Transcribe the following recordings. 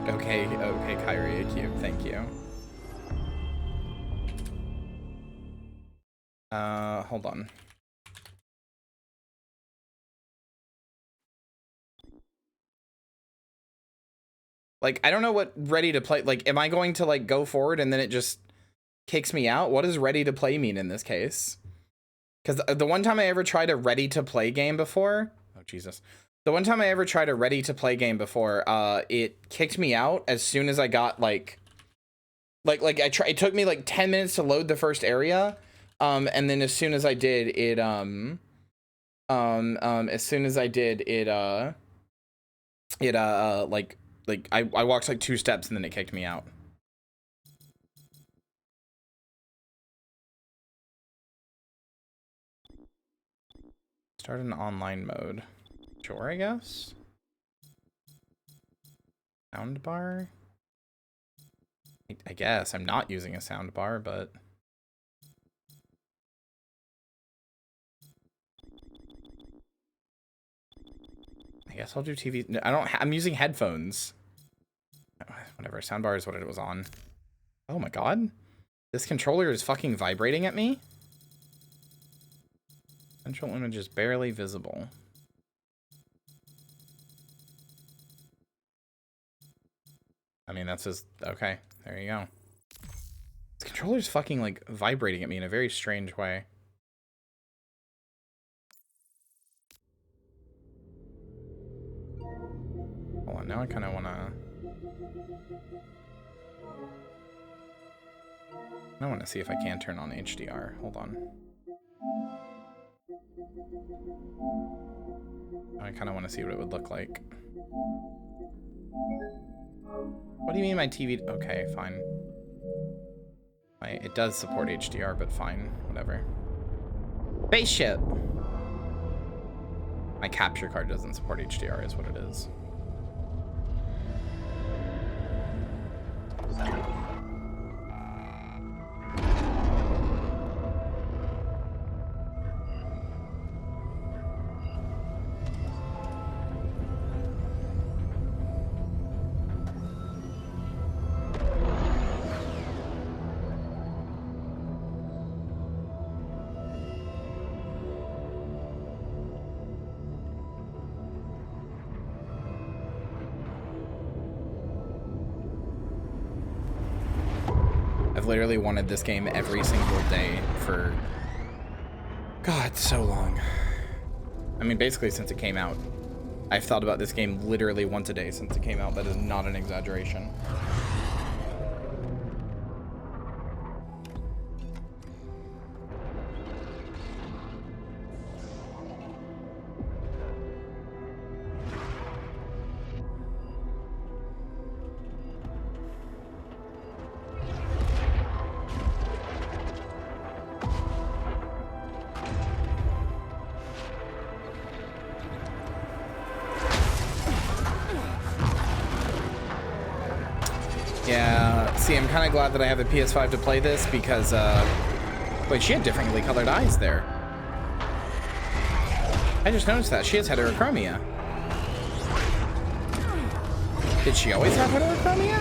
Okay, Kyria Cube, thank you. Hold on. Like, I don't know what ready to play, like, am I going to, like, go forward and then it just kicks me out? What does ready to play mean in this case? Because the one time I ever tried a ready to play game before, oh, Jesus. The one time I ever tried a ready to play game before, it kicked me out as soon as I got, like, it took me, like, 10 minutes to load the first area, and then as soon as I did, it, I walked like 2 steps and then it kicked me out. Start an online mode. Sure, I guess. Soundbar? I guess. I'm not using a soundbar, but... I guess I'll do TV. No, I'm using headphones. Whatever, soundbar is what it was on. Oh my god. This controller is fucking vibrating at me? Central image is barely visible. I mean, that's just... Okay, there you go. This controller's fucking, like, vibrating at me in a very strange way. Hold on, now I kind of want to see if I can turn on HDR. Hold on. I kind of want to see what it would look like. What do you mean my TV? Okay, fine. It does support HDR, but fine, whatever. Spaceship! My capture card doesn't support HDR is what it is. Literally wanted this game every single day for God, so long. I mean, basically since it came out. I've thought about this game literally once a day since it came out. That is not an exaggeration. I'm kind of glad that I have a PS5 to play this because, wait, she had differently colored eyes there. I just noticed that. She has heterochromia. Did she always have heterochromia?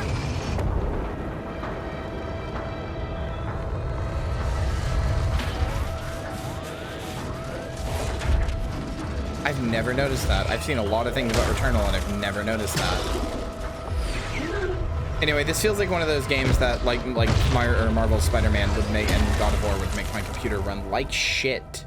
I've never noticed that. I've seen a lot of things about Returnal and I've never noticed that. Anyway, this feels like one of those games that, like Marvel's Spider-Man would make, and God of War would make my computer run like shit.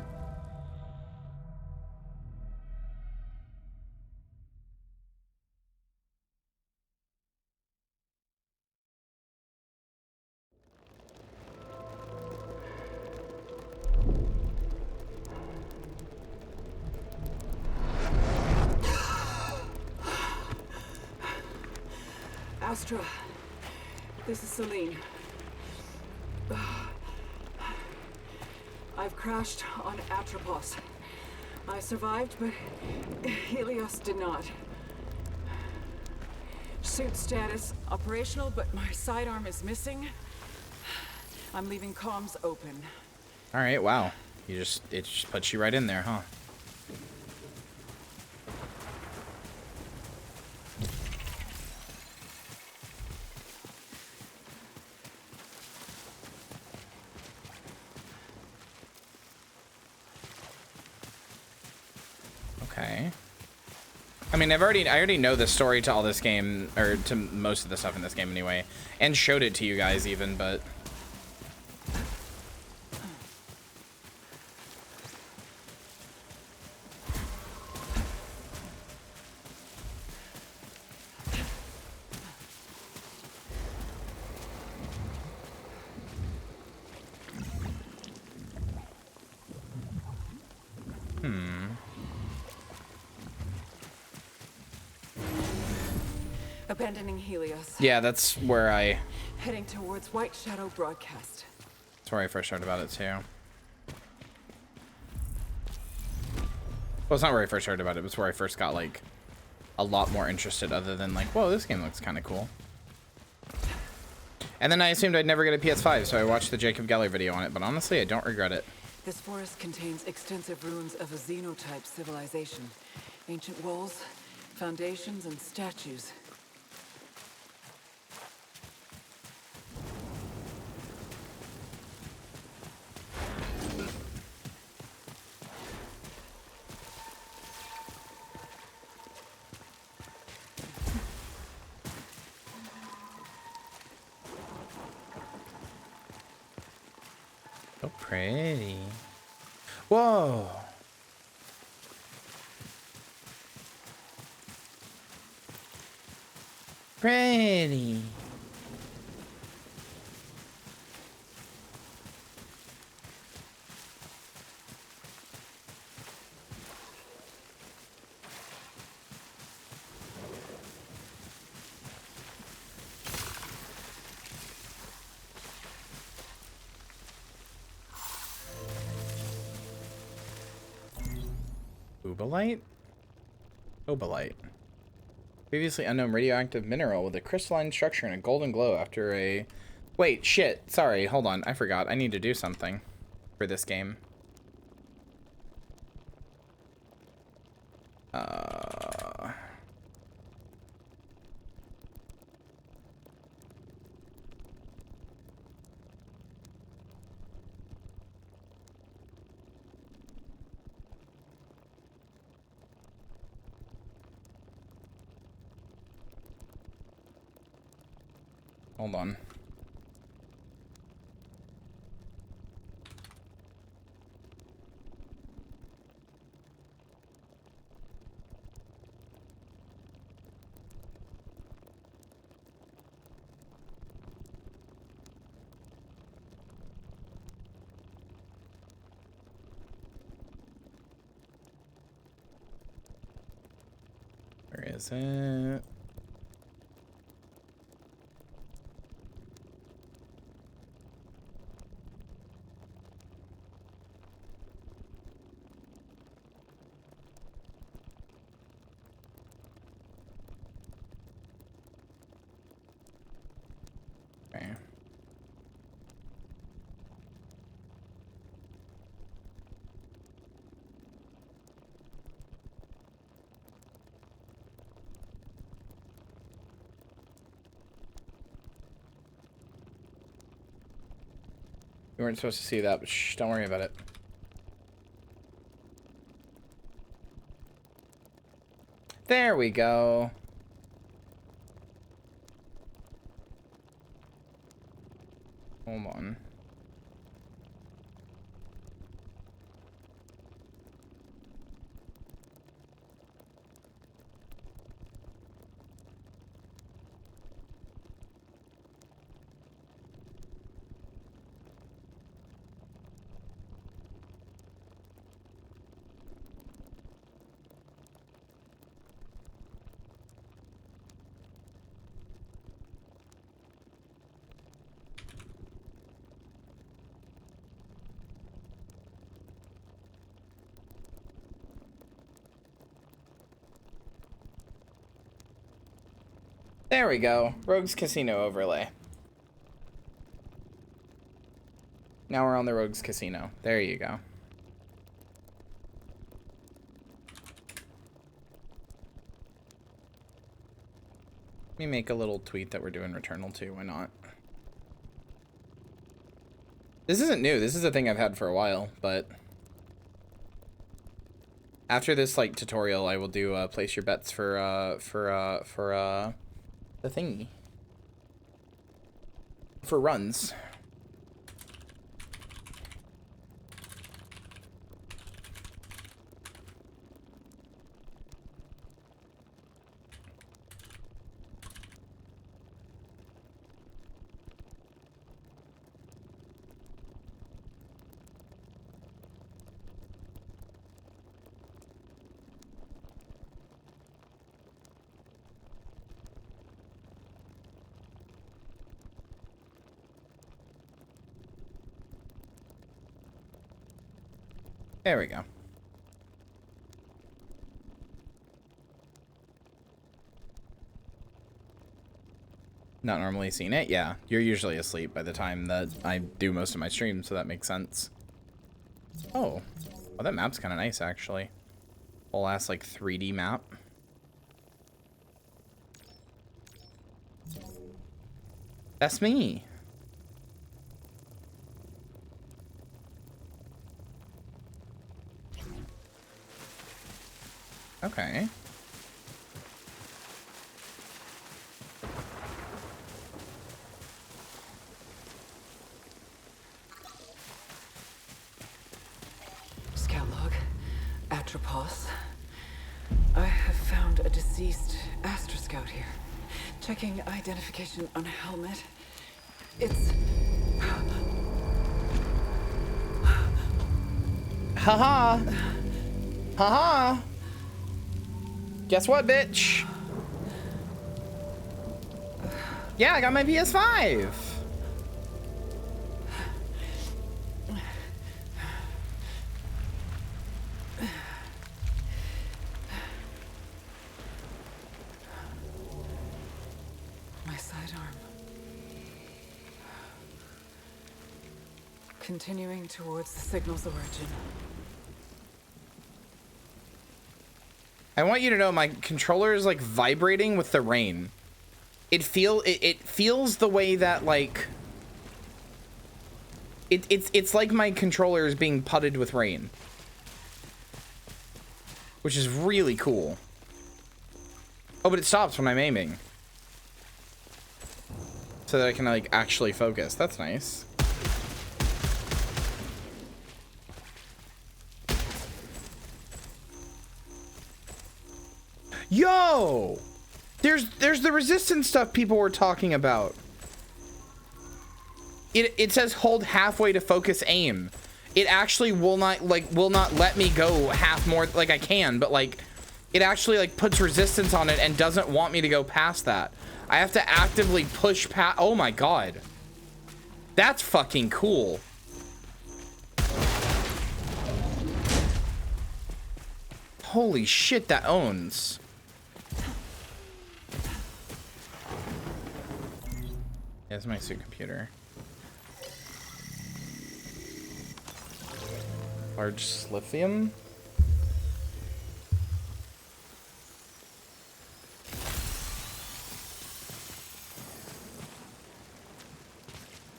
Astra, this is Celine. I've crashed on Atropos. I survived, but Helios did not. Suit status, operational, but my sidearm is missing. I'm leaving comms open. All right, wow. It just puts you right in there, huh? Okay. I mean, I already know the story to all this game, or to most of the stuff in this game anyway, and showed it to you guys even, but... Abandoning Helios. Yeah, that's where I... Heading towards White Shadow Broadcast. That's where I first heard about it, too. Well, it's not where I first heard about it. It was where I first got, like, a lot more interested other than, like, whoa, this game looks kind of cool. And then I assumed I'd never get a PS5, so I watched the Jacob Geller video on it, but honestly, I don't regret it. This forest contains extensive ruins of a xenotype civilization. Ancient walls, foundations, and statues. So pretty. Whoa. Pretty. Obolite? Obolite. Previously unknown radioactive mineral with a crystalline structure and a golden glow after a... Wait, shit. Sorry, hold on. I forgot. I need to do something for this game. Hold on. Where is it? Okay. You weren't supposed to see that, but shh, don't worry about it. There we go. Hold on. There we go. Rogue's Casino overlay. Now we're on the Rogue's Casino. There you go. Let me make a little tweet that we're doing Returnal too. Why not? This isn't new. This is a thing I've had for a while, but After this like tutorial, I will do place your bets for the thingy. For runs. There we go. Not normally seen it? Yeah, you're usually asleep by the time that I do most of my streams, so that makes sense. Oh, well, that map's kind of nice, actually. Whole ass, like, 3D map. That's me. Okay. Scout log. Atropos. I have found a deceased Astra Scout here. Checking identification on helmet. It's... Haha. Haha. Guess what, bitch? Yeah, I got my PS5. my sidearm. Continuing towards the signal's origin. I want you to know my controller is like vibrating with the rain. It feels the way that like it's like my controller is being putted with rain, which is really cool. Oh, but it stops when I'm aiming, so that I can like actually focus. That's nice. Yo, there's the resistance stuff people were talking about. It says hold halfway to focus aim. It actually will not let me go half more. Like I can, but like it actually like puts resistance on it and doesn't want me to go past that. I have to actively push past. Oh my god, that's fucking cool. Holy shit, that owns. That's my suit computer. Large lithium.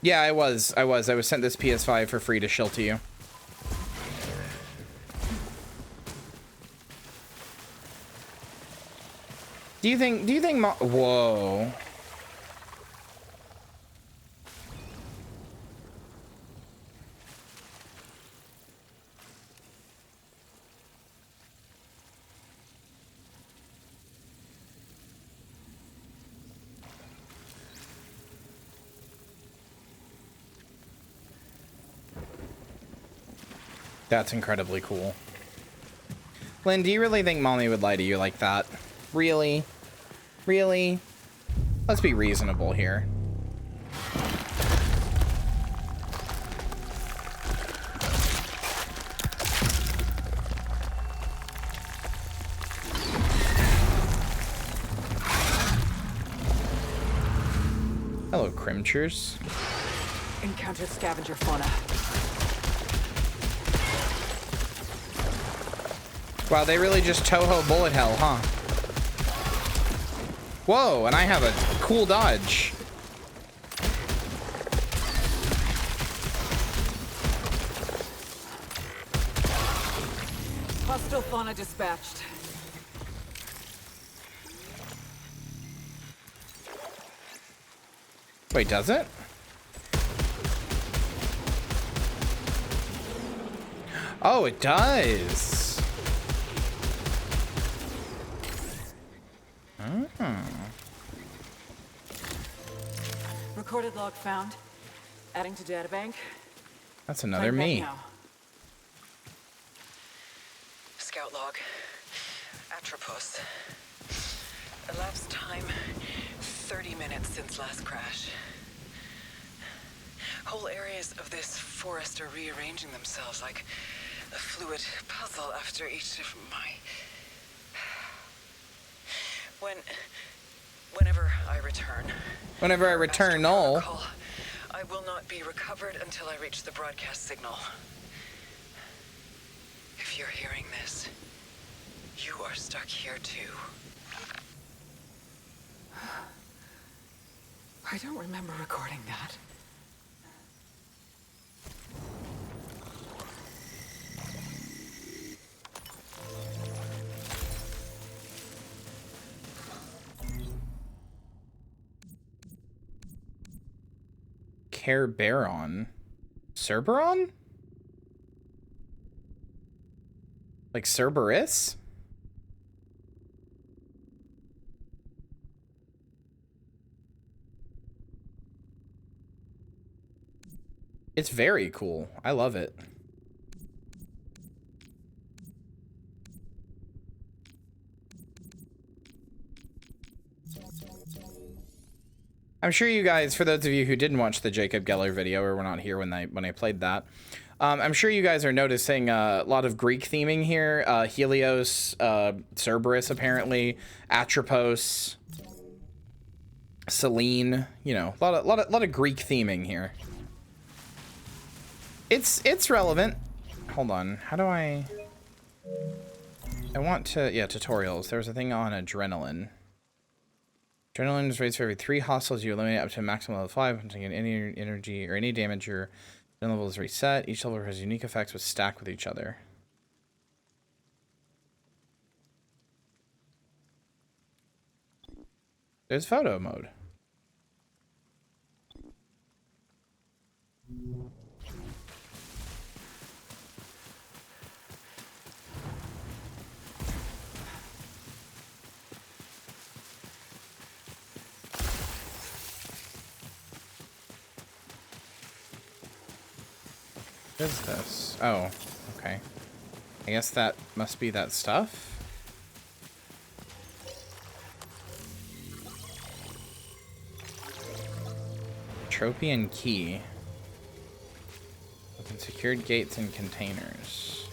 Yeah, I was sent this PS5 for free to shill to you. Do you think whoa. That's incredibly cool. Lynn, do you really think mommy would lie to you like that? Really? Really? Let's be reasonable here. Hello, Crimchers. Encountered scavenger fauna. Wow, they really just Toho bullet hell, huh? Whoa, and I have a cool dodge. Hostile fauna dispatched. Wait, does it? Oh, it does. Recorded log found. Adding to databank. That's another me. Scout log. Atropos. Elapsed time 30 minutes since last crash. Whole areas of this forest are rearranging themselves like a fluid puzzle after each of my... Whenever I return... Whenever I return, no. I will not be recovered until I reach the broadcast signal. If you're hearing this, you are stuck here too. I don't remember recording that. Kerberon? Cerberon? Like Cerberus? It's very cool. I love it. I'm sure you guys, for those of you who didn't watch the Jacob Geller video or were not here when I played that, I'm sure you guys are noticing a lot of Greek theming here. Helios, Cerberus apparently, Atropos, Selene. You know, a lot of Greek theming here. It's relevant. Hold on, how do I want to, yeah, tutorials. There was a thing on adrenaline. Adrenaline is raised for every 3 hostiles you eliminate up to a maximum level 5. When taking any energy or any damage, your adrenaline level is reset. Each level has unique effects which stack with each other. There's photo mode. What is this? Oh, okay. I guess that must be that stuff. Tropian key. Open secured gates and containers.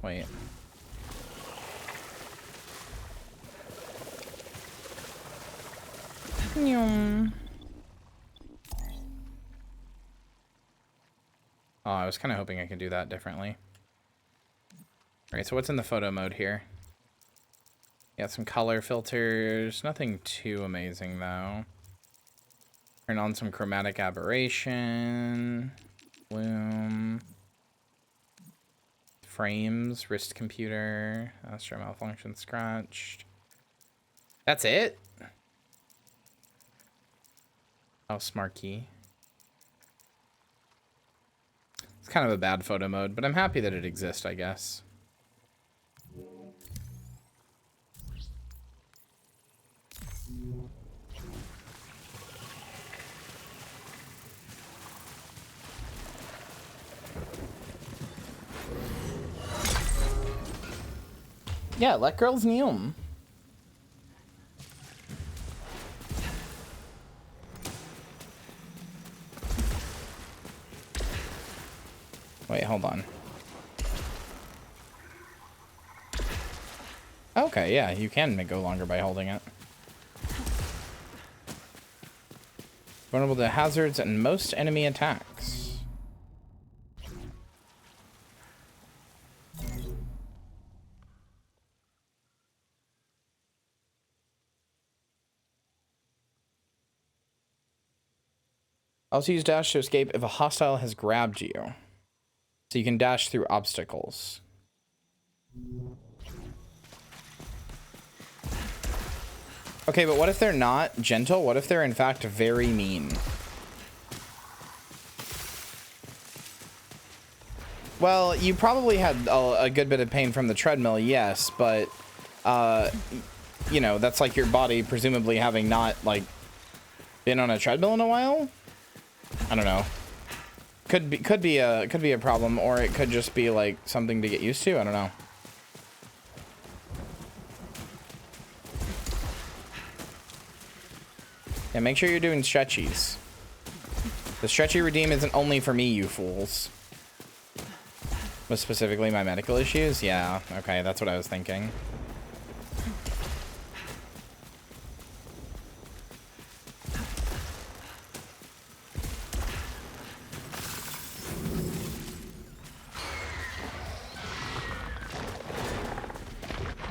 Wait. Oh, I was kind of hoping I could do that differently. Alright, so what's in the photo mode here? Got some color filters. Nothing too amazing, though. Turn on some chromatic aberration. Bloom. Frames. Wrist computer. Astro malfunction scratched. That's it? Oh, smart key. It's kind of a bad photo mode, but I'm happy that it exists, I guess. Yeah, let girls kneel. Wait, hold on. Okay, yeah, you can go longer by holding it. Vulnerable to hazards and most enemy attacks. Also use dash to escape if a hostile has grabbed you. So you can dash through obstacles. Okay, but what if they're not gentle? What if they're in fact very mean? Well, you probably had a good bit of pain from the treadmill, yes, but you know, that's like your body presumably having not like been on a treadmill in a while. I don't know. Could be a problem, or it could just be like something to get used to. I don't know. Yeah, make sure you're doing stretchies. The stretchy redeem isn't only for me, you fools. Was specifically my medical issues? Yeah, okay, that's what I was thinking.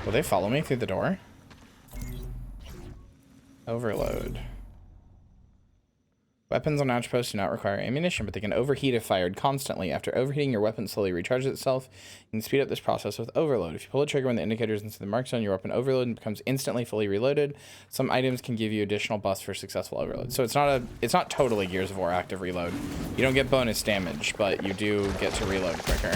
Will they follow me through the door? Overload. Weapons on outposts do not require ammunition, but they can overheat if fired constantly. After overheating, your weapon slowly recharges itself. You can speed up this process with overload. If you pull the trigger when the indicator is into the mark zone, your weapon overload and becomes instantly fully reloaded. Some items can give you additional buffs for successful overload. So it's not totally Gears of War active reload. You don't get bonus damage, but you do get to reload quicker.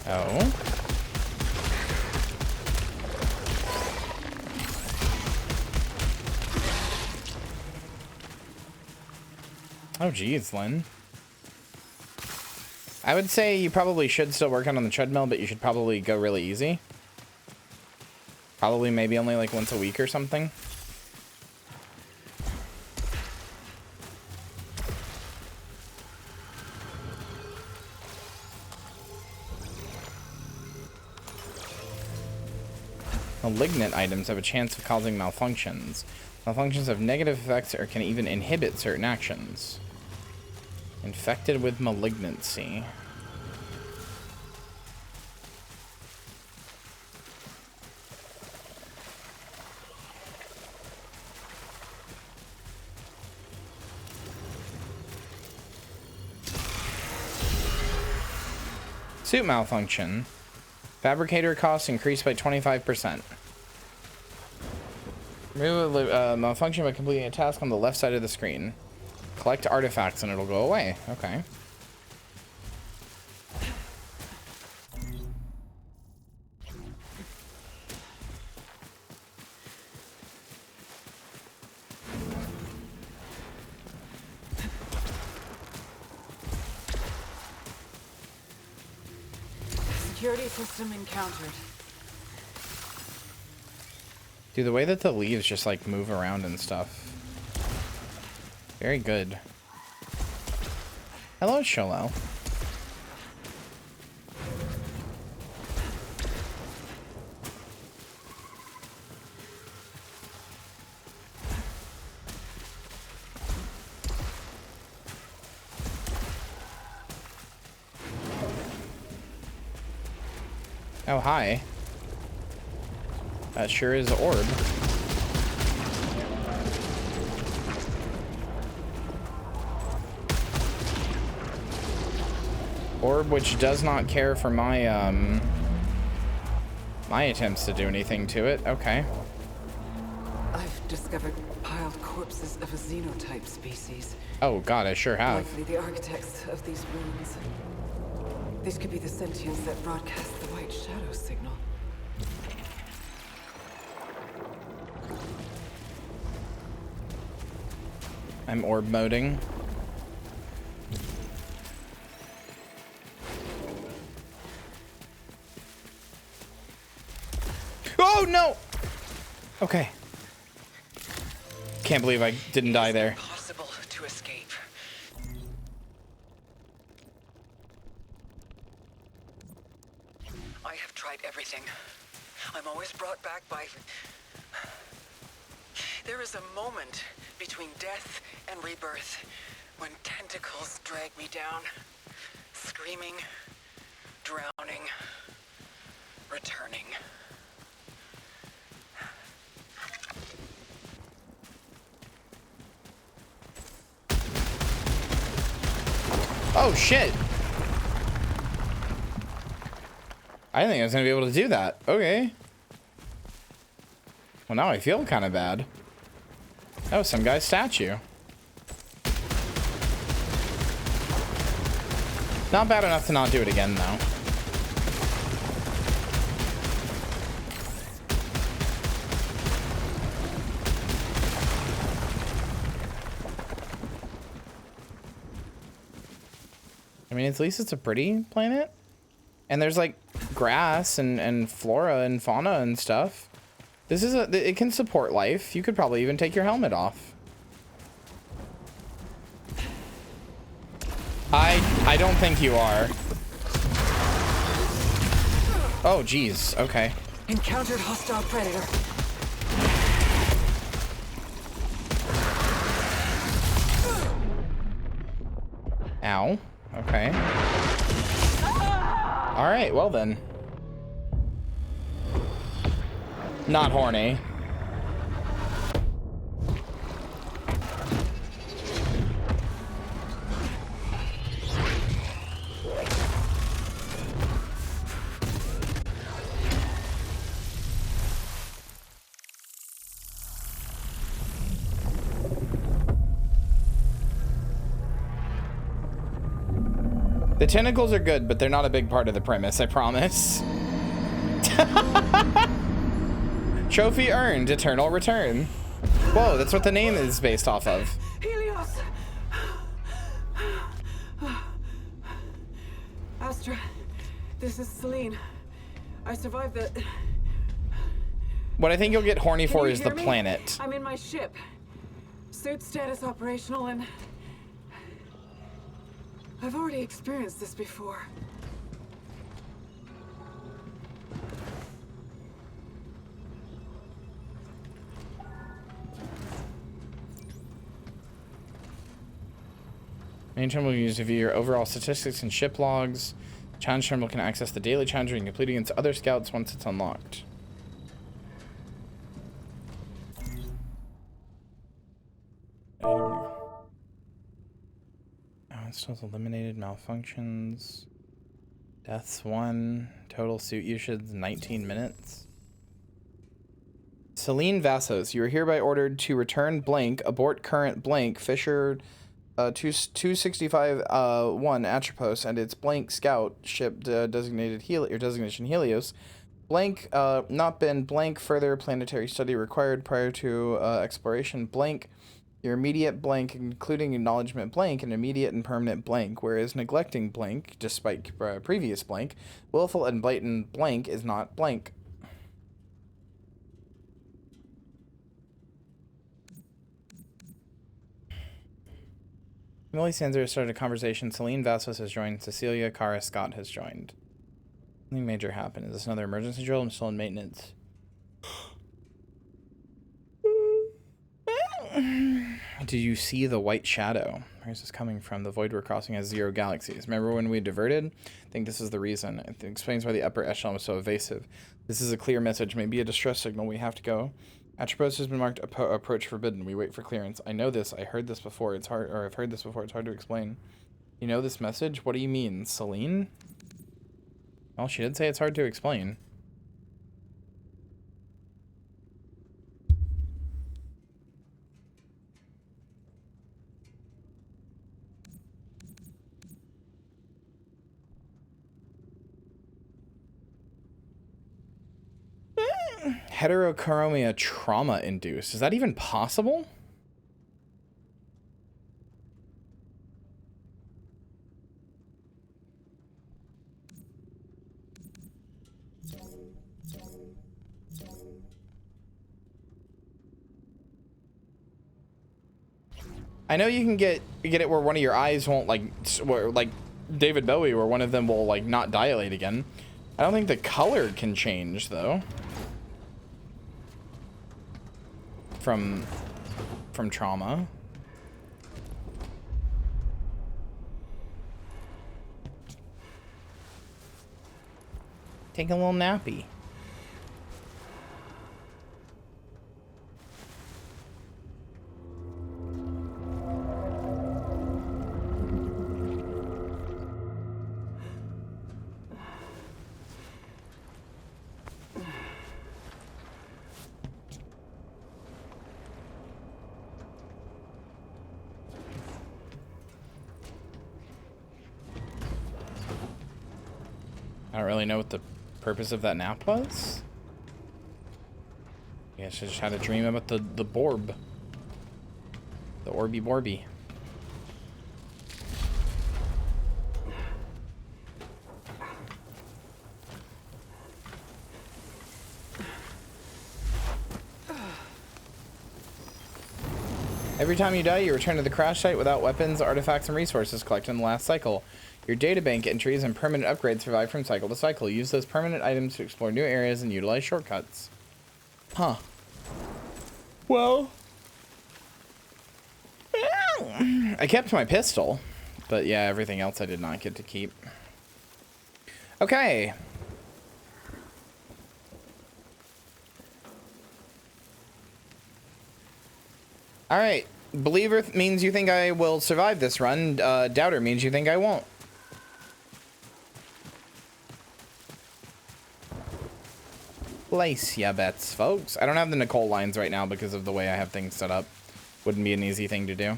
Oh. Oh, geez, Lynn. I would say you probably should still work on the treadmill, but you should probably go really easy. Probably maybe only like once a week or something. Malignant items have a chance of causing malfunctions. Malfunctions have negative effects or can even inhibit certain actions. Infected with malignancy. Suit malfunction. Fabricator costs increased by 25%. Remove a malfunction by completing a task on the left side of the screen. Collect artifacts and it'll go away. Okay. Security system encountered. Dude, the way that the leaves just like move around and stuff. Very good. Hello, Sholo. Oh, hi. That sure is orb. Orb which does not care for my my attempts to do anything to it. Okay. I've discovered piled corpses of a xenotype species. Oh god, I sure have. Likely the architects of these ruins. These could be the sentients that broadcast the white shadow signal. I'm orb moding. Oh no! Okay. Can't believe I didn't die there. Impossible to escape. I have tried everything. I'm always brought back by There is a moment between death and rebirth when tentacles drag me down, screaming, drowning, returning. Oh shit. I didn't think I was gonna be able to do that. Okay. Well, now I feel kind of bad. That was some guy's statue. Not bad enough to not do it again, though. I mean, at least it's a pretty planet. And there's like grass and flora and fauna and stuff. This is it can support life. You could probably even take your helmet off. I don't think you are. Oh, geez. Okay. Encountered hostile predator. Ow. Okay. All right. Well then. Not horny. The tentacles are good, but they're not a big part of the premise, I promise. Trophy earned, eternal return. Whoa, that's what the name is based off of. Helios! Astra, this is Celine. I survived the... What I think you'll get horny for you is the hear me? planet. I'm in my ship. Suit status operational, and... I've already experienced this before. Main terminal will be used to view your overall statistics and ship logs. Challenge terminal can access the daily challenge and complete against other scouts once it's unlocked. Installs eliminated, malfunctions. Deaths 1. Total suit usage 19 minutes. Celine Vassos, you are hereby ordered to return blank, abort current blank, Fisher 265 1 Atropos and its blank scout ship designated designation Helios. Blank not been blank further planetary study required prior to exploration blank. Your immediate blank, including acknowledgement blank, and immediate and permanent blank, whereas neglecting blank, despite previous blank, willful and blatant blank is not blank. Emily Sanzer has started a conversation. Celine Vassos has joined. Cecilia Cara Scott has joined. Something major happened. Is this another emergency drill? I'm still in maintenance. Do you see the white shadow? Where is this coming from? The void we're crossing has 0 galaxies. Remember when we diverted? I think this is the reason. It explains why the upper echelon was so evasive. This is a clear message, maybe a distress signal. We have to go. Atropos has been marked approach forbidden. We wait for clearance. I know this. I heard this before. It's hard, or I've heard this before. It's hard to explain. You know this message? What do you mean? Celine? Well, she did say it's hard to explain. Heterochromia trauma induced. Is that even possible? I know you can get it where one of your eyes won't like David Bowie, where one of them will like not dilate again. I don't think the color can change though. from trauma. Take a little nappy. I don't really know what the purpose of that nap was. I guess I just had a dream about the borb. The Orby Borby. Every time you die, you return to the crash site without weapons, artifacts, and resources collected in the last cycle. Your databank entries and permanent upgrades survive from cycle to cycle. Use those permanent items to explore new areas and utilize shortcuts. Huh. Well. I kept my pistol, but yeah, everything else I did not get to keep. Okay. All right. Believer means you think I will survive this run. Doubter means you think I won't. Place ya bets, folks. I don't have the Nicole lines right now because of the way I have things set up. Wouldn't be an easy thing to do.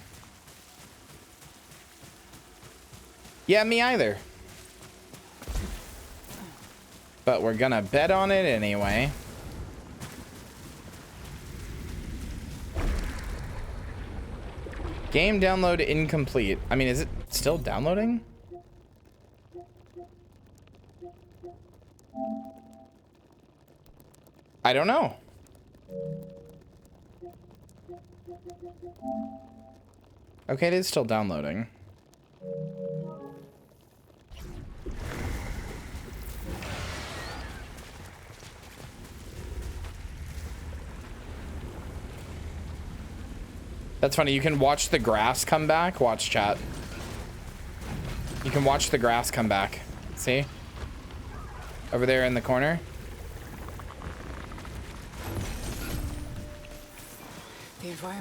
Yeah, me either. But we're gonna bet on it anyway. Game download incomplete. I mean, is it still downloading? I don't know. Okay, it is still downloading. That's funny. You can watch the grass come back. Watch chat. You can watch the grass come back. See? Over there in the corner.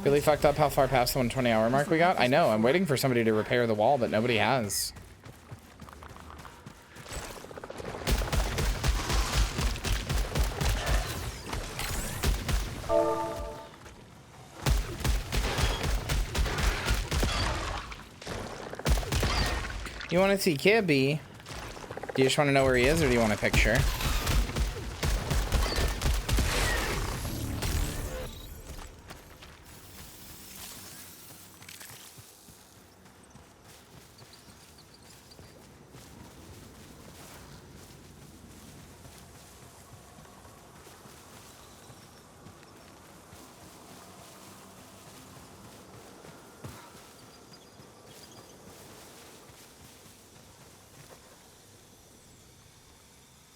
Really fucked up how far past the 120-hour mark we got. I know. I'm waiting for somebody to repair the wall, but nobody has. You want to see Kibby? Do you just want to know where he is, or do you want a picture?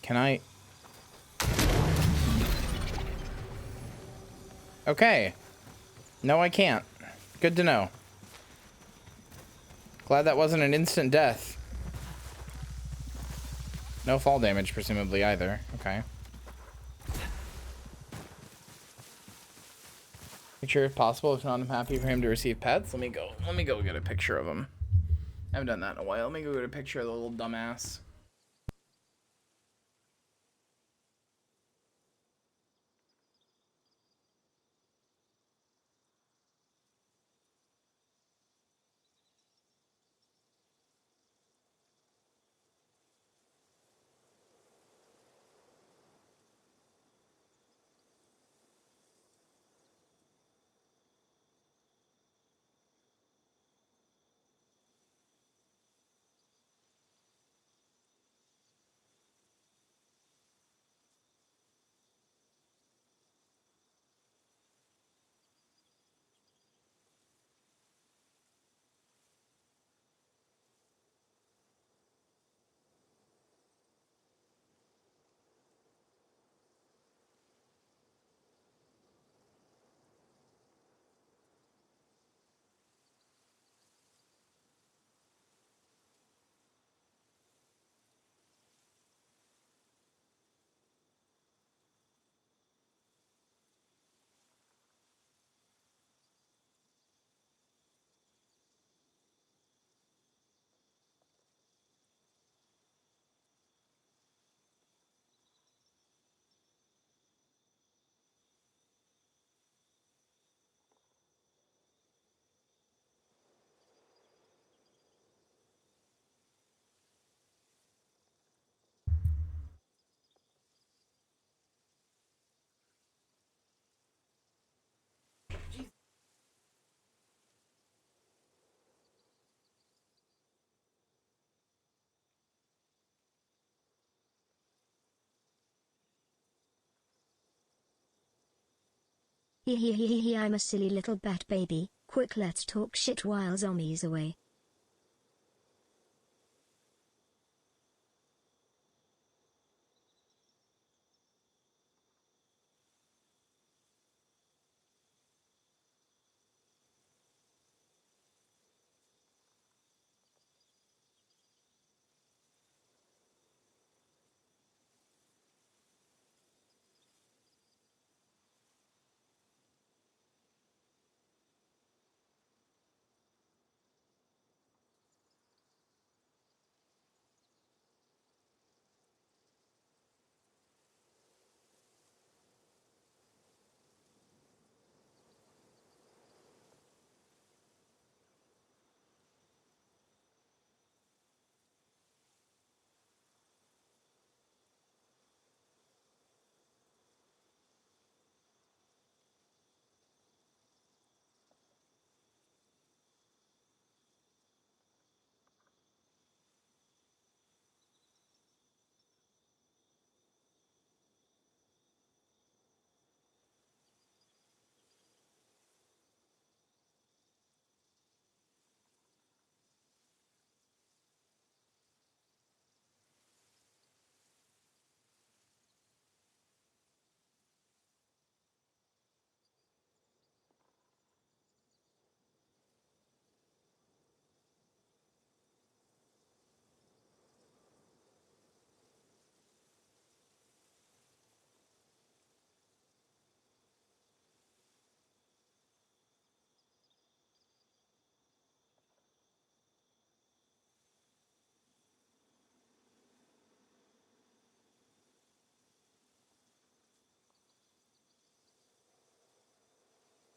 Can I? Okay. No, I can't. Good to know. Glad that wasn't an instant death. No fall damage, presumably, either. Okay. Picture if possible. If not, I'm happy for him to receive pets. Let me go get a picture of him. I haven't done that in a while. Let me go get a picture of the little dumbass. Hee, I'm a silly little bat baby. Quick, let's talk shit while zombies away.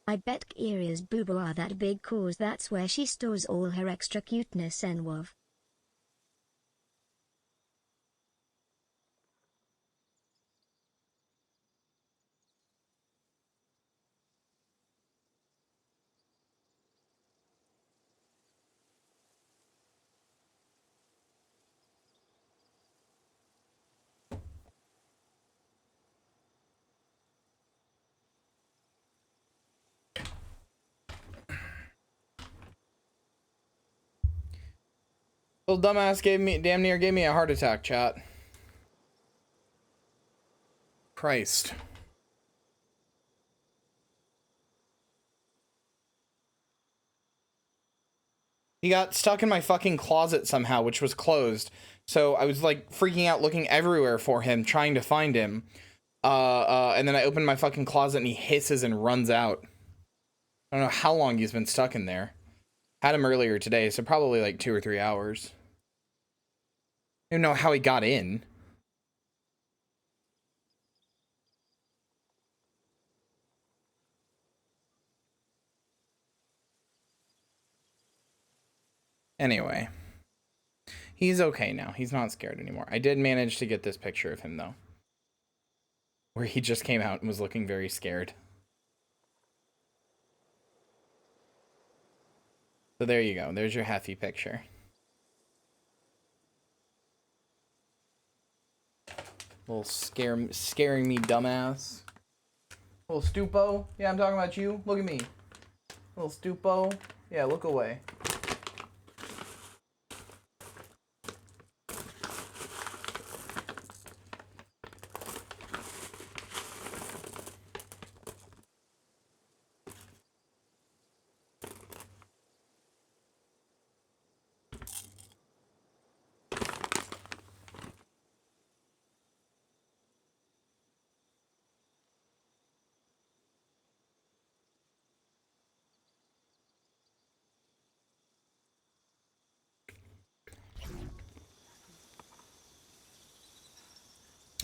I bet Kyria's boo-boo are that big cause that's where she stores all her extra cuteness and wov. Little dumbass damn near gave me a heart attack, chat. Christ. He got stuck in my fucking closet somehow, which was closed. So I was like freaking out, looking everywhere for him, trying to find him. And then I opened my fucking closet and he hisses and runs out. I don't know how long he's been stuck in there. Had him earlier today, so probably like 2 or 3 hours. I don't know how he got in. Anyway. He's okay now. He's not scared anymore. I did manage to get this picture of him, though. Where he just came out and was looking very scared. So there you go. There's your Heffy picture. Little scaring me, dumbass. Little stupo. Yeah, I'm talking about you. Look at me. Little stupo. Yeah, look away.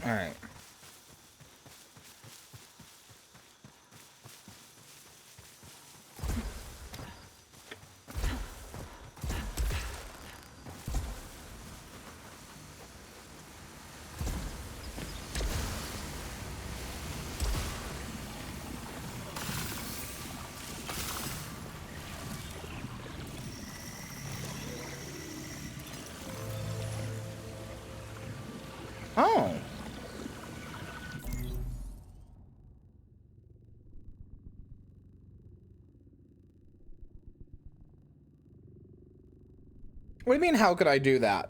All right. Oh. What do you mean, how could I do that?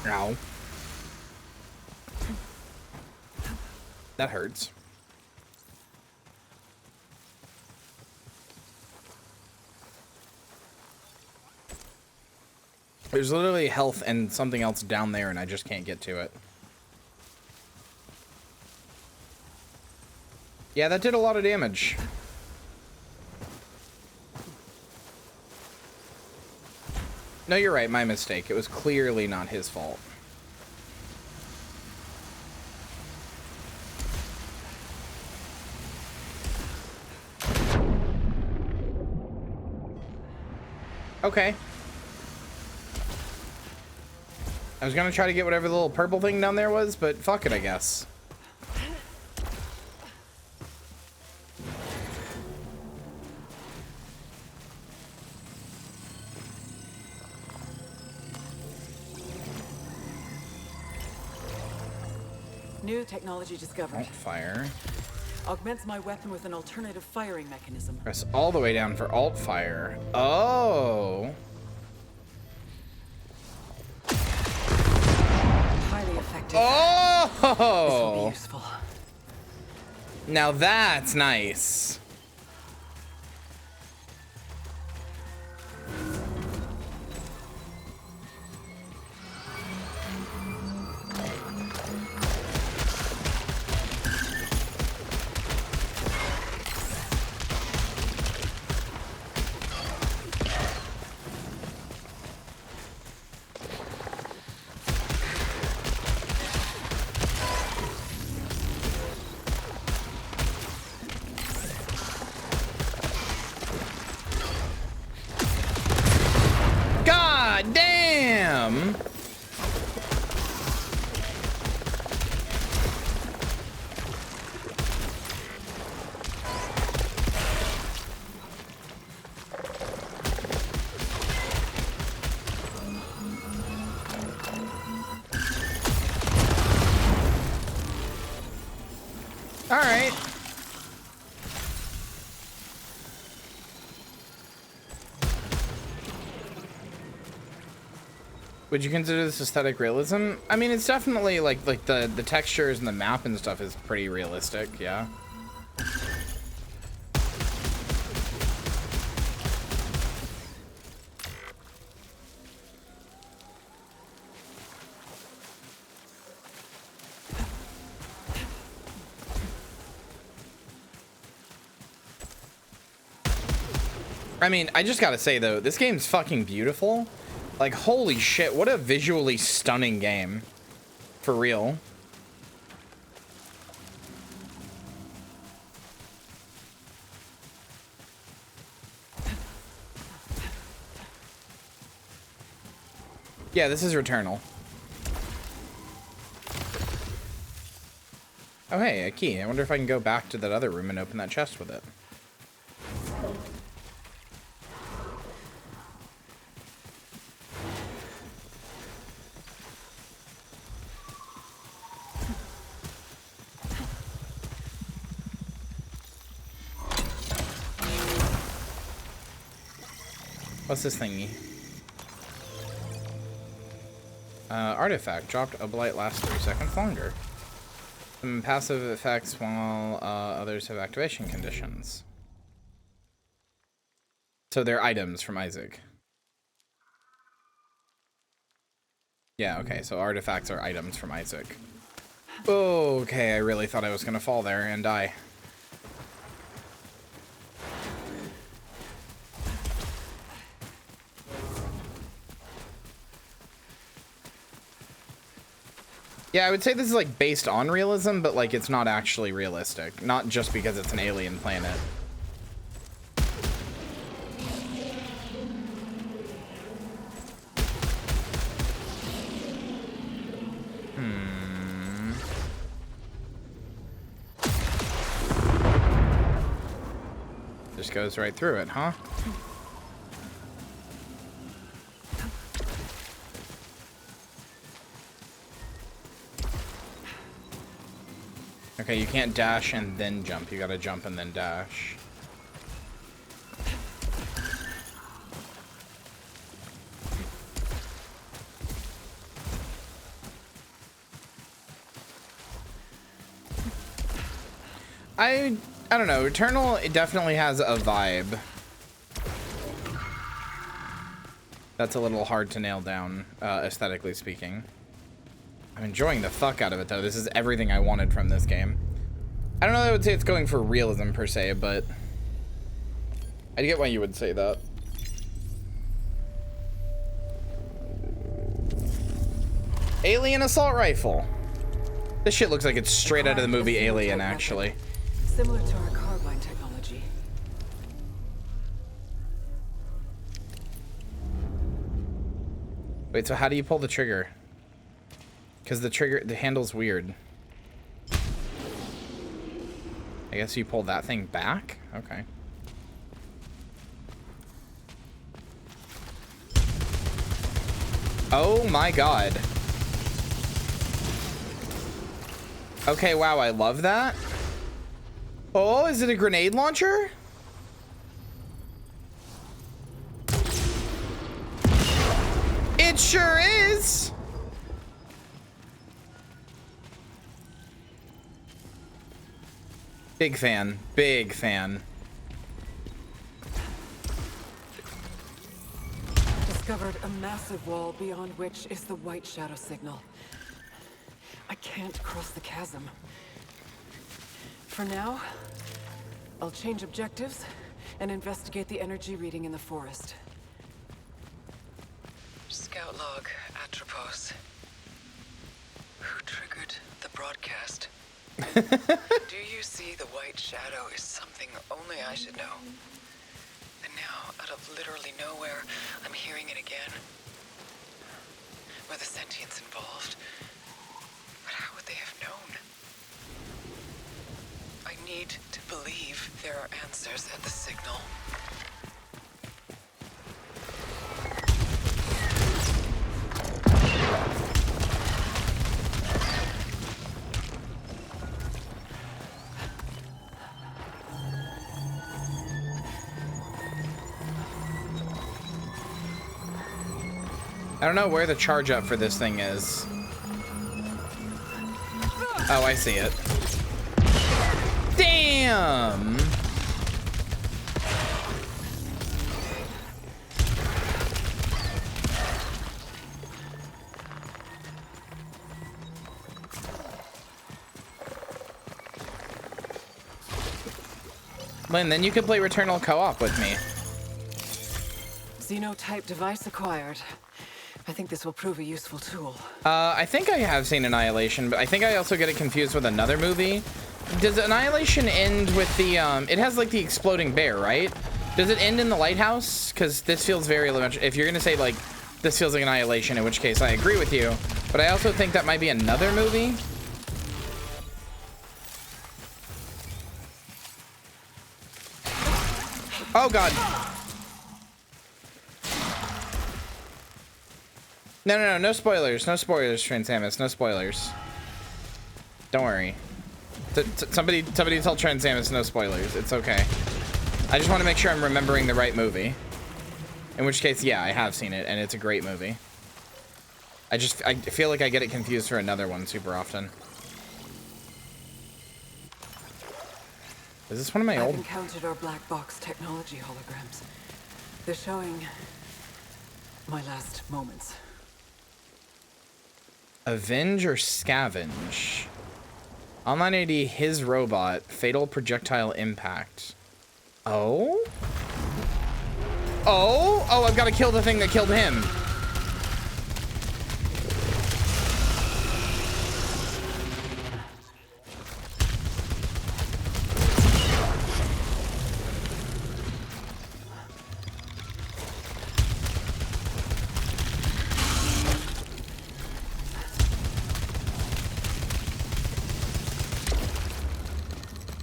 Ow. That hurts. There's literally health and something else down there, and I just can't get to it. Yeah, that did a lot of damage. No, you're right. My mistake. It was clearly not his fault. Okay. I was gonna try to get whatever the little purple thing down there was, but fuck it, I guess. New technology discovered. Fire. Augments my weapon with an alternative firing mechanism. Press all the way down for alt fire. Oh. Highly effective. Oh. This will be useful. Now that's nice. God damn! All right. Would you consider this aesthetic realism? I mean, it's definitely like the textures and the map and stuff is pretty realistic, yeah. I mean, I just gotta say though, this game's fucking beautiful. Like, holy shit, what a visually stunning game. For real. Yeah, this is Returnal. Oh, hey, a key. I wonder if I can go back to that other room and open that chest with it. What's this thingy? Artifact. Dropped a blight lasts 3 seconds longer. Some passive effects while others have activation conditions. So they're items from Isaac. Yeah, okay, so artifacts are items from Isaac. Okay, I really thought I was gonna fall there and die. Yeah, I would say this is like based on realism, but like it's not actually realistic. Not just because it's an alien planet. Just goes right through it, huh? Okay, you can't dash and then jump. You gotta jump and then dash. I don't know. Returnal, it definitely has a vibe. That's a little hard to nail down, aesthetically speaking. I'm enjoying the fuck out of it, though. This is everything I wanted from this game. I don't know that I would say it's going for realism, per se, but I get why you would say that. Alien assault rifle. This shit looks like it's straight out of the movie Alien, actually. Similar to our carbine technology. Wait, so how do you pull the trigger? Because the handle's weird. I guess you pull that thing back? Okay. Oh my god. Okay, wow, I love that. Oh, is it a grenade launcher? It sure is. Big fan. Big fan. Discovered a massive wall beyond which is the white shadow signal. I can't cross the chasm. For now, I'll change objectives and investigate the energy reading in the forest. Scout log, Atropos. Who triggered the broadcast? Do you see the white shadow is something only I should know? And now, out of literally nowhere, I'm hearing it again. Were the sentients involved? But how would they have known? I need to believe there are answers at the signal. I don't know where the charge up for this thing is. Oh, I see it. Damn! Lynn, then you could play Returnal co-op with me. Xenotype device acquired. I think this will prove a useful tool. I think I have seen Annihilation, but I think I also get it confused with another movie. Does Annihilation end with the, it has like the exploding bear, right? Does it end in the lighthouse? Because this feels very much, if you're gonna say like, this feels like Annihilation, in which case I agree with you. But I also think that might be another movie. Oh God. No spoilers. No spoilers, Transamus. No spoilers. Don't worry. Somebody tell Transamus no spoilers. It's okay. I just want to make sure I'm remembering the right movie. In which case, yeah, I have seen it, and it's a great movie. I feel like I get it confused for another one super often. Is this one of my I've old... encountered our black box technology holograms. They're showing my last moments. Avenge or scavenge? Online ID, his robot, fatal projectile impact. Oh? Oh? Oh, I've got to kill the thing that killed him.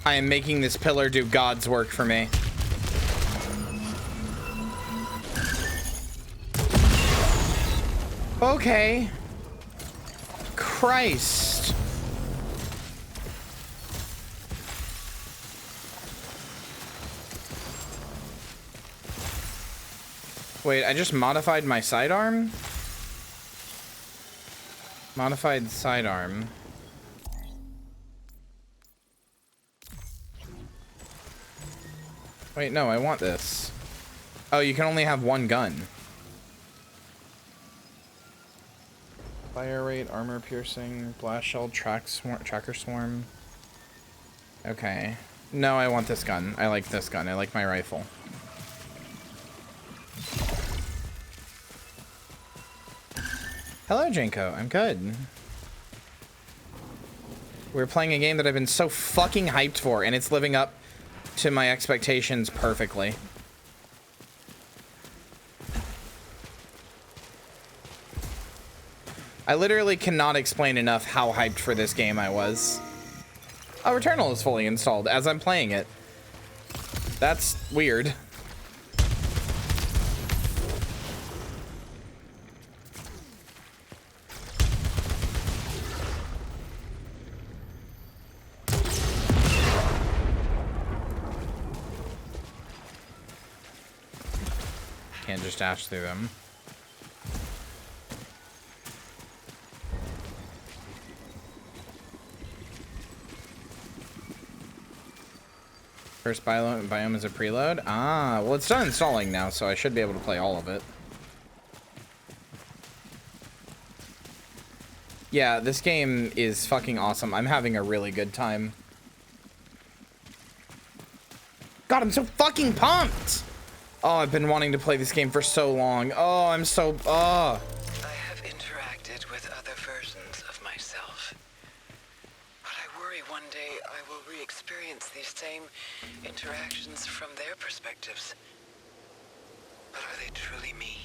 I am making this pillar do God's work for me. Okay. Christ. Wait, I just modified my sidearm? Modified sidearm. Wait, no, I want this. Oh, you can only have one gun. Fire rate, armor piercing, blast shell, tracker swarm. Okay. No, I want this gun. I like this gun. I like my rifle. Hello, Janko. I'm good. We're playing a game that I've been so fucking hyped for, and it's living up to my expectations perfectly. I literally cannot explain enough how hyped for this game I was. Oh, Returnal is fully installed as I'm playing it. That's weird. Can't just dash through them. First biome is a preload. Ah, well, it's done installing now, so I should be able to play all of it. Yeah, this game is fucking awesome. I'm having a really good time. God, I'm so fucking pumped! Oh, I've been wanting to play this game for so long. Oh, I'm so... Oh. I have interacted with other versions of myself. But I worry one day I will re-experience these same interactions from their perspectives. But are they truly me?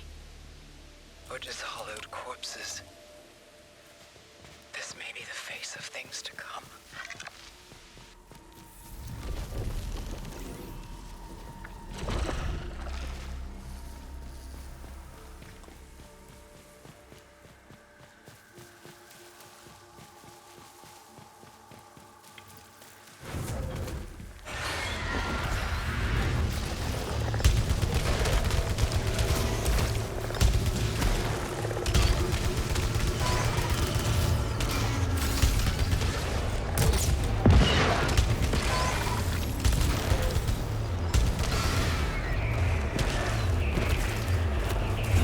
Or just hollowed corpses? This may be the face of things to come.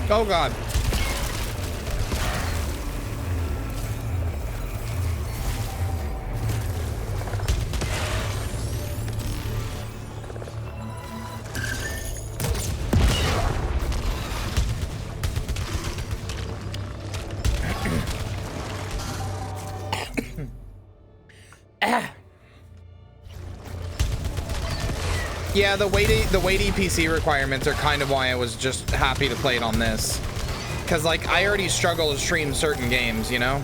Oh, God. Yeah, the weighty PC requirements are kind of why I was just happy to play it on this. Because, like, I already struggle to stream certain games, you know?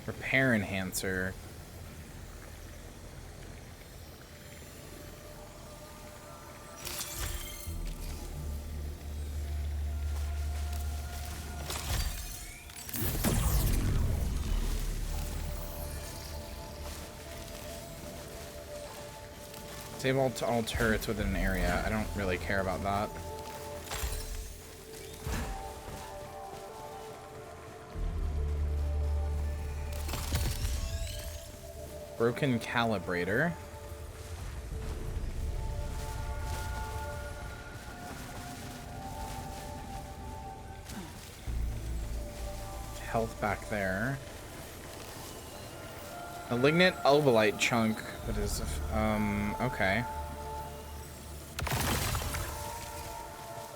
Repair enhancer. Disable all turrets within an area. I don't really care about that. Broken calibrator. Health back there. Malignant obolite chunk. That is, okay.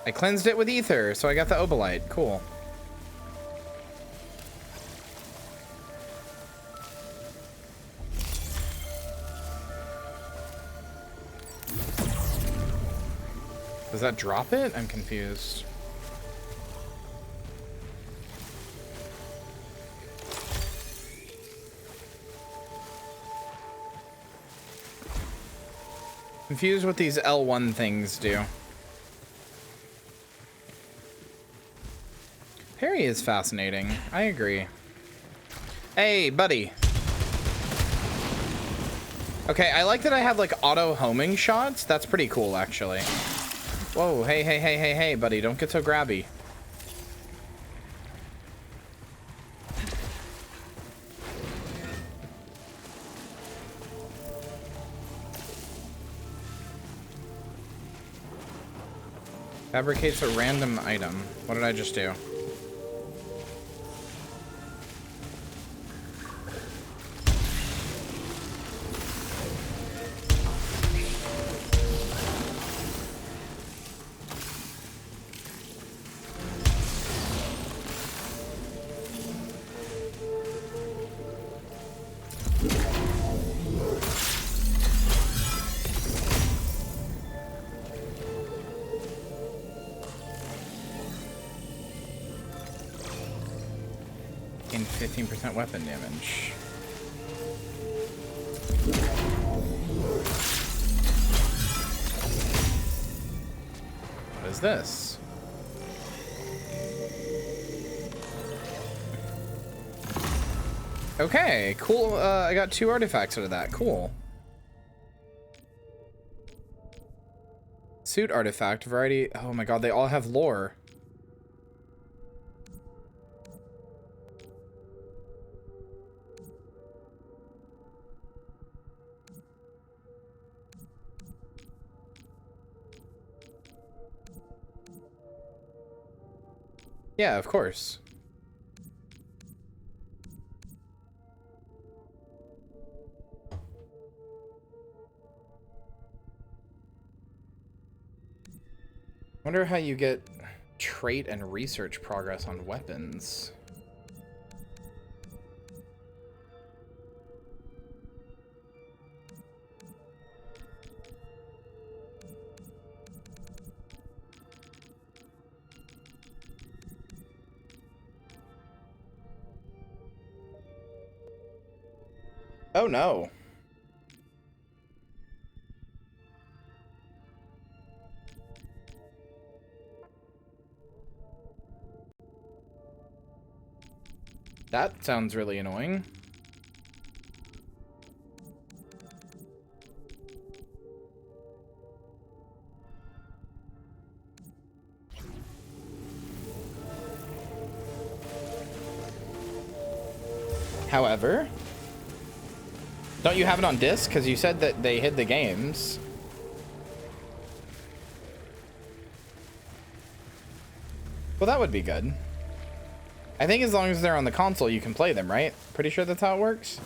I cleansed it with ether, so I got the obolite. Cool. Does that drop it? I'm confused. Confused what these L1 things do. Parry is fascinating. I agree. Hey, buddy. Okay, I like that I have like auto homing shots. That's pretty cool, actually. Whoa, hey, hey, hey, hey, hey, buddy. Don't get so grabby. Fabricates a random item. What did I just do? In 15% weapon damage. What is this? Okay, cool. I got 2 artifacts out of that. Cool. Suit artifact, variety. Oh my god, they all have lore. Yeah, of course. Wonder how you get trait and research progress on weapons. Oh no. That sounds really annoying. However, don't you have it on disc? Because you said that they hid the games. Well, that would be good. I think as long as they're on the console, you can play them, right? Pretty sure that's how it works.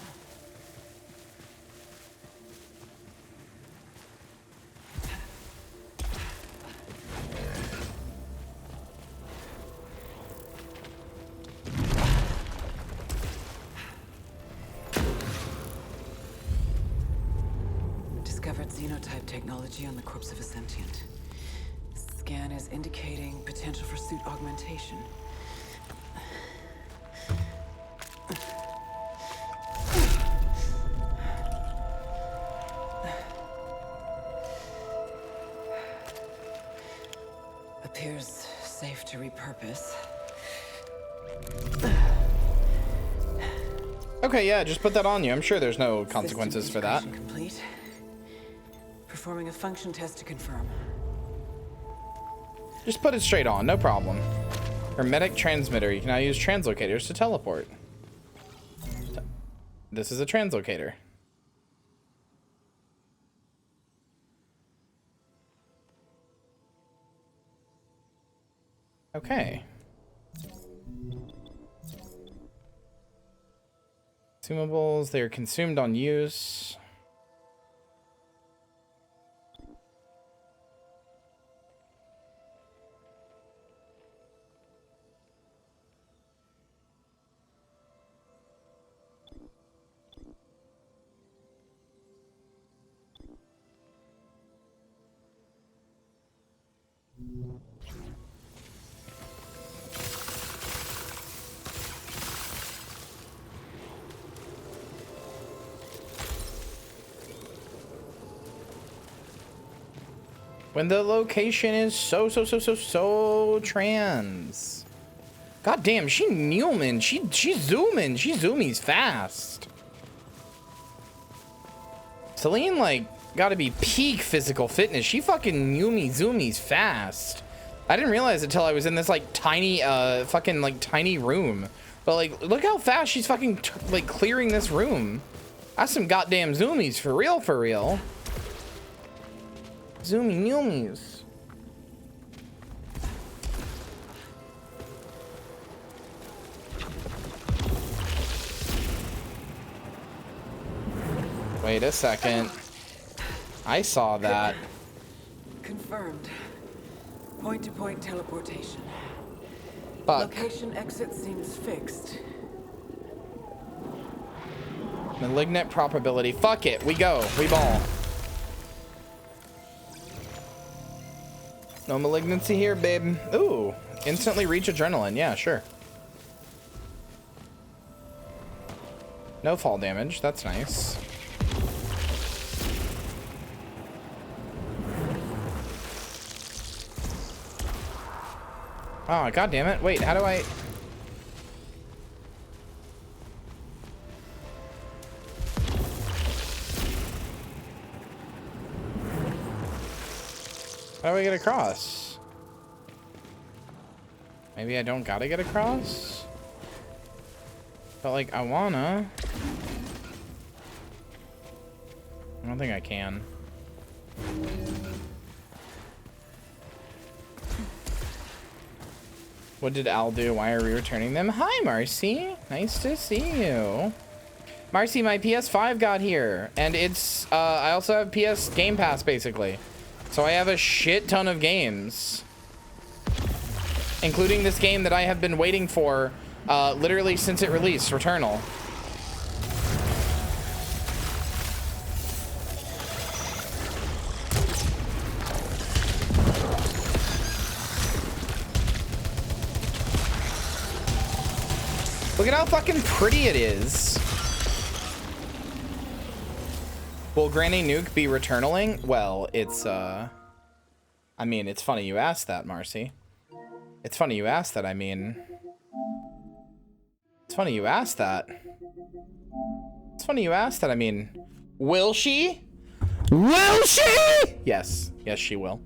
Discovered xenotype technology on the corpse of a sentient. Scan is indicating potential for suit augmentation. Appears safe to repurpose. Okay, yeah, just put that on you. I'm sure there's no consequences for that. System integration complete. Performing a function test to confirm. Just put it straight on, no problem. Hermetic transmitter. You can now use translocators to teleport. This is a translocator. Okay. Consumables, they are consumed on use. When the location is so trans. God damn, she Newman. She's zooming. She zoomies fast. Celine, like, gotta be peak physical fitness. She fucking zoomies fast. I didn't realize it till I was in this, like, tiny, fucking, like, tiny room. But, like, look how fast she's fucking, like, clearing this room. That's some goddamn zoomies, for real, for real. Zoomy zoomies. Wait a second. I saw that. Confirmed. Point-to-point teleportation. Fuck. Location exit seems fixed. Malignant probability. Fuck it. We go. We ball. No malignancy here, babe. Ooh. Instantly reach adrenaline. Yeah, sure. No fall damage. That's nice. Oh, god damn it. Wait, how do I... How do I get across? Maybe I don't gotta get across? But, like, I wanna. I don't think I can. What did Al do? Why are we returning them? Hi, Marcy. Nice to see you. Marcy, my PS5 got here. And it's, I also have PS Game Pass, basically. So I have a shit ton of games. Including this game that I have been waiting for, literally since it released, Returnal. Look at how fucking pretty it is. Will Granny Nuke be returnaling? Well, it's, I mean, it's funny you asked that, Marcy. It's funny you asked that, I mean. It's funny you asked that. It's funny you asked that, I mean. Will she? Will she? Yes. Yes, she will.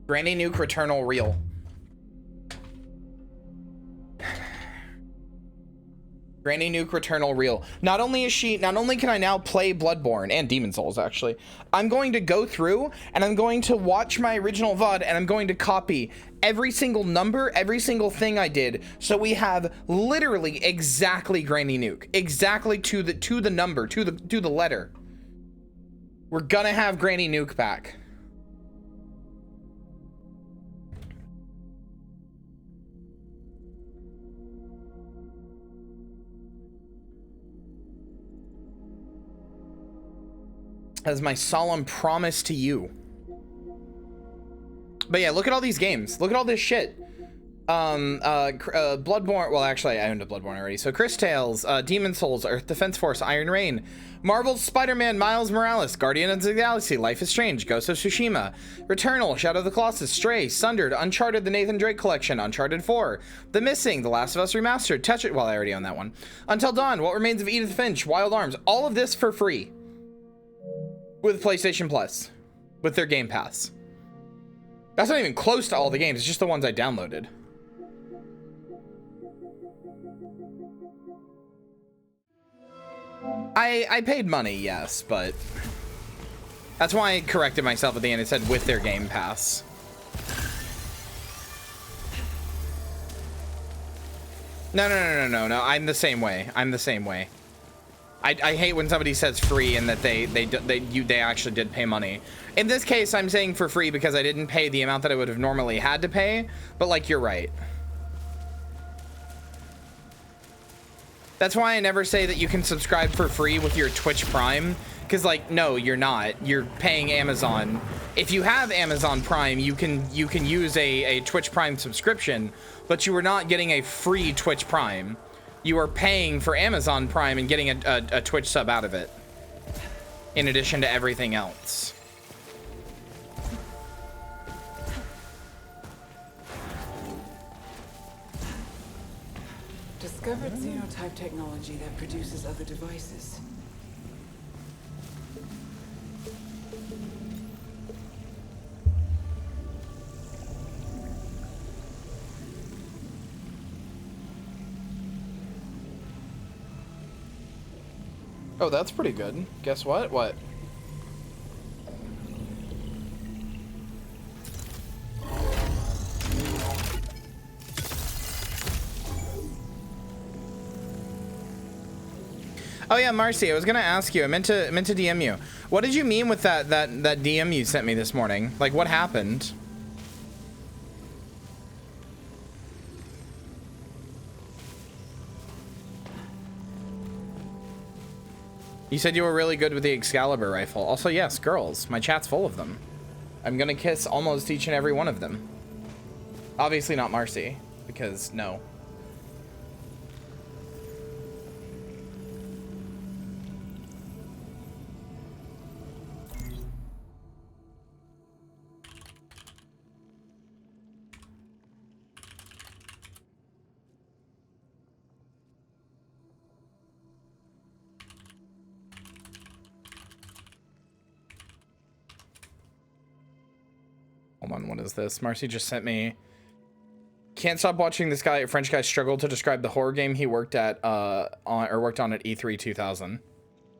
Granny Nuke Returnal real. Granny Nuke Returnal real. Not only can I now play Bloodborne and Demon Souls, actually, I'm going to go through and I'm going to watch my original VOD and I'm going to copy every single number, every single thing I did. So we have literally exactly Granny Nuke, exactly to the number, to the letter. We're gonna have Granny Nuke back. As my solemn promise to you. But yeah, look at all these games. Look at all this shit. Bloodborne. Well, actually, I owned a Bloodborne already. So, Chris Tales, Demon Souls, Earth Defense Force, Iron Rain, Marvel's Spider-Man, Miles Morales, Guardians of the Galaxy, Life is Strange, Ghost of Tsushima, Returnal, Shadow of the Colossus, Stray, Sundered, Uncharted, the Nathan Drake Collection, Uncharted 4, The Missing, The Last of Us Remastered, Touch It. Well, I already own that one. Until Dawn, What Remains of Edith Finch, Wild Arms. All of this for free. With PlayStation Plus, with their Game Pass. That's not even close to all the games, it's just the ones I downloaded. I paid money, yes, but that's why I corrected myself at the end and said with their Game Pass. No, I'm the same way. I'm the same way. I hate when somebody says free and that they actually did pay money. In this case, I'm saying for free because I didn't pay the amount that I would have normally had to pay, but like, you're right. That's why I never say that you can subscribe for free with your Twitch Prime, because like, no, you're not. You're paying Amazon. If you have Amazon Prime, you can use a Twitch Prime subscription, but you are not getting a free Twitch Prime. You are paying for Amazon Prime and getting a Twitch sub out of it. in addition to everything else. Discovered xenotype technology that produces other devices. Oh, that's pretty good. Guess what? What? Oh yeah, Marcy, I was gonna ask you. I meant to DM you. What did you mean with that DM you sent me this morning? Like, what happened? You said you were really good with the Excalibur rifle. Also, yes, girls. My chat's full of them. I'm gonna kiss almost each and every one of them. Obviously not Marcy, because no. Hold on, what is this? Marcy just sent me. Can't stop watching this guy, French guy, struggle to describe the horror game he worked on at E3 2000.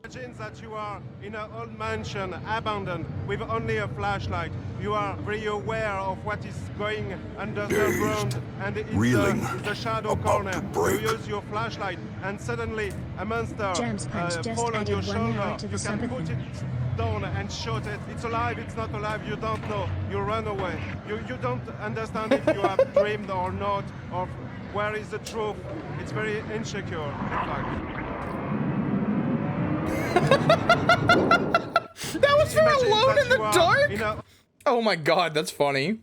Imagine that you are in an old mansion, abandoned, with only a flashlight. You are very aware of what is going underground, and it's the shadow corner. You use your flashlight, and suddenly a monster falls on your shoulder. You can put it down and shoot it. It's alive, it's not alive, you don't know. You run away. You don't understand if you have dreamed or not, or where is the truth. It's very insecure, in fact. That was for Alone in the Dark? Oh my god, that's funny.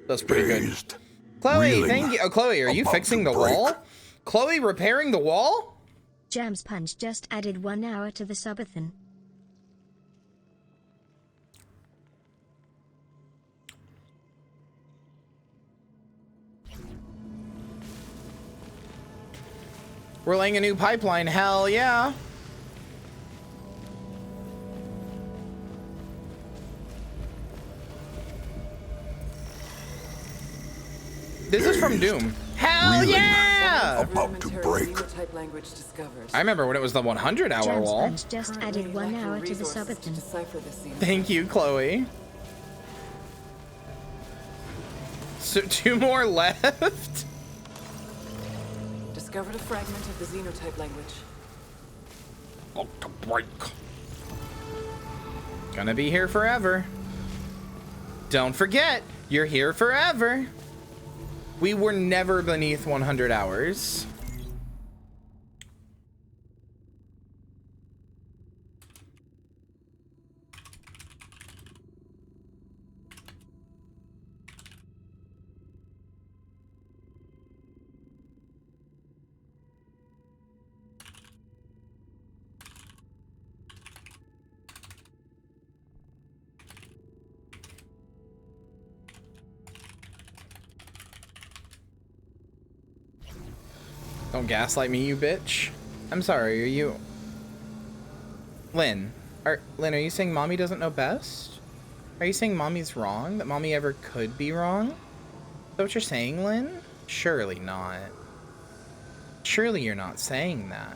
That's pretty good. Chloe, thank you. Oh, Chloe, are you fixing the wall? Chloe repairing the wall? Jams Punch just added 1 hour to the subathon. We're laying a new pipeline. Hell yeah. This is from Doom. Hell yeah! About to break. I remember when it was the 100-hour wall. Punch just added 1 hour to the subathon. Thank you, Chloe. So 2 more left. Discovered a fragment of the xenotype language. About to break. Gonna be here forever. Don't forget, you're here forever. We were never beneath 100 hours. Don't gaslight me, you bitch. I'm sorry, are you... Lynn, are you saying mommy doesn't know best? Are you saying mommy's wrong? That mommy ever could be wrong? Is that what you're saying, Lynn? Surely not. Surely you're not saying that.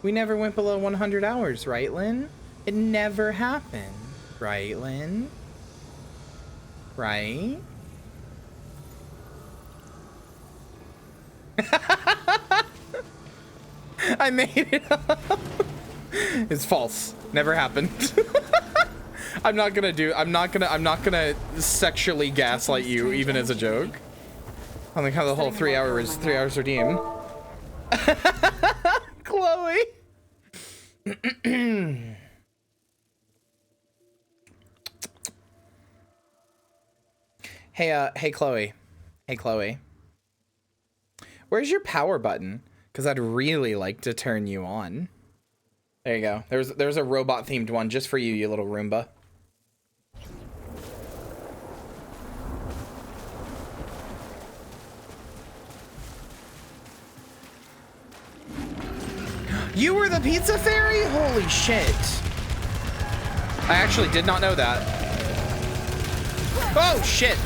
We never went below 100 hours, right, Lynn? It never happened. Right, Lynn? Right? I made it up. It's false. Never happened. I'm not gonna sexually gaslight you even as a joke. I like how the whole 3 hours redeemed. Chloe. Hey Chloe. Hey Chloe. Where's your power button? Because I'd really like to turn you on. There you go. There's a robot themed one just for you, you little Roomba. You were the pizza fairy? Holy shit. I actually did not know that. Oh shit.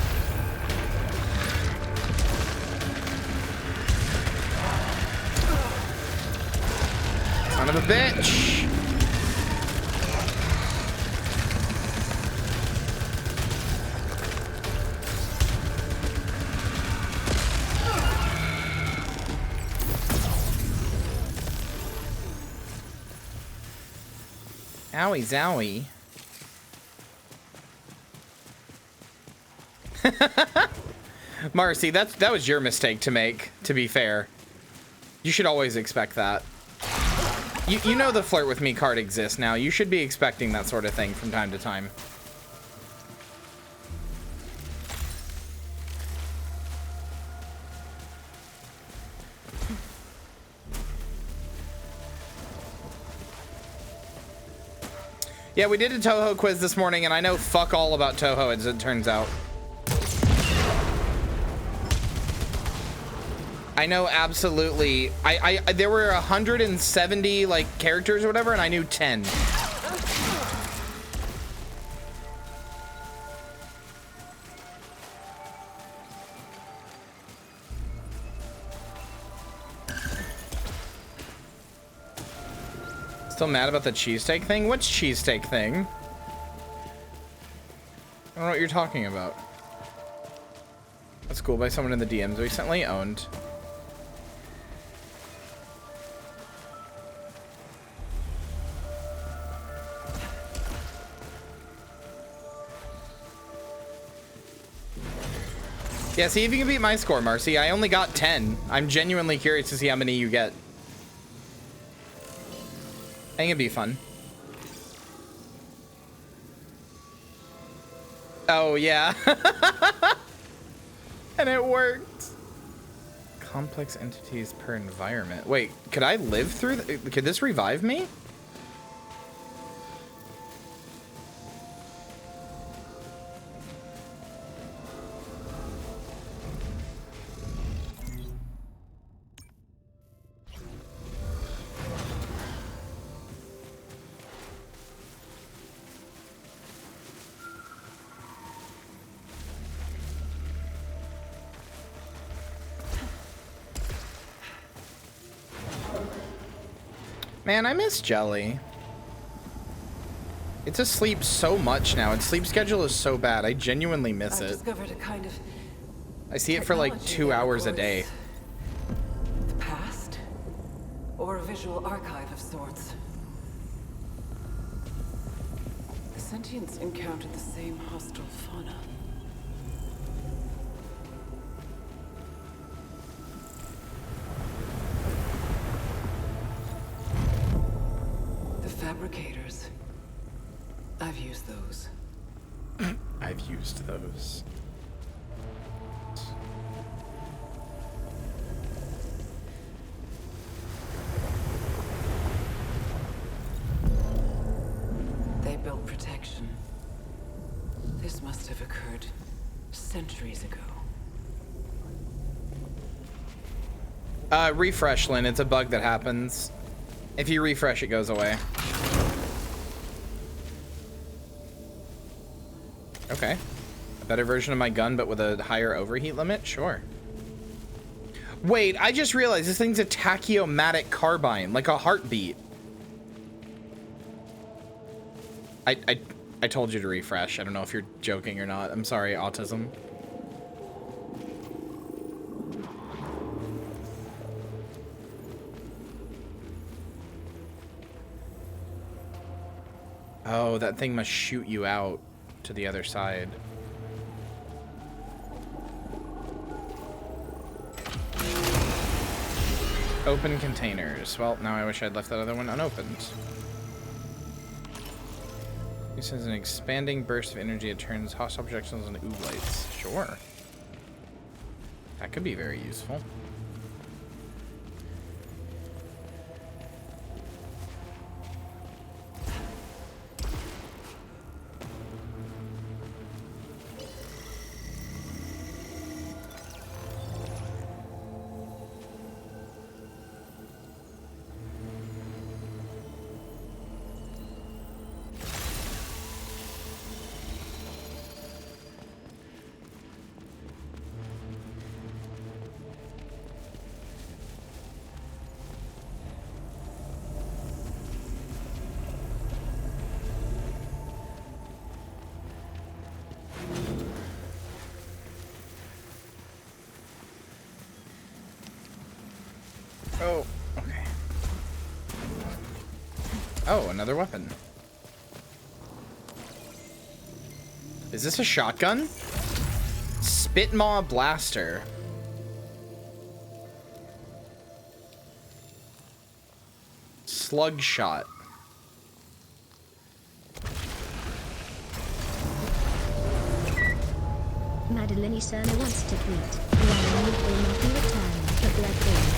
Son of a bitch. Owie zowie. Marcy, that was your mistake to make, to be fair. You should always expect that. You know the flirt with me card exists now. You should be expecting that sort of thing from time to time. Yeah, we did a Toho quiz this morning, and I know fuck all about Toho, as it turns out. I know absolutely. There were 170 like characters or whatever, and I knew 10. Still mad about the cheesesteak thing? What's cheesesteak thing? I don't know what you're talking about. That's cool by someone in the DMs recently. Owned. Yeah, see if you can beat my score, Marcy. I only got 10. I'm genuinely curious to see how many you get. I think it'd be fun. Oh, yeah. And it worked. Complex entities per environment. Wait, could I live through? Could this revive me? Man, I miss Jelly. It's asleep so much now. Its sleep schedule is so bad. I genuinely miss it. Discovered a kind of I see it for like 2 hours a day. the past, or a visual archive of sorts. The sentients encountered the same hostile fauna. Fabricators. I've used those. I've used those. They built protection. This must have occurred centuries ago. Refresh, Lynn. It's a bug that happens. If you refresh, it goes away. Okay. A better version of my gun, but with a higher overheat limit? Sure. Wait, I just realized this thing's a tachyomatic carbine, like a heartbeat. I told you to refresh. I don't know if you're joking or not. I'm sorry, autism. Oh, that thing must shoot you out to the other side. Open containers. Well, now I wish I'd left that other one unopened. This is an expanding burst of energy. It turns hostile projectiles into oob lights. Sure. That could be very useful. Oh, okay. Oh, another weapon. Is this a shotgun? Spitmaw Blaster. Slug Shot. Madeline Cerner wants to tweet. While you will not be returning to Bloodborne,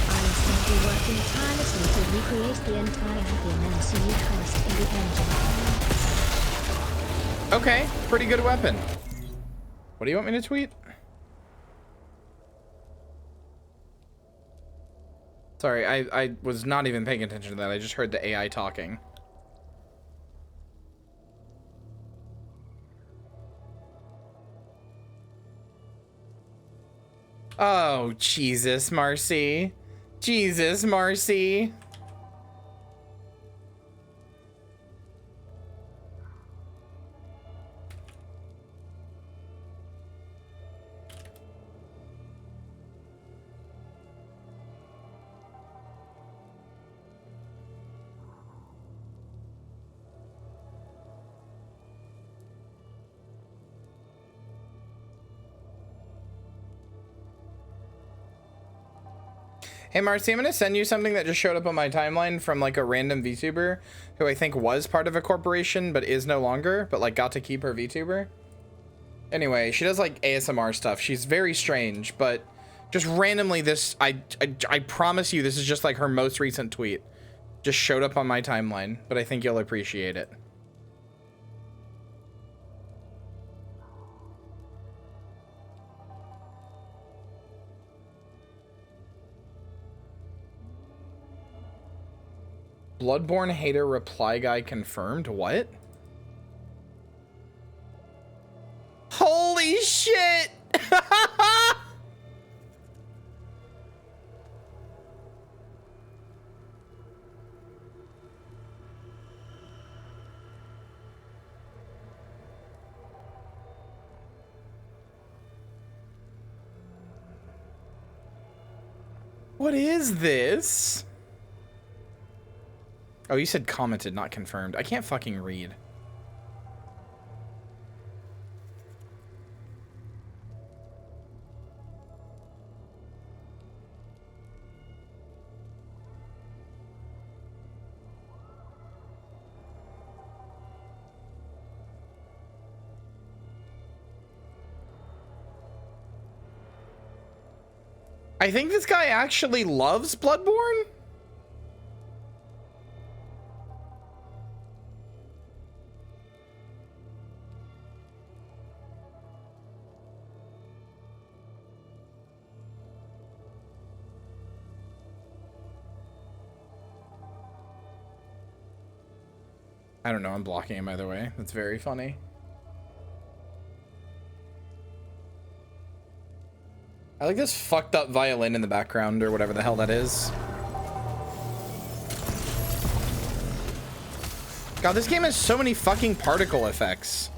I am simply working tirelessly to recreate the entire happy MCU cast in the engine. Okay, pretty good weapon. What do you want me to tweet? Sorry, I was not even paying attention to that. I just heard the AI talking. Oh, Jesus, Marcy. Jesus, Marcy. Hey Marcy, I'm gonna send you something that just showed up on my timeline from like a random VTuber who I think was part of a corporation but is no longer, but like got to keep her VTuber. Anyway, she does like ASMR stuff. She's very strange, but just randomly this, I promise you this is just like her most recent tweet. Just showed up on my timeline, but I think you'll appreciate it. Bloodborne hater reply guy confirmed. What? Holy shit! What is this? Oh, you said commented, not confirmed. I can't fucking read. I think this guy actually loves Bloodborne. I don't know, I'm blocking him either way. That's very funny. I like this fucked up violin in the background or whatever the hell that is. God, this game has so many fucking particle effects.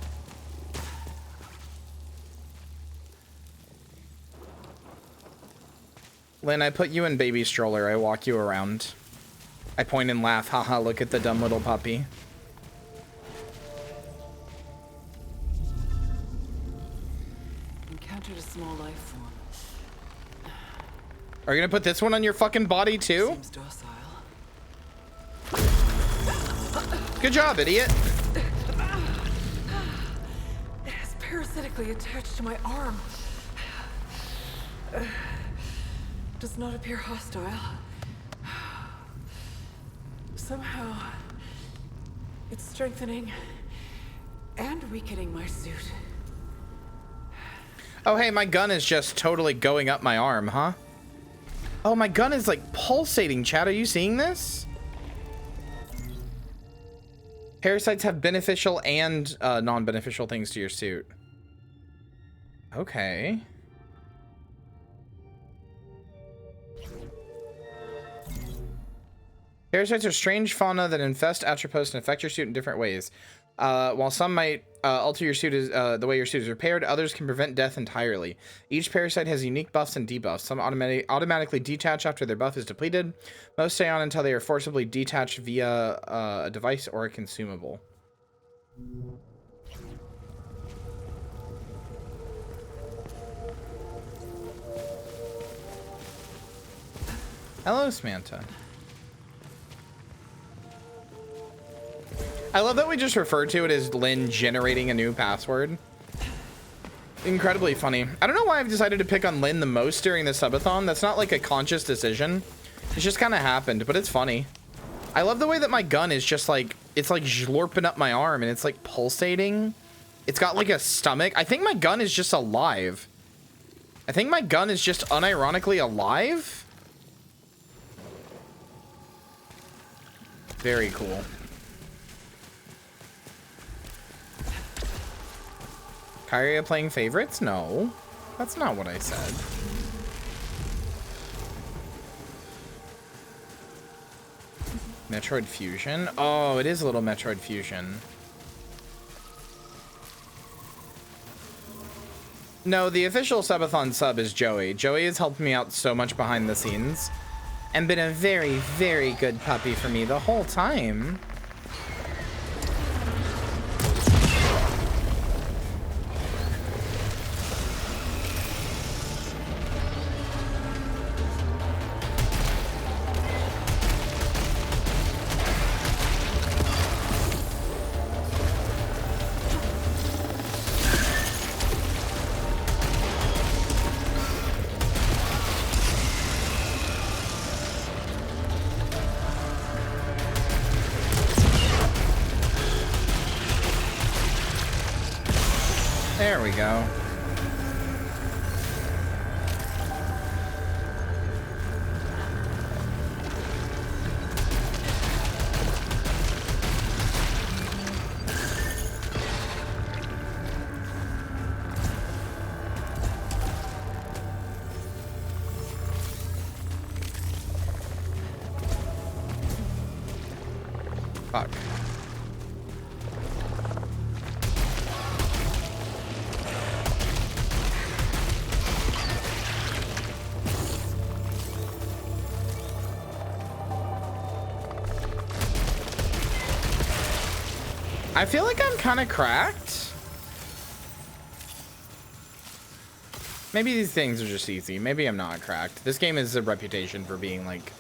Lynn, I put you in baby stroller. I walk you around. I point and laugh. Haha, look at the dumb little puppy. Encountered a small life form. Are you gonna put this one on your fucking body too? Seems docile. Good job, idiot. It is parasitically attached to my arm. Does not appear hostile. Somehow, it's strengthening and weakening my suit. Oh, hey, my gun is just totally going up my arm, huh? Oh, my gun is like pulsating, Chad. Are you seeing this? Parasites have beneficial and non-beneficial things to your suit. Okay. Parasites are strange fauna that infest Atropos and affect your suit in different ways. While some might alter your suit is the way your suit is repaired. Others can prevent death entirely. Each parasite has unique buffs and debuffs. Some automatically detach after their buff is depleted. Most stay on until they are forcibly detached via a device or a consumable. Hello, Samantha. I love that we just refer to it as Lynn generating a new password. Incredibly funny. I don't know why I've decided to pick on Lynn the most during the subathon. That's not like a conscious decision. It's just kind of happened, but it's funny. I love the way that my gun is just like, it's like slurping up my arm and it's like pulsating. It's got like a stomach. I think my gun is just alive. I think my gun is just unironically alive. Very cool. Kyria playing favorites? No, that's not what I said. Metroid Fusion? Oh, it is a little Metroid Fusion. No, the official subathon sub is Joey. Joey has helped me out so much behind the scenes and been a very, very good puppy for me the whole time. There we go. Fuck. I feel like I'm kind of cracked. Maybe these things are just easy. Maybe I'm not cracked. This game has a reputation for being like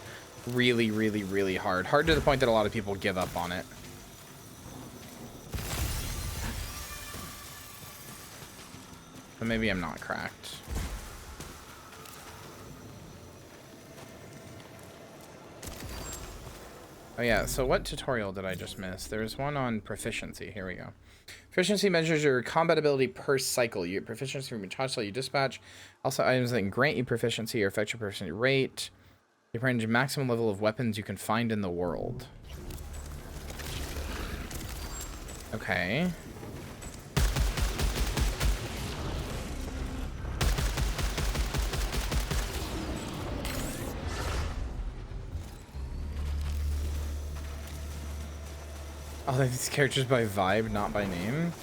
really, really, really hard. Hard to the point that a lot of people give up on it. But maybe I'm not cracked. Oh yeah, so what tutorial did I just miss? There's one on proficiency. Here we go. Proficiency measures your combat ability per cycle. You get proficiency from each hostile you dispatch. Also, items that can grant you proficiency or affect your proficiency rate. You range maximum level of weapons you can find in the world. Okay. Oh, these characters by vibe, not by name.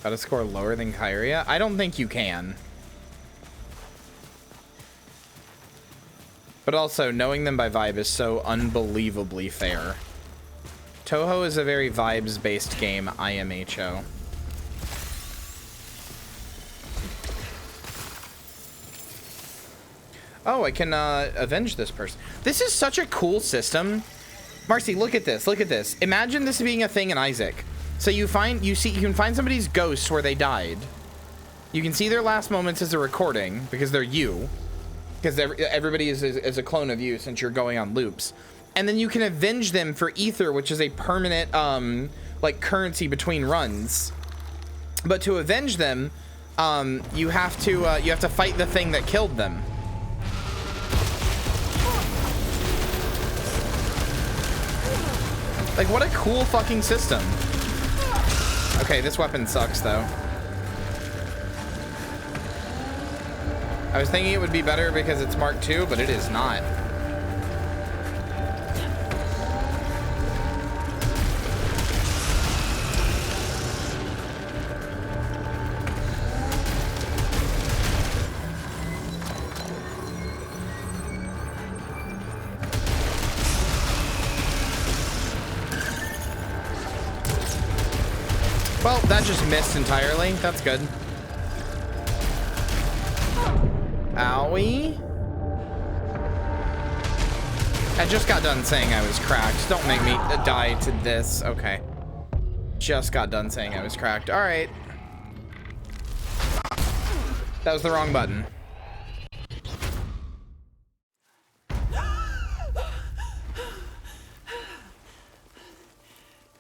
Got to score lower than Kyria? I don't think you can. But also, knowing them by vibe is so unbelievably fair. Touhou is a very vibes-based game, IMHO. Oh, I can avenge this person. This is such a cool system. Marcy, look at this. Look at this. Imagine this being a thing in Isaac. So you can find somebody's ghosts where they died. You can see their last moments as a recording because they're you. Because everybody is a clone of you since you're going on loops. And then you can avenge them for ether, which is a permanent like currency between runs. But to avenge them, you have to fight the thing that killed them. Like, what a cool fucking system. Okay, this weapon sucks, though. I was thinking it would be better because it's Mark II, but it is not. Well, that just missed entirely. That's good. Owie. I just got done saying I was cracked. Don't make me die to this. Okay. Just got done saying I was cracked. All right. That was the wrong button.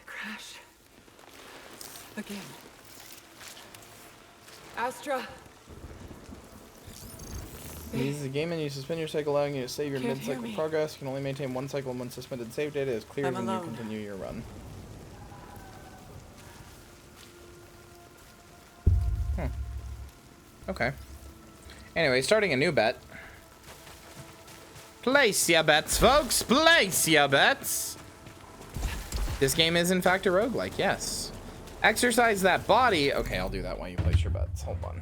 Crash. Again. Astra. This is a game and you suspend your cycle, allowing you to save your Can't mid-cycle hear me. progress. You can only maintain one cycle when suspended save data is cleared I'm when you alone. continue your run. Okay. Anyway, starting a new bet. Place ya bets, folks! Place ya bets! This game is in fact a roguelike, yes. Exercise that body. Okay, I'll do that while you place your bets. Hold on.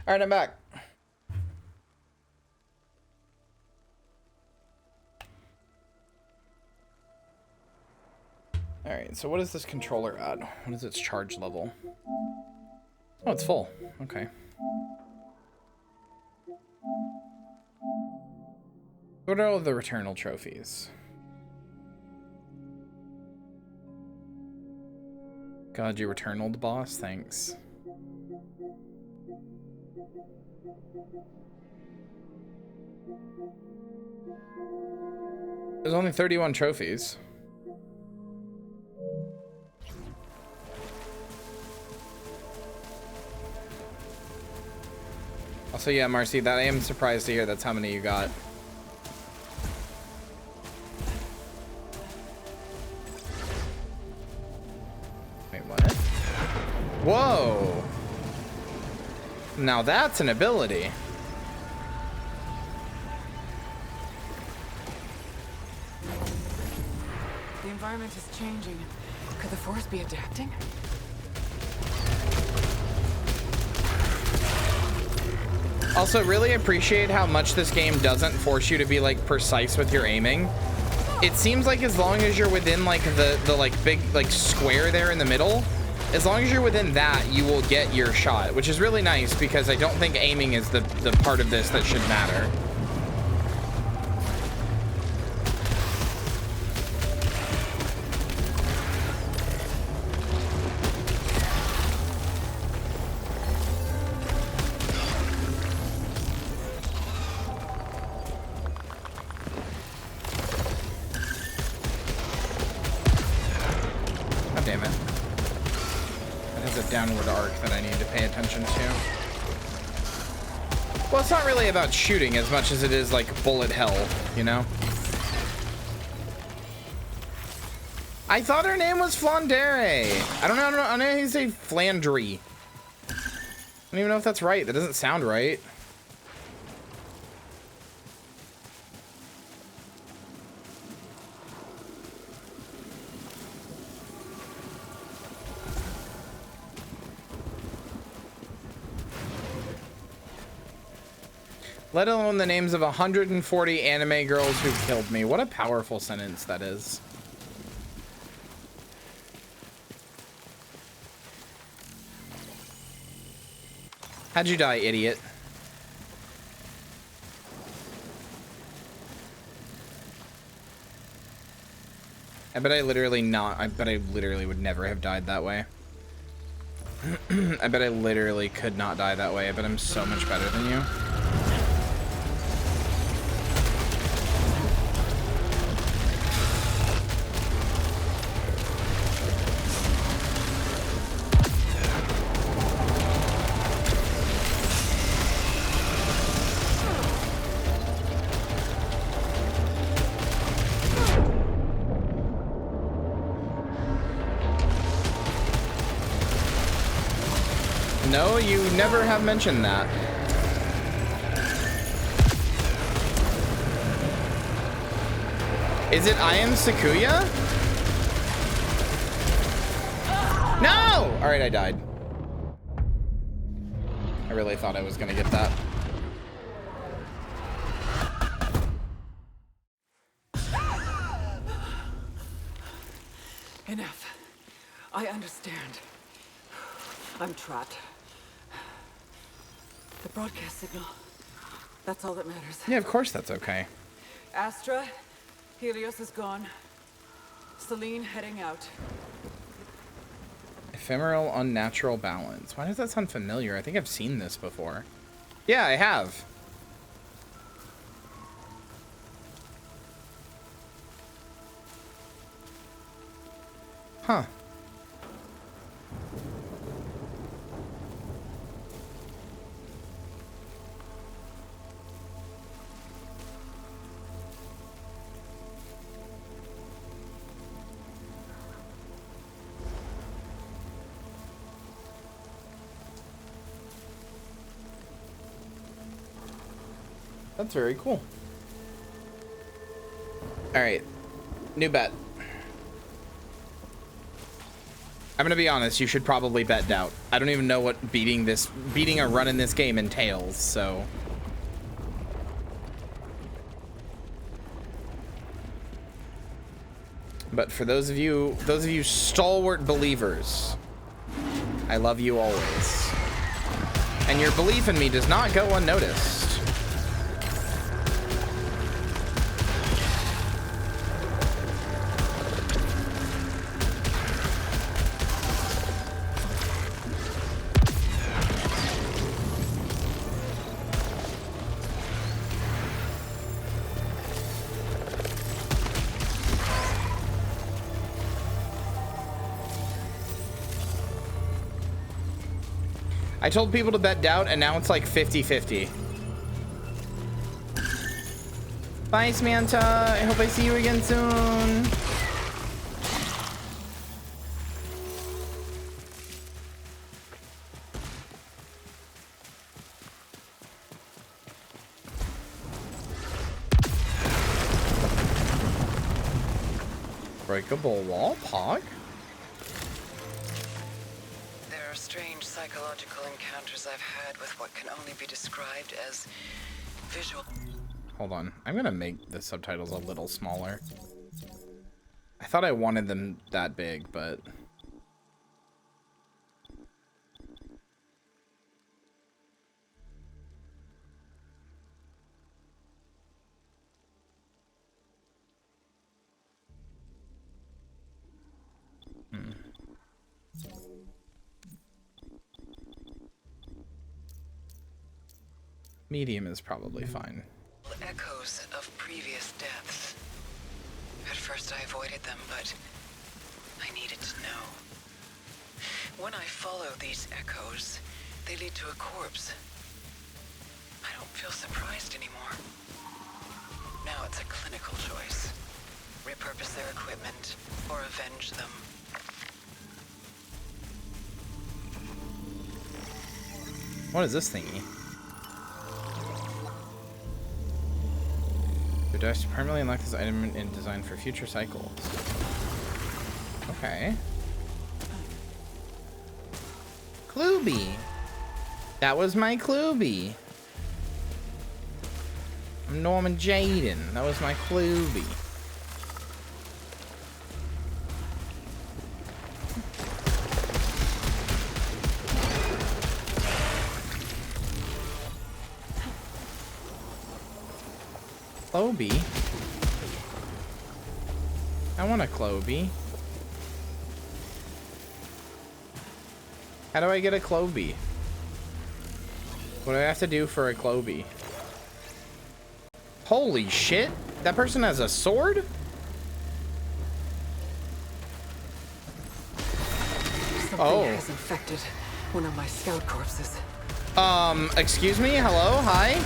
All right, I'm back. All right, so what is this controller at? What is its charge level? Oh, it's full. Okay. What are all the Returnal trophies? God, you Returnal the boss? Thanks. There's only 31 trophies. Also, yeah, Marcy, that I am surprised to hear that's how many you got. Wait, what? Whoa! Now that's an ability. The environment is changing. Could the force be adapting? Also, really appreciate how much this game doesn't force you to be like precise with your aiming. It seems like as long as you're within like the like big like square there in the middle, as long as you're within that, you will get your shot, which is really nice because I don't think aiming is the part of this that should matter. God damn it. That has a downward arc that I need to pay attention to. Well, it's not really about shooting as much as it is like bullet hell, you know? I thought her name was Flandere. I don't know how to say Flandry. I don't even know if that's right. That doesn't sound right. Let alone the names of 140 anime girls who killed me. What a powerful sentence that is. How'd you die, idiot? I bet I literally would never have died that way. I bet I literally could not die that way. I bet I'm so much better than you. No, you never have mentioned that. Is it I am Sakuya? No! Alright, I died. I really thought I was gonna get that. Enough. I understand. I'm trapped. The broadcast signal. That's all that matters. Yeah, of course that's okay. Astra, Helios is gone. Celine heading out. Ephemeral unnatural balance. Why does that sound familiar? I think I've seen this before. Yeah, I have. Huh. That's very cool. All right, new bet. I'm gonna be honest, you should probably bet doubt. I don't even know what beating a run in this game entails, so. But for those of you stalwart believers, I love you always. And your belief in me does not go unnoticed. I told people to bet doubt, and now it's like 50-50. Bye, Samantha. I hope I see you again soon. Breakable wall, Pog? There are strange psychological encounters I've had with what can only be described as visual. Hold on. I'm gonna make the subtitles a little smaller. I thought I wanted them that big, but... Medium is probably fine. Echoes of previous deaths. At first I avoided them, but I needed to know. When I follow these echoes, they lead to a corpse. I don't feel surprised anymore. Now it's a clinical choice. Repurpose their equipment or avenge them. What is this thingy? The dice to permanently unlock this item in design for future cycles. Okay. Cluby. That was my Cluby. I'm Norman Jaden. That was my Cluby. Cloby? I want a Cloby. How do I get a Cloby? What do I have to do for a Cloby? Holy shit! That person has a sword? Something has infected one of my scout corpses. Excuse me? Hello? Hi?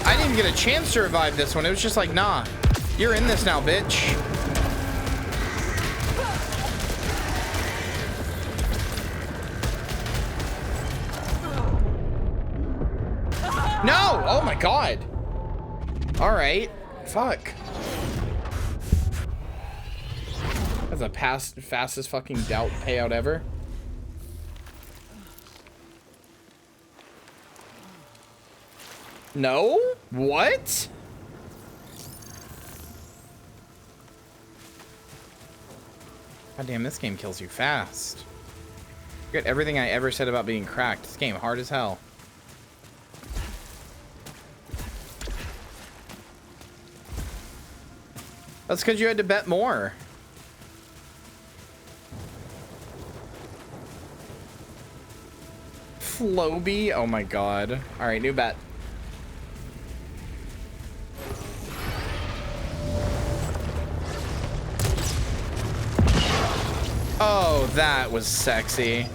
I didn't even get a chance to revive this one. It was just like, nah, you're in this now, bitch. No! Oh my god. Alright. Fuck. That's the fastest fucking doubt payout ever. No? What? God damn, this game kills you fast. Forget everything I ever said about being cracked. This game hard as hell. That's because you had to bet more. Floby? Oh my god. Alright, new bet. Oh, that was sexy.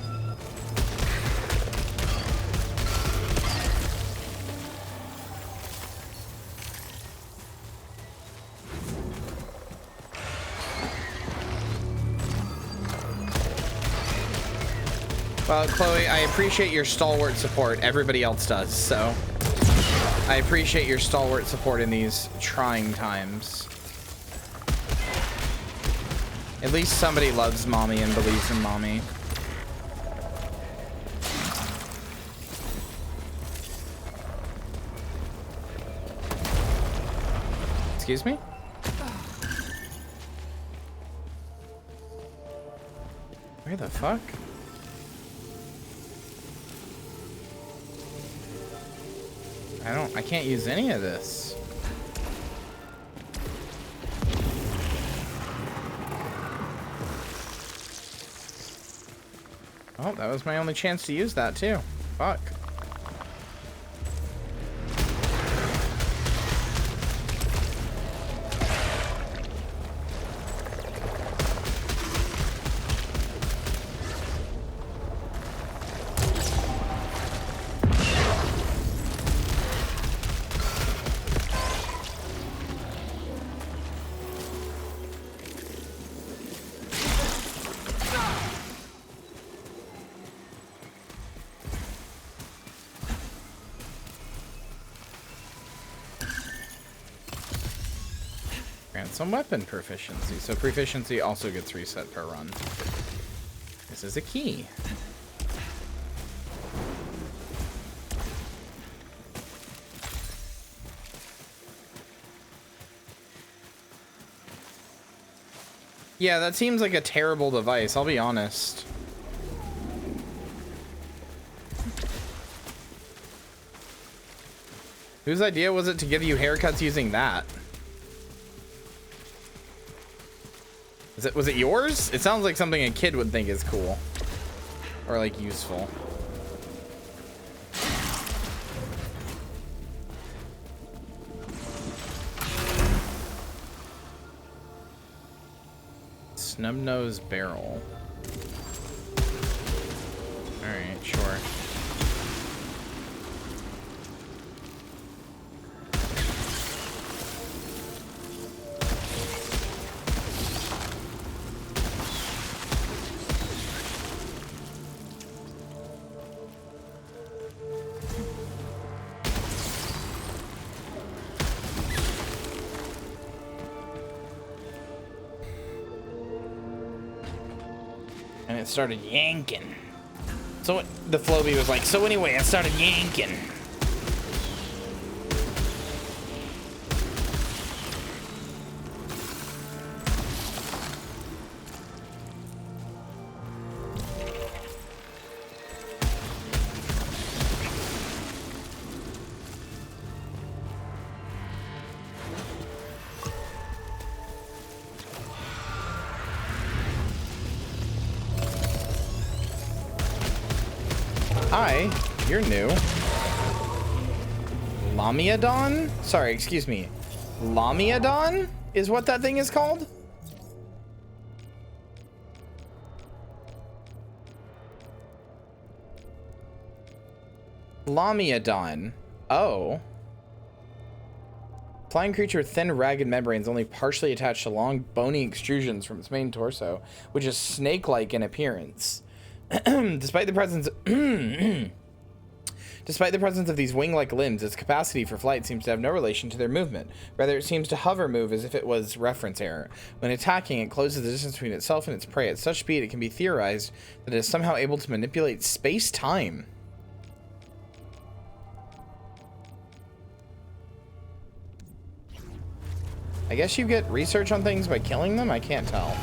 Well, Chloe, I appreciate your stalwart support. Everybody else does, so I appreciate your stalwart support in these trying times. At least somebody loves mommy and believes in mommy. Excuse me? Where the fuck? I can't use any of this. Oh, that was my only chance to use that too. Fuck. Some weapon proficiency. So proficiency also gets reset per run. This is a key. Yeah, that seems like a terrible device, I'll be honest. Whose idea was it to give you haircuts using that? Was it yours? It sounds like something a kid would think is cool. Or like useful. Snub-nosed barrel. Alright, sure. And it started yanking. So the Floby was like, so anyway, I started yanking. Hi, you're new. Lamiadon? Sorry, excuse me. Lamiadon is what that thing is called? Lamiadon. Oh. Flying creature with thin, ragged membranes only partially attached to long, bony extrusions from its main torso, which is snake-like in appearance. Despite the presence of these wing-like limbs, its capacity for flight seems to have no relation to their movement. Rather, it seems to hover move as if it was reference error. When attacking, it closes the distance between itself and its prey. At such speed, it can be theorized that it is somehow able to manipulate space-time. I guess you get research on things by killing them? I can't tell.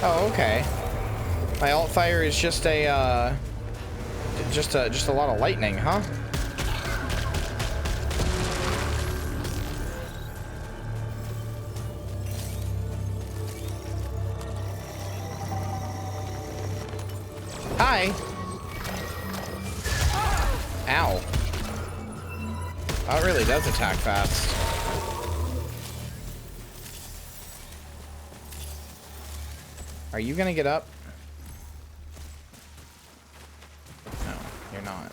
Oh, okay. My alt fire is just a lot of lightning, huh? Hi. Ow. Oh, it really does attack fast. Are you gonna get up? No, you're not.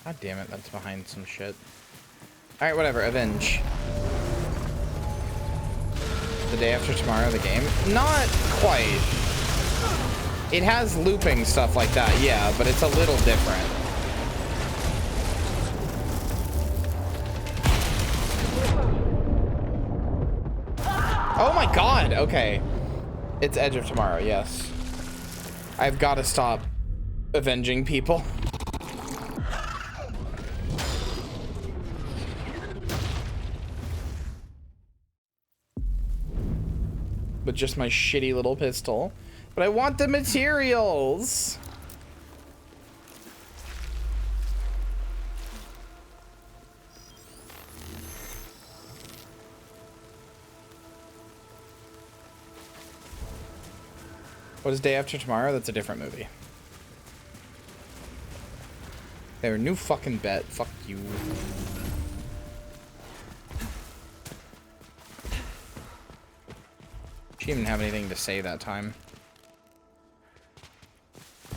God damn it, that's behind some shit. Alright, whatever, avenge. The day after tomorrow, the game? Not quite. It has looping stuff like that, yeah, but it's a little different. Oh my god, okay. It's Edge of Tomorrow, yes. I've got to stop avenging people. With just my shitty little pistol. But I want the materials! What is Day After Tomorrow? That's a different movie. Their new fucking bet. Fuck you. She didn't have anything to say that time.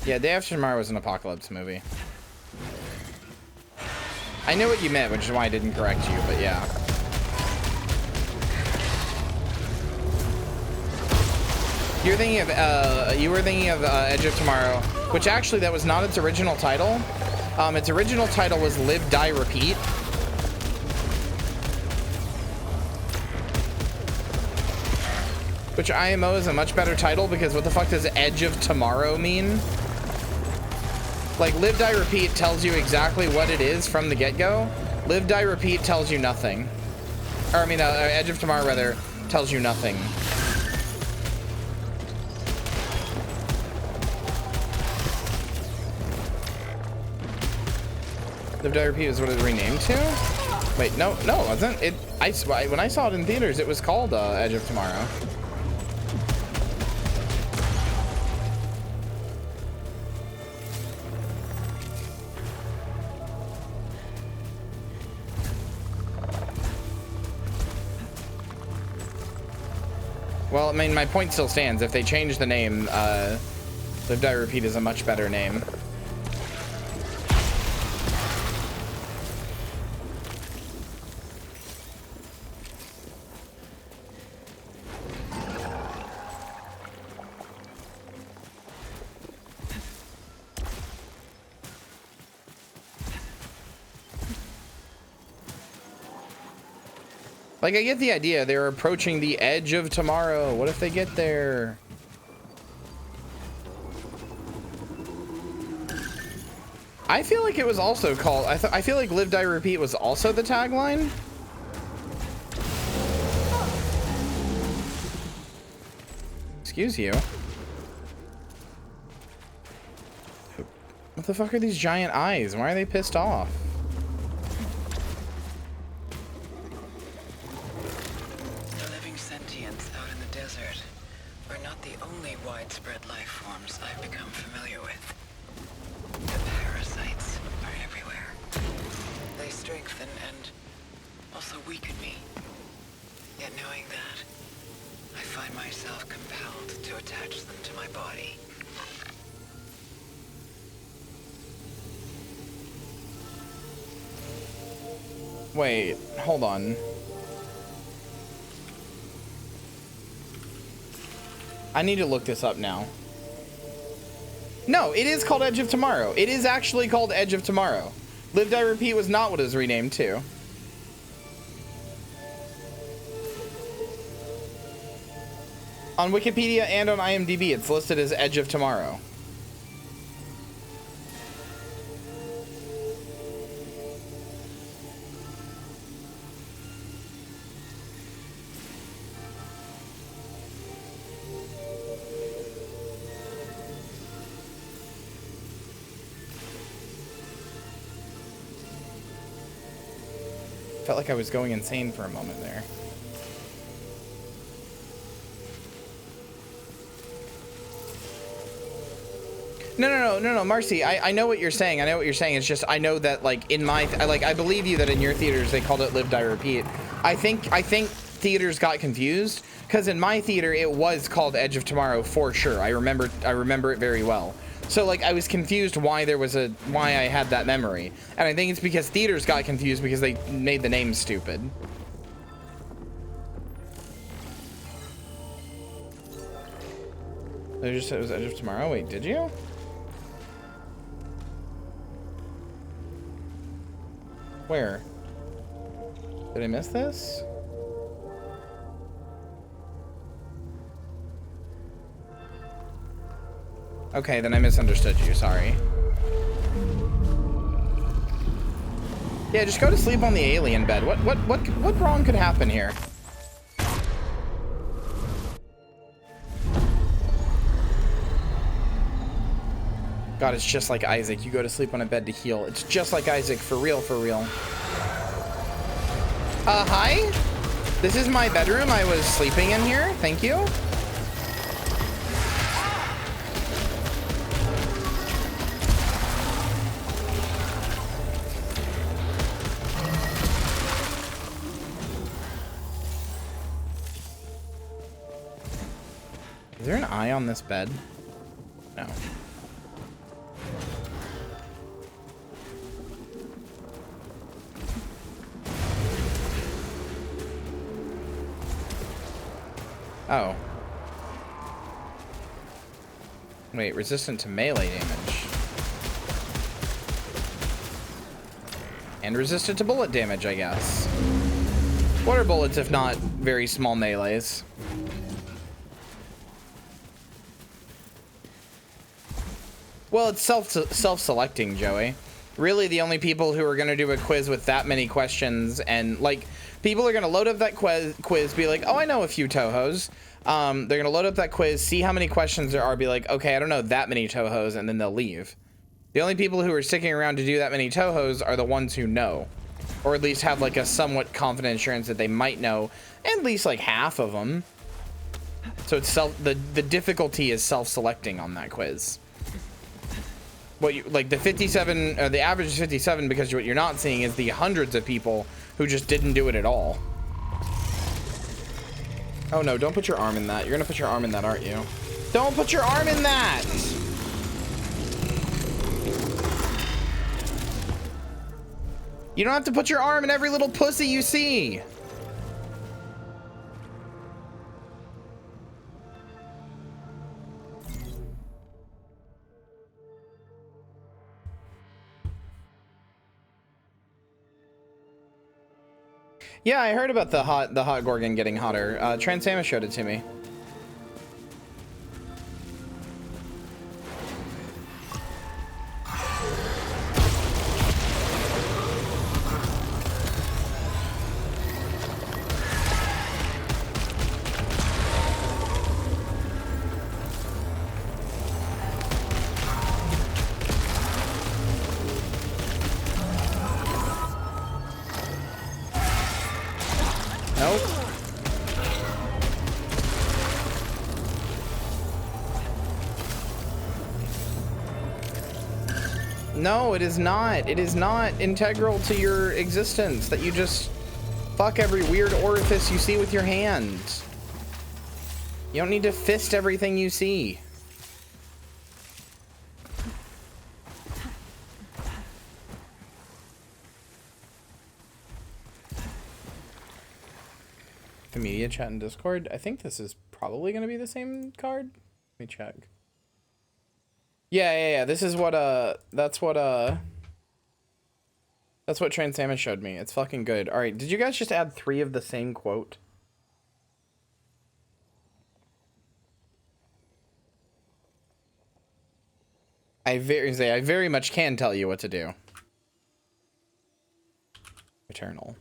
Yeah, Day After Tomorrow was an apocalypse movie. I know what you meant, which is why I didn't correct you, but yeah. You were thinking of Edge of Tomorrow, which actually that was not its original title. Its original title was Live, Die, Repeat. Which IMO is a much better title because what the fuck does Edge of Tomorrow mean? Like, Live, Die, Repeat tells you exactly what it is from the get-go. Live, Die, Repeat tells you nothing. Or, I mean, Edge of Tomorrow, rather, tells you nothing. Live, Die, Repeat is what it's renamed to? Wait, no, it wasn't. When I saw it in theaters, it was called Edge of Tomorrow. Well, I mean, my point still stands. If they change the name, Live, Die, Repeat is a much better name. Like, I get the idea. They're approaching the edge of tomorrow. What if they get there? I feel like it was also called... I feel like Live, Die, Repeat was also the tagline. Excuse you. What the fuck are these giant eyes? Why are they pissed off? Wait, hold on. I need to look this up now. No, it is called Edge of Tomorrow. It is actually called Edge of Tomorrow. Live, Die, Repeat was not what it was renamed to. On Wikipedia and on IMDb, it's listed as Edge of Tomorrow. Felt like I was going insane for a moment there. No, Marcy, I know what you're saying. I know what you're saying. It's just, I know that, like, in my, I believe you that in your theaters they called it Live, Die, Repeat. I think theaters got confused because in my theater it was called Edge of Tomorrow for sure. I remember it very well. So, like, I was confused why I had that memory. And I think it's because theaters got confused because they made the name stupid. I just said it was Edge of Tomorrow. Wait, did you? Where? Did I miss this? Okay, then I misunderstood you, sorry. Yeah, just go to sleep on the alien bed. What wrong could happen here? God, it's just like Isaac. You go to sleep on a bed to heal. It's just like Isaac, for real, for real. Hi? This is my bedroom. I was sleeping in here. Thank you. Is there an eye on this bed? No. Oh. Wait, resistant to melee damage. And resistant to bullet damage, I guess. What are bullets if not very small melees? Well, it's self-selecting, Joey. Really, the only people who are going to do a quiz with that many questions, and like, people are going to load up that quiz, be like, oh, I know a few Tohos. They're going to load up that quiz, see how many questions there are, be like, okay, I don't know that many Tohos, and then they'll leave. The only people who are sticking around to do that many Tohos are the ones who know, or at least have like a somewhat confident assurance that they might know at least like half of them. So it's the difficulty is self-selecting on that quiz. What you like, the 57, the average is 57, because what you're not seeing is the hundreds of people who just didn't do it at all. Oh no, don't put your arm in that. You're gonna put your arm in that, aren't you? Don't put your arm in that! You don't have to put your arm in every little pussy you see. Yeah, I heard about the hot Gorgon getting hotter. Transama showed it to me. No, it is not. It is not integral to your existence that you just fuck every weird orifice you see with your hands. You don't need to fist everything you see. The media chat and Discord. I think this is probably going to be the same card. Let me check. Yeah. This is what, that's what Transama showed me. It's fucking good. All right. Did you guys just add 3 of the same quote? I very much can tell you what to do. Returnal.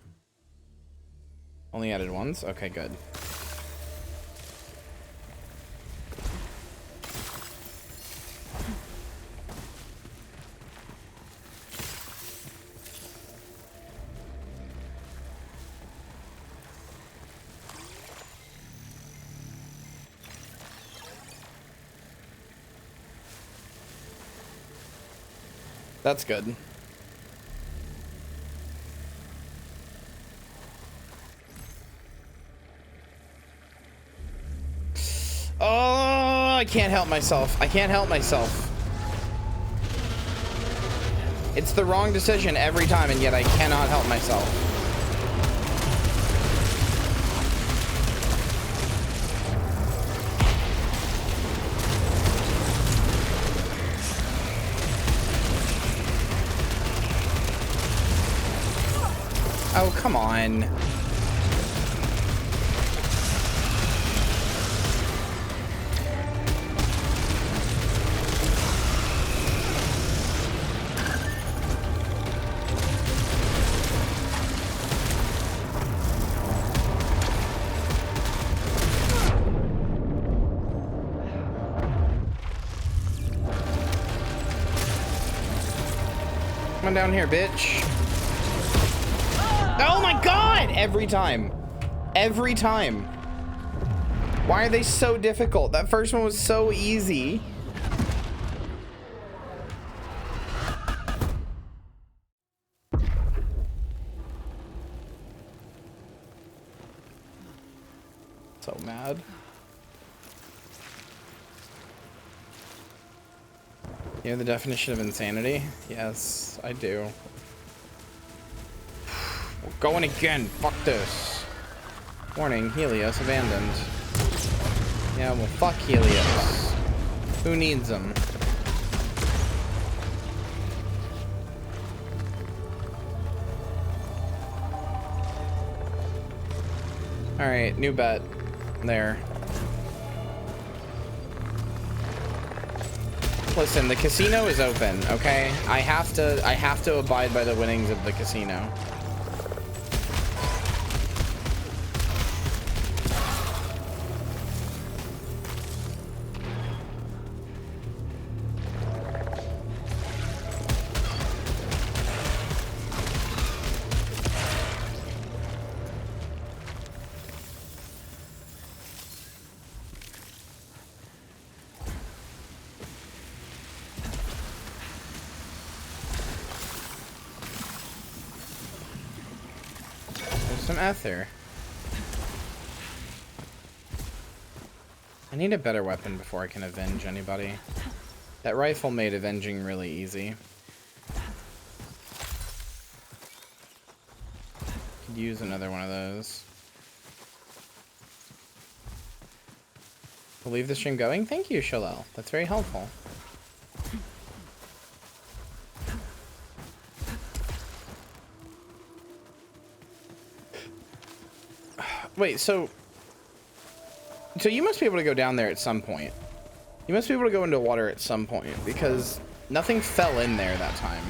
Only added once? Okay, good. That's good. Oh, I can't help myself. I can't help myself. It's the wrong decision every time, and yet I cannot help myself. Oh, come on. Come on down here, bitch. Oh my god! Every time. Every time. Why are they so difficult? That first one was so easy. So mad. You know the definition of insanity? Yes, I do. We're going again. Fuck this. Warning, Helios abandoned. Yeah, well, fuck Helios. Who needs them? Alright, new bet. There. Listen, the casino is open, okay? I have to abide by the winnings of the casino. Some ether. I need a better weapon before I can avenge anybody. That rifle made avenging really easy. Could use another one of those. We'll leave the stream going. Thank you, Shalel. That's very helpful. Wait, so you must be able to go down there at some point. You must be able to go into water at some point, because nothing fell in there that time.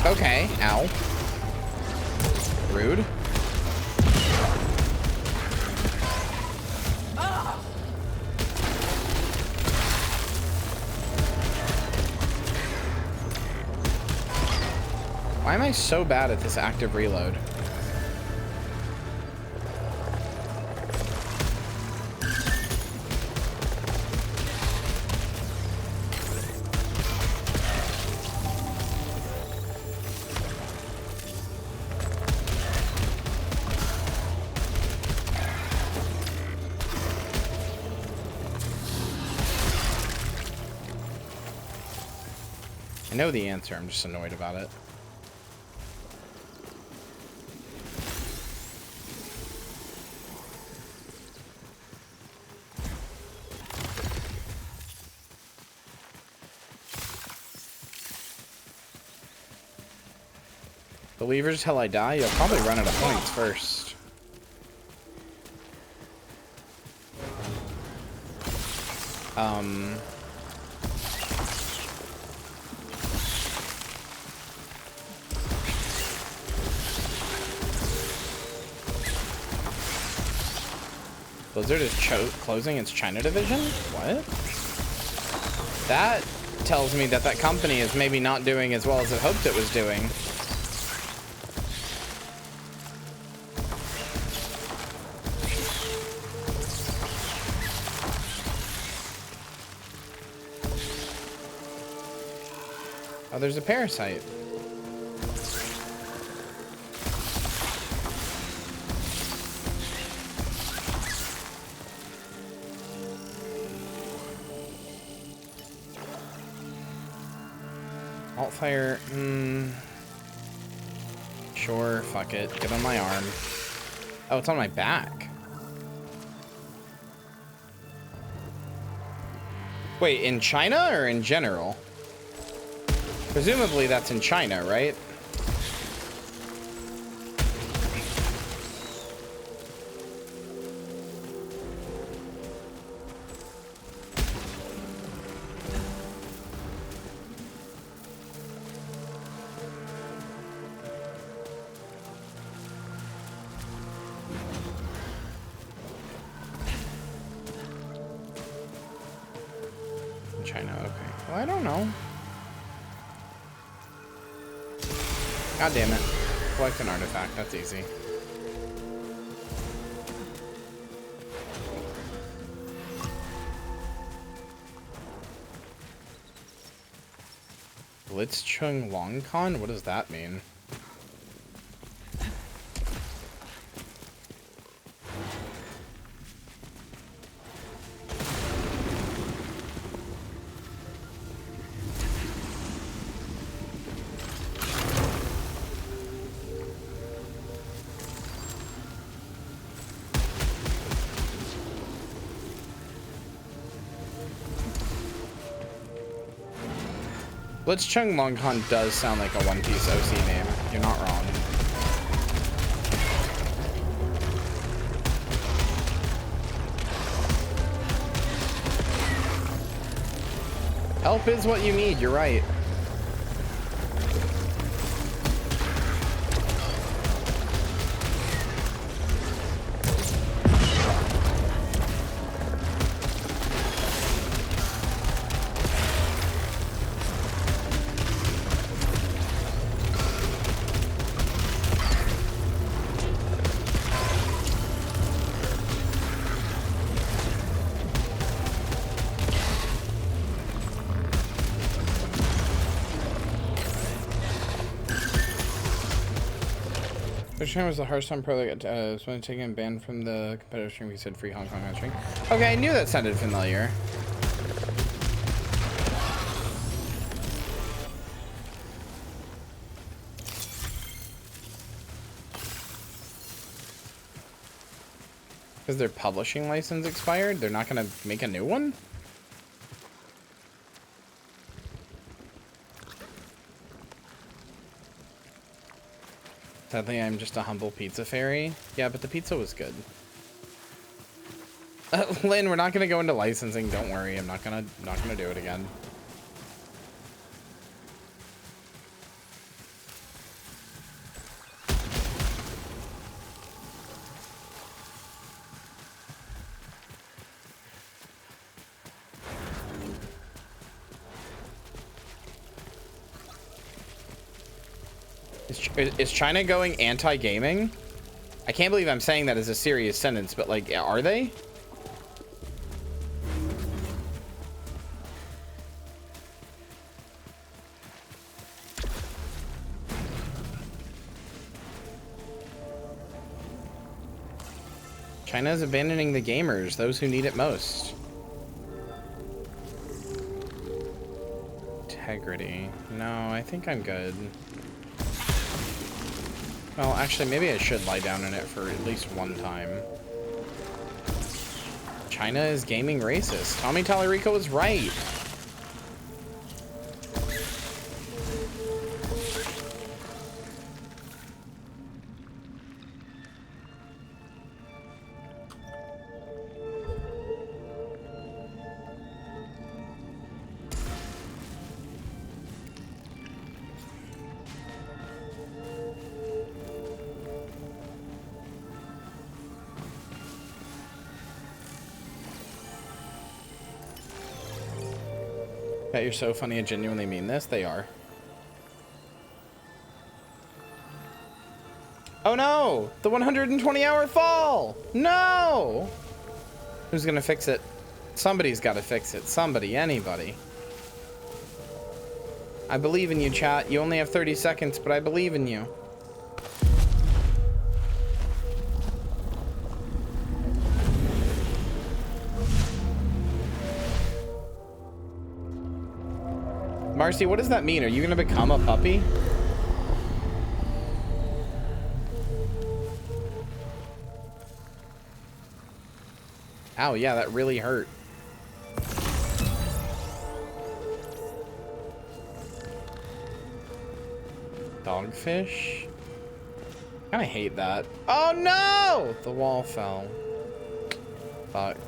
Okay, ow. Rude. Why am I so bad at this active reload? I know the answer, I'm just annoyed about it. Believers till I die? You'll probably run out of points first. Blizzard is closing its China division? What? That tells me that that company is maybe not doing as well as it hoped it was doing. Oh, there's a parasite. Alt fire. Sure, fuck it. Get on my arm. Oh, it's on my back. Wait, in China or in general? Presumably that's in China, right? In China, okay. Well, I don't know. God damn it. Collect an artifact, that's easy. Blitzchung Longcon? What does that mean? Blitzchung Longcon does sound like a One Piece OC name. You're not wrong. Help is what you need, you're right. Which time was the Hearthstone Pro that was when taken banned from the competitive stream? He said free Hong Kong on stream. Okay, I knew that sounded familiar. Because their publishing license expired, they're not gonna make a new one? Sadly, I'm just a humble pizza fairy. Yeah, but the pizza was good. Lynn, we're not gonna go into licensing. Don't worry, I'm not gonna do it again. Is China going anti-gaming? I can't believe I'm saying that as a serious sentence, but like, are they? China is abandoning the gamers, those who need it most. Integrity. No, I think I'm good. Well, actually, maybe I should lie down in it for at least one time. China is gaming racist. Tommy Tallarico was right. Bet you're so funny, I genuinely mean this. They are. Oh no! The 120-hour fall! No! Who's gonna fix it? Somebody's gotta fix it. Somebody, anybody. I believe in you, chat. You only have 30 seconds, but I believe in you. Marcy, what does that mean? Are you gonna become a puppy? Ow, yeah, that really hurt. Dogfish? Kinda hate that. Oh no! The wall fell. Fuck.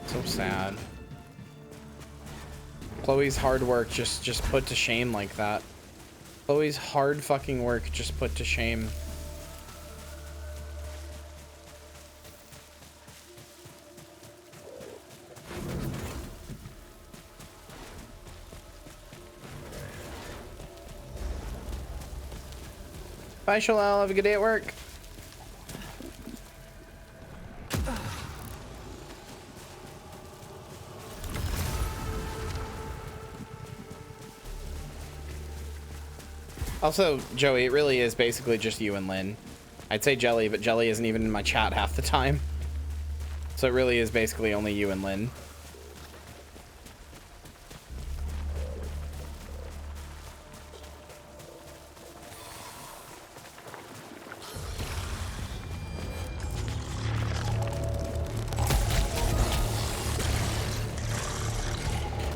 So sad. Chloe's hard work just put to shame like that. Chloe's hard fucking work just put to shame. Bye, Shalal. Have a good day at work. Also, Joey, it really is basically just you and Lynn. I'd say Jelly, but Jelly isn't even in my chat half the time. So it really is basically only you and Lynn.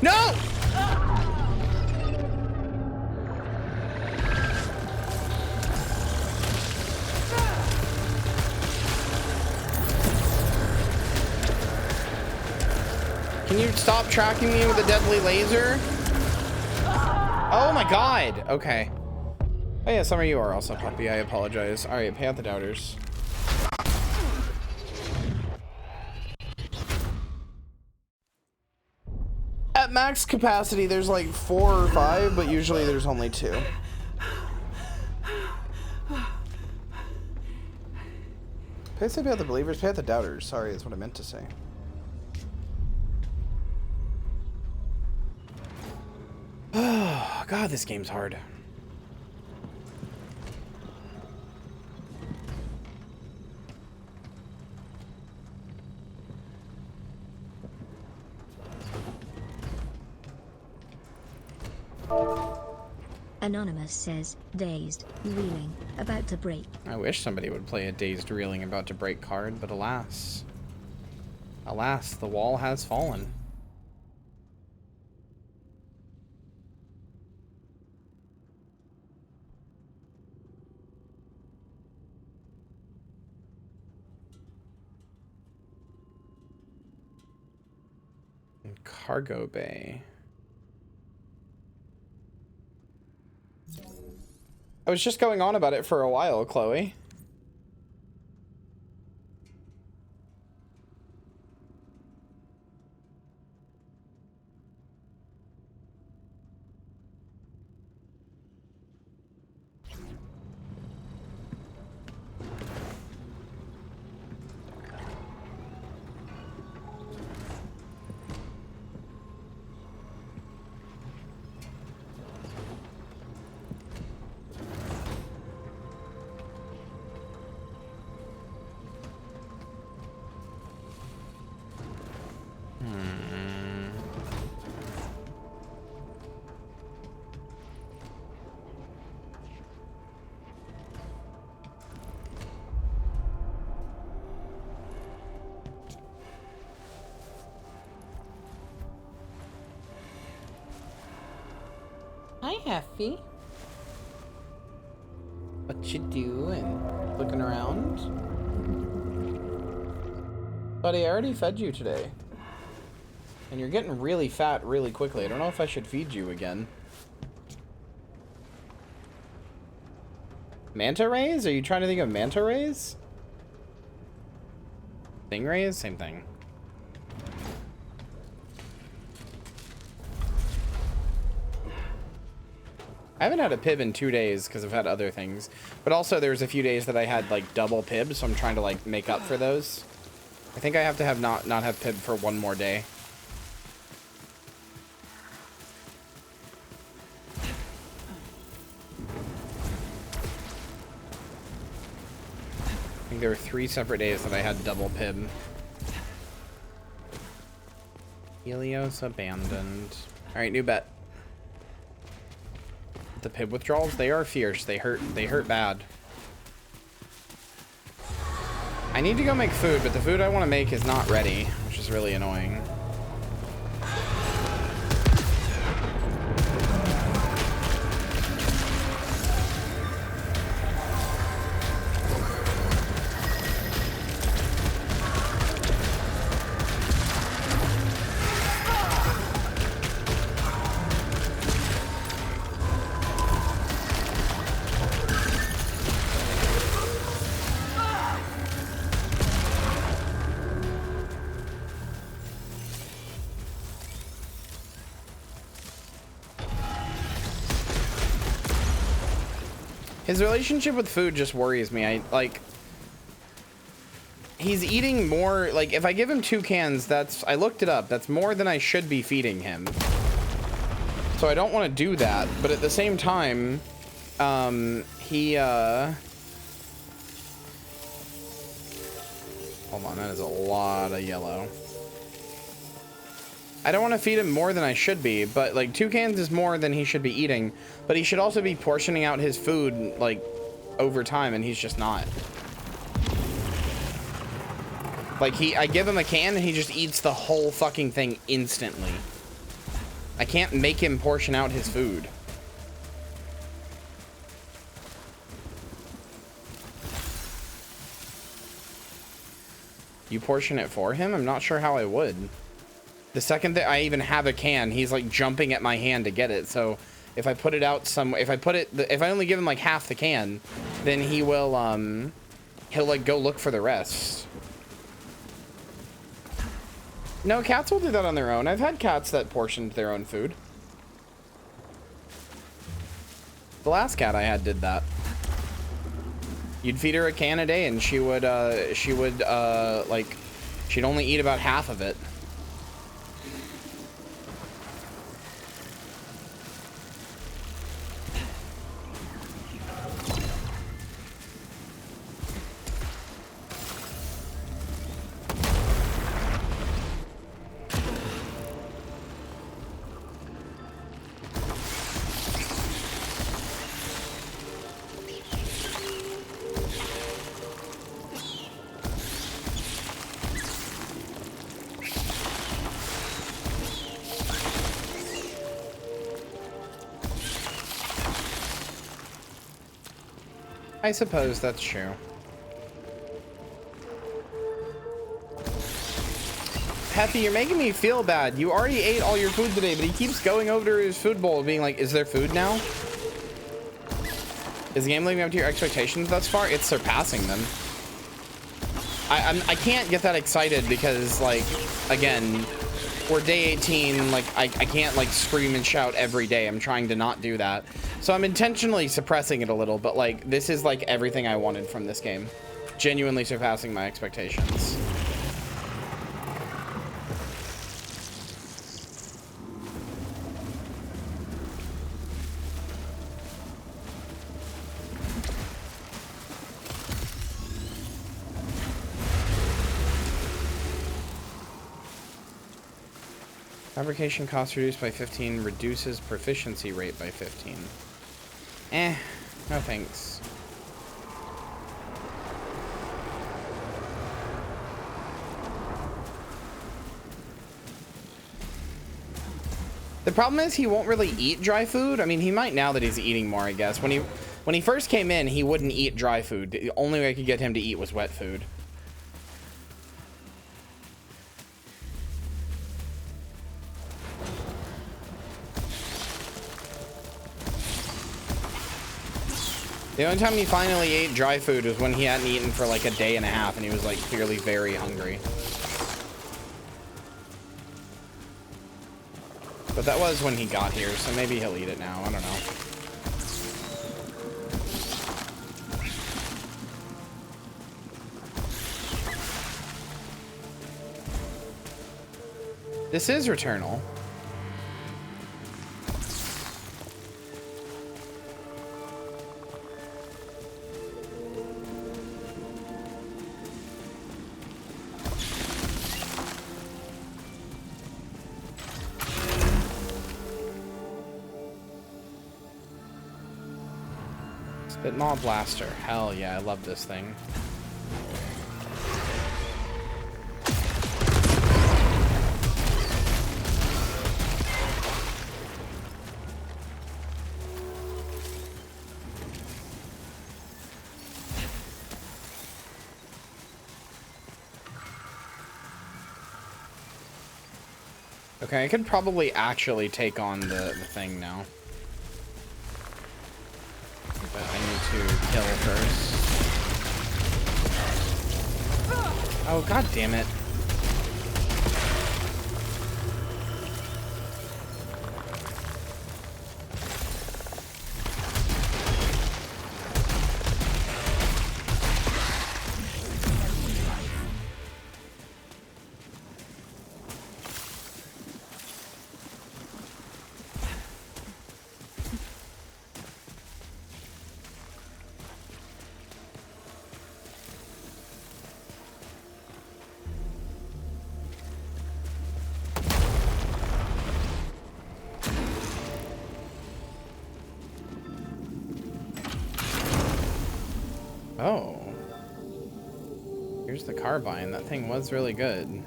No! dude, stop tracking me with a deadly laser. Oh my god. Okay. Oh yeah, some of you are also puppy. I apologize. All right, pay out the doubters. At max capacity, there's like 4 or 5, but usually there's only 2. Pay out the believers, pay out the doubters. Sorry, that's what I meant to say. Oh, God, this game's hard. Anonymous says, dazed, reeling, about to break. I wish somebody would play a dazed reeling about to break card, but alas. Alas, the wall has fallen. Cargo bay. I was just going on about it for a while, Chloe. Hi, Heffy. What you doing? Looking around? Buddy, I already fed you today. And you're getting really fat really quickly. I don't know if I should feed you again. Manta rays? Are you trying to think of manta rays? Stingrays? Same thing. I haven't had a pib in 2 days because I've had other things. But also there's a few days that I had like double pib, so I'm trying to like make up for those. I think I have to have not have pib for 1 more day. I think there were 3 separate days that I had double pib. Helios abandoned. Alright, new bet. The pib withdrawals, they are fierce. They hurt bad. I need to go make food, but the food I want to make is not ready, which is really annoying. His relationship with food just worries me. He's eating more, like, if I give him 2 cans, I looked it up, that's more than I should be feeding him. So I don't want to do that, but at the same time, hold on, that is a lot of yellow. I don't want to feed him more than I should be, but like 2 cans is more than he should be eating, but he should also be portioning out his food like over time, and he's just not. Like I give him a can and he just eats the whole fucking thing instantly. I can't make him portion out his food. You portion it for him? I'm not sure how I would. The second that I even have a can, he's like jumping at my hand to get it. So if I put it out if I only give him like half the can, then he will, he'll like go look for the rest. No, cats will do that on their own. I've had cats that portioned their own food. The last cat I had did that. You'd feed her a can a day and she would like, she'd only eat about half of it. I suppose that's true. Peppy, you're making me feel bad. You already ate all your food today, but he keeps going over to his food bowl being like, is there food now? Is the game living up to your expectations thus far? It's surpassing them. I can't get that excited because, like, again, we're day 18. Like, I can't, like, scream and shout every day. I'm trying to not do that. So I'm intentionally suppressing it a little, but, like, this is, like, everything I wanted from this game. Genuinely surpassing my expectations. Fabrication cost reduced by 15, reduces proficiency rate by 15. No thanks. The problem is he won't really eat dry food. I mean, he might now that he's eating more, I guess. When he first came in, he wouldn't eat dry food. The only way I could get him to eat was wet food. The only time he finally ate dry food was when he hadn't eaten for like a day and a half and he was like clearly very hungry. But that was when he got here, so maybe he'll eat it now. I don't know. This is Returnal. Spitmaw Blaster. Hell yeah, I love this thing. Okay, I could probably actually take on the thing now. But I need to kill first. Oh, god damn it. Oh. Here's the carbine. That thing was really good.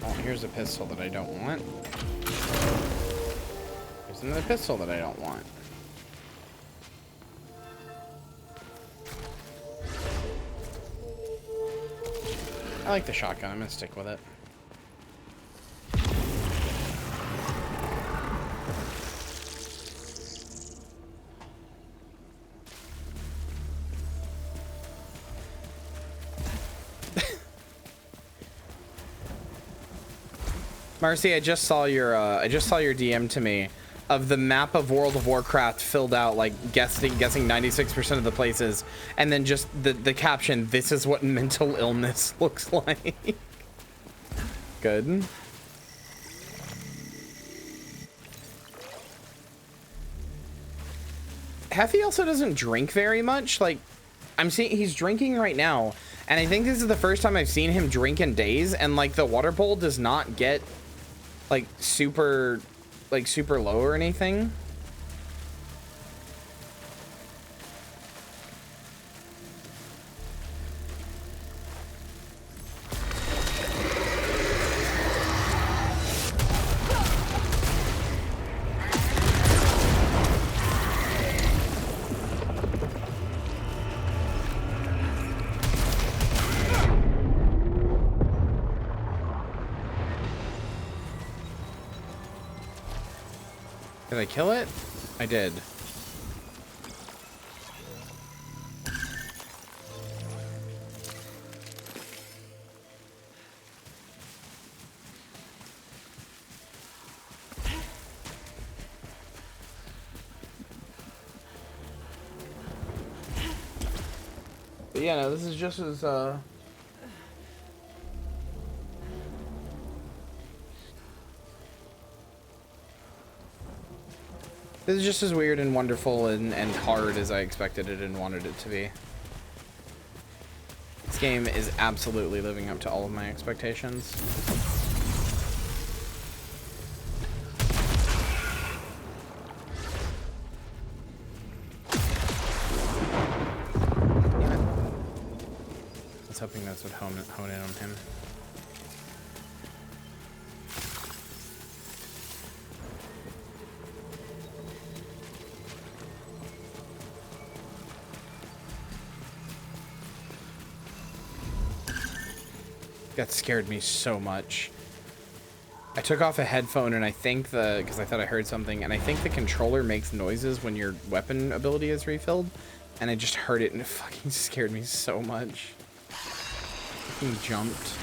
Oh, here's a pistol that I don't want. Here's another pistol that I don't want. I like the shotgun. I'm gonna stick with it. Marcy, I just saw your DM to me of the map of World of Warcraft filled out, like guessing 96% of the places, and then just the caption, "This is what mental illness looks like." Good. Heffy also doesn't drink very much. Like, I'm seeing he's drinking right now, and I think this is the first time I've seen him drink in days, and like the water bowl does not get like super low or anything. Did I kill it? I did. But yeah, no, this is just as this is just as weird and wonderful and hard as I expected it and wanted it to be. This game is absolutely living up to all of my expectations. Damn it. I was hoping this would hone in on him. That scared me so much. I took off a headphone and I think because I thought I heard something, and I think the controller makes noises when your weapon ability is refilled, and I just heard it and it fucking scared me so much. Fucking jumped.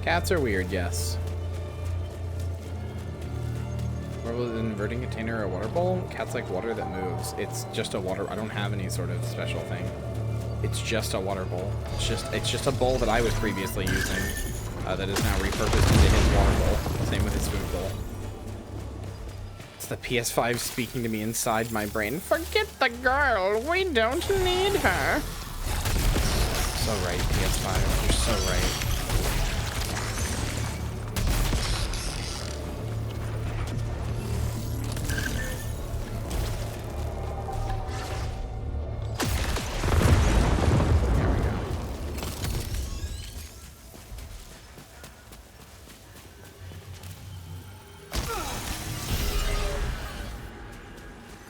Cats are weird, yes. Or was it an inverting container or a water bowl? Cats like water that moves. It's just a water. I don't have any sort of special thing. It's just a water bowl. It's just a bowl that I was previously using that is now repurposed into his water bowl. Same with his food bowl. It's the PS5 speaking to me inside my brain. Forget the girl. We don't need her. So right, PS5. You're so right.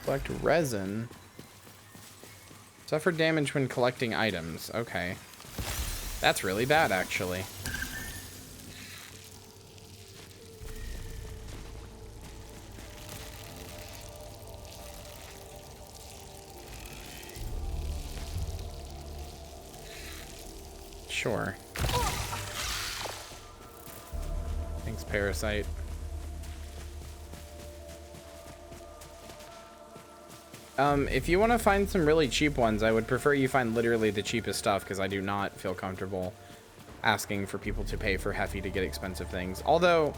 Collect resin. Suffer damage when collecting items. Okay. That's really bad, actually. Sure. Thanks, Parasite. If you want to find some really cheap ones, I would prefer you find literally the cheapest stuff, because I do not feel comfortable asking for people to pay for Heffy to get expensive things. Although,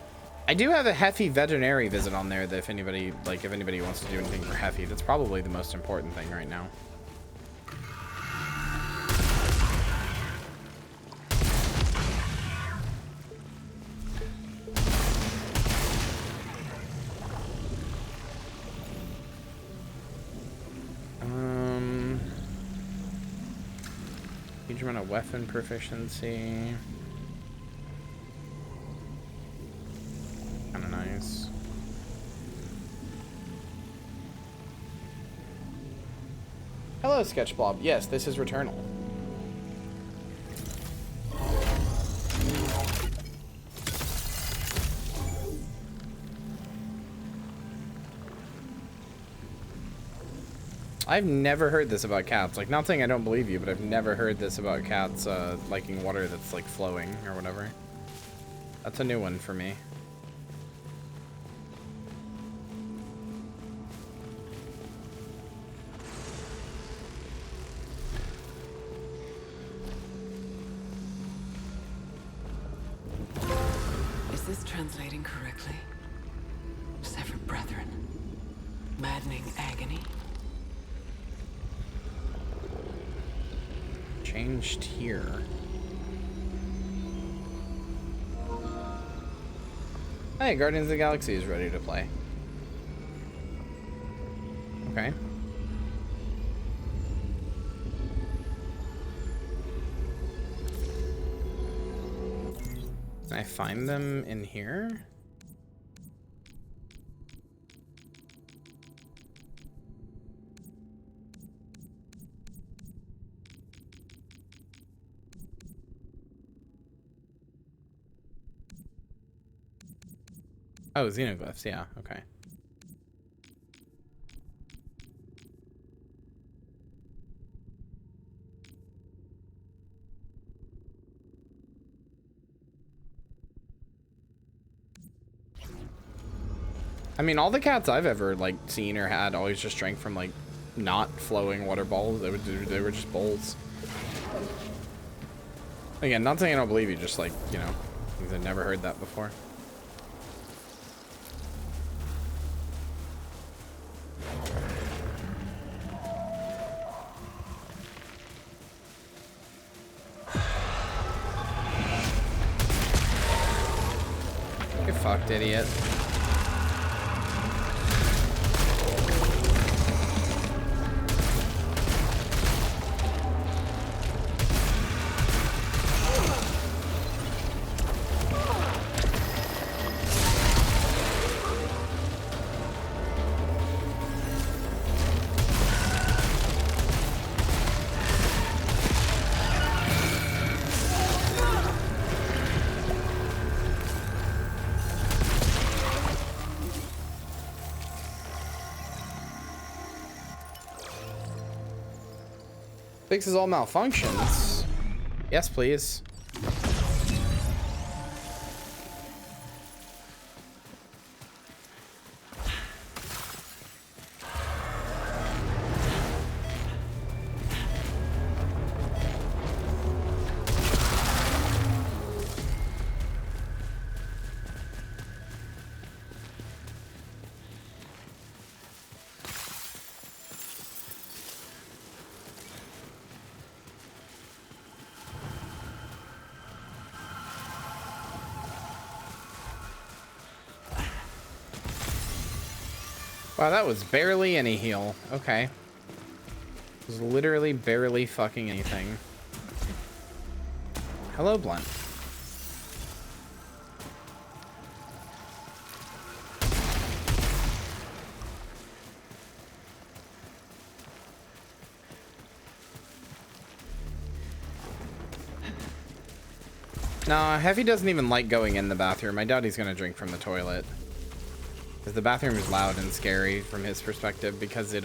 I do have a Heffy veterinary visit on there that if anybody wants to do anything for Heffy, that's probably the most important thing right now. Huge amount of weapon proficiency. Kinda nice. Hello, Sketchblob. Yes, this is Returnal. I've never heard this about cats. Like, not saying I don't believe you, but I've never heard this about cats liking water that's like flowing or whatever. That's a new one for me. Is this translating correctly? Severed brethren. Maddening agony. Changed here. Hey, Guardians of the Galaxy is ready to play. Okay. Can I find them in here? Oh, xenoglyphs, yeah, okay. I mean, all the cats I've ever, like, seen or had always just drank from, like, not flowing water balls. They were just bowls. Again, not saying I don't believe you, just, like, you know, because I've never heard that before. Get fucked, idiot. Fixes all malfunctions. Yes, please. Wow, that was barely any heal. Okay. It was literally barely fucking anything. Hello, Blunt. Nah, Heavy doesn't even like going in the bathroom. I doubt he's gonna drink from the toilet. Because the bathroom is loud and scary from his perspective because it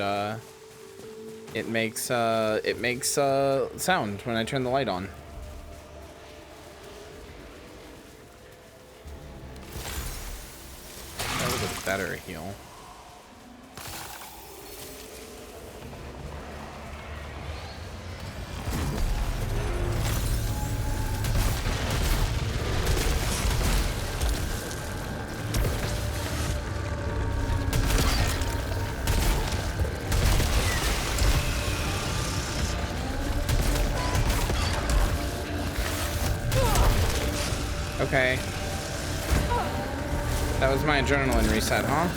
makes sound when I turn the light on. That was a better heal. Okay. That was my adrenaline reset, huh?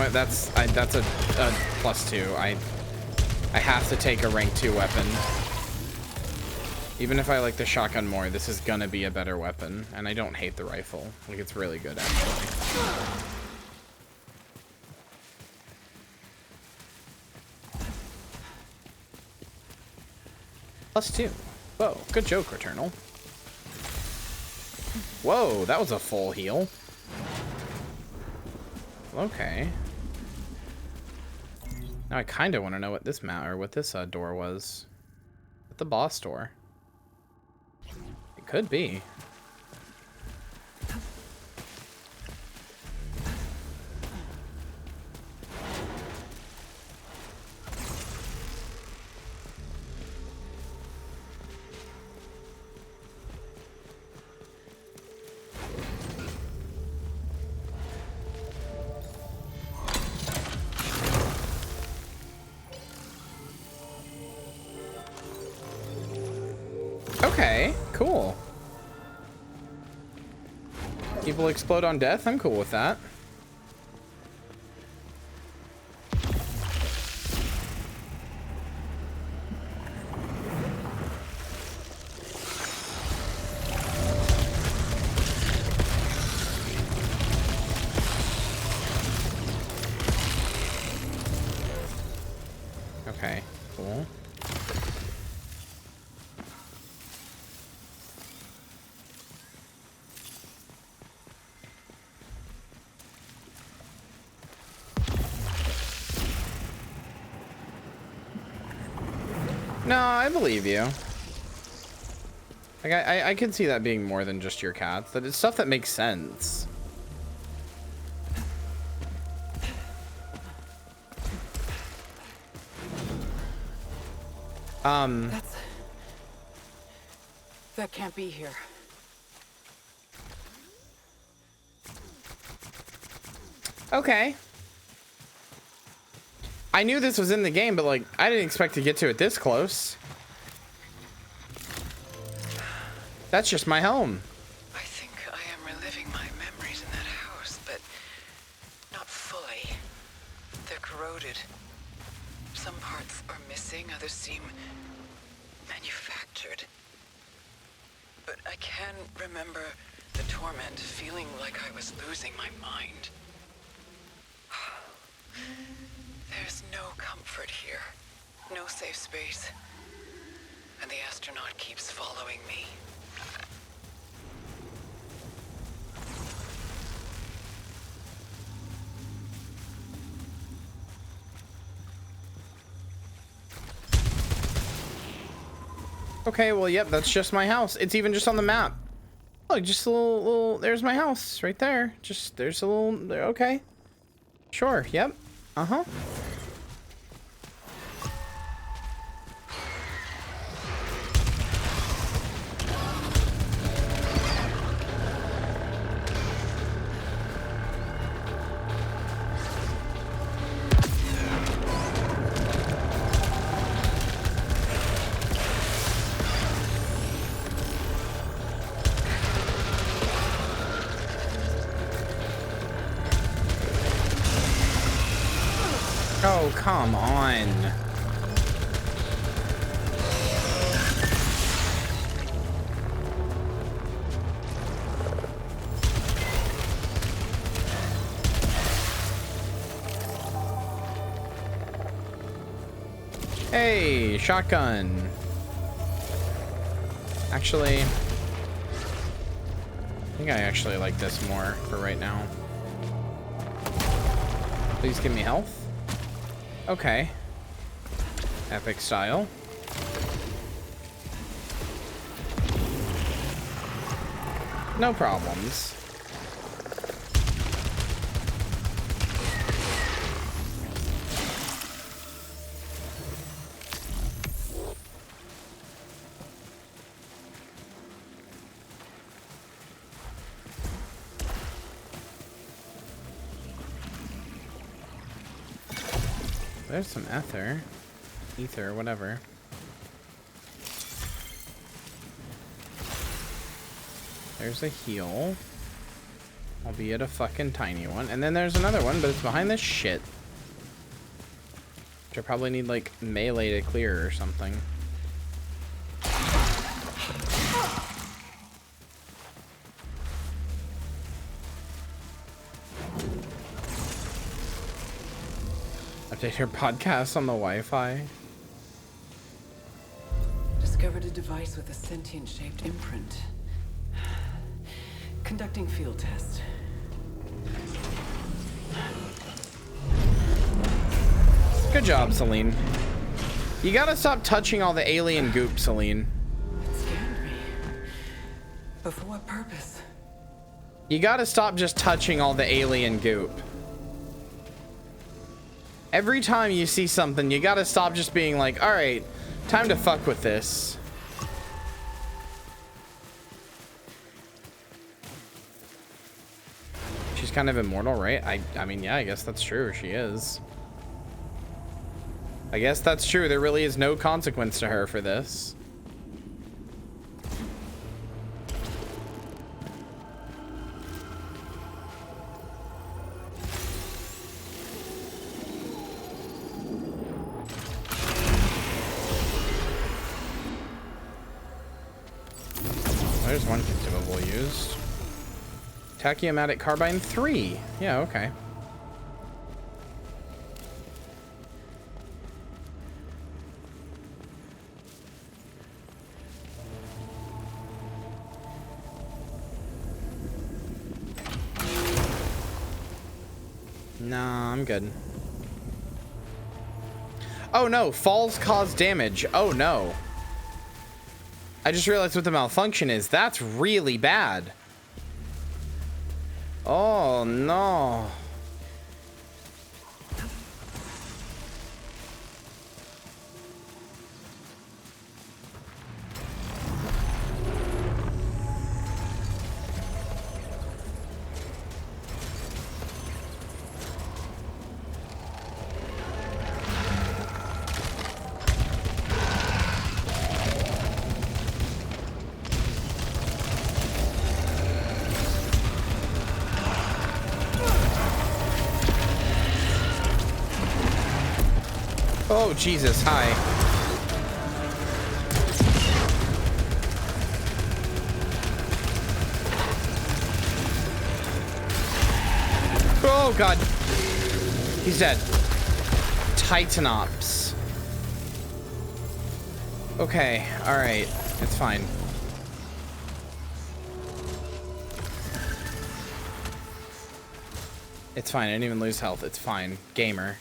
what? That's a +2. I have to take a rank 2 weapon. Even if I like the shotgun more, this is gonna be a better weapon. And I don't hate the rifle. Like, it's really good, actually. +2. Whoa, good joke, Returnal. Whoa, that was a full heal. Okay. Now I kind of want to know what this door was. The boss door. It could be. Okay, cool. People explode on death? I'm cool with that. Okay, cool. No, I believe you. Like, I could see that being more than just your cats. That it's stuff that makes sense. That can't be here. Okay. I knew this was in the game, but like, I didn't expect to get to it this close. That's just my home. I think I am reliving my memories in that house, but not fully. They're corroded. Some parts are missing, others seem manufactured. But I can remember the torment, feeling like I was losing my mind. There's no comfort here, no safe space, and the astronaut keeps following me. Okay, well, yep, that's just my house. It's even just on the map. Look, just a little, there's my house right there. Just, there's a little, there, okay. Sure, yep. Uh-huh. Oh, come on. Hey, shotgun. Actually, I think I actually like this more for right now. Please give me health. Okay. Epic style. No problems. There's some ether, whatever. There's a heal. Albeit a fucking tiny one. And then there's another one, but it's behind this shit. Which I probably need, like, melee to clear or something. Update your podcast on the Wi-Fi. Discovered a device with a sentient-shaped imprint. Conducting field test. Good job, Celine. You gotta stop touching all the alien goop, Celine. It scared me. But for what purpose? You gotta stop just touching all the alien goop. Every time you see something, you gotta stop just being like, alright, time to fuck with this. She's kind of immortal, right? I mean, yeah, I guess that's true. She is. I guess that's true. There really is no consequence to her for this. There's one consumable used. Tachyomatic carbine 3. Yeah, okay. Nah, I'm good. Oh no, falls cause damage. Oh no. I just realized what the malfunction is. That's really bad. Oh no. Oh, Jesus, hi. Oh, God. He's dead. Titanops. Okay, alright. It's fine. It's fine, I didn't even lose health. It's fine. Gamer.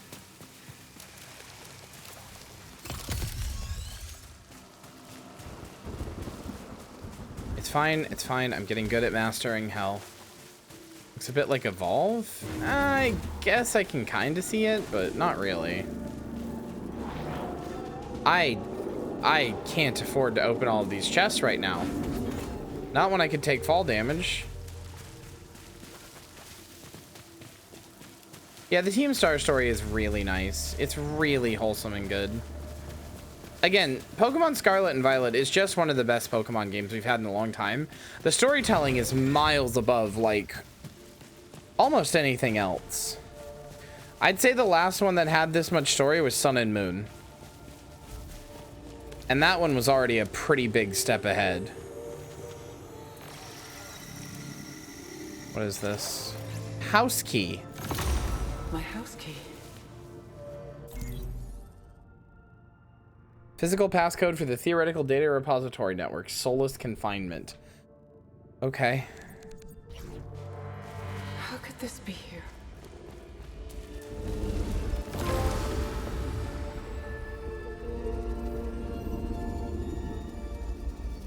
It's fine. I'm getting good at mastering hell. Looks a bit like Evolve. I guess I can kind of see it, but not really. I can't afford to open all of these chests right now. Not when I could take fall damage. Yeah, the Team Star story is really nice. It's really wholesome and good. Again, Pokemon Scarlet and Violet is just one of the best Pokemon games we've had in a long time. The storytelling is miles above, like, almost anything else. I'd say the last one that had this much story was Sun and Moon. And that one was already a pretty big step ahead. What is this? House key. My house key. Physical passcode for the theoretical data repository network. Soulless confinement. Okay. How could this be here?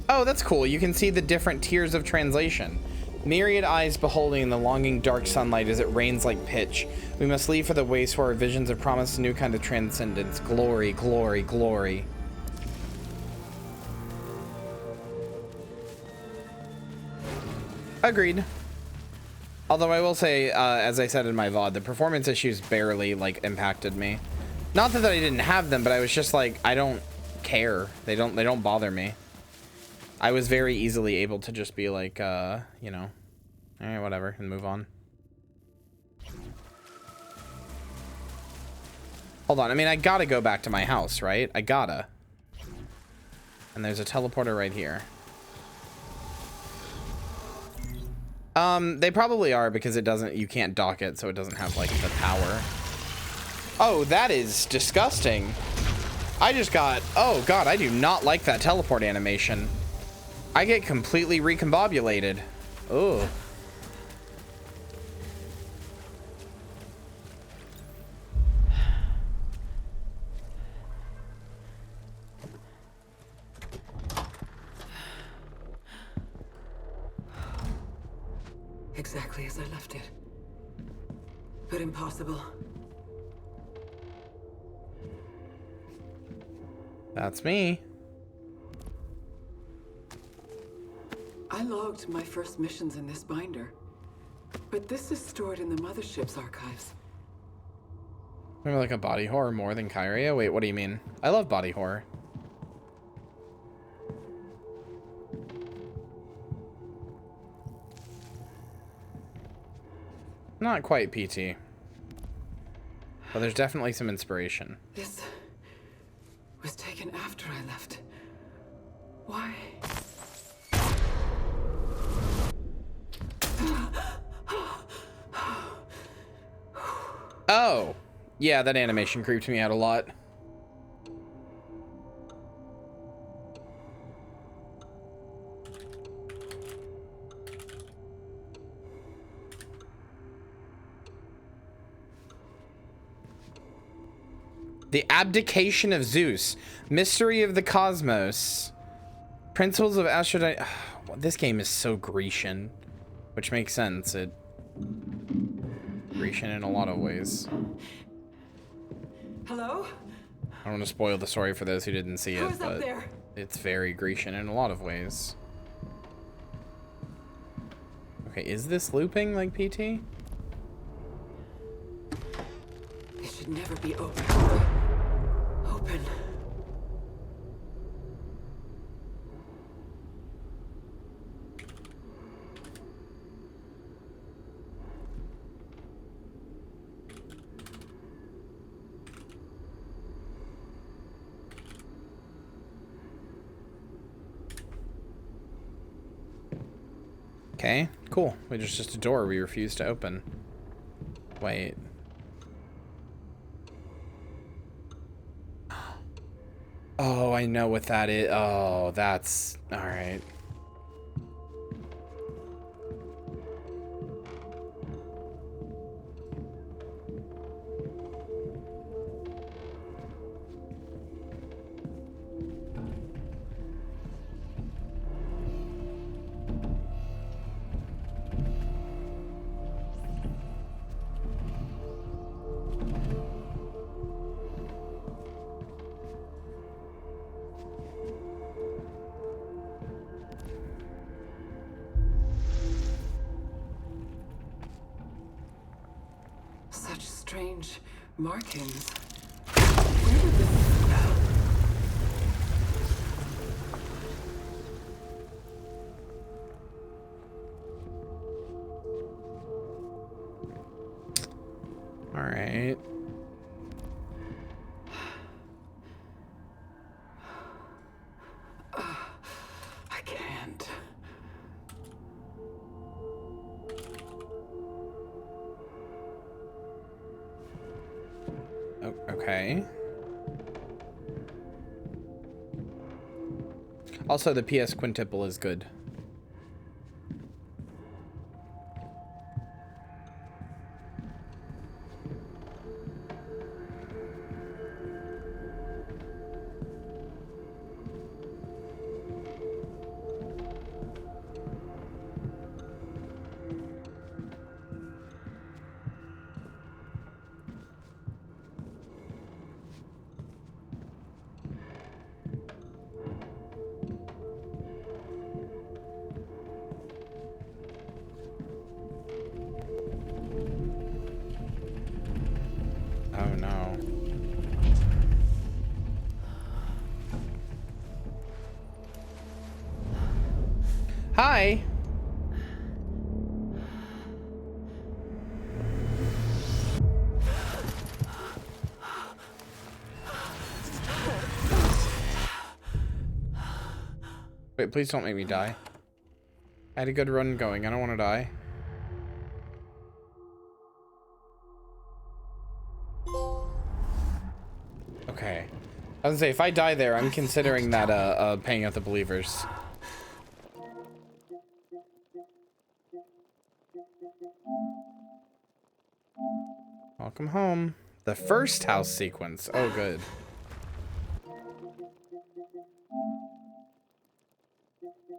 Oh, that's cool. You can see the different tiers of translation. Myriad eyes beholding the longing dark sunlight as it rains like pitch. We must leave for the waste where our visions have promised a new kind of transcendence. Glory, glory, glory. Agreed. Although I will say, as I said in my VOD, the performance issues barely, like, impacted me. Not that I didn't have them, but I was just like, I don't care. They don't bother me. I was very easily able to just be like, you know, Alright, whatever, and move on. Hold on, I mean, I gotta go back to my house, right? I gotta. And there's a teleporter right here. They probably are because it doesn't, you can't dock it, so it doesn't have, like, the power. Oh, that is disgusting. I just got, oh god, I do not like that teleport animation. I get completely recombobulated. Oh. Exactly as I left it. But impossible. That's me. I logged my first missions in this binder. But this is stored in the mothership's archives. Remember, like a body horror more than Kyria? Wait, what do you mean? I love body horror. Not quite PT. But there's definitely some inspiration. This was taken after I left. Why? Oh! Yeah, that animation creeped me out a lot. The Abdication of Zeus. Mystery of the Cosmos. Principles of Astrodynamics. This game is so Grecian. Which makes sense. It Grecian in a lot of ways. Hello? I don't want to spoil the story for those who didn't see it, Who's up but there? it's very Grecian in a lot of ways. Okay, is this looping like PT? It should never be open. Open. Okay, cool. There's just a door we refuse to open. Wait. Oh, I know what that is. Oh, that's... Alright. Such strange markings. Where did this... All right. I can't. Oh, okay. Also, the PS quintuple is good. Oh no. Hi. Wait, please don't make me die. I had a good run going. I don't want to die. Okay. I was gonna say, if I die there, I'm considering that paying out the believers. Welcome home. The first house sequence. Oh, good.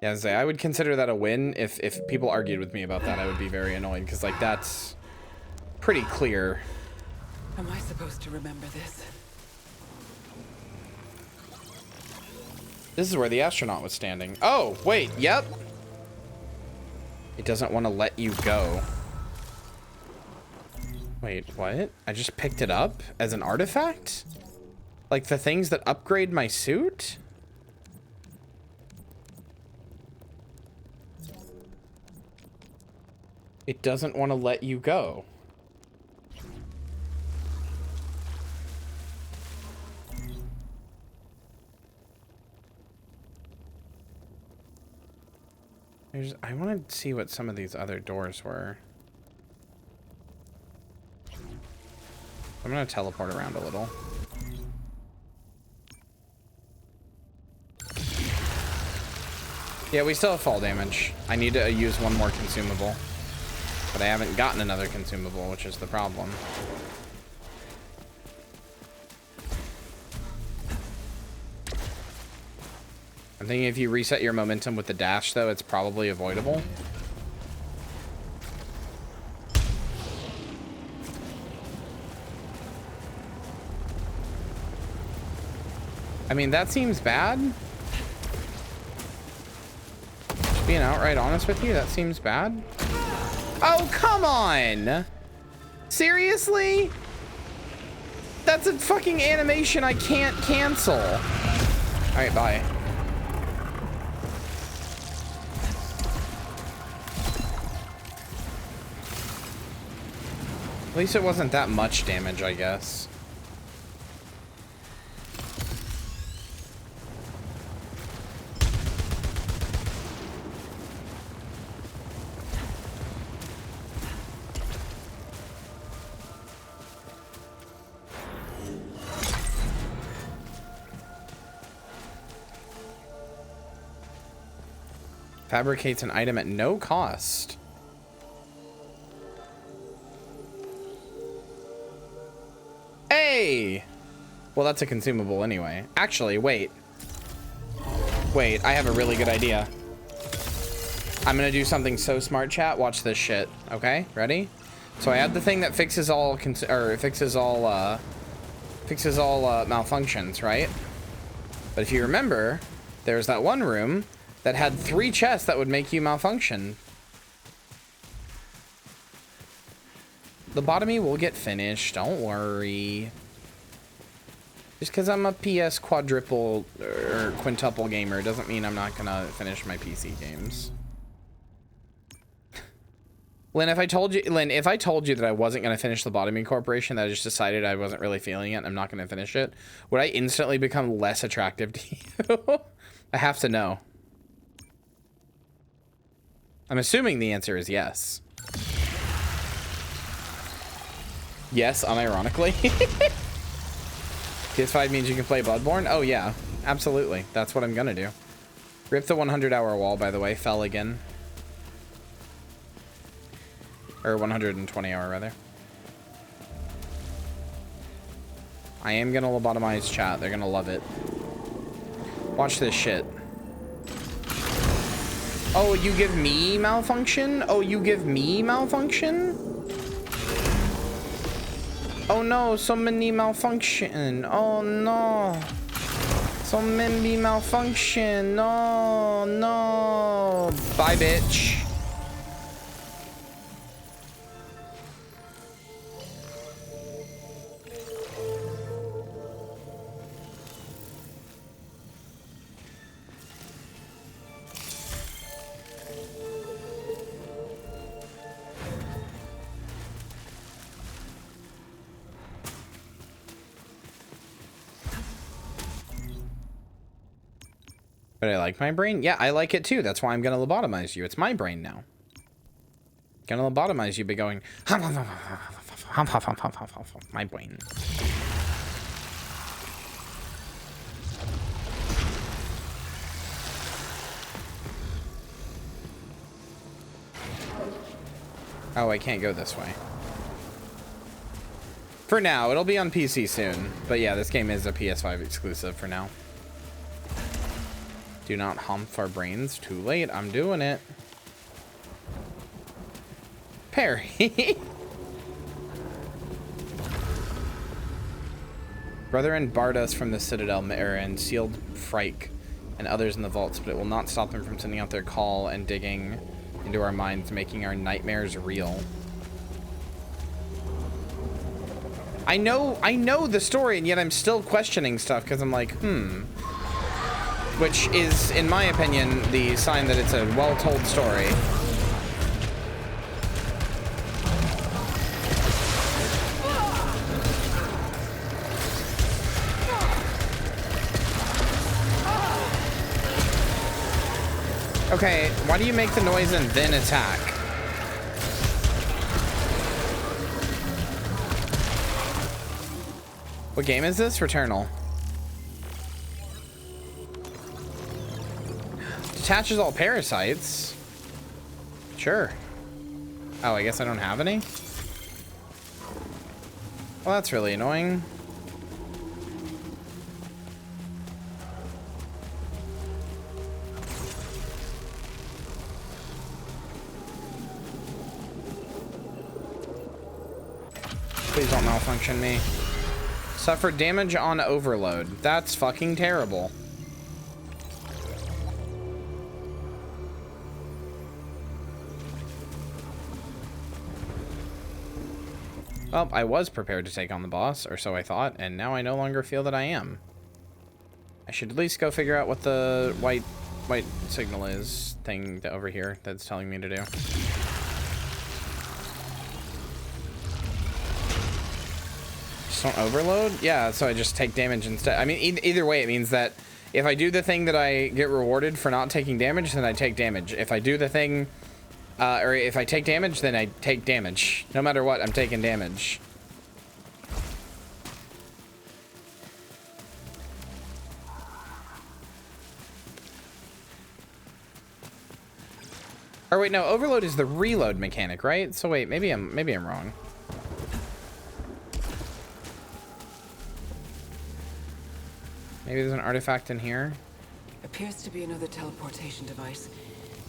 Yeah, I would consider that a win. If people argued with me about that, I would be very annoyed, because, like, that's pretty clear. Am I supposed to remember this? This is where the astronaut was standing. Oh, wait, yep. It doesn't want to let you go. Wait, what? I just picked it up as an artifact? Like the things that upgrade my suit? It doesn't want to let you go. I want to see what some of these other doors were. I'm going to teleport around a little. Yeah, we still have fall damage. I need to use one more consumable. But I haven't gotten another consumable, which is the problem. I'm thinking if you reset your momentum with the dash, though, it's probably avoidable. I mean, that seems bad. Just being outright honest with you, that seems bad. Oh, come on! Seriously? That's a fucking animation I can't cancel. Alright, bye. At least it wasn't that much damage, I guess. Fabricates an item at no cost. Hey! Well, that's a consumable anyway. Actually, wait. Wait, I have a really good idea. I'm gonna do something so smart, chat. Watch this shit. Okay, ready? So I had the thing that fixes all malfunctions, right? But if you remember, there's that one room that had 3 chests that would make you malfunction. Lobotomy will get finished, don't worry. Just because I'm a PS quadruple or quintuple gamer doesn't mean I'm not gonna finish my PC games. Lynn, if I told you that I wasn't gonna finish Lobotomy Corporation, that I just decided I wasn't really feeling it and I'm not gonna finish it, would I instantly become less attractive to you? I have to know. I'm assuming the answer is yes. Yes, unironically. PS5 means you can play Bloodborne? Oh yeah, absolutely. That's what I'm gonna do. Rip the 100-hour wall, by the way. Fell again. Or 120-hour, rather. I am gonna lobotomize chat. They're gonna love it. Watch this shit. Oh, you give me malfunction? Oh, you give me malfunction? Oh no, so many malfunction. Oh no. So many malfunction. No, no. Bye, bitch. But I like my brain. Yeah, I like it too. That's why I'm gonna lobotomize you. It's my brain now. Gonna lobotomize you by going my brain. Oh, I can't go this way. For now, it'll be on PC soon. But yeah, this game is a PS5 exclusive for now. Do not hump our brains. Too late. I'm doing it. Parry. Brethren barred us from the Citadel and sealed Frike and others in the vaults, but it will not stop them from sending out their call and digging into our minds, making our nightmares real. I know the story, and yet I'm still questioning stuff because I'm like, which is, in my opinion, the sign that it's a well-told story. Okay, why do you make the noise and then attack? What game is this? Returnal. Detaches all parasites. Sure. Oh, I guess I don't have any? Well, that's really annoying. Please don't malfunction me. Suffered damage on overload. That's fucking terrible. Well, I was prepared to take on the boss, or so I thought, and now I no longer feel that I am. I should at least go figure out what the white signal is thing over here that's telling me to do. Just don't overload? Yeah, so I just take damage instead. I mean, either way, it means that if I do the thing that I get rewarded for not taking damage, then I take damage. If I do the thing, or if I take damage, then I take damage. No matter what, I'm taking damage. Or wait, no, overload is the reload mechanic, right? So wait, maybe I'm wrong. Maybe there's an artifact in here. Appears to be another teleportation device,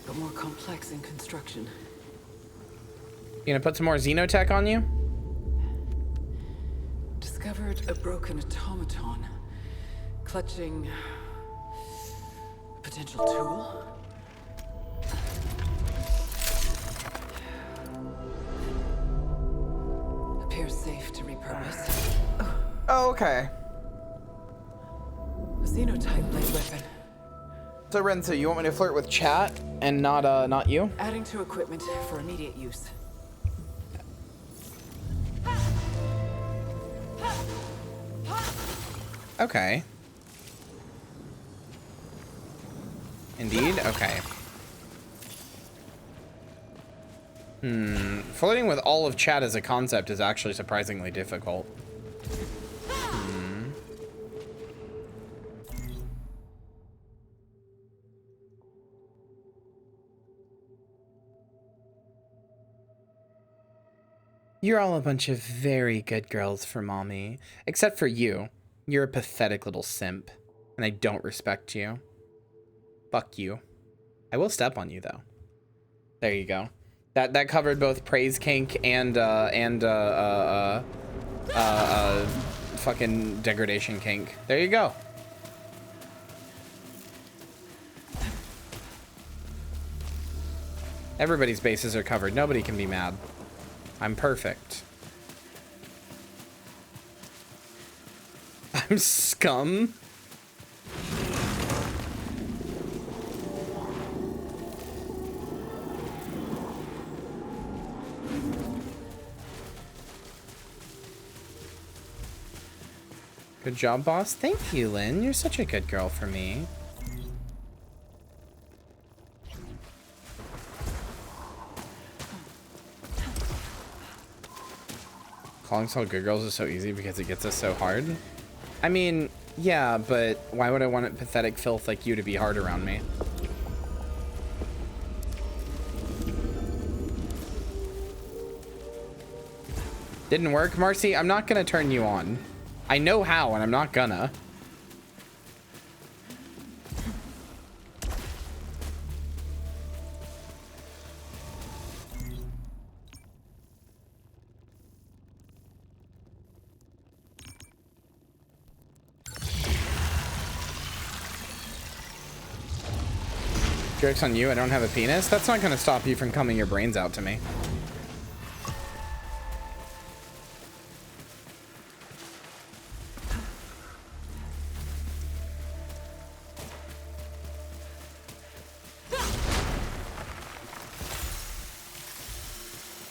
but more complex in construction. You gonna put some more xenotech on you? Discovered a broken automaton, clutching a potential tool. Appears safe to repurpose. Oh, okay. Xenotype blade weapon. So Renzo, you want me to flirt with chat and not you? Adding to equipment for immediate use. Okay. Indeed? Okay. Flirting with all of chat as a concept is actually surprisingly difficult. You're all a bunch of very good girls for mommy. Except for you. You're a pathetic little simp. And I don't respect you. Fuck you. I will step on you, though. There you go. That covered both praise kink and fucking degradation kink. There you go. Everybody's bases are covered. Nobody can be mad. I'm perfect. I'm scum. Good job, boss. Thank you, Lynn. You're such a good girl for me. Calling all good girls is so easy because it gets us so hard. I mean, yeah, but why would I want a pathetic filth like you to be hard around me? Didn't work, Marcy. I'm not gonna turn you on. I know how, and I'm not gonna. Joke's on you, I don't have a penis. That's not gonna stop you from coming your brains out to me.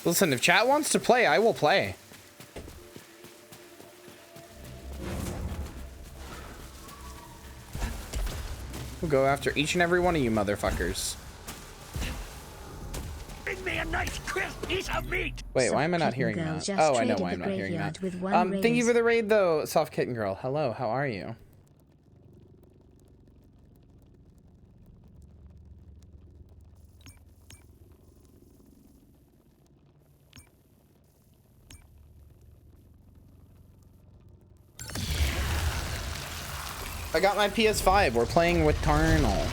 Listen, if chat wants to play, I will play. We'll go after each and every one of you motherfuckers. Bring me a nice crisp piece of meat. Wait, why am I not hearing that? Oh, I know why I'm not hearing that. Thank you for the raid, though, Soft Kitten Girl. Hello, how are you? I got my PS5. We're playing with Returnal.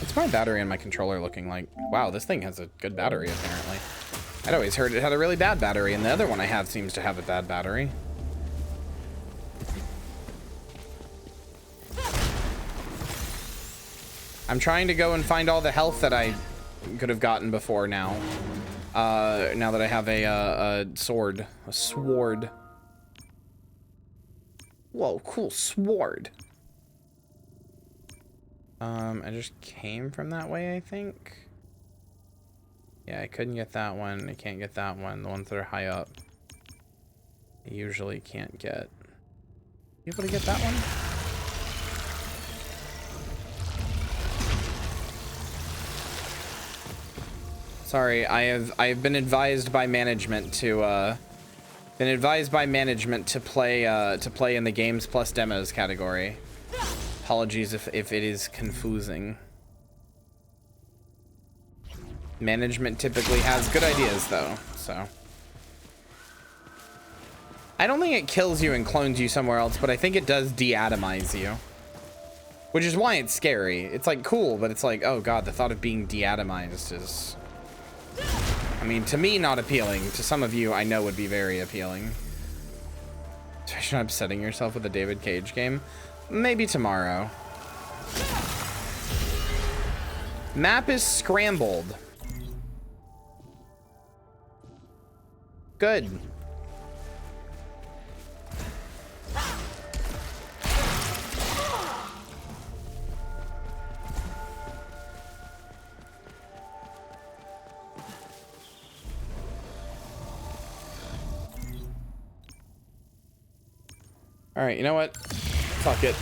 What's my battery and my controller looking like? Wow, this thing has a good battery, apparently. I'd always heard it had a really bad battery, and the other one I have seems to have a bad battery. I'm trying to go and find all the health that I could have gotten before now. Now that I have a sword. A sword. Whoa, cool sword. I just came from that way, I think. Yeah, I couldn't get that one. I can't get that one. The ones that are high up, I usually can't get. You able to get that one? Sorry, I've been advised by management to play in the games plus demos category. Apologies if it is confusing. Management typically has good ideas though, so. I don't think it kills you and clones you somewhere else, but I think it does de-atomize you. Which is why it's scary. It's like cool, but it's like, oh god, the thought of being de-atomized is, I mean, to me, not appealing. To some of you, I know would be very appealing. Especially upsetting yourself with a David Cage game. Maybe tomorrow. Map is scrambled. Good. All right, you know what? Fuck it.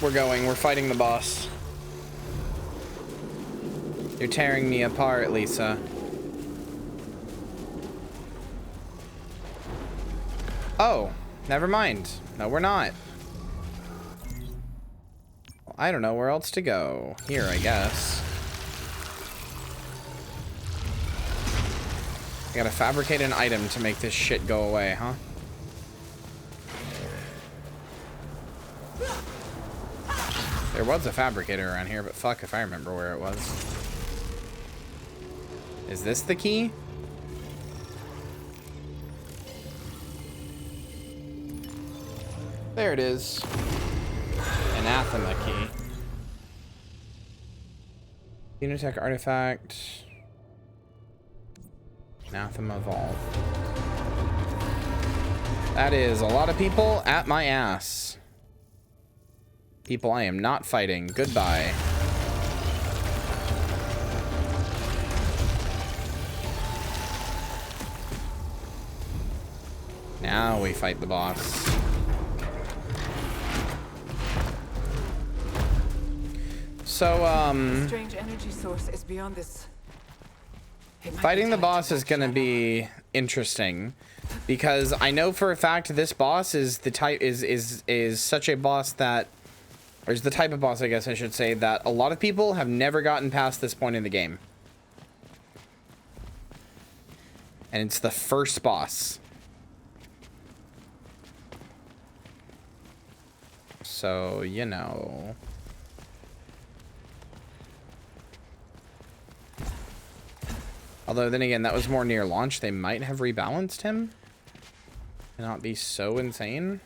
We're going. We're fighting the boss. You're tearing me apart, Lisa. Oh, never mind. No, we're not. Well, I don't know where else to go. Here, I guess. I gotta fabricate an item to make this shit go away, huh? There was a fabricator around here, but fuck if I remember where it was. Is this the key? There it is. Anathema key. Unitech artifact. Anathema vault. That is a lot of people at my ass. People I am not fighting. Goodbye. Now we fight the boss. So, Strange energy source is beyond this Fighting the boss is gonna be interesting because I know for a fact this boss is the type is such a boss that, or is the type of boss, I guess I should say, that a lot of people have never gotten past this point in the game. And it's the first boss. So, you know. Although, then again, that was more near launch. They might have rebalanced him. And not be so insane.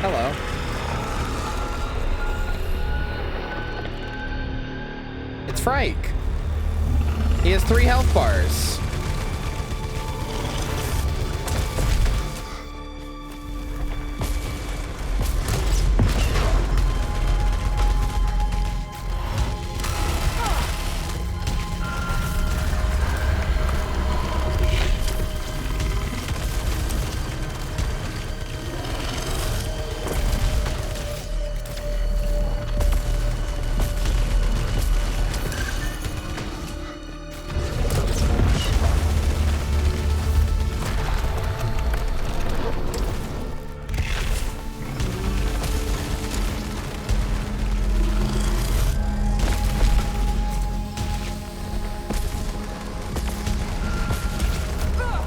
Hello. It's Frike. He has 3 health bars.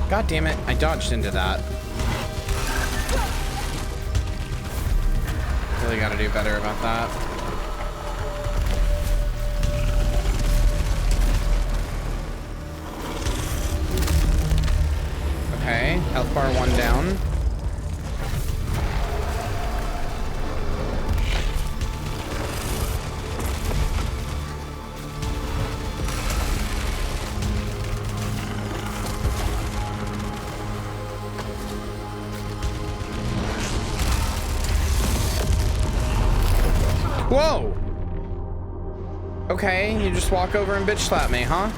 God damn it, I dodged into that. Really gotta do better about that. Okay, health bar 1 down. Whoa! Okay, you just walk over and bitch slap me, huh?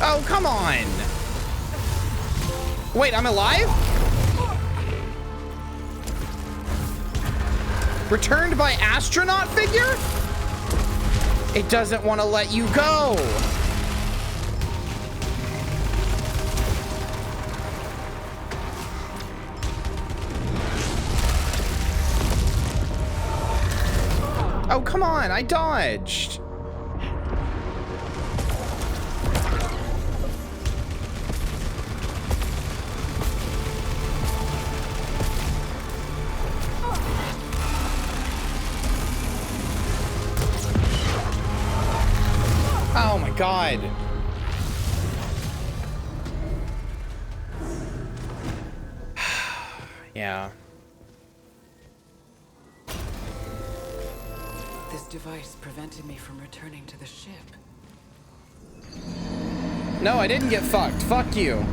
Oh, come on! Wait, I'm alive? Returned by astronaut figure? It doesn't want to let you go! Oh, come on, I dodged. Oh my God. Yeah. This device prevented me from returning to the ship. No, I didn't get fucked. Fuck you.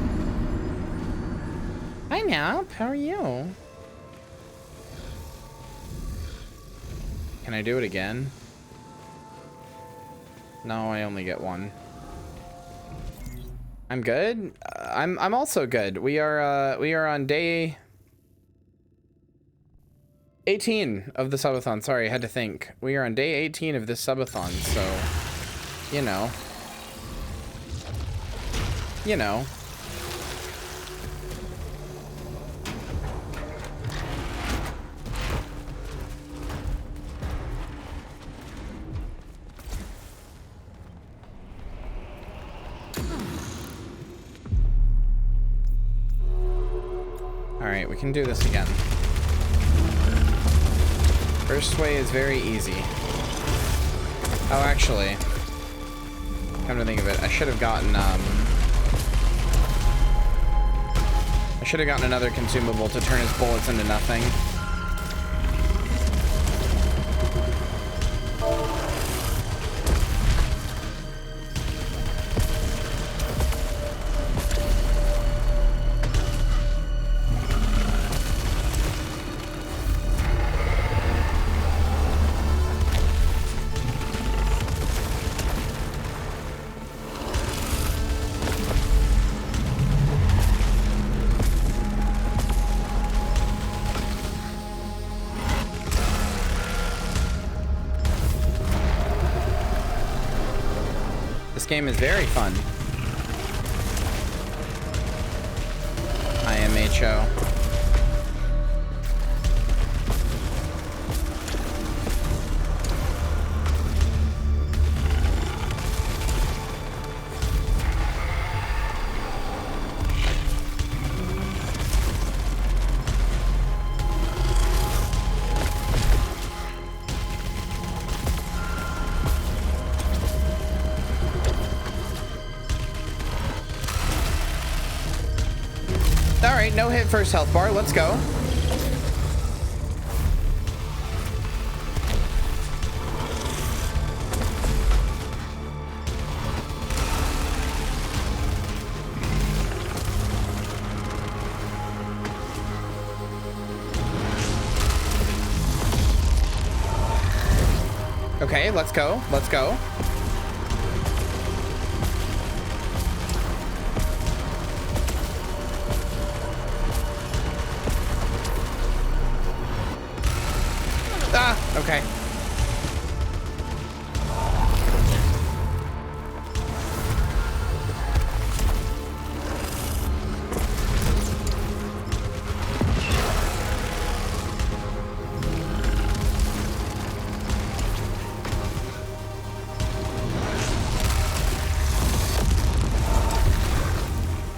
Hi, Nap. How are you? Can I do it again? No, I only get 1. I'm good. I'm also good. We are on day 18 of the subathon. Sorry, I had to think. We are on day 18 of this subathon, so you know. You know. All right, we can do this again. First way is very easy. Oh, actually, come to think of it, I should have gotten another consumable to turn his bullets into nothing. game is very fun. IMHO. Alright, no hit first health bar. Let's go. Okay, let's go. Let's go. Ah, okay.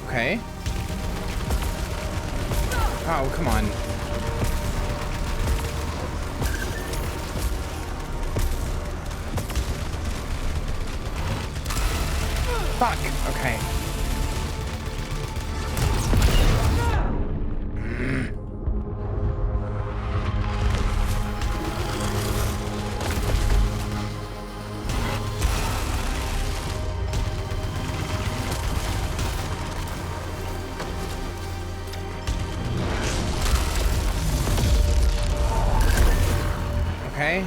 Okay. Oh, come on. Fuck. Okay. Okay.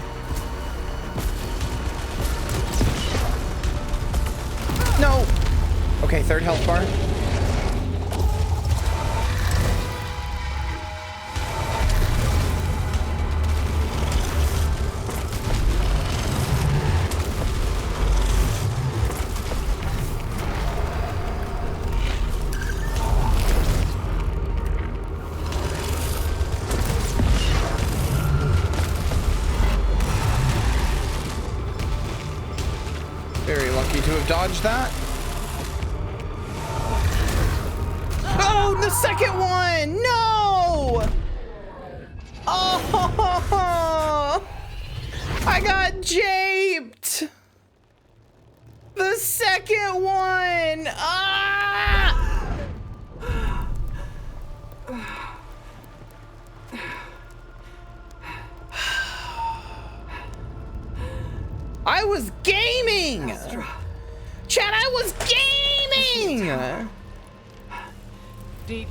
No. Okay, third health bar. Very lucky to have dodged that. Oh, the second one! No! Oh! I got japed! The second one! Ah! I was gaming! Chat, I was gaming! Deep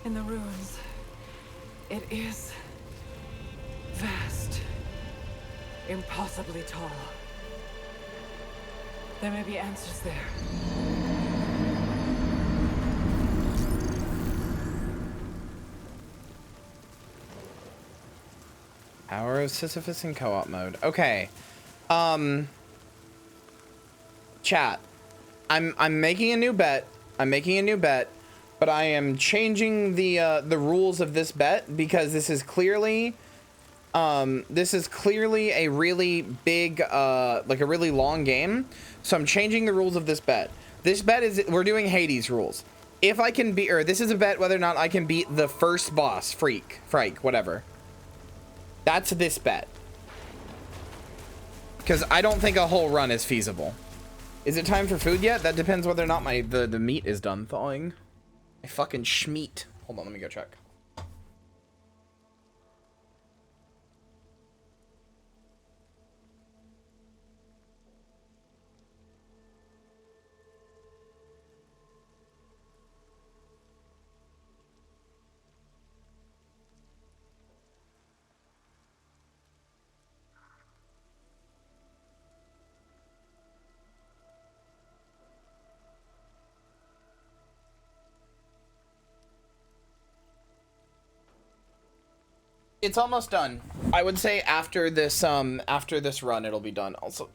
in the ruins. It is vast. Impossibly tall. There may be answers there. Hour of Sisyphus in co-op mode. Okay. Chat. I'm making a new bet. But I am changing the rules of this bet because this is clearly a really big like a really long game. So I'm changing the rules of this bet. This bet is we're doing Hades rules. If I can beat, or this is a bet whether or not I can beat the first boss, Frike, whatever. That's this bet. Because I don't think a whole run is feasible. Is it time for food yet? That depends whether or not the meat is done thawing. My fucking schmeat. Hold on, let me go check. It's almost done. I would say after this run, it'll be done. Also,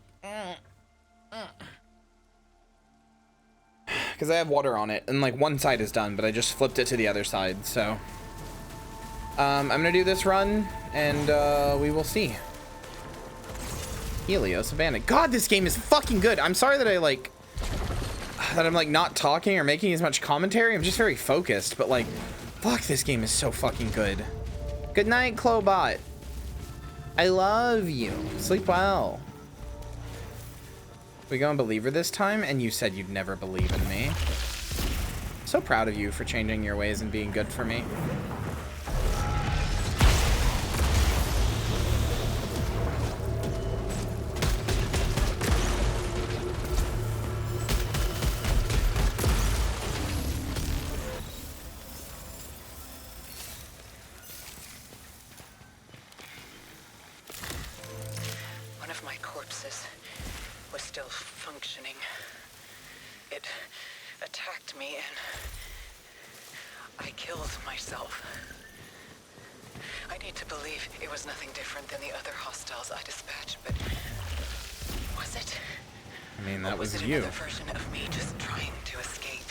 because I have water on it, and like one side is done, but I just flipped it to the other side. So I'm gonna do this run, and we will see. Helios Abandoned. God, this game is fucking good. I'm sorry that I'm like not talking or making as much commentary. I'm just very focused, but like, fuck, this game is so fucking good. Good night, Clobot. I love you. Sleep well. We go on Believer this time, and you said you'd never believe in me. So proud of you for changing your ways and being good for me. One of my corpses was still functioning. It attacked me and I killed myself. I need to believe it was nothing different than the other hostiles I dispatched, but was it? I mean, that was it you. Another version of me just trying to escape?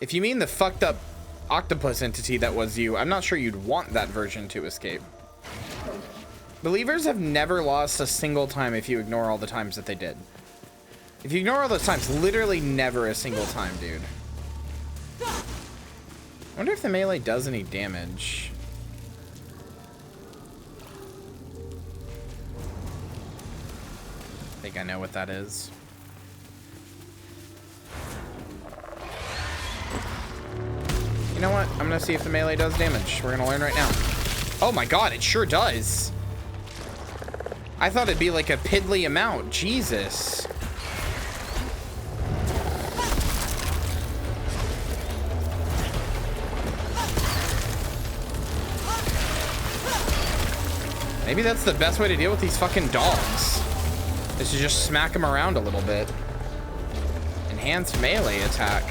If you mean the fucked up octopus entity that was you, I'm not sure you'd want that version to escape. Believers have never lost a single time if you ignore all the times that they did. If you ignore all those times, literally never a single time, dude. I wonder if the melee does any damage. I think I know what that is. You know what? I'm gonna see if the melee does damage. We're gonna learn right now. Oh my god, it sure does. I thought it'd be like a piddly amount. Jesus. Maybe that's the best way to deal with these fucking dogs, is to just smack them around a little bit. Enhanced melee attack.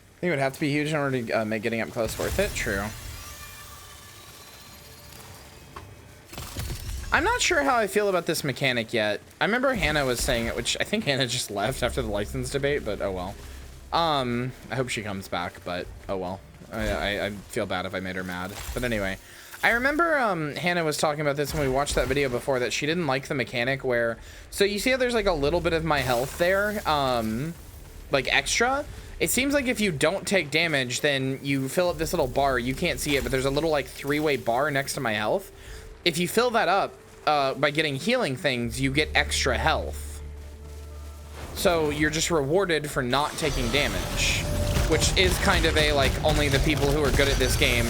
I think it would have to be huge in order to make getting up close worth it. True. I'm not sure how I feel about this mechanic yet. I remember Hannah was saying it, which I think Hannah just left after the license debate, but oh well. I hope she comes back, but oh well. I feel bad if I made her mad. But anyway, I remember Hannah was talking about this when we watched that video before, that she didn't like the mechanic where, so you see how there's like a little bit of my health there, like extra. It seems like if you don't take damage, then you fill up this little bar. You can't see it, but there's a little like three-way bar next to my health. If you fill that up by getting healing things, you get extra health. So you're just rewarded for not taking damage, which is kind of a like only the people who are good at this game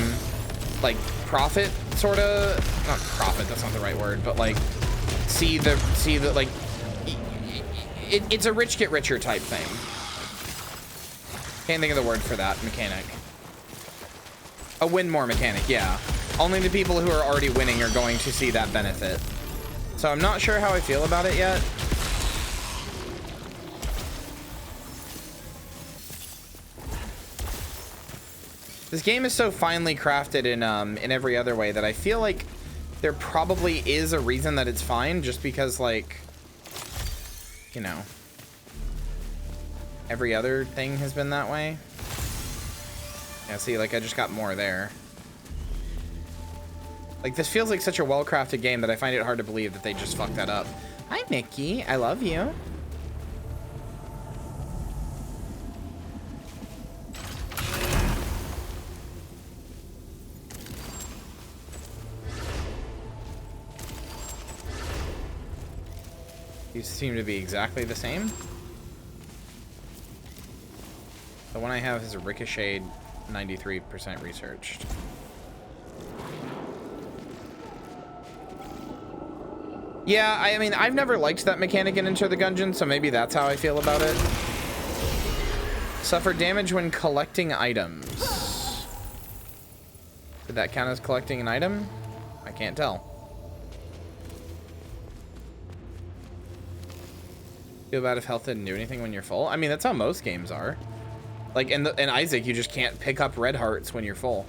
like profit, sort of. Not profit, that's not the right word, but like see the like it's a rich get richer type thing. Can't think of the word for that mechanic. A win more mechanic, yeah. Only the people who are already winning are going to see that benefit. So I'm not sure how I feel about it yet. This game is so finely crafted in every other way that I feel like there probably is a reason that it's fine, just because, like, you know, every other thing has been that way. Yeah, see, like, I just got more there. Like, this feels like such a well-crafted game that I find it hard to believe that they just fucked that up. Hi, Mickey. I love you. These seem to be exactly the same. The one I have is a ricocheted 93% researched. Yeah, I mean, I've never liked that mechanic in Enter the Gungeon, so maybe that's how I feel about it. Suffer damage when collecting items. Did that count as collecting an item? I can't tell. Feel bad if health didn't do anything when you're full? I mean, that's how most games are. Like, in Isaac, you just can't pick up red hearts when you're full.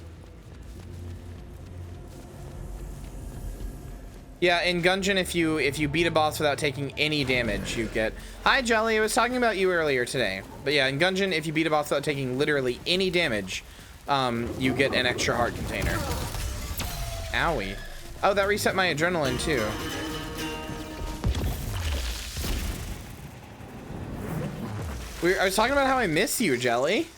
Yeah, in Gungeon, if you beat a boss without taking any damage, you get... Hi, Jelly, I was talking about you earlier today. But yeah, in Gungeon, if you beat a boss without taking literally any damage, you get an extra heart container. Owie. Oh, that reset my adrenaline, too. I was talking about how I miss you, Jelly.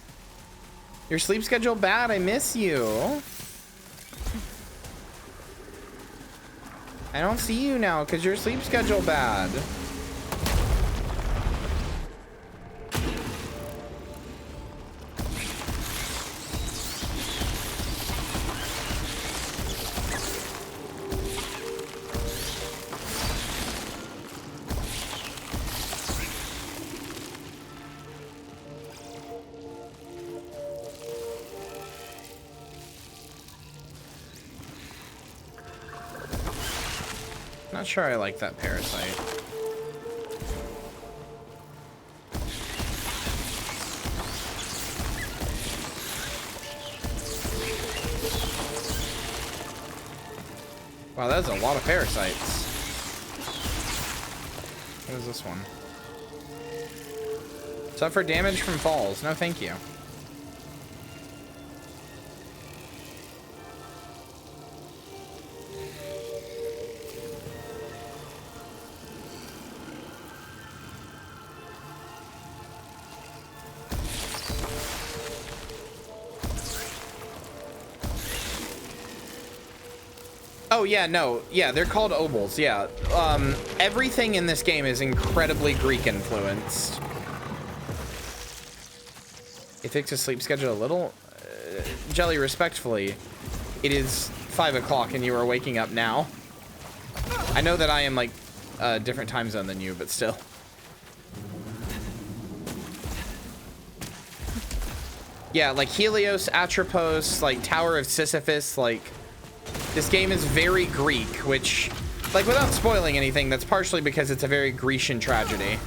Your sleep schedule bad, I miss you. I don't see you now because your sleep schedule bad. Not sure I like that parasite. Wow, that's a lot of parasites. What is this one? Suffer damage from falls. No, thank you. Oh yeah, no, yeah, they're called obols. Yeah, everything in this game is incredibly Greek influenced. It fixed his sleep schedule a little. Jelly, respectfully, it is 5 o'clock and you are waking up now. I know that I am like a different time zone than you, but still. Yeah, like Helios, Atropos, like Tower of Sisyphus, like this game is very Greek, which, like, without spoiling anything, that's partially because it's a very Grecian tragedy.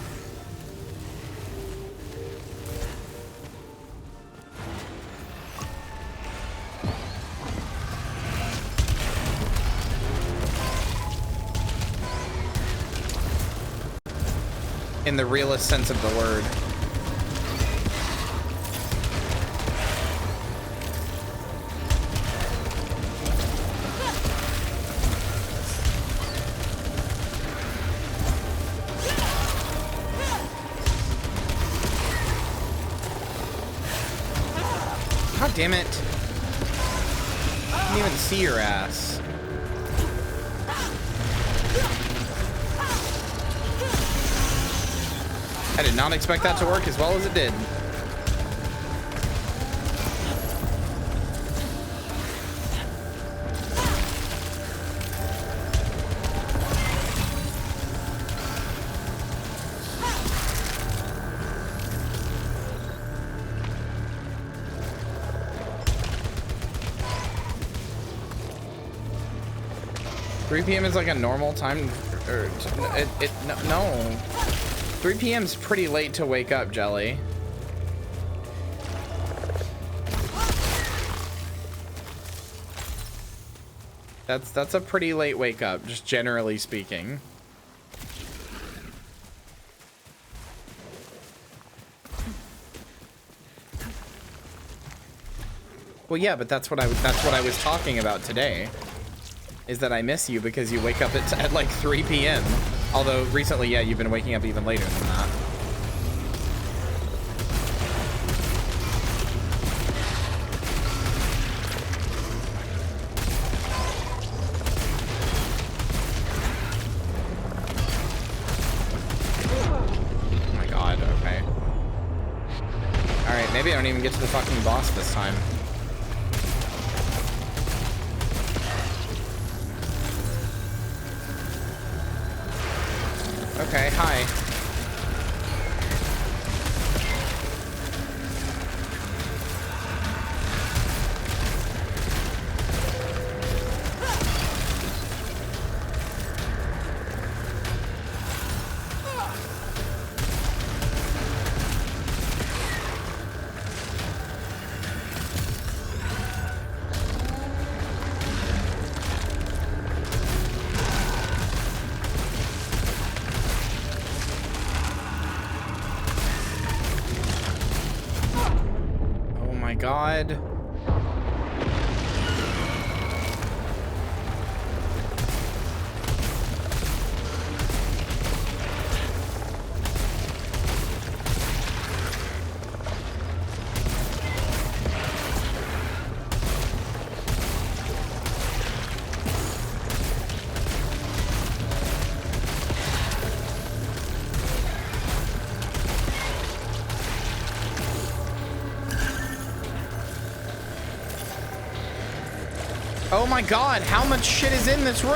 In the realest sense of the word. God damn it. I didn't even see your ass. I did not expect that to work as well as it did. PM is like a normal time, or no. 3 PM is pretty late to wake up, Jelly. That's a pretty late wake up, just generally speaking. Well, yeah, but that's what I was talking about today. Is that I miss you because you wake up at like 3 PM. Although recently, yeah, you've been waking up even later than that. Oh my god, okay. Alright, maybe I don't even get to the fucking boss this time. Okay, hi. God. Oh my God, how much shit is in this room?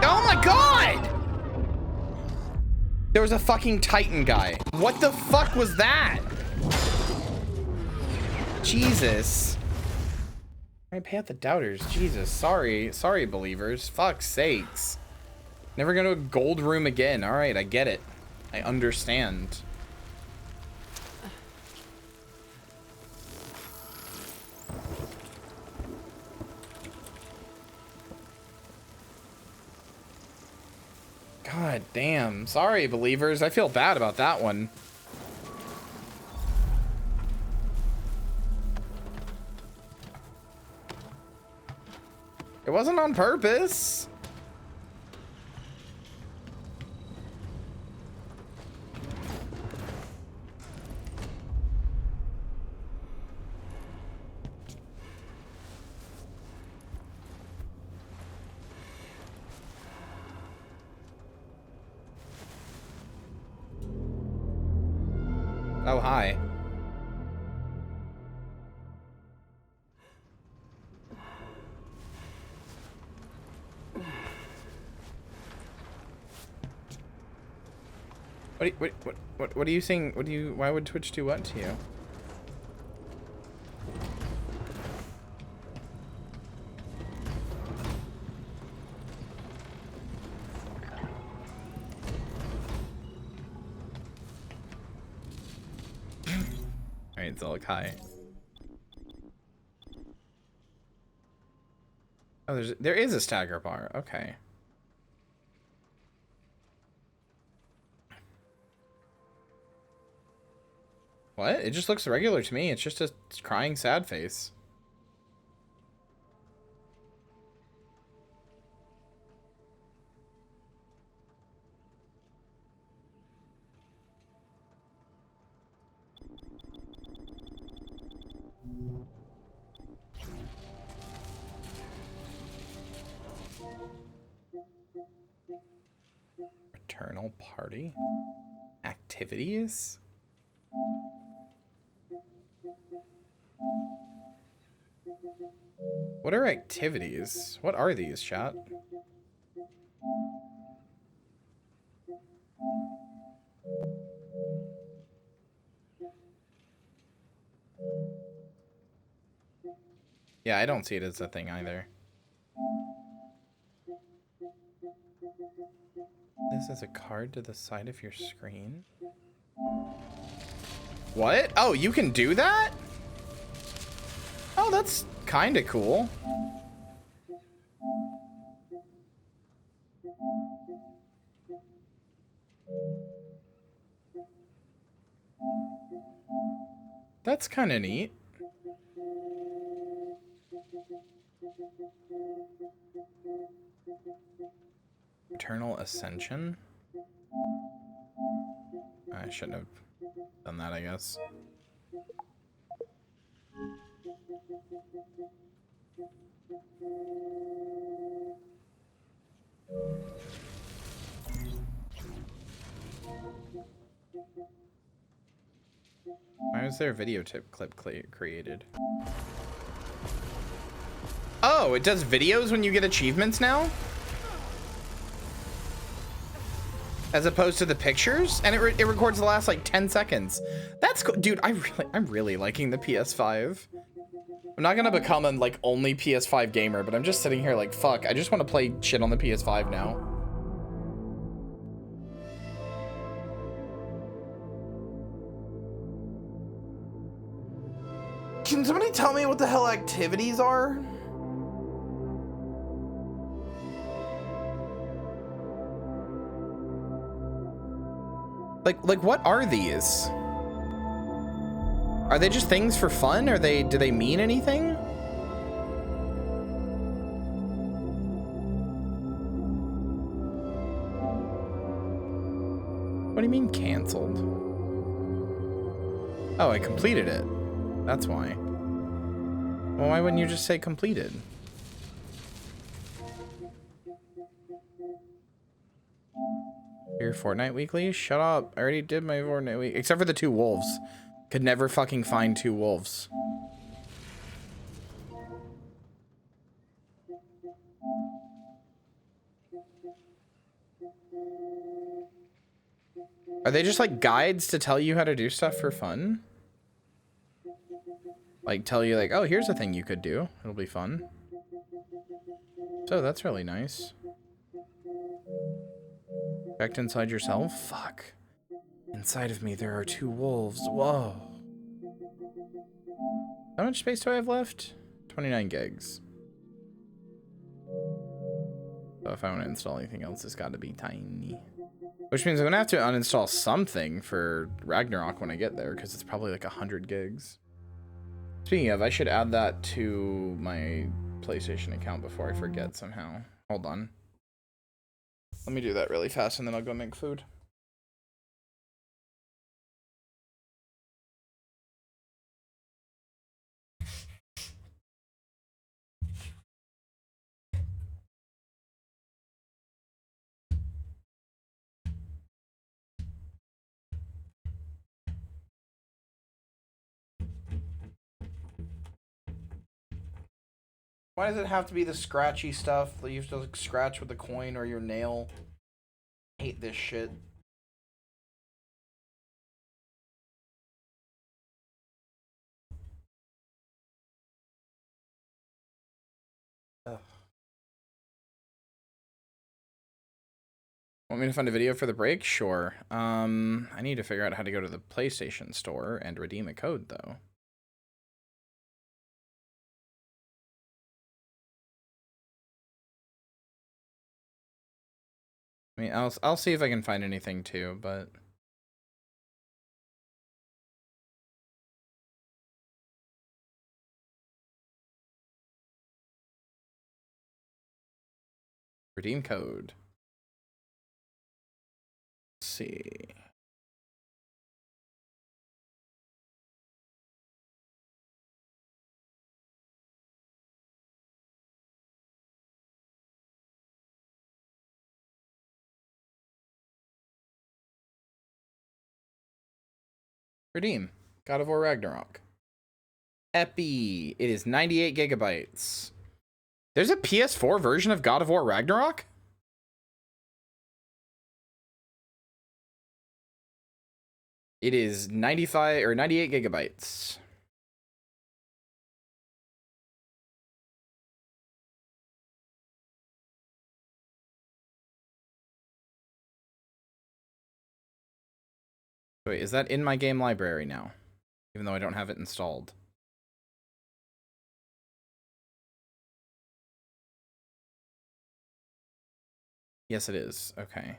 Oh my God! There was a fucking Titan guy. What the fuck was that? Jesus. I pay out the doubters. Jesus. Sorry, believers. Fuck's sakes. Never go to a gold room again. All right, I get it. I understand. God damn. Sorry, believers. I feel bad about that one. It wasn't on purpose. Oh, hi. What are you saying? Why would Twitch do what to you? Alright, Zolik, hi. Oh, there is a stagger bar. Okay. What? It just looks regular to me. It's just a crying sad face. Returnal party? Activities? What are activities? What are these, chat? Yeah, I don't see it as a thing either. This is a card to the side of your screen. What? Oh, you can do that? Oh, that's kind of cool. That's kind of neat. Eternal Ascension? I shouldn't have done that, I guess. Why was there a video clip created? Oh, it does videos when you get achievements now? As opposed to the pictures? And it records the last like 10 seconds. That's cool. Dude, I'm really liking the PS5. I'm not gonna become a like only PS5 gamer, but I'm just sitting here like, fuck, I just want to play shit on the PS5 now. Can somebody tell me what the hell activities are? Like what are these? Are they just things for fun? Do they mean anything? What do you mean canceled? Oh, I completed it. That's why. Well, why wouldn't you just say completed? Your Fortnite weekly? Shut up. I already did my Fortnite week. Except for the 2 wolves. Could never fucking find 2 wolves. Are they just like guides to tell you how to do stuff for fun? Like tell you like, oh, here's a thing you could do. It'll be fun. So that's really nice. Checked inside yourself? Fuck. Inside of me there are 2 wolves. Whoa. How much space do I have left? 29 gigs. So if I want to install anything else, it's got to be tiny. Which means I'm going to have to uninstall something for Ragnarok when I get there, because it's probably like 100 gigs. Speaking of, I should add that to my PlayStation account before I forget somehow. Hold on. Let me do that really fast, and then I'll go make food. Why does it have to be the scratchy stuff that you have to like, scratch with a coin or your nail? I hate this shit. Ugh. Want me to find a video for the break? Sure. I need to figure out how to go to the PlayStation store and redeem a code though. I mean, I'll see if I can find anything too, but redeem code. Let's see. Redeem. God of War Ragnarok. Epi. It is 98 gigabytes. There's a PS4 version of God of War Ragnarok? It is 95 or 98 gigabytes. Wait, is that in my game library now? Even though I don't have it installed. Yes, it is. Okay.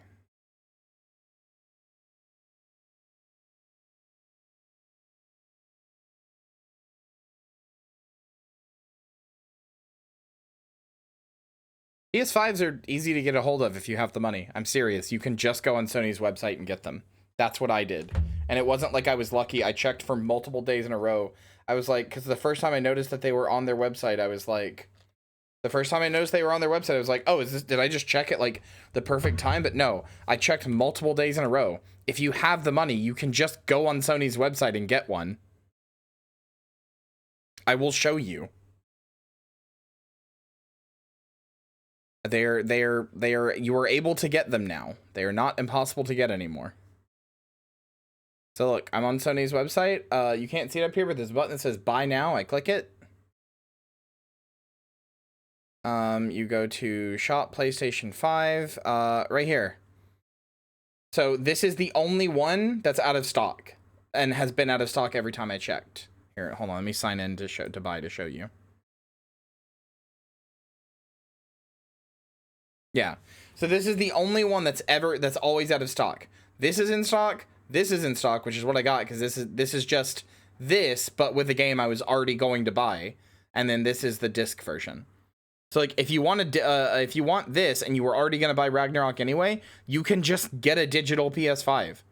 PS5s are easy to get a hold of if you have the money. I'm serious. You can just go on Sony's website and get them. That's what I did. And it wasn't like I was lucky. I checked for multiple days in a row. I was like, because the first time I noticed that they were on their website, I was like, the first time I noticed they were on their website, I was like, oh, did I just check it like the perfect time? But no, I checked multiple days in a row. If you have the money, you can just go on Sony's website and get one. I will show you. You are able to get them now. They are not impossible to get anymore. So look, I'm on Sony's website. You can't see it up here, but there's a button that says buy now. I click it. You go to shop PlayStation 5, right here. So this is the only one that's out of stock and has been out of stock every time I checked. Here, hold on. Let me sign in to buy to show you. Yeah. So this is the only one that's always out of stock. This is in stock. This is in stock, which is what I got because this is just this, but with a game I was already going to buy, and then this is the disc version. So like if you want this and you were already gonna buy Ragnarok anyway, you can just get a digital PS5.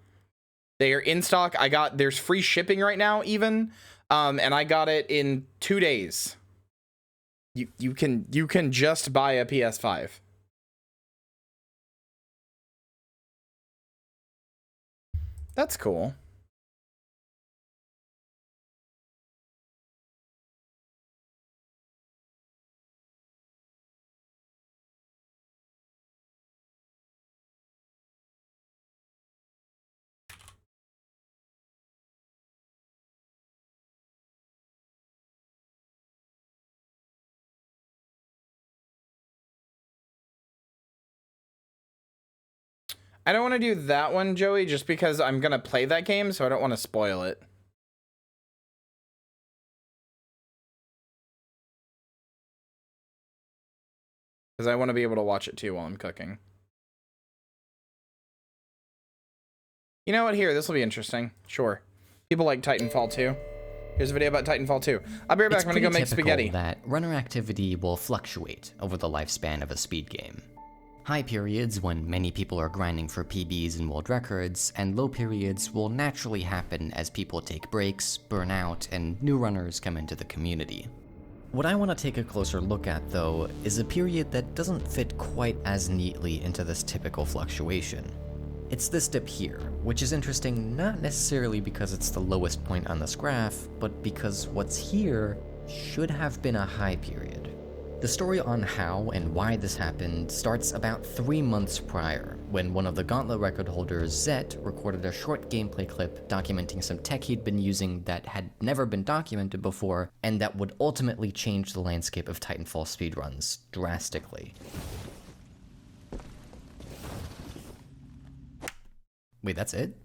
They are in stock. There's free shipping right now even, and I got it in 2 days. You can just buy a PS5. That's cool. I don't want to do that one, Joey, just because I'm going to play that game, so I don't want to spoil it. Because I want to be able to watch it too while I'm cooking. You know what? Here, this will be interesting. Sure. People like Titanfall 2. Here's a video about Titanfall 2. I'll be right back. I'm going to go make spaghetti. That runner activity will fluctuate over the lifespan of a speed game. High periods when many people are grinding for PBs and world records, and low periods will naturally happen as people take breaks, burn out, and new runners come into the community. What I want to take a closer look at, though, is a period that doesn't fit quite as neatly into this typical fluctuation. It's this dip here, which is interesting not necessarily because it's the lowest point on this graph, but because what's here should have been a high period. The story on how and why this happened starts about 3 months prior, when one of the Gauntlet record holders, Zet, recorded a short gameplay clip documenting some tech he'd been using that had never been documented before, and that would ultimately change the landscape of Titanfall speedruns drastically. Wait, that's it?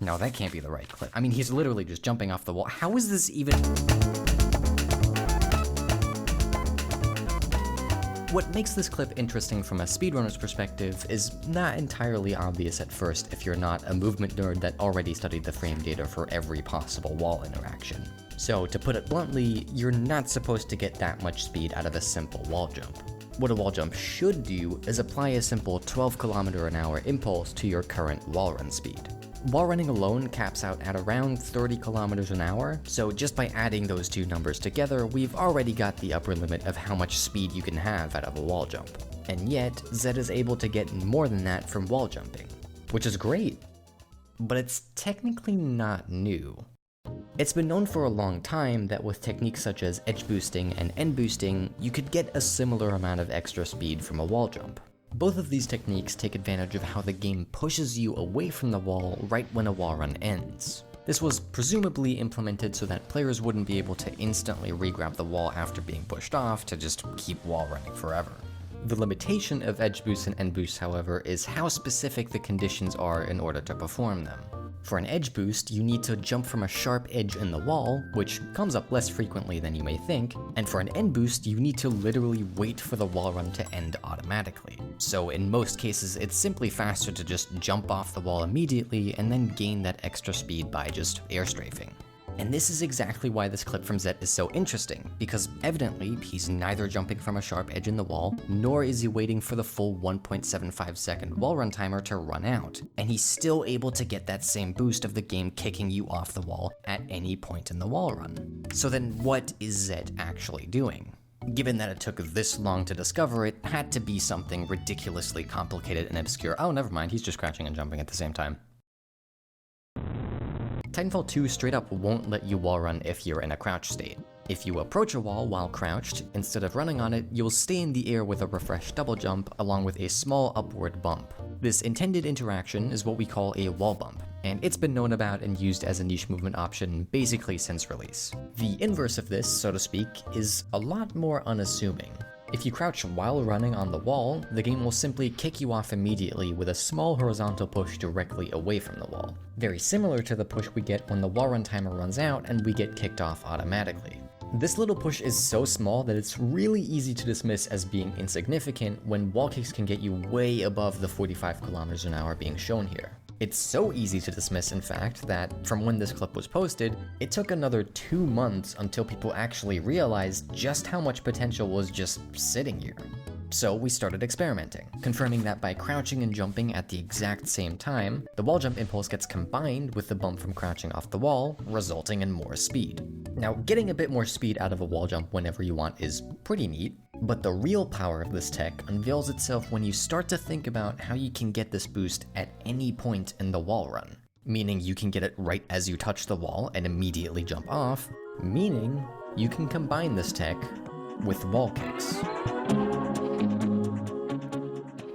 No, that can't be the right clip. I mean, he's literally just jumping off the wall. How is this even... What makes this clip interesting from a speedrunner's perspective is not entirely obvious at first if you're not a movement nerd that already studied the frame data for every possible wall interaction. So to put it bluntly, you're not supposed to get that much speed out of a simple wall jump. What a wall jump should do is apply a simple 12 km/h impulse to your current wall run speed. Wall running alone caps out at around 30 km/h, so just by adding those two numbers together, we've already got the upper limit of how much speed you can have out of a wall jump. And yet, Zed is able to get more than that from wall jumping, which is great, but it's technically not new. It's been known for a long time that with techniques such as edge boosting and end boosting, you could get a similar amount of extra speed from a wall jump. Both of these techniques take advantage of how the game pushes you away from the wall right when a wall run ends. This was presumably implemented so that players wouldn't be able to instantly re-grab the wall after being pushed off to just keep wall running forever. The limitation of edge boosts and end boosts, however, is how specific the conditions are in order to perform them. For an edge boost, you need to jump from a sharp edge in the wall, which comes up less frequently than you may think, and for an end boost, you need to literally wait for the wall run to end automatically. So in most cases, it's simply faster to just jump off the wall immediately and then gain that extra speed by just air strafing. And this is exactly why this clip from Zet is so interesting, because evidently he's neither jumping from a sharp edge in the wall, nor is he waiting for the full 1.75 second wall run timer to run out, and he's still able to get that same boost of the game kicking you off the wall at any point in the wall run. So then what is Zet actually doing? Given that it took this long to discover, it had to be something ridiculously complicated and obscure. Oh, never mind, he's just crouching and jumping at the same time. Titanfall 2 straight up won't let you wall run if you're in a crouch state. If you approach a wall while crouched, instead of running on it, you'll stay in the air with a refresh double jump along with a small upward bump. This intended interaction is what we call a wall bump, and it's been known about and used as a niche movement option basically since release. The inverse of this, so to speak, is a lot more unassuming. If you crouch while running on the wall, the game will simply kick you off immediately with a small horizontal push directly away from the wall. Very similar to the push we get when the wall run timer runs out and we get kicked off automatically. This little push is so small that it's really easy to dismiss as being insignificant when wall kicks can get you way above the 45 kilometers an hour being shown here. It's so easy to dismiss, in fact, that from when this clip was posted, it took another 2 months until people actually realized just how much potential was just sitting here. So we started experimenting, confirming that by crouching and jumping at the exact same time, the wall jump impulse gets combined with the bump from crouching off the wall, resulting in more speed. Now, getting a bit more speed out of a wall jump whenever you want is pretty neat, but the real power of this tech unveils itself when you start to think about how you can get this boost at any point in the wall run. Meaning you can get it right as you touch the wall and immediately jump off, meaning you can combine this tech with wall kicks.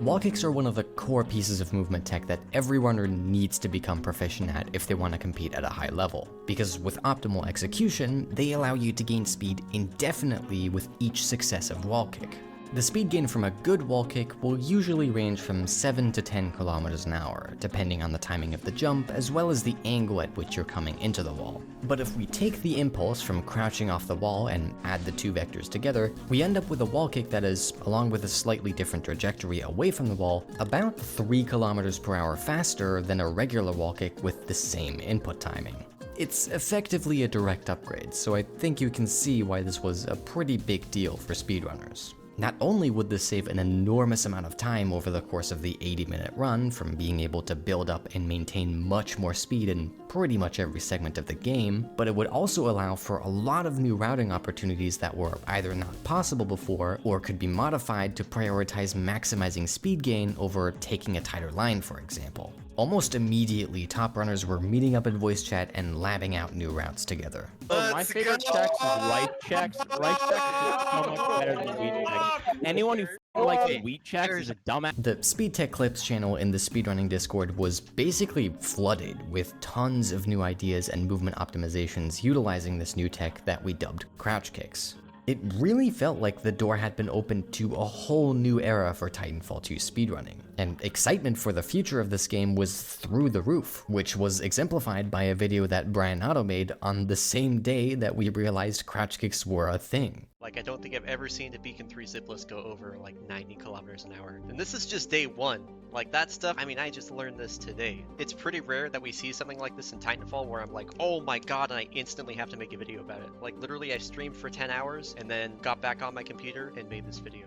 Wall kicks are one of the core pieces of movement tech that every runner needs to become proficient at if they want to compete at a high level, because with optimal execution, they allow you to gain speed indefinitely with each successive wall kick. The speed gain from a good wall kick will usually range from 7 to 10 kilometers an hour, depending on the timing of the jump as well as the angle at which you're coming into the wall. But if we take the impulse from crouching off the wall and add the two vectors together, we end up with a wall kick that is, along with a slightly different trajectory away from the wall, about 3 kilometers per hour faster than a regular wall kick with the same input timing. It's effectively a direct upgrade, so I think you can see why this was a pretty big deal for speedrunners. Not only would this save an enormous amount of time over the course of the 80-minute run from being able to build up and maintain much more speed in pretty much every segment of the game, but it would also allow for a lot of new routing opportunities that were either not possible before or could be modified to prioritize maximizing speed gain over taking a tighter line, for example. Almost immediately, top runners were meeting up in voice chat and labbing out new routes together. My favorite checks is right checks. Right checks is so much better than wheat checks. Anyone who likes wheat checks is a dumbass. The Speed Tech Clips channel in the speedrunning Discord was basically flooded with tons of new ideas and movement optimizations utilizing this new tech that we dubbed crouch kicks. It really felt like the door had been opened to a whole new era for Titanfall 2 speedrunning, and excitement for the future of this game was through the roof, which was exemplified by a video that Brian Otto made on the same day that we realized crouch kicks were a thing. Like, I don't think I've ever seen a Beacon 3 zipless go over like 90 kilometers an hour. And this is just day one. Like, that stuff, I mean, I just learned this today. It's pretty rare that we see something like this in Titanfall where I'm like, oh my god, and I instantly have to make a video about it. Like, literally, I streamed for 10 hours and then got back on my computer and made this video.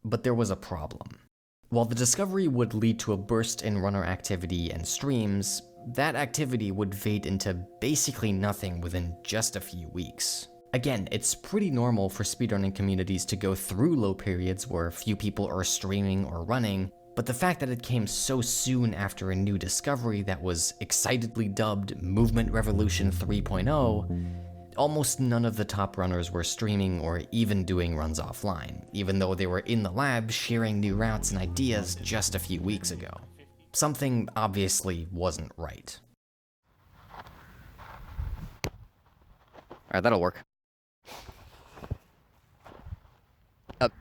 But there was a problem. While the discovery would lead to a burst in runner activity and streams, that activity would fade into basically nothing within just a few weeks. Again, it's pretty normal for speedrunning communities to go through low periods where few people are streaming or running, but the fact that it came so soon after a new discovery that was excitedly dubbed Movement Revolution 3.0, almost none of the top runners were streaming or even doing runs offline, even though they were in the lab sharing new routes and ideas just a few weeks ago. Something obviously wasn't right. Alright, that'll work.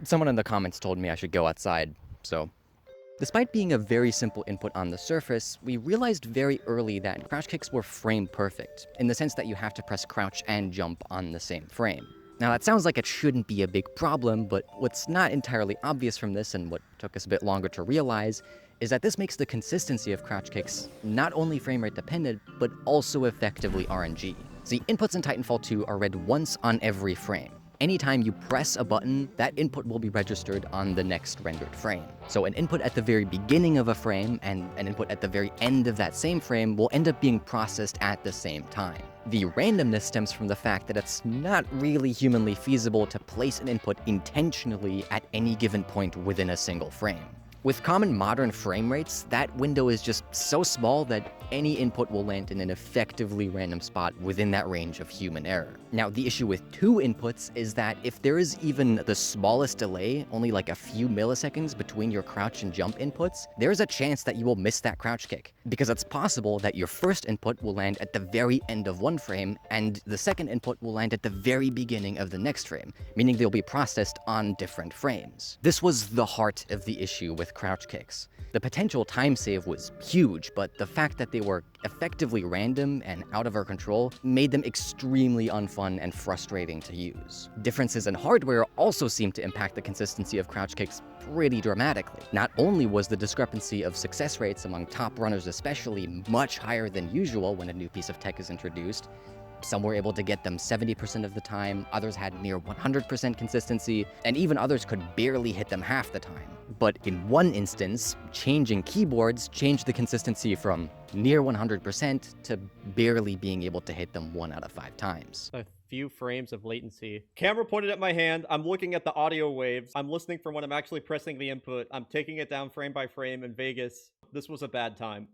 Someone in the comments told me I should go outside, so. Despite being a very simple input on the surface, we realized very early that crouch kicks were frame perfect, in the sense that you have to press crouch and jump on the same frame. Now that sounds like it shouldn't be a big problem, but what's not entirely obvious from this, and what took us a bit longer to realize, is that this makes the consistency of crouch kicks not only frame rate dependent, but also effectively RNG. The inputs in Titanfall 2 are read once on every frame. Anytime you press a button, that input will be registered on the next rendered frame. So an input at the very beginning of a frame and an input at the very end of that same frame will end up being processed at the same time. The randomness stems from the fact that it's not really humanly feasible to place an input intentionally at any given point within a single frame. With common modern frame rates, that window is just so small that any input will land in an effectively random spot within that range of human error. Now, the issue with 2 inputs is that if there is even the smallest delay, only like a few milliseconds between your crouch and jump inputs, there's a chance that you will miss that crouch kick, because it's possible that your first input will land at the very end of one frame, and the second input will land at the very beginning of the next frame, meaning they'll be processed on different frames. This was the heart of the issue with crouch kicks. The potential time save was huge, but the fact that they were effectively random and out of our control made them extremely unfun and frustrating to use. Differences in hardware also seemed to impact the consistency of crouch kicks pretty dramatically. Not only was the discrepancy of success rates among top runners especially much higher than usual when a new piece of tech is introduced, some were able to get them 70% of the time, others had near 100% consistency, and even others could barely hit them half the time. But in one instance, changing keyboards changed the consistency from near 100% to barely being able to hit them 1 out of 5 times. A few frames of latency. Camera pointed at my hand, I'm looking at the audio waves, I'm listening for when I'm actually pressing the input, I'm taking it down frame by frame in Vegas. This was a bad time.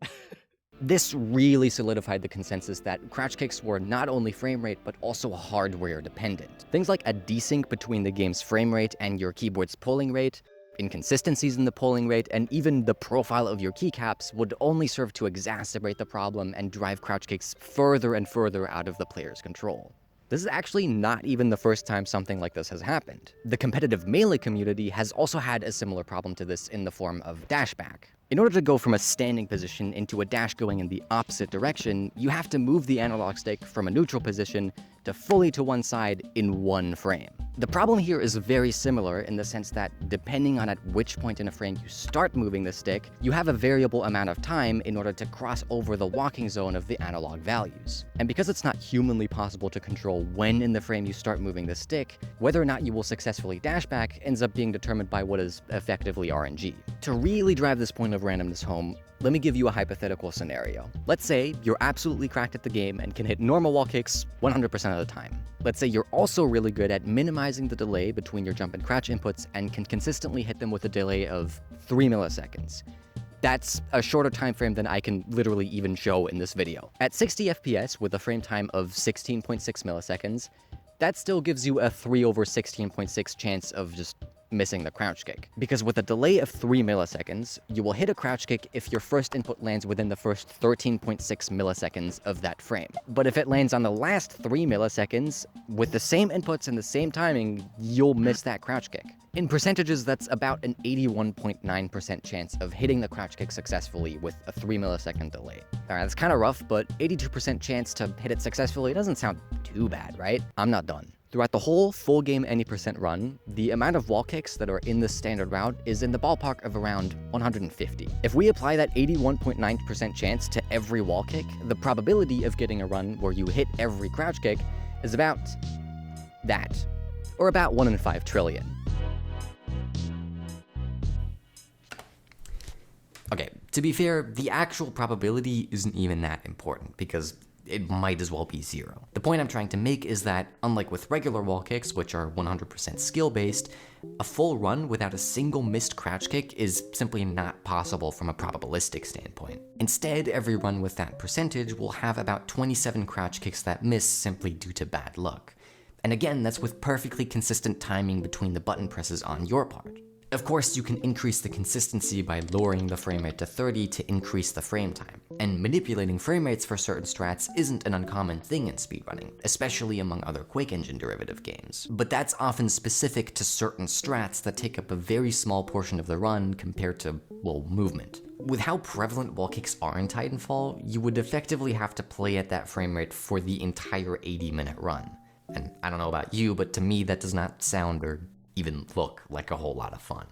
This really solidified the consensus that crouch kicks were not only frame rate, but also hardware dependent. Things like a desync between the game's frame rate and your keyboard's polling rate, inconsistencies in the polling rate, and even the profile of your keycaps would only serve to exacerbate the problem and drive crouch kicks further and further out of the player's control. This is actually not even the first time something like this has happened. The competitive Melee community has also had a similar problem to this in the form of dashback. In order to go from a standing position into a dash going in the opposite direction, you have to move the analog stick from a neutral position to fully to one side in one frame. The problem here is very similar in the sense that depending on at which point in a frame you start moving the stick, you have a variable amount of time in order to cross over the walking zone of the analog values. And because it's not humanly possible to control when in the frame you start moving the stick, whether or not you will successfully dash back ends up being determined by what is effectively RNG. To really drive this point of randomness home, let me give you a hypothetical scenario. Let's say you're absolutely cracked at the game and can hit normal wall kicks 100% of the time. Let's say you're also really good at minimizing the delay between your jump and crouch inputs and can consistently hit them with a delay of 3 milliseconds. That's a shorter time frame than I can literally even show in this video. At 60 FPS with a frame time of 16.6 milliseconds, that still gives you a 3/16.6 chance of just missing the crouch kick. Because with a delay of 3 milliseconds, you will hit a crouch kick if your first input lands within the first 13.6 milliseconds of that frame. But if it lands on the last 3 milliseconds, with the same inputs and the same timing, you'll miss that crouch kick. In percentages, that's about an 81.9% chance of hitting the crouch kick successfully with a 3 millisecond delay. Alright, that's kind of rough, but 82% chance to hit it successfully doesn't sound too bad, right? I'm not done. Throughout the whole full game any percent run, the amount of wall kicks that are in the standard route is in the ballpark of around 150. If we apply that 81.9% chance to every wall kick, the probability of getting a run where you hit every crouch kick is about that, or about 1 in 5 trillion. Okay, to be fair, the actual probability isn't even that important, because it might as well be 0. The point I'm trying to make is that, unlike with regular wall kicks, which are 100% skill-based, a full run without a single missed crouch kick is simply not possible from a probabilistic standpoint. Instead, every run with that percentage will have about 27 crouch kicks that miss simply due to bad luck. And again, that's with perfectly consistent timing between the button presses on your part. Of course, you can increase the consistency by lowering the frame rate to 30 to increase the frame time. And manipulating frame rates for certain strats isn't an uncommon thing in speedrunning, especially among other Quake Engine derivative games. But that's often specific to certain strats that take up a very small portion of the run compared to, well, movement. With how prevalent wall kicks are in Titanfall, you would effectively have to play at that frame rate for the entire 80-minute run. And I don't know about you, but to me that does not sound or even look like a whole lot of fun.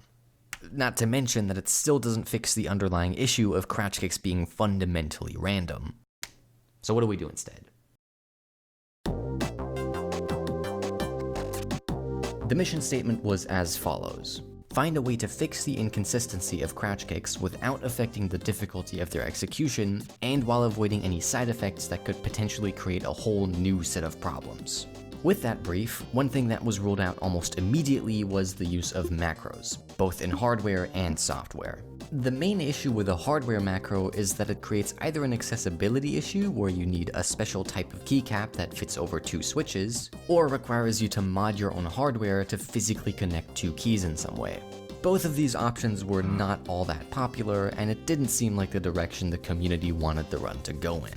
Not to mention that it still doesn't fix the underlying issue of crouch kicks being fundamentally random. So what do we do instead? The mission statement was as follows. Find a way to fix the inconsistency of crouch kicks without affecting the difficulty of their execution, and while avoiding any side effects that could potentially create a whole new set of problems. With that brief, one thing that was ruled out almost immediately was the use of macros, both in hardware and software. The main issue with a hardware macro is that it creates either an accessibility issue where you need a special type of keycap that fits over 2 switches, or requires you to mod your own hardware to physically connect 2 keys in some way. Both of these options were not all that popular, and it didn't seem like the direction the community wanted the run to go in.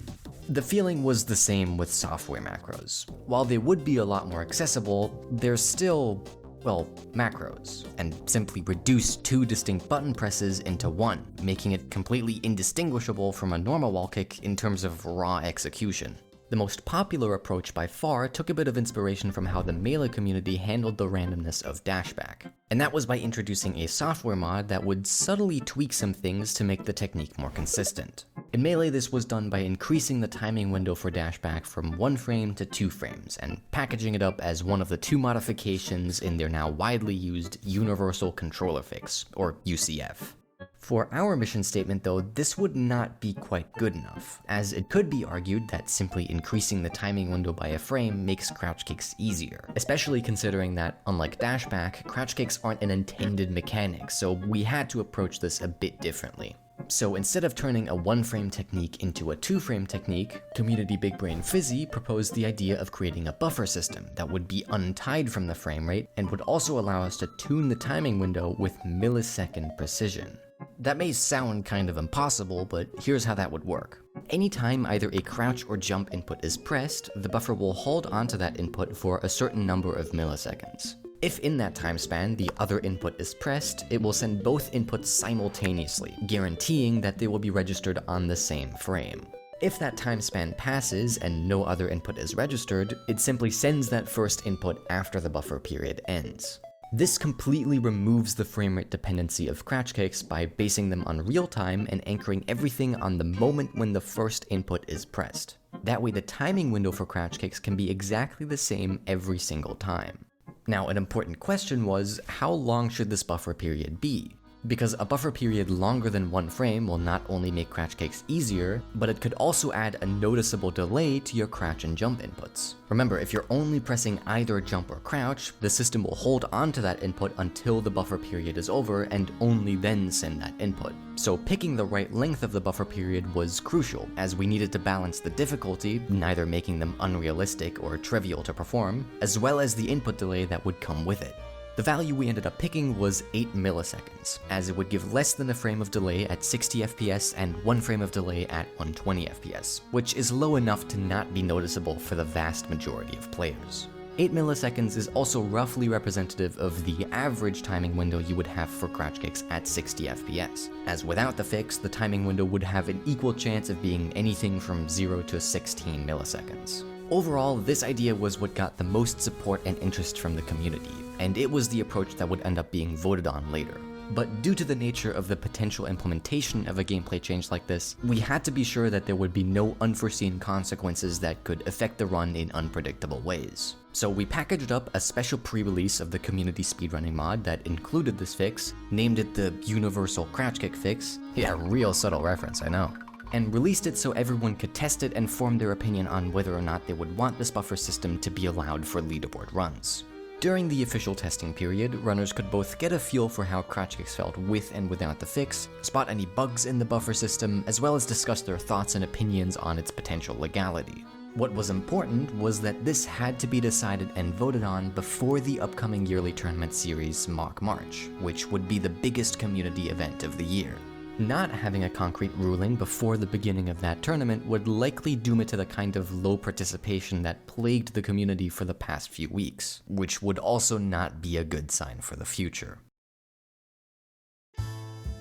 The feeling was the same with software macros. While they would be a lot more accessible, they're still, well, macros, and simply reduce 2 distinct button presses into 1, making it completely indistinguishable from a normal wall kick in terms of raw execution. The most popular approach by far took a bit of inspiration from how the Melee community handled the randomness of dashback, and that was by introducing a software mod that would subtly tweak some things to make the technique more consistent. In Melee, this was done by increasing the timing window for dashback from 1 frame to 2 frames, and packaging it up as one of the 2 modifications in their now widely used Universal Controller Fix, or UCF. For our mission statement though, this would not be quite good enough, as it could be argued that simply increasing the timing window by a frame makes crouch kicks easier, especially considering that, unlike dashback, crouch kicks aren't an intended mechanic, so we had to approach this a bit differently. So instead of turning a 1-frame technique into a 2-frame technique, Community Big Brain Fizzy proposed the idea of creating a buffer system that would be untied from the frame rate and would also allow us to tune the timing window with millisecond precision. That may sound kind of impossible, but here's how that would work. Anytime either a crouch or jump input is pressed, the buffer will hold onto that input for a certain number of milliseconds. If in that time span the other input is pressed, it will send both inputs simultaneously, guaranteeing that they will be registered on the same frame. If that time span passes and no other input is registered, it simply sends that first input after the buffer period ends. This completely removes the frame rate dependency of crouch kicks by basing them on real time and anchoring everything on the moment when the first input is pressed. That way the timing window for crouch kicks can be exactly the same every single time. Now, an important question was, how long should this buffer period be? Because a buffer period longer than 1 frame will not only make crouch kicks easier, but it could also add a noticeable delay to your crouch and jump inputs. Remember, if you're only pressing either jump or crouch, the system will hold onto that input until the buffer period is over and only then send that input. So picking the right length of the buffer period was crucial, as we needed to balance the difficulty, neither making them unrealistic or trivial to perform, as well as the input delay that would come with it. The value we ended up picking was 8 milliseconds, as it would give less than a frame of delay at 60 FPS and 1 frame of delay at 120 FPS, which is low enough to not be noticeable for the vast majority of players. 8 milliseconds is also roughly representative of the average timing window you would have for crouch kicks at 60 FPS, as without the fix, the timing window would have an equal chance of being anything from 0 to 16 milliseconds. Overall, this idea was what got the most support and interest from the community, and it was the approach that would end up being voted on later. But due to the nature of the potential implementation of a gameplay change like this, we had to be sure that there would be no unforeseen consequences that could affect the run in unpredictable ways. So we packaged up a special pre-release of the community speedrunning mod that included this fix, named it the Universal Crouch Kick Fix. Yeah, real subtle reference, I know. And released it so everyone could test it and form their opinion on whether or not they would want this buffer system to be allowed for leaderboard runs. During the official testing period, runners could both get a feel for how crouch kicks felt with and without the fix, spot any bugs in the buffer system, as well as discuss their thoughts and opinions on its potential legality. What was important was that this had to be decided and voted on before the upcoming yearly tournament series Mock March, which would be the biggest community event of the year. Not having a concrete ruling before the beginning of that tournament would likely doom it to the kind of low participation that plagued the community for the past few weeks, which would also not be a good sign for the future.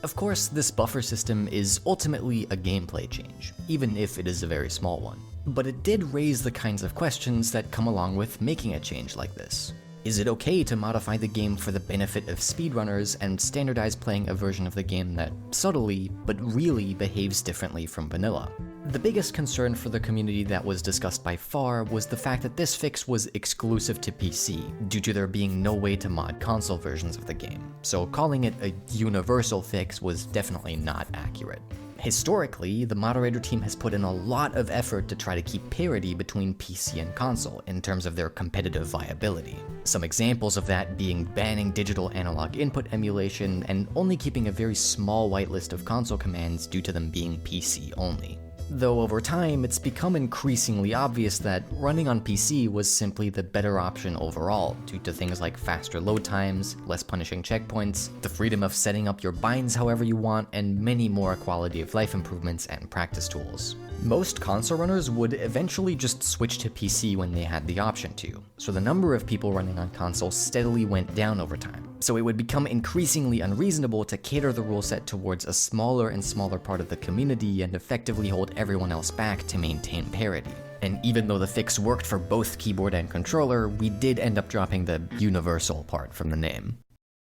Of course, this buffer system is ultimately a gameplay change, even if it is a very small one. But it did raise the kinds of questions that come along with making a change like this. Is it okay to modify the game for the benefit of speedrunners and standardize playing a version of the game that subtly, but really behaves differently from vanilla? The biggest concern for the community that was discussed by far was the fact that this fix was exclusive to PC, due to there being no way to mod console versions of the game, so calling it a universal fix was definitely not accurate. Historically, the moderator team has put in a lot of effort to try to keep parity between PC and console in terms of their competitive viability. Some examples of that being banning digital analog input emulation and only keeping a very small whitelist of console commands due to them being PC only. Though over time, it's become increasingly obvious that running on PC was simply the better option overall, due to things like faster load times, less punishing checkpoints, the freedom of setting up your binds however you want, and many more quality of life improvements and practice tools. Most console runners would eventually just switch to PC when they had the option to, so the number of people running on console steadily went down over time. So it would become increasingly unreasonable to cater the rule set towards a smaller and smaller part of the community and effectively hold everyone else back to maintain parity. And even though the fix worked for both keyboard and controller, we did end up dropping the universal part from the name.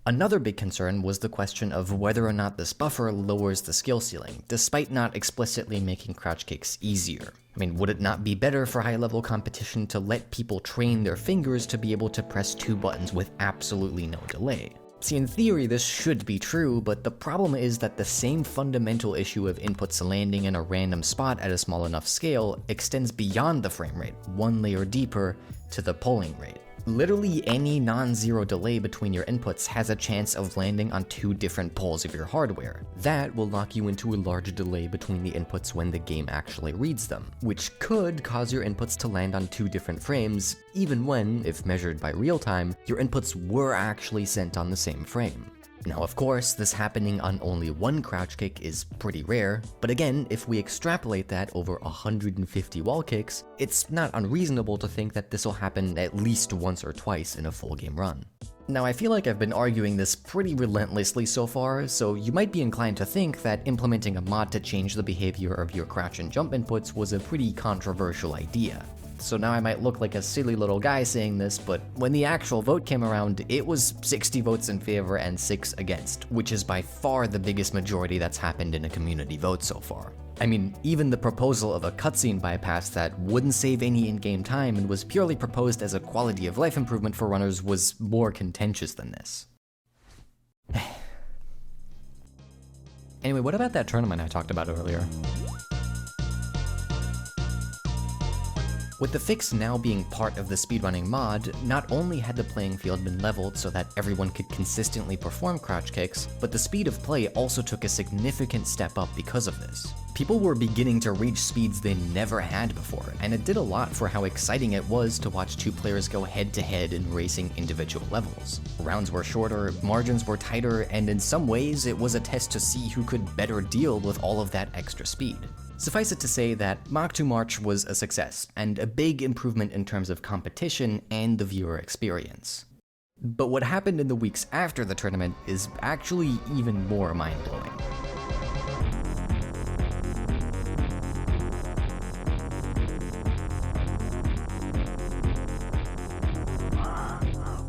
Another big concern was the question of whether or not this buffer lowers the skill ceiling, despite not explicitly making crouch kicks easier. I mean, would it not be better for high-level competition to let people train their fingers to be able to press 2 buttons with absolutely no delay? See, in theory, this should be true, but the problem is that the same fundamental issue of inputs landing in a random spot at a small enough scale extends beyond the frame rate, one layer deeper, to the polling rate. Literally any non-zero delay between your inputs has a chance of landing on 2 different poles of your hardware. That will lock you into a large delay between the inputs when the game actually reads them, which could cause your inputs to land on 2 different frames, even when, if measured by real time, your inputs were actually sent on the same frame. Now, of course, this happening on only 1 crouch kick is pretty rare, but again, if we extrapolate that over 150 wall kicks, it's not unreasonable to think that this will happen at least once or twice in a full game run. Now, I feel like I've been arguing this pretty relentlessly so far, so you might be inclined to think that implementing a mod to change the behavior of your crouch and jump inputs was a pretty controversial idea. So now I might look like a silly little guy saying this, but when the actual vote came around, it was 60 votes in favor and 6 against, which is by far the biggest majority that's happened in a community vote so far. I mean, even the proposal of a cutscene bypass that wouldn't save any in-game time and was purely proposed as a quality of life improvement for runners was more contentious than this. Anyway, what about that tournament I talked about earlier? With the fix now being part of the speedrunning mod, not only had the playing field been leveled so that everyone could consistently perform crouch kicks, but the speed of play also took a significant step up because of this. People were beginning to reach speeds they never had before, and it did a lot for how exciting it was to watch 2 players go head-to-head in racing individual levels. Rounds were shorter, margins were tighter, and in some ways it was a test to see who could better deal with all of that extra speed. Suffice it to say that Mach 2 March was a success, and a big improvement in terms of competition and the viewer experience. But what happened in the weeks after the tournament is actually even more mind-blowing.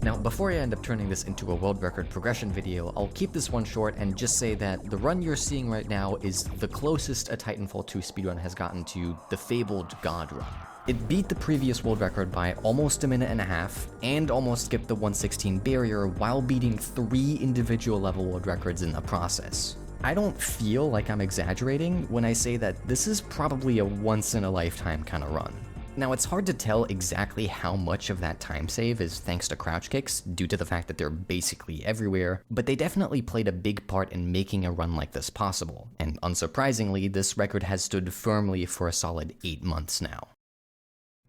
Now, before I end up turning this into a world record progression video, I'll keep this one short and just say that the run you're seeing right now is the closest a Titanfall 2 speedrun has gotten to the fabled God run. It beat the previous world record by almost 1.5 minutes, and almost skipped the 1:16 barrier while beating 3 individual level world records in the process. I don't feel like I'm exaggerating when I say that this is probably a once-in-a-lifetime kind of run. Now, it's hard to tell exactly how much of that time save is thanks to crouch kicks, due to the fact that they're basically everywhere, but they definitely played a big part in making a run like this possible, and unsurprisingly, this record has stood firmly for a solid 8 months now.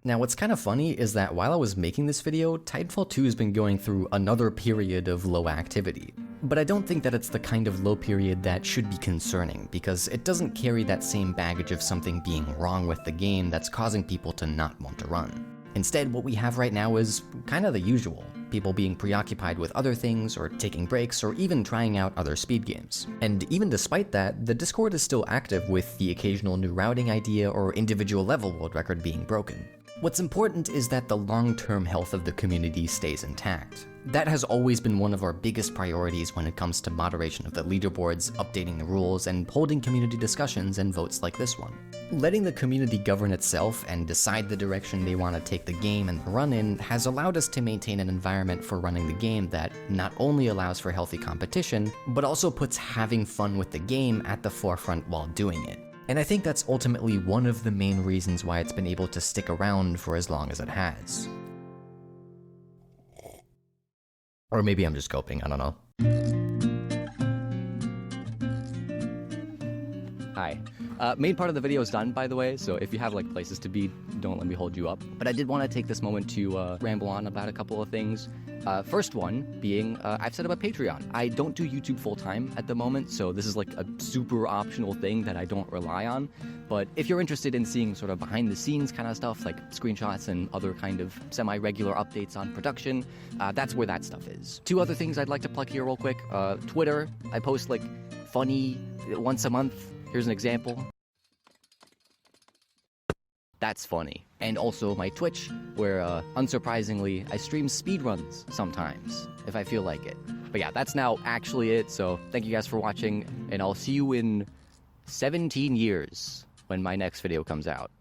Now, what's kind of funny is that while I was making this video, Titanfall 2 has been going through another period of low activity. But I don't think that it's the kind of low period that should be concerning, because it doesn't carry that same baggage of something being wrong with the game that's causing people to not want to run. Instead, what we have right now is kind of the usual. People being preoccupied with other things, or taking breaks, or even trying out other speed games. And even despite that, the Discord is still active with the occasional new routing idea or individual level world record being broken. What's important is that the long-term health of the community stays intact. That has always been one of our biggest priorities when it comes to moderation of the leaderboards, updating the rules, and holding community discussions and votes like this one. Letting the community govern itself and decide the direction they want to take the game and run in has allowed us to maintain an environment for running the game that not only allows for healthy competition, but also puts having fun with the game at the forefront while doing it. And I think that's ultimately one of the main reasons why it's been able to stick around for as long as it has. Or maybe I'm just coping, I don't know. Hi. Main part of the video is done, by the way, so if you have like places to be, don't let me hold you up. But I did want to take this moment to ramble on about a couple of things. First one being, I've set up a Patreon. I don't do YouTube full-time at the moment, so this is like a super optional thing that I don't rely on. But if you're interested in seeing sort of behind-the-scenes kind of stuff, like screenshots and other kind of semi-regular updates on production, that's where that stuff is. Two other things I'd like to plug here real quick. Twitter, I post like funny once a month. Here's an example. That's funny. And also my Twitch, where, unsurprisingly, I stream speedruns sometimes, if I feel like it. But yeah, that's now actually it, so thank you guys for watching, and I'll see you in 17 years when my next video comes out.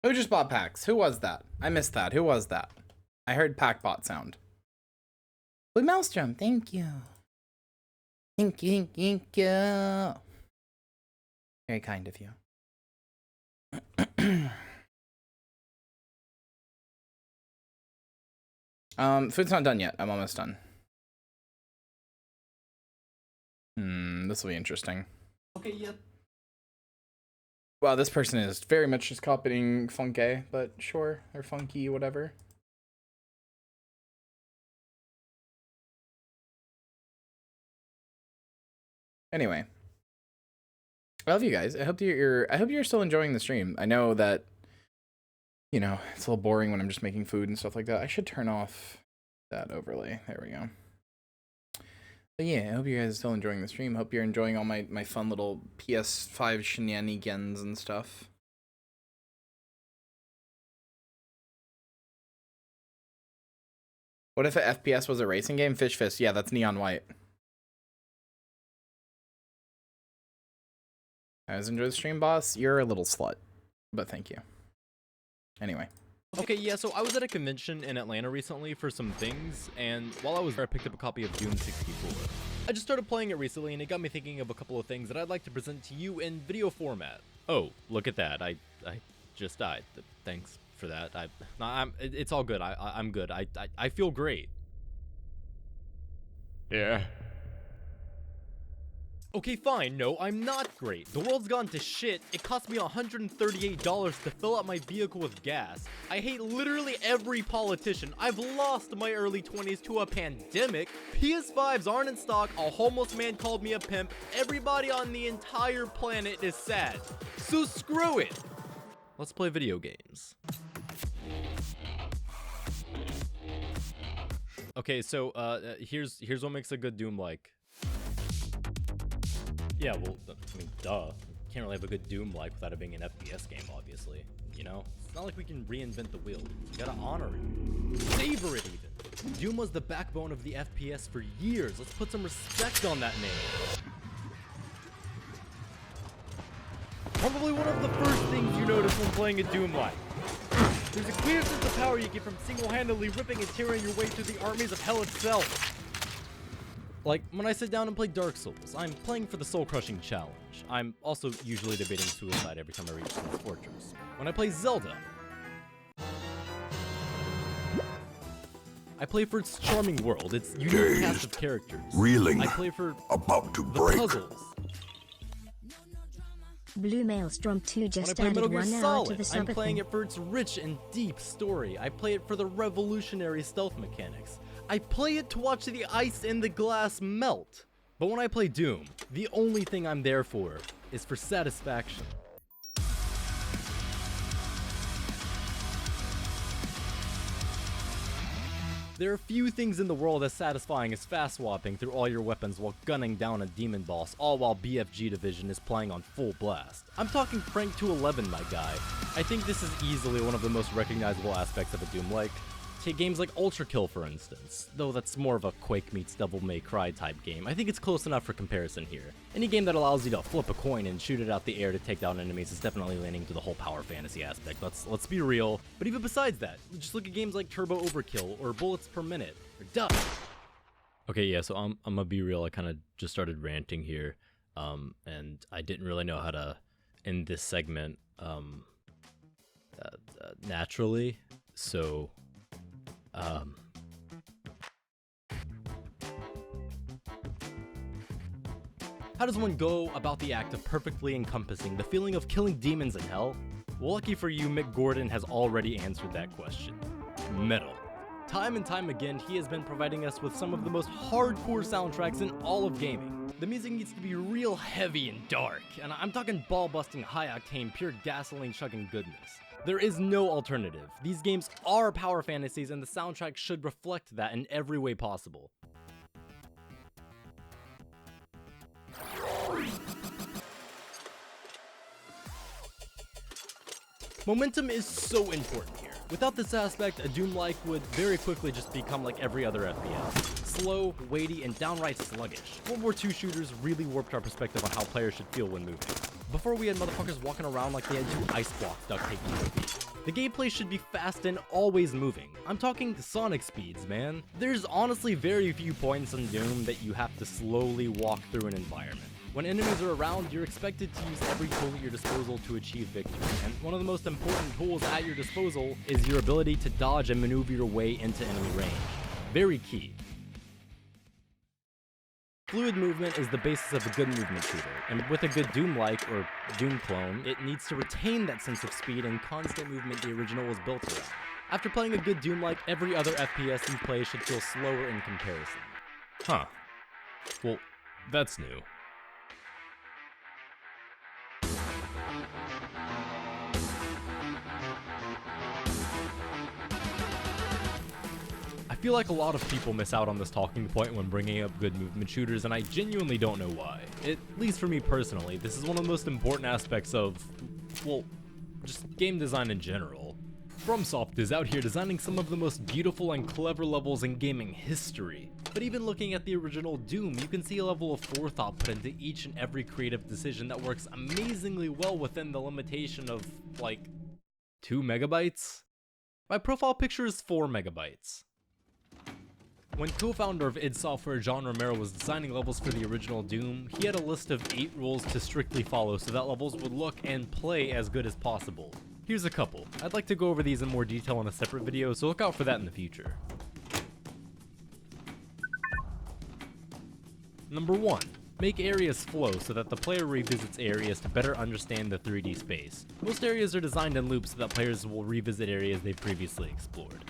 Who just bought packs? Who was that? I missed that. Who was that? I heard pack bot sound. Blue Maelstrom, thank you. Thank you, thank you. Very kind of you. Food's not done yet. I'm almost done. This will be interesting. Okay, yeah. Wow, this person is very much just copying Funke, but sure, or Funky, whatever. Anyway, I love you guys. I hope you're still enjoying the stream. I know that, you know, it's a little boring when I'm just making food and stuff like that. I should turn off that overlay. There we go. But yeah, I hope you guys are still enjoying the stream. Hope you're enjoying all my fun little PS5 shenanigans and stuff. What if a FPS was a racing game? Fish Fist. Yeah, that's neon white. I was enjoying the stream, boss. You're a little slut, but thank you. Anyway. Okay, yeah, so I was at a convention in Atlanta recently for some things, and while I was there, I picked up a copy of Doom 64. I just started playing it recently, and it got me thinking of a couple of things that I'd like to present to you in video format. Oh, look at that. I just died. Thanks for that. It's all good. I'm good. I feel great. Yeah. Okay, fine. No, I'm not great. The world's gone to shit. It cost me $138 to fill up my vehicle with gas. I hate literally every politician. I've lost my early 20s to a pandemic. PS5s aren't in stock. A homeless man called me a pimp. Everybody on the entire planet is sad. So screw it. let's play video games. Okay, so here's what makes a good Doom-like. Yeah, well, I mean, duh. Can't really have a good Doom-like without it being an FPS game, obviously. You know? It's not like we can reinvent the wheel. You gotta honor it. Savor it, even. Doom was the backbone of the FPS for years. Let's put some respect on that name. Probably one of the first things you notice when playing a Doom-like. There's a clear sense of power you get from single-handedly ripping and tearing your way through the armies of hell itself. Like, when I sit down and play Dark Souls, I'm playing for the soul-crushing challenge. I'm also usually debating suicide every time I reach Smith's Fortress. When I play Zelda, I play for its charming world, its unique cast of characters. Reeling, I play for about to the break. puzzles. Blue Maelstrom 2 When I just play added Metal Gear 1 hour to Solid, the I'm subathon. playing it for its rich and deep story. I play it for the revolutionary stealth mechanics. I play it to watch the ice in the glass melt. But when I play Doom, the only thing I'm there for is for satisfaction. There are few things in the world as satisfying as fast-swapping through all your weapons while gunning down a demon boss, all while BFG Division is playing on full blast. I'm talking Crank 211, my guy. I think this is easily one of the most recognizable aspects of a Doom-like. Take games like Ultra Kill, for instance, though that's more of a Quake meets Devil May Cry type game. I think it's close enough for comparison here. Any game that allows you to flip a coin and shoot it out the air to take down enemies is definitely leaning to the whole power fantasy aspect. Let's be real. But even besides that, just look at games like Turbo Overkill or Bullets Per Minute or Dust. Okay, yeah, so I'm gonna be real. I kind of just started ranting here, and I didn't really know how to end this segment naturally, so. How does one go about the act of perfectly encompassing the feeling of killing demons in hell? Well, lucky for you, Mick Gordon has already answered that question. Metal. Time and time again, he has been providing us with some of the most hardcore soundtracks in all of gaming. The music needs to be real heavy and dark, and I'm talking ball-busting, high-octane, pure gasoline-chugging goodness. There is no alternative. These games are power fantasies, and the soundtrack should reflect that in every way possible. Momentum is so important here. Without this aspect, a Doom-like would very quickly just become like every other FPS. Slow, weighty, and downright sluggish. World War II shooters really warped our perspective on how players should feel when moving. Before, we had motherfuckers walking around like they had 2 ice blocks duct taped to their feet. The gameplay should be fast and always moving. I'm talking Sonic speeds, man. There's honestly very few points in Doom that you have to slowly walk through an environment. When enemies are around, you're expected to use every tool at your disposal to achieve victory, and one of the most important tools at your disposal is your ability to dodge and maneuver your way into enemy range. Very key. Fluid movement is the basis of a good movement shooter, and with a good Doom-like, or Doom clone, it needs to retain that sense of speed and constant movement the original was built around. After playing a good Doom-like, every other FPS you play should feel slower in comparison. Huh. Well, that's new. I feel like a lot of people miss out on this talking point when bringing up good movement shooters, and I genuinely don't know why. At least for me personally, this is one of the most important aspects of, well, just game design in general. FromSoft is out here designing some of the most beautiful and clever levels in gaming history. But even looking at the original Doom, you can see a level of forethought put into each and every creative decision that works amazingly well within the limitation of, like, 2 megabytes? My profile picture is 4 megabytes. When co-founder of id Software John Romero was designing levels for the original Doom, he had a list of 8 rules to strictly follow so that levels would look and play as good as possible. Here's a couple. I'd like to go over these in more detail in a separate video, so look out for that in the future. Number 1. Make areas flow so that the player revisits areas to better understand the 3D space. Most areas are designed in loops so that players will revisit areas they've previously explored.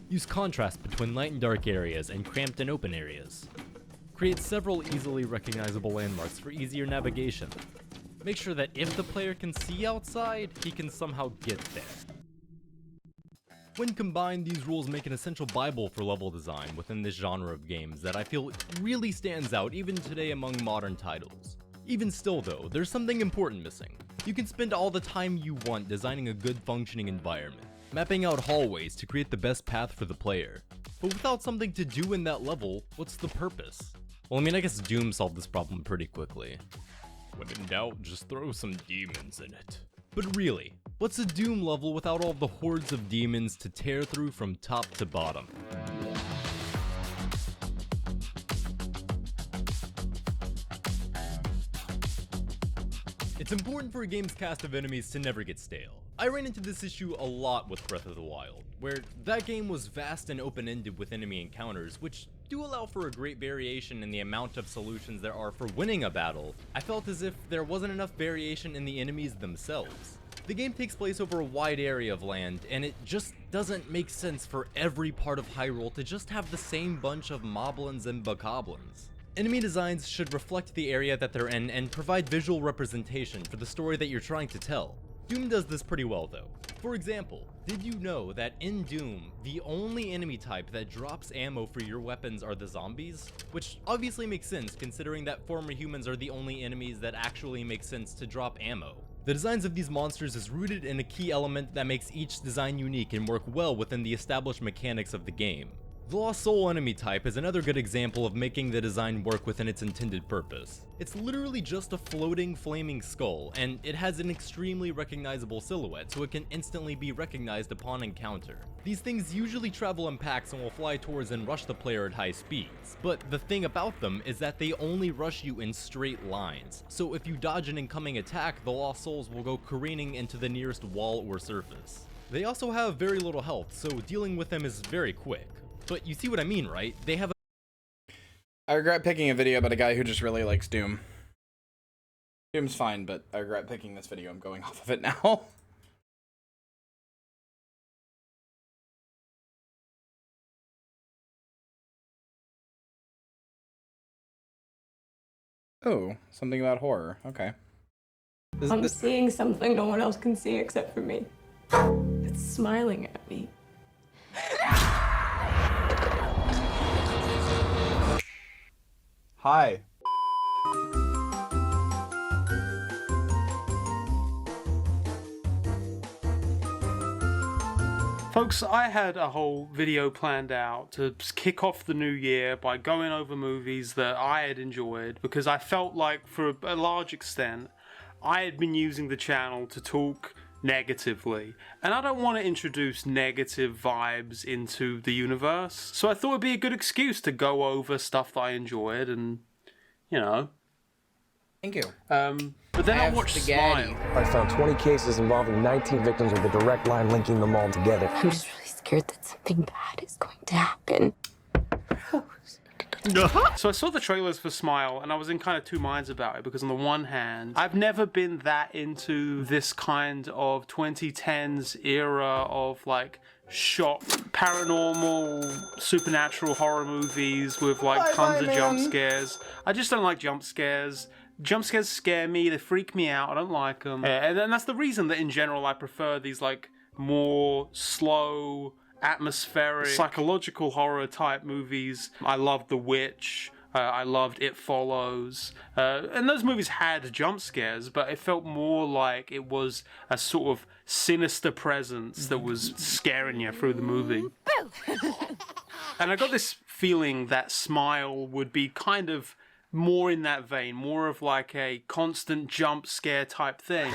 Use contrast between light and dark areas and cramped and open areas. Create several easily recognizable landmarks for easier navigation. Make sure that if the player can see outside, he can somehow get there. When combined, these rules make an essential bible for level design within this genre of games that I feel really stands out even today among modern titles. Even still though, there's something important missing. You can spend all the time you want designing a good functioning environment, mapping out hallways to create the best path for the player. But without something to do in that level, what's the purpose? Well, I mean, I guess Doom solved this problem pretty quickly. When in doubt, just throw some demons in it. But really, what's a Doom level without all the hordes of demons to tear through from top to bottom? It's important for a game's cast of enemies to never get stale. I ran into this issue a lot with Breath of the Wild, where that game was vast and open-ended with enemy encounters, which do allow for a great variation in the amount of solutions there are for winning a battle. I felt as if there wasn't enough variation in the enemies themselves. The game takes place over a wide area of land, and it just doesn't make sense for every part of Hyrule to just have the same bunch of moblins and bokoblins. Enemy designs should reflect the area that they're in and provide visual representation for the story that you're trying to tell. Doom does this pretty well though. For example, did you know that in Doom, the only enemy type that drops ammo for your weapons are the zombies? Which obviously makes sense considering that former humans are the only enemies that actually make sense to drop ammo. The designs of these monsters is rooted in a key element that makes each design unique and work well within the established mechanics of the game. The Lost Soul enemy type is another good example of making the design work within its intended purpose. It's literally just a floating, flaming skull, and it has an extremely recognizable silhouette, so it can instantly be recognized upon encounter. These things usually travel in packs and will fly towards and rush the player at high speeds, but the thing about them is that they only rush you in straight lines, so if you dodge an incoming attack, the Lost Souls will go careening into the nearest wall or surface. They also have very little health, so dealing with them is very quick. But you see what I mean, right? They have I regret picking a video about a guy who just really likes Doom. Doom's fine, but I regret picking this video. I'm going off of it now. Oh, something about horror. Okay. I'm seeing something no one else can see except for me. It's smiling at me. Hi. Folks, I had a whole video planned out to kick off the new year by going over movies that I had enjoyed, because I felt like, for a large extent, I had been using the channel to talk negatively, and I don't want to introduce negative vibes into the universe, so I thought it'd be a good excuse to go over stuff that I enjoyed, and you know. Thank you. But then I watched Smile. I found 20 cases involving 19 victims with a direct line linking them all together. I'm just really scared that something bad is going to happen. So I saw the trailers for Smile and I was in kind of two minds about it, because on the one hand, I've never been that into this kind of 2010s era of like shock, paranormal, supernatural horror movies with like tons of jump scares. I just don't like jump scares. Jump scares scare me, they freak me out, I don't like them. And that's the reason that in general I prefer these like more slow, atmospheric, psychological horror type movies. I loved The Witch, I loved It Follows, and those movies had jump scares, but it felt more like it was a sort of sinister presence that was scaring you through the movie. And I got this feeling that Smile would be kind of more in that vein, more of like a constant jump scare type thing.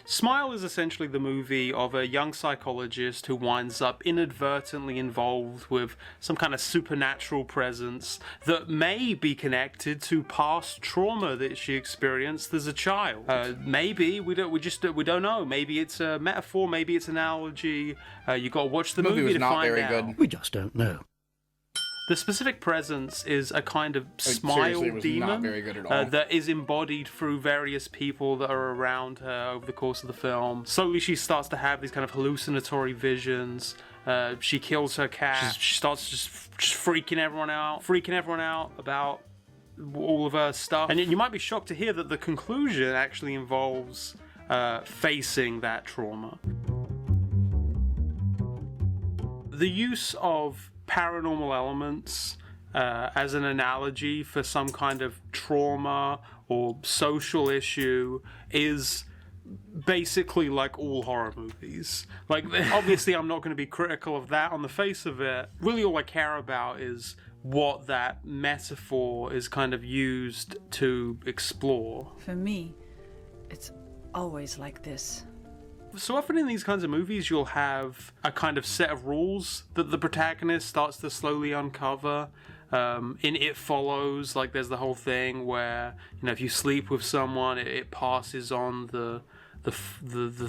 Smile is essentially the movie of a young psychologist who winds up inadvertently involved with some kind of supernatural presence that may be connected to past trauma that she experienced as a child. Maybe we don't know. Maybe it's a metaphor. Maybe it's an analogy. You got to watch the movie to find out. Good. We just don't know. The specific presence is a kind of smile demon not very good at all. that is embodied through various people that are around her over the course of the film. Slowly she starts to have these kind of hallucinatory visions. She kills her cat. She starts just freaking everyone out about all of her stuff. And you might be shocked to hear that the conclusion actually involves facing that trauma. The use of paranormal elements as an analogy for some kind of trauma or social issue is basically like all horror movies. Like, obviously I'm not going to be critical of that on the face of it. Really all I care about is what that metaphor is kind of used to explore. For me, it's always like this. So often in these kinds of movies, you'll have a kind of set of rules that the protagonist starts to slowly uncover. In It Follows, like, there's the whole thing where, you know, if you sleep with someone, it passes on the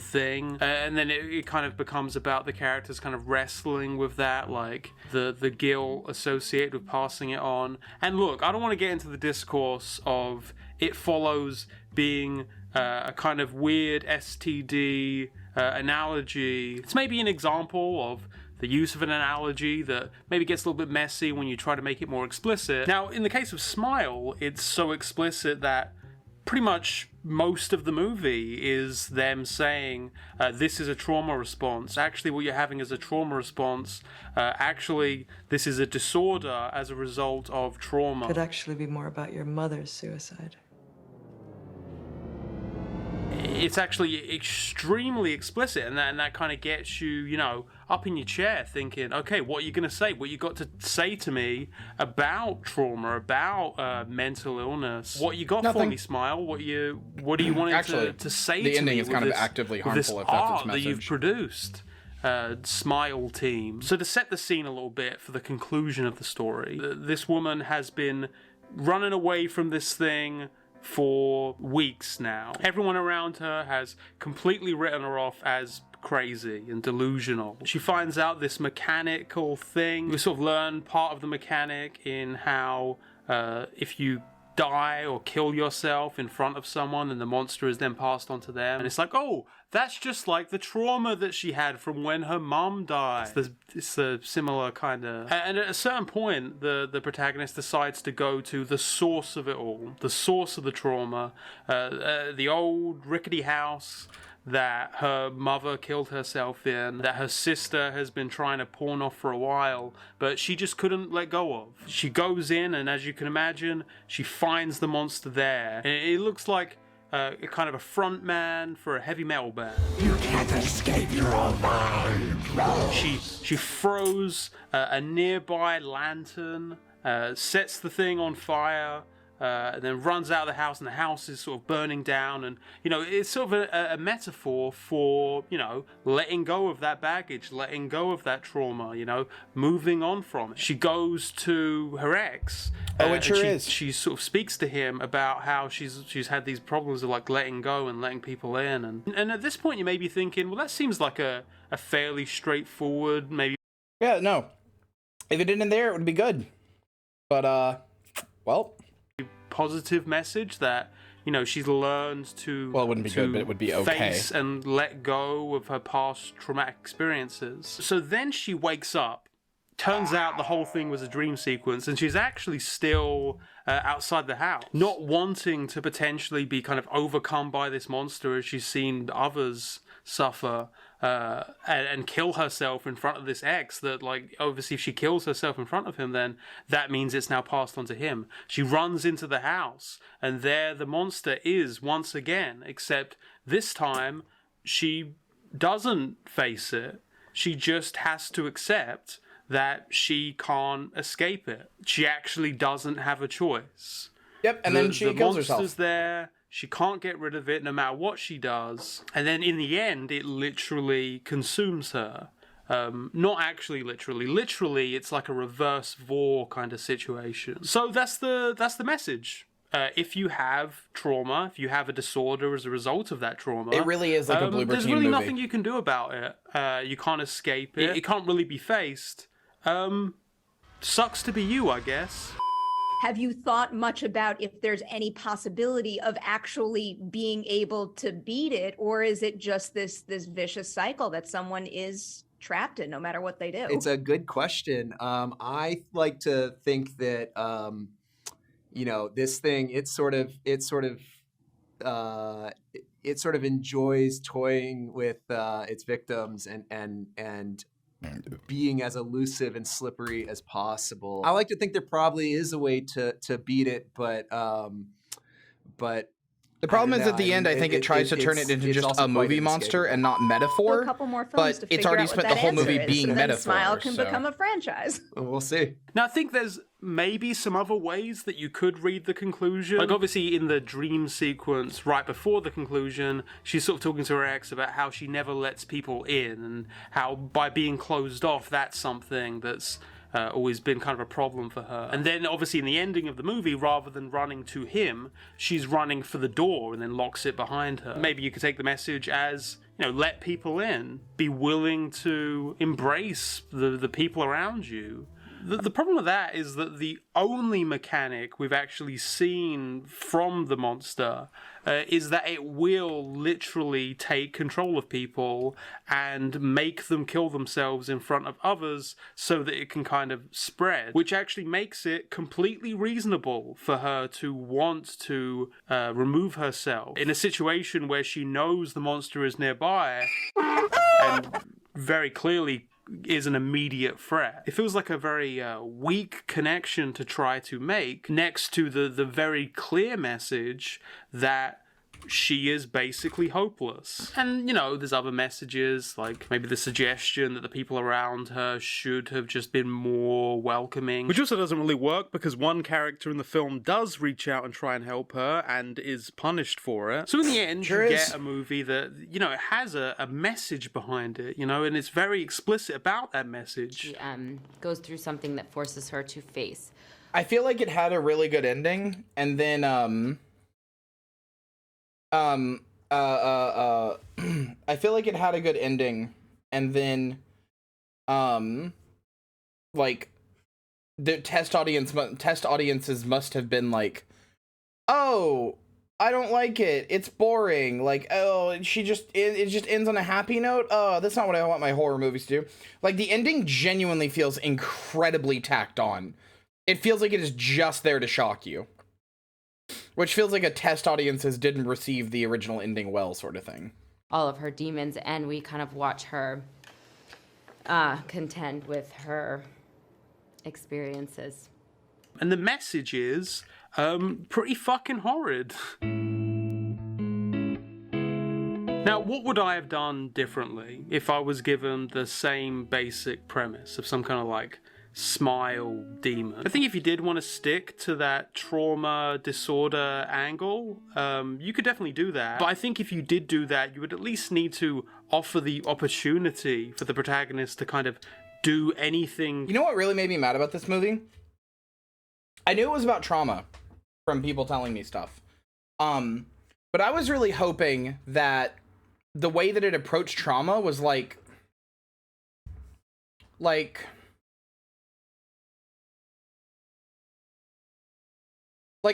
thing, and then it kind of becomes about the characters kind of wrestling with that, like the guilt associated with passing it on. And look, I don't want to get into the discourse of It Follows being a kind of weird STD analogy. It's maybe an example of the use of an analogy that maybe gets a little bit messy when you try to make it more explicit. Now, in the case of Smile, it's so explicit that pretty much most of the movie is them saying, this is a trauma response. Actually, what you're having is a trauma response. Actually, this is a disorder as a result of trauma. Could actually be more about your mother's suicide. It's actually extremely explicit, and that kind of gets you, you know, up in your chair thinking, okay, what are you going to say? What you got to say to me about trauma, about mental illness? What you got for me, Smile? What do you want actually, to say to me? The ending is kind of actively harmful if that's its message. That you've produced. Smile team. So to set the scene a little bit for the conclusion of the story, this woman has been running away from this thing for weeks now. Everyone around her has completely written her off as crazy and delusional. She finds out this mechanical thing. We sort of learn part of the mechanic in how if you die or kill yourself in front of someone, and the monster is then passed on to them. And it's like, oh, that's just like the trauma that she had from when her mum died. It's a similar kind of... And at a certain point, the protagonist decides to go to the source of it all, the source of the trauma, the old rickety house that her mother killed herself in, that her sister has been trying to pawn off for a while, but she just couldn't let go of. She goes in, and as you can imagine, she finds the monster there. And it looks like a kind of a front man for a heavy metal band. You can't escape your own mind. She throws a nearby lantern, sets the thing on fire, and then runs out of the house, and the house is sort of burning down. And, you know, it's sort of a metaphor for, you know, letting go of that baggage, letting go of that trauma, you know, moving on from it. She goes to her ex. It sure is. She sort of speaks to him about how she's had these problems of, like, letting go and letting people in. And at this point, you may be thinking, well, that seems like a fairly straightforward, maybe... Yeah, no. If it didn't there, it would be good. But, well... positive message that, you know, she's learned to... Well, it wouldn't be good, but it would be okay. ...face and let go of her past traumatic experiences. So then she wakes up. Turns out the whole thing was a dream sequence, and she's actually still outside the house, not wanting to potentially be kind of overcome by this monster as she's seen others suffer, and kill herself in front of this ex that, like, obviously if she kills herself in front of him, then that means it's now passed on to him. She runs into the house, and there the monster is once again, except this time she doesn't face it. She just has to accept that she can't escape it. She actually doesn't have a choice. Yep, and then she kills herself. The monster's there. She can't get rid of it no matter what she does. And then in the end, it literally consumes her. Not actually literally. Literally, it's like a reverse Vor kind of situation. So that's the message. If you have trauma, if you have a disorder as a result of that trauma... It really is like a Bloober there's Team really movie. Nothing you can do about it. You can't escape it. It can't really be faced. Sucks to be you, I guess. Have you thought much about if there's any possibility of actually being able to beat it, or is it just this vicious cycle that someone is trapped in no matter what they do? It's a good question. I like to think that you know, this thing, it sort of enjoys toying with its victims and being as elusive and slippery as possible. I like to think there probably is a way to beat it, but the problem is at the end, I think it tries to turn it into just a movie monster and not metaphor. A couple more films but to it's figure already out what spent the that whole movie answer is, being so then metaphor. Smile can so. become a franchise. We'll see. Now, I think there's maybe some other ways that you could read the conclusion. Like, obviously, in the dream sequence right before the conclusion, she's sort of talking to her ex about how she never lets people in, and how by being closed off, that's something that's always been kind of a problem for her. And then, obviously, in the ending of the movie, rather than running to him, she's running for the door and then locks it behind her. Maybe you could take the message as, you know, let people in. Be willing to embrace the people around you. The problem with that is that the only mechanic we've actually seen from the monster is that it will literally take control of people and make them kill themselves in front of others so that it can kind of spread, which actually makes it completely reasonable for her to want to remove herself in a situation where she knows the monster is nearby and very clearly is an immediate threat. It feels like a very weak connection to try to make next to the very clear message that she is basically hopeless. And, you know, there's other messages, like maybe the suggestion that the people around her should have just been more welcoming, which also doesn't really work because one character in the film does reach out and try and help her and is punished for it. So in the end, you get a movie that, you know, it has a message behind it, you know, and it's very explicit about that message. She goes through something that forces her to face. I feel like it had a really good ending, and then I feel like it had a good ending, and then like the test audiences must have been like, oh, I don't like it, it's boring, like, oh, it just ends on a happy note, oh, that's not what I want my horror movies to do. Like, the ending genuinely feels incredibly tacked on. It feels like it is just there to shock you. Which feels like a test audiences didn't receive the original ending well, sort of thing. All of her demons, and we kind of watch her contend with her experiences. And the message is pretty fucking horrid. Now, what would I have done differently if I was given the same basic premise of some kind of, like, smile demon? I think if you did want to stick to that trauma disorder angle, you could definitely do that. But I think if you did do that, you would at least need to offer the opportunity for the protagonist to kind of do anything. You know what really made me mad about this movie? I knew it was about trauma from people telling me stuff. But I was really hoping that the way that it approached trauma was like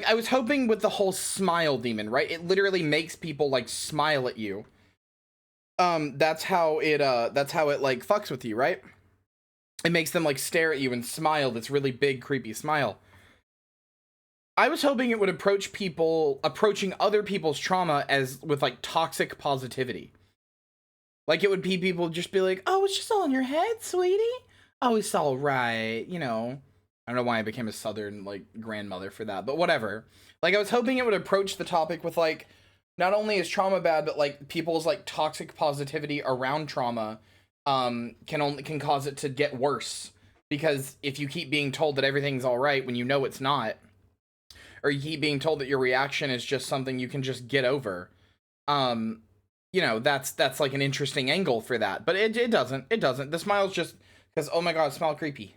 I was hoping with the whole smile demon, right? It literally makes people like smile at you. That's how it like fucks with you, right? It makes them like stare at you and smile, this really big creepy smile. I was hoping it would approaching other people's trauma as with like toxic positivity. Like it would be people just be like, "Oh, it's just all in your head, sweetie. Oh, it's all right, you know." I don't know why I became a southern like grandmother for that, but whatever. Like I was hoping it would approach the topic with like, not only is trauma bad, but like people's like toxic positivity around trauma can cause it to get worse. Because if you keep being told that everything's all right when you know it's not, or you keep being told that your reaction is just something you can just get over, you know, that's like an interesting angle for that. But it doesn't. The smile's just because, oh my god, smile creepy.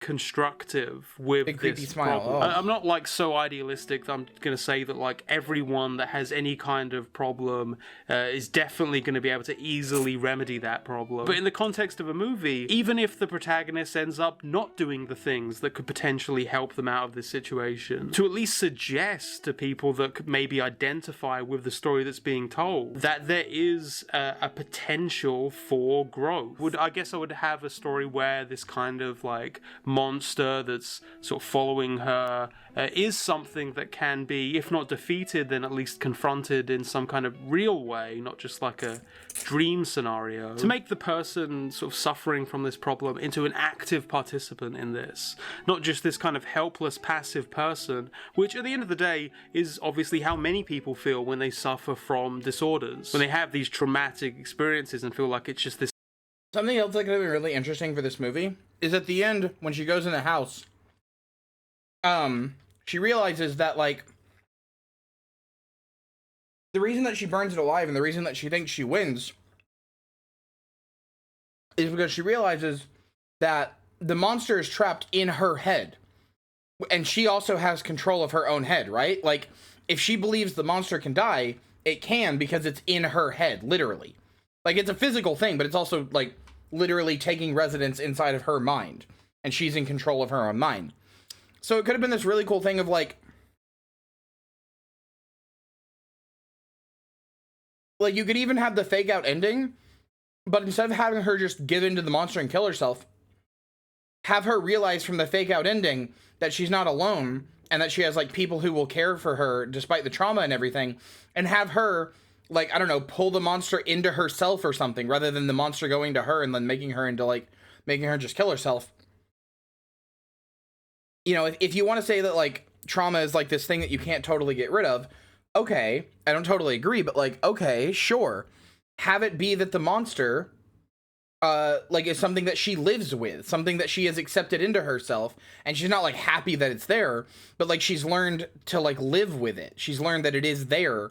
constructive with Big creepy this smile. problem. Oh. I'm not like so idealistic that I'm gonna say that like everyone that has any kind of problem is definitely gonna be able to easily remedy that problem. But in the context of a movie, even if the protagonist ends up not doing the things that could potentially help them out of this situation, to at least suggest to people that could maybe identify with the story that's being told that there is a potential for growth. I guess I would have a story where this kind of like monster that's sort of following her is something that can be, if not defeated, then at least confronted in some kind of real way, not just like a dream scenario. To make the person sort of suffering from this problem into an active participant in this, not just this kind of helpless, passive person, which at the end of the day is obviously how many people feel when they suffer from disorders, when they have these traumatic experiences and feel like it's just this. Something else that could be really interesting for this movie is at the end, when she goes in the house, she realizes that, like, the reason that she burns it alive and the reason that she thinks she wins is because she realizes that the monster is trapped in her head. And she also has control of her own head, right? Like, if she believes the monster can die, it can because it's in her head, literally. Like, it's a physical thing, but it's also, like, literally taking residence inside of her mind. And she's in control of her own mind. So it could have been this really cool thing of, like, you could even have the fake out ending, but instead of having her just give in to the monster and kill herself, have her realize from the fake out ending that she's not alone and that she has, like, people who will care for her despite the trauma and everything, and have her, like, I don't know, pull the monster into herself or something, rather than the monster going to her and then making her into, like, making her just kill herself. You know, if you want to say that, like, trauma is, like, this thing that you can't totally get rid of, okay, I don't totally agree, but, like, okay, sure. Have it be that the monster, like, is something that she lives with, something that she has accepted into herself, and she's not, like, happy that it's there, but, like, she's learned to, like, live with it. She's learned that it is there,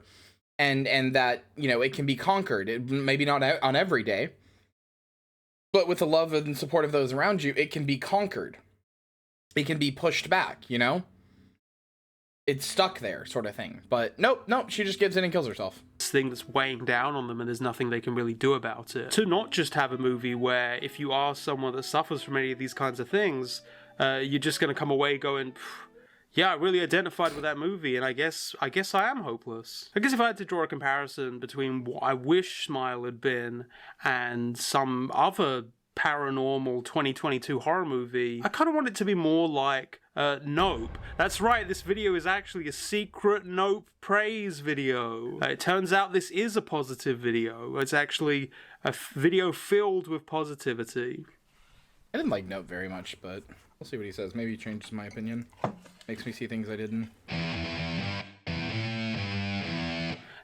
and that, you know, it can be conquered. Maybe not on every day, but with the love and support of those around you, it can be conquered. It can be pushed back, you know? It's stuck there, sort of thing. But nope, she just gives in and kills herself. This thing that's weighing down on them and there's nothing they can really do about it. To not just have a movie where if you are someone that suffers from any of these kinds of things, you're just going to come away going, yeah, I really identified with that movie, and I guess I am hopeless. I guess if I had to draw a comparison between what I wish Smile had been and some other paranormal 2022 horror movie, I kind of want it to be more like Nope. That's right, this video is actually a secret Nope praise video. It turns out this is a positive video. It's actually a video filled with positivity. I didn't like Nope very much, but we'll see what he says. Maybe he changes my opinion. Makes me see things I didn't.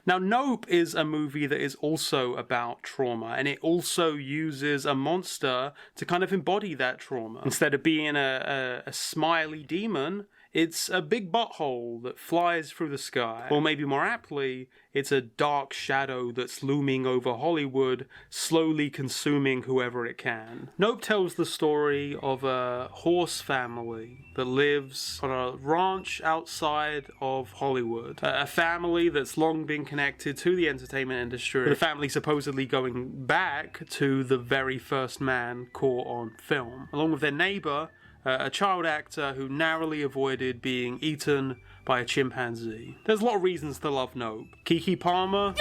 Now, Nope is a movie that is also about trauma, and it also uses a monster to kind of embody that trauma. Instead of being a smiley demon, it's a big butthole that flies through the sky. Or maybe more aptly, it's a dark shadow that's looming over Hollywood, slowly consuming whoever it can. Nope tells the story of a horse family that lives on a ranch outside of Hollywood. A family that's long been connected to the entertainment industry. The family supposedly going back to the very first man caught on film. Along with their neighbor, a child actor who narrowly avoided being eaten by a chimpanzee. There's a lot of reasons to love Nope. Keke Palmer,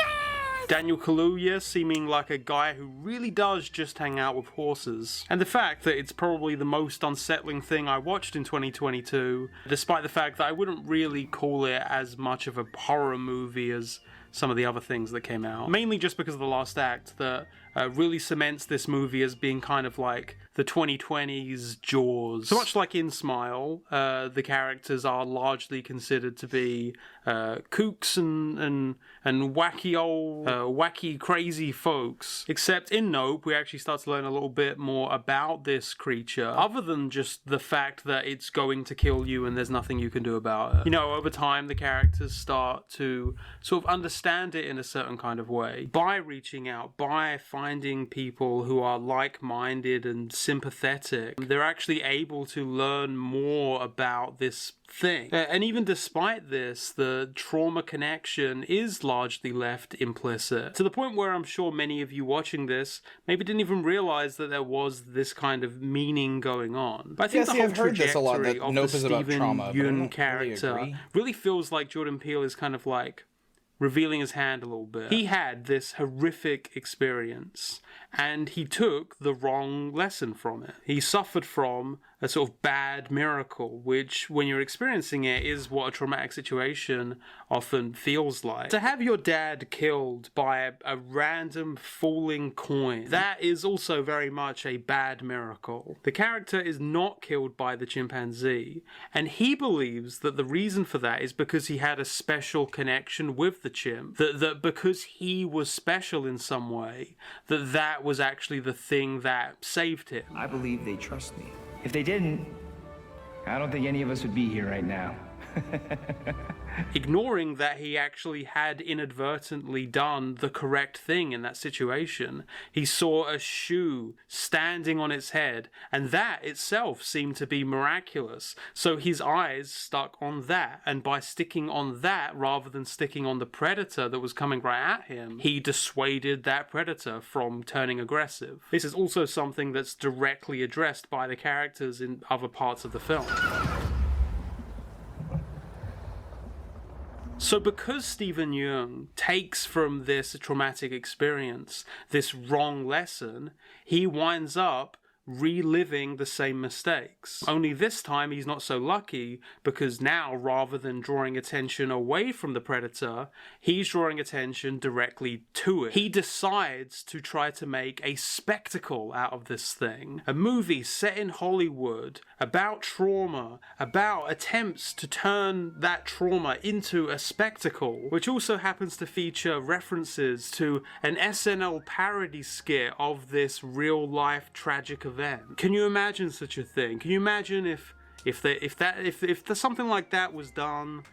Daniel Kaluuya seeming like a guy who really does just hang out with horses. And the fact that it's probably the most unsettling thing I watched in 2022, despite the fact that I wouldn't really call it as much of a horror movie as some of the other things that came out. Mainly just because of the last act that really cements this movie as being kind of like the 2020s Jaws. So much like in Smile, the characters are largely considered to be kooks and wacky old, wacky crazy folks. Except in Nope, we actually start to learn a little bit more about this creature, other than just the fact that it's going to kill you and there's nothing you can do about it. You know, over time, the characters start to sort of understand it in a certain kind of way by reaching out, by finding finding people who are like-minded and sympathetic, they're actually able to learn more about this thing. And even despite this, the trauma connection is largely left implicit, to the point where I'm sure many of you watching this maybe didn't even realize that there was this kind of meaning going on. But I think the whole I've heard this a lot, trajectory that of Nope the is about Stephen trauma, but I Yeun don't character really agree. really feels like Jordan Peele is kind of like revealing his hand a little bit. He had this horrific experience and he took the wrong lesson from it. He suffered from a sort of bad miracle, which when you're experiencing it is what a traumatic situation often feels like. To have your dad killed by a random falling coin, that is also very much a bad miracle. The character is not killed by the chimpanzee, and he believes that the reason for that is because he had a special connection with the chimp, that because he was special in some way, that was actually the thing that saved him. I believe they trust me. If they didn't, I don't think any of us would be here right now. Ignoring that he actually had inadvertently done the correct thing in that situation. He saw a shoe standing on its head, and that itself seemed to be miraculous. So his eyes stuck on that, and by sticking on that rather than sticking on the predator that was coming right at him, he dissuaded that predator from turning aggressive. This is also something that's directly addressed by the characters in other parts of the film. So because Stephen Yeun takes from this traumatic experience this wrong lesson, he winds up reliving the same mistakes. Only this time he's not so lucky, because now rather than drawing attention away from the predator, he's drawing attention directly to it. He decides to try to make a spectacle out of this thing. A movie set in Hollywood about trauma, about attempts to turn that trauma into a spectacle, which also happens to feature references to an SNL parody skit of this real-life tragic event. Can you imagine such a thing? Can you imagine if something like that was done?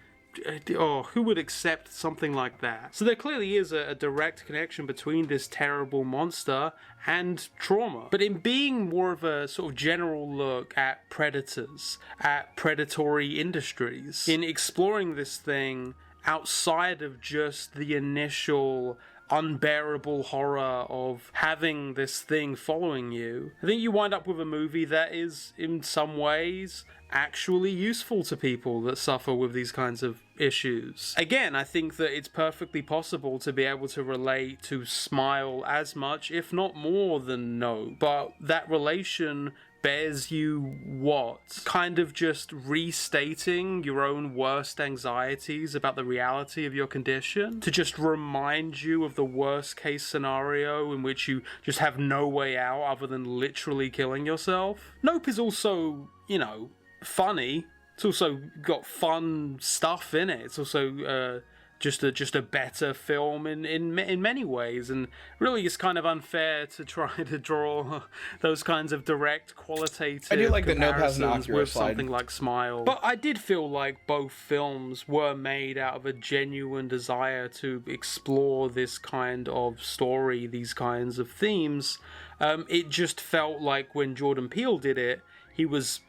Oh, who would accept something like that? So there clearly is a direct connection between this terrible monster and trauma. But in being more of a sort of general look at predators, at predatory industries, in exploring this thing outside of just the initial unbearable horror of having this thing following you, I think you wind up with a movie that is in some ways actually useful to people that suffer with these kinds of issues. Again, I think that it's perfectly possible to be able to relate to Smile as much, if not more than No, but that relation bears you what? Kind of just restating your own worst anxieties about the reality of your condition? To just remind you of the worst case scenario in which you just have no way out other than literally killing yourself? Nope is also, you know, funny. It's also got fun stuff in it. It's also just a better film in many ways, and really it's kind of unfair to try to draw those kinds of direct qualitative I do like that Nope has an comparisons Oculus with slide. something like Smile. But I did feel like both films were made out of a genuine desire to explore this kind of story, these kinds of themes. It just felt like when Jordan Peele did it, he was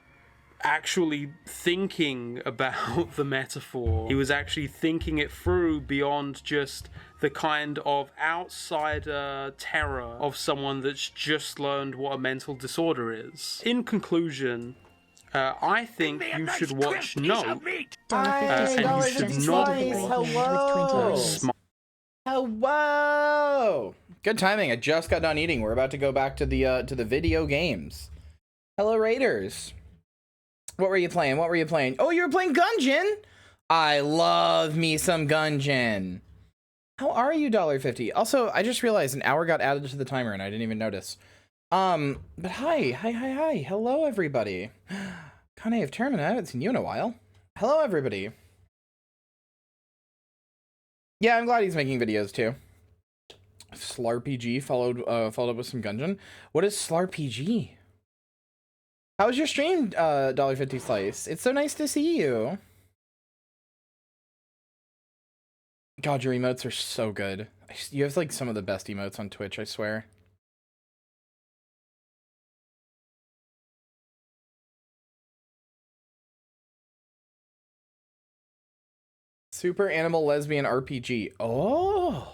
actually thinking about the metaphor. He was actually thinking it through beyond just the kind of outsider terror of someone that's just learned what a mental disorder is. In conclusion, I think you should watch Nope, and you should not Hello! Good timing. I just got done eating. We're about to go back to the video games. Hello, Raiders. What were you playing? What were you playing? Oh, you were playing Gungeon? I love me some Gungeon. How are you, $1.50? Also, I just realized an hour got added to the timer and I didn't even notice. But hi. Hello, everybody. Kane of Termin, I haven't seen you in a while. Hello, everybody. Yeah, I'm glad he's making videos too. SlarPG followed up with some Gungeon. What is SlarPG? How was your stream, $1.50 Slice? It's so nice to see you. God, your emotes are so good. You have like some of the best emotes on Twitch, I swear. Super Animal Lesbian RPG. Oh,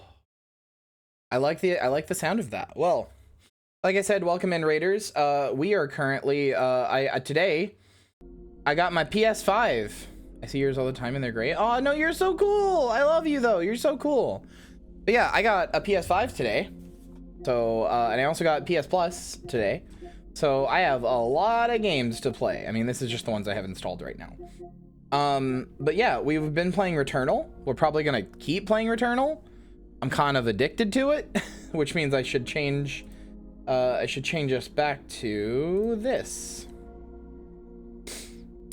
I like the sound of that. Well, like I said, welcome in, Raiders. We are currently today I got my PS5. I see yours all the time and they're great. Oh no, you're so cool. I love you though. You're so cool. But yeah, I got a PS5 today. So and I also got PS Plus today. So I have a lot of games to play. I mean, this is just the ones I have installed right now. But yeah, we've been playing Returnal. We're probably gonna keep playing Returnal. I'm kind of addicted to it, which means I should change us back to this.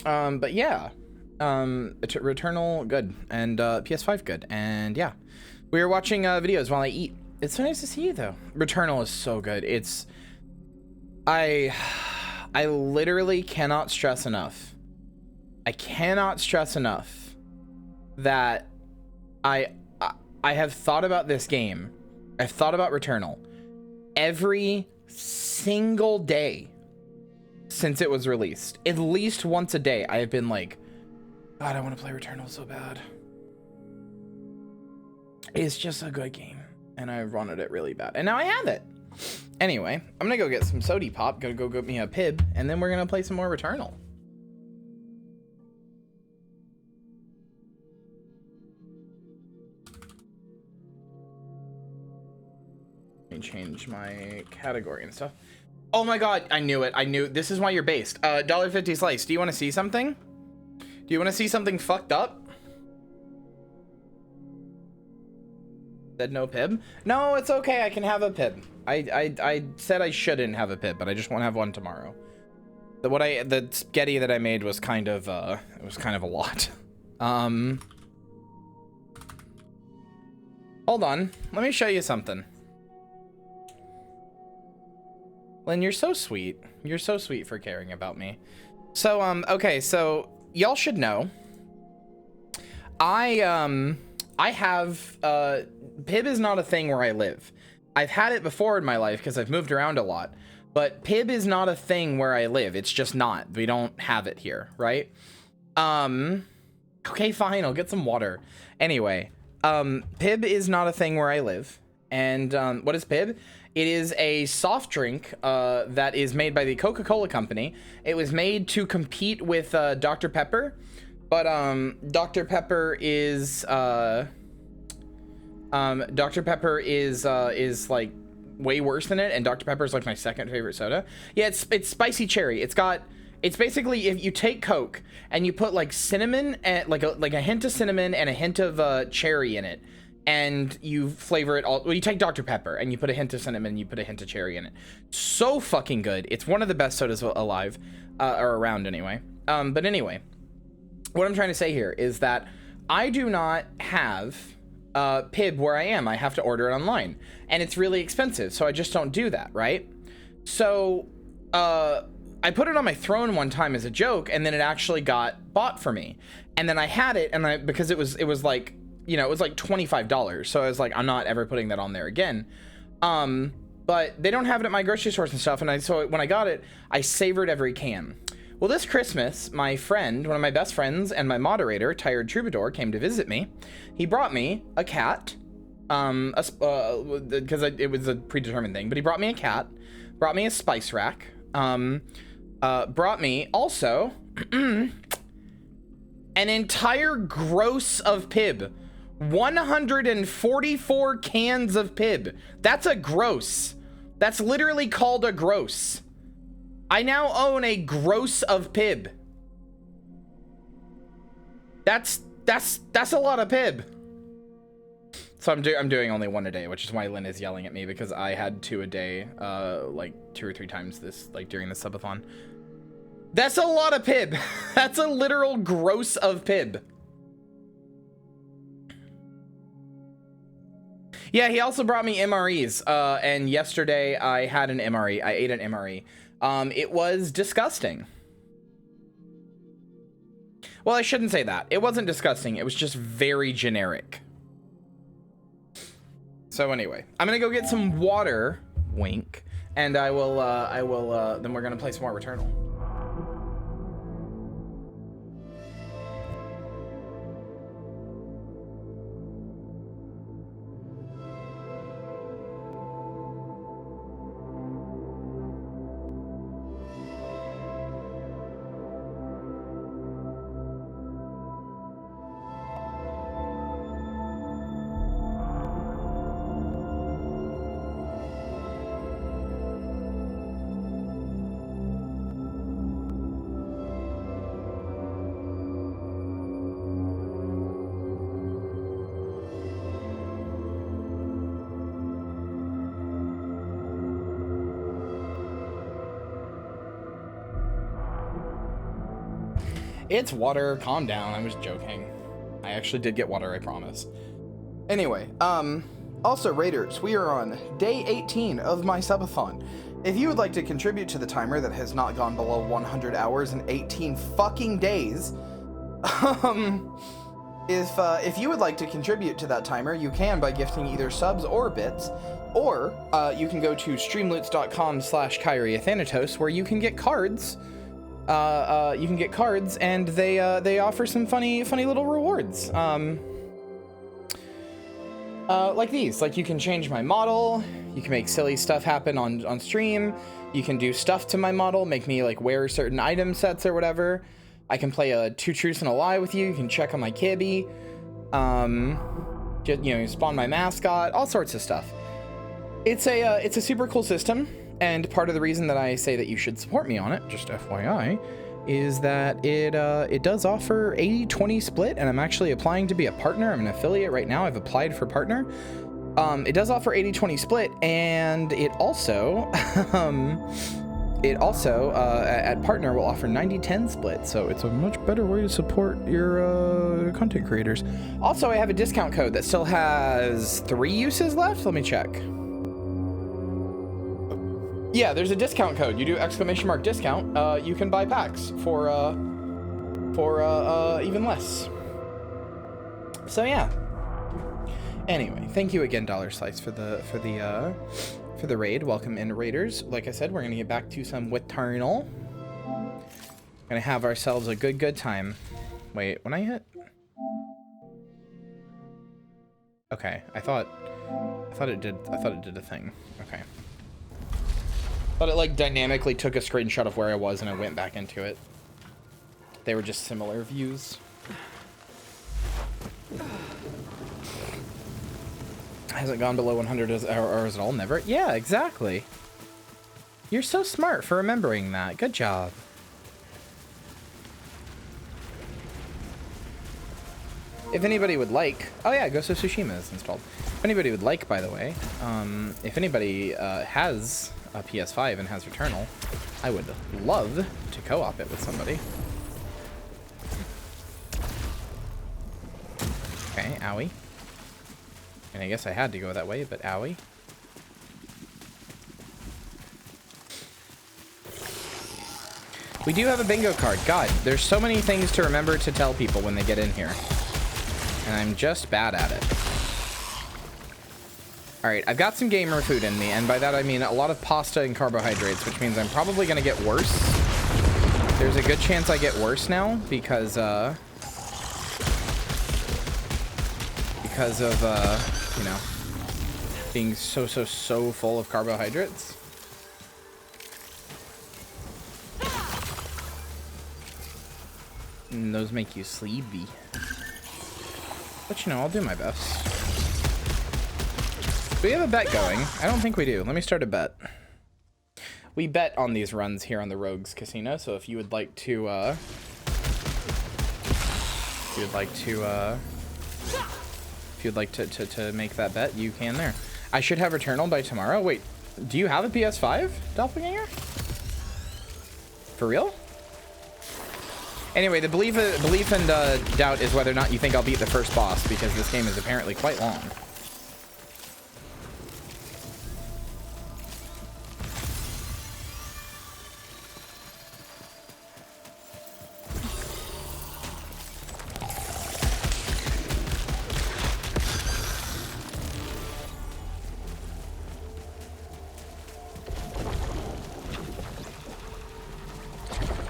But yeah, Returnal good, and PS5 good, and yeah, we were watching videos while I eat. It's so nice to see you though. Returnal is so good. It's I literally cannot stress enough. I cannot stress enough that I have thought about this game. I've thought about Returnal every single day since it was released. At least once a day, I have been like, God, I want to play Returnal so bad. It's just a good game, and I wanted it really bad, and now I have it. Anyway, I'm gonna go get some sody pop, gonna go get me a pib, and then we're gonna play some more Returnal. Let me change my category and stuff. Oh my God, I knew it. I knew this is why you're based. $1.50 slice. Do you want to see something? Do you want to see something fucked up? Said no pib? No, it's okay. I can have a pib. I said I shouldn't have a pib, but I just won't have one tomorrow. The spaghetti that I made was kind of it was kind of a lot. Hold on. Let me show you something. Lynn, you're so sweet. You're so sweet for caring about me. So okay, so y'all should know I have pib is not a thing where I live. I've had it before in my life because I've moved around a lot, but pib is not a thing where I live. It's just not. We don't have it here, right? Okay, fine, I'll get some water. Anyway, pib is not a thing where I live. And what is pib? It is a soft drink that is made by the Coca-Cola company. It was made to compete with Dr. Pepper, but Dr. Pepper is like way worse than it, and Dr. Pepper is like my second favorite soda. Yeah, it's spicy cherry. It's basically if you take Coke and you put like cinnamon and like a hint of cinnamon and a hint of cherry in it, and you flavor it all. Well, you take Dr. Pepper and you put a hint of cinnamon and you put a hint of cherry in it. So fucking good. It's one of the best sodas alive, or around anyway. But anyway, what I'm trying to say here is that I do not have pib where I am. I have to order it online, and it's really expensive, so I just don't do that, right? So I put it on my throne one time as a joke, and then it actually got bought for me, and then I had it, and because it was like, you know, it was like $25, so I was like, I'm not ever putting that on there again. But they don't have it at my grocery stores and stuff, and so when I got it, I savored every can. Well, this Christmas, my friend, one of my best friends, and my moderator, Tired Troubadour, came to visit me. He brought me a cat, because it was a predetermined thing, but he brought me a cat, brought me a spice rack, brought me also an entire gross of pib. 144 cans of pib. That's a gross. That's literally called a gross. I now own a gross of pib. That's a lot of pib. So I'm doing only one a day, which is why Lynn is yelling at me, because I had 2 a day, like 2 or 3 times this, like during the subathon. That's a lot of pib. That's a literal gross of pib. Yeah, he also brought me MREs, and yesterday I had an MRE. I ate an MRE. It was disgusting. Well, I shouldn't say that. It wasn't disgusting. It was just very generic. So anyway, I'm gonna go get some water, wink, and then we're gonna play some more Returnal. It's water. Calm down. I was joking. I actually did get water, I promise. Anyway, also Raiders, we are on day 18 of my subathon. If you would like to contribute to the timer that has not gone below 100 hours in 18 fucking days, if you would like to contribute to that timer, you can by gifting either subs or bits, or you can go to streamloots.com/Kyria Thanatos, where you can get cards. And they offer some funny little rewards. Like these. Like, you can change my model, you can make silly stuff happen on stream, you can do stuff to my model, make me like wear certain item sets or whatever. I can play a 2 truths and a lie with you. You can check on my kibby. Spawn my mascot, all sorts of stuff. It's a super cool system, and part of the reason that I say that you should support me on it, just FYI, is that it does offer 80-20 split, and I'm actually applying to be a partner. I'm an affiliate right now. I've applied for partner. It does offer 80-20 split, and it also at partner will offer 90-10 split, so it's a much better way to support your content creators. Also, I have a discount code that still has 3 uses left. Let me check. Yeah, there's a discount code. You do !discount. You can buy packs for even less. So yeah. Anyway, thank you again, Dollar Slice, for the raid. Welcome in, Raiders. Like I said, we're gonna get back to some Returnal. Gonna have ourselves a good time. Wait, when I hit? Okay, I thought it did a thing. Okay. But it like dynamically took a screenshot of where I was and I went back into it. They were just similar views. Hasn't gone below 100 hours at all? Never? Yeah, exactly. You're so smart for remembering that. Good job. If anybody would like... Oh yeah, Ghost of Tsushima is installed. If anybody would like, by the way, if anybody has a PS5 and has Returnal, I would love to co-op it with somebody. Okay, owie. And I guess I had to go that way, but owie. We do have a bingo card. God, there's so many things to remember to tell people when they get in here. And I'm just bad at it. Alright, I've got some gamer food in me, and by that I mean a lot of pasta and carbohydrates, which means I'm probably gonna get worse. There's a good chance I get worse now, because of, you know, being so full of carbohydrates. And those make you sleepy. But you know, I'll do my best. Do we have a bet going? I don't think we do. Let me start a bet. We bet on these runs here on the Rogues Casino, so if you would like to, to make that bet, you can there. I should have Returnal by tomorrow. Wait, do you have a PS5, Doppelganger? For real? Anyway, the belief and doubt is whether or not you think I'll beat the first boss, because this game is apparently quite long.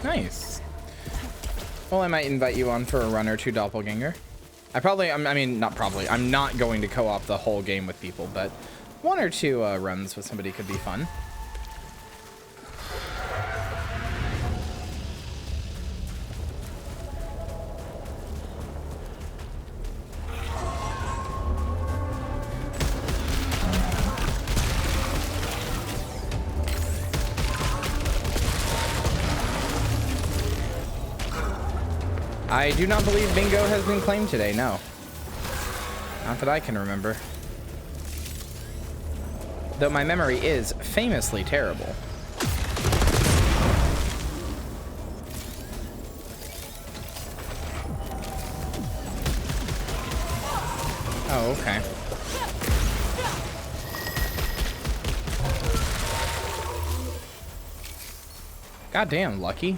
Nice. Well, I might invite you on for a run or two, Doppelganger. I'm not going to co-op the whole game with people, but 1 or 2 runs with somebody could be fun. I do not believe bingo has been claimed today, no. Not that I can remember. Though my memory is famously terrible. okay. Goddamn, Lucky.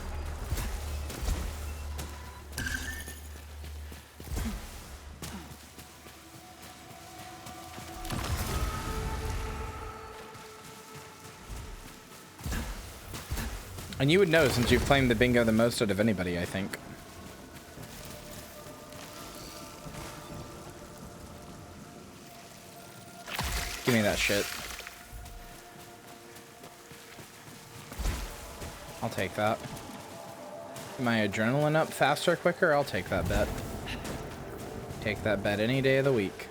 And you would know since you've claimed the bingo the most out of anybody, I think. Give me that shit. I'll take that. My adrenaline up faster, quicker? I'll take that bet. Take that bet any day of the week.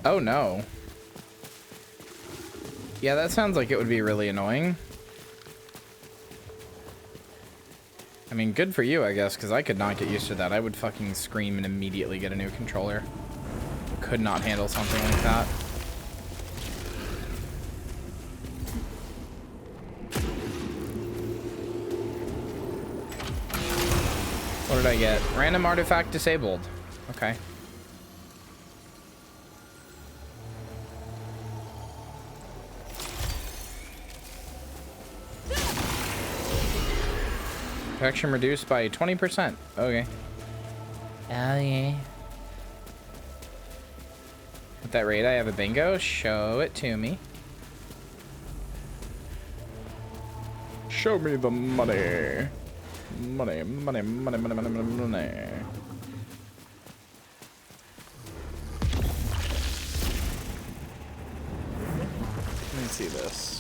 Oh no. Yeah, that sounds like it would be really annoying. I mean, good for you, I guess, because I could not get used to that. I would fucking scream and immediately get a new controller. Could not handle something like that. What did I get? Random artifact disabled. Okay. Protection reduced by 20%. Okay. Oh yeah. At that rate, I have a bingo. Show it to me. Show me the money. Money, money, money, money, money, money, money. Let me see this.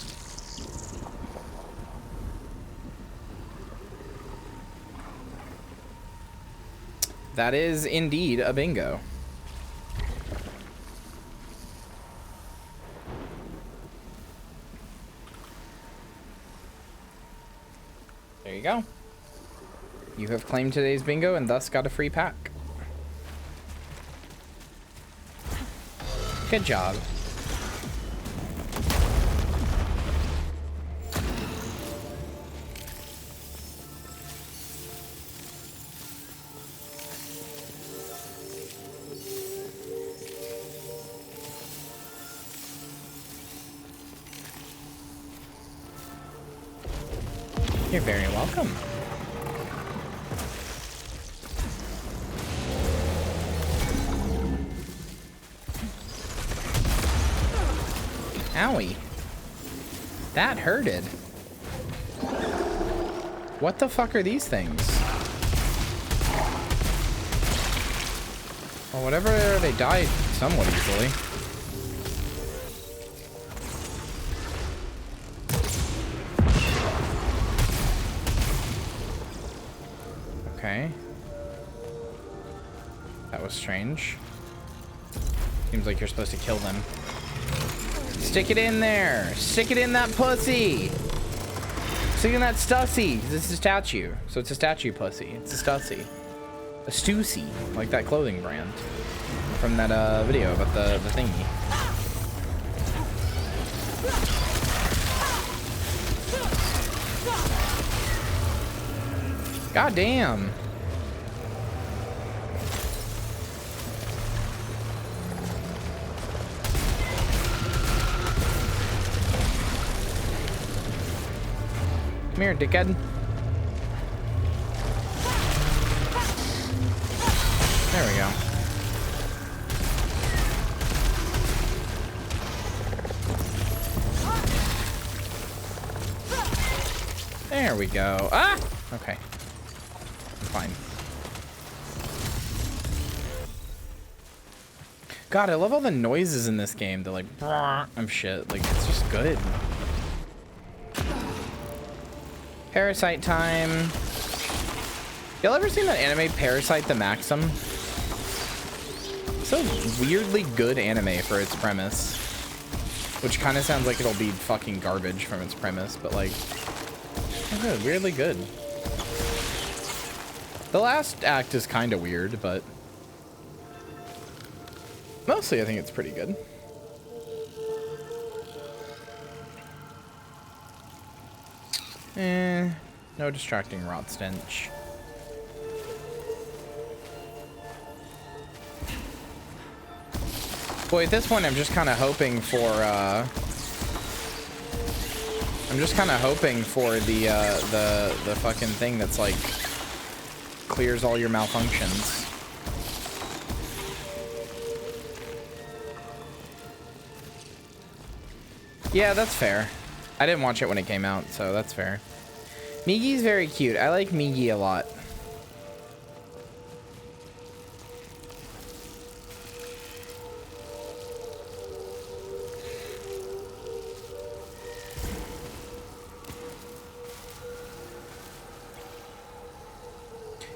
That is indeed a bingo. There you go. You have claimed today's bingo and thus got a free pack. Good job. You're very welcome. Owie. That hurted. What the fuck are these things? Well, whatever, they die somewhat easily. Okay. That was strange. Seems like you're supposed to kill them. Stick it in there. Stick it in that pussy. Stick it in that stussy. This is a statue. So it's a statue pussy. It's a stussy. A Stussy. Like that clothing brand. From that video about the thingy. God damn. Come here, dickhead. There we go. There we go. Ah! Okay. I'm fine. God, I love all the noises in this game. They're like, I'm shit. Like, it's just good. Parasite time. Y'all ever seen that anime Parasite the Maxim? So weirdly good anime for its premise. Which kind of sounds like it'll be fucking garbage from its premise, but like, good, weirdly good. The last act is kind of weird, but mostly I think it's pretty good. No distracting rot stench. Boy, at this point, I'm just kind of hoping for, the fucking thing that's like, clears all your malfunctions. Yeah, that's fair. I didn't watch it when it came out, so that's fair. Migi's very cute. I like Migi a lot.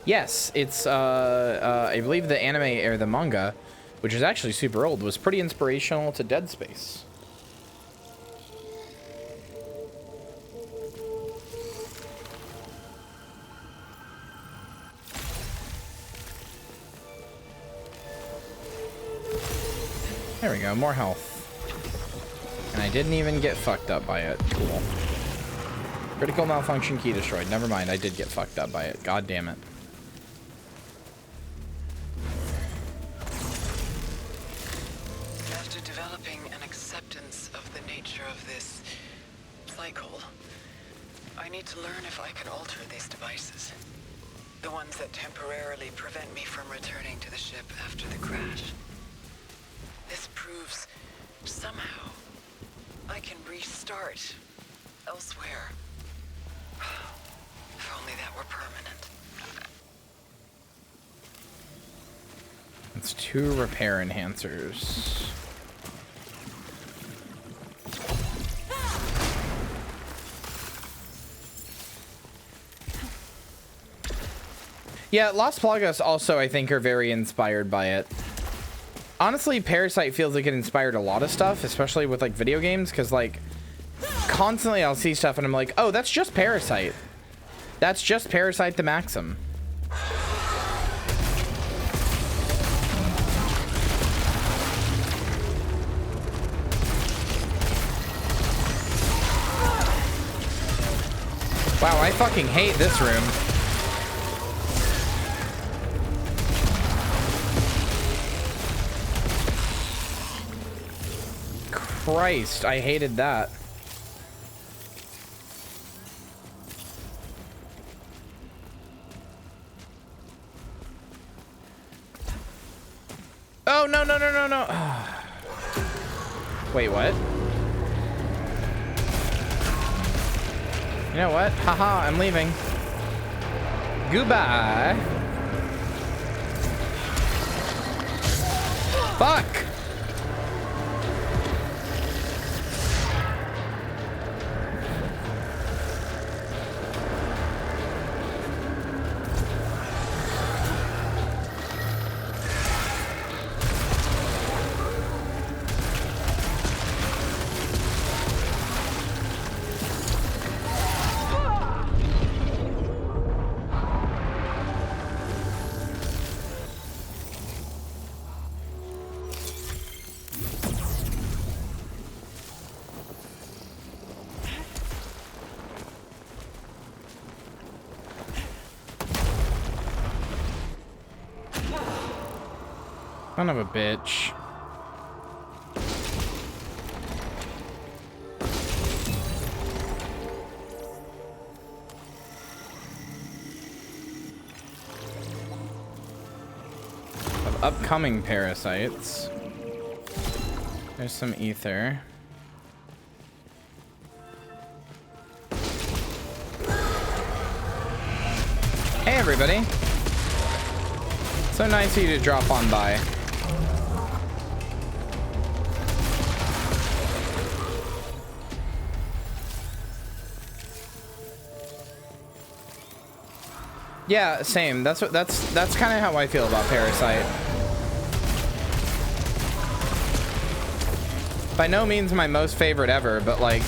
Yes, it's I believe the anime or the manga, which is actually super old, was pretty inspirational to Dead Space. There we go, more health. And I didn't even get fucked up by it. Cool. Critical malfunction key destroyed. Never mind, I did get fucked up by it. God damn it. After developing an acceptance of the nature of this cycle, I need to learn if I can alter these devices. The ones that temporarily prevent me from returning to the ship after the crash. This proves somehow I can restart elsewhere. If only that were permanent. It's 2 repair enhancers. Yeah, Las Plagas also, I think, are very inspired by it. Honestly, Parasite feels like it inspired a lot of stuff, especially with like video games, because like constantly I'll see stuff and I'm like, oh, that's just Parasite. That's just Parasite the Maxim. Wow, I fucking hate this room. Christ, I hated that. Oh, no, no, no, no, no. Wait, what? You know what? Haha, I'm leaving. Goodbye. Fuck. Son of a bitch. Of upcoming parasites. There's some ether. Hey everybody. So nice of you to drop on by. Yeah, same. That's kind of how I feel about Parasite. By no means my most favorite ever, but like,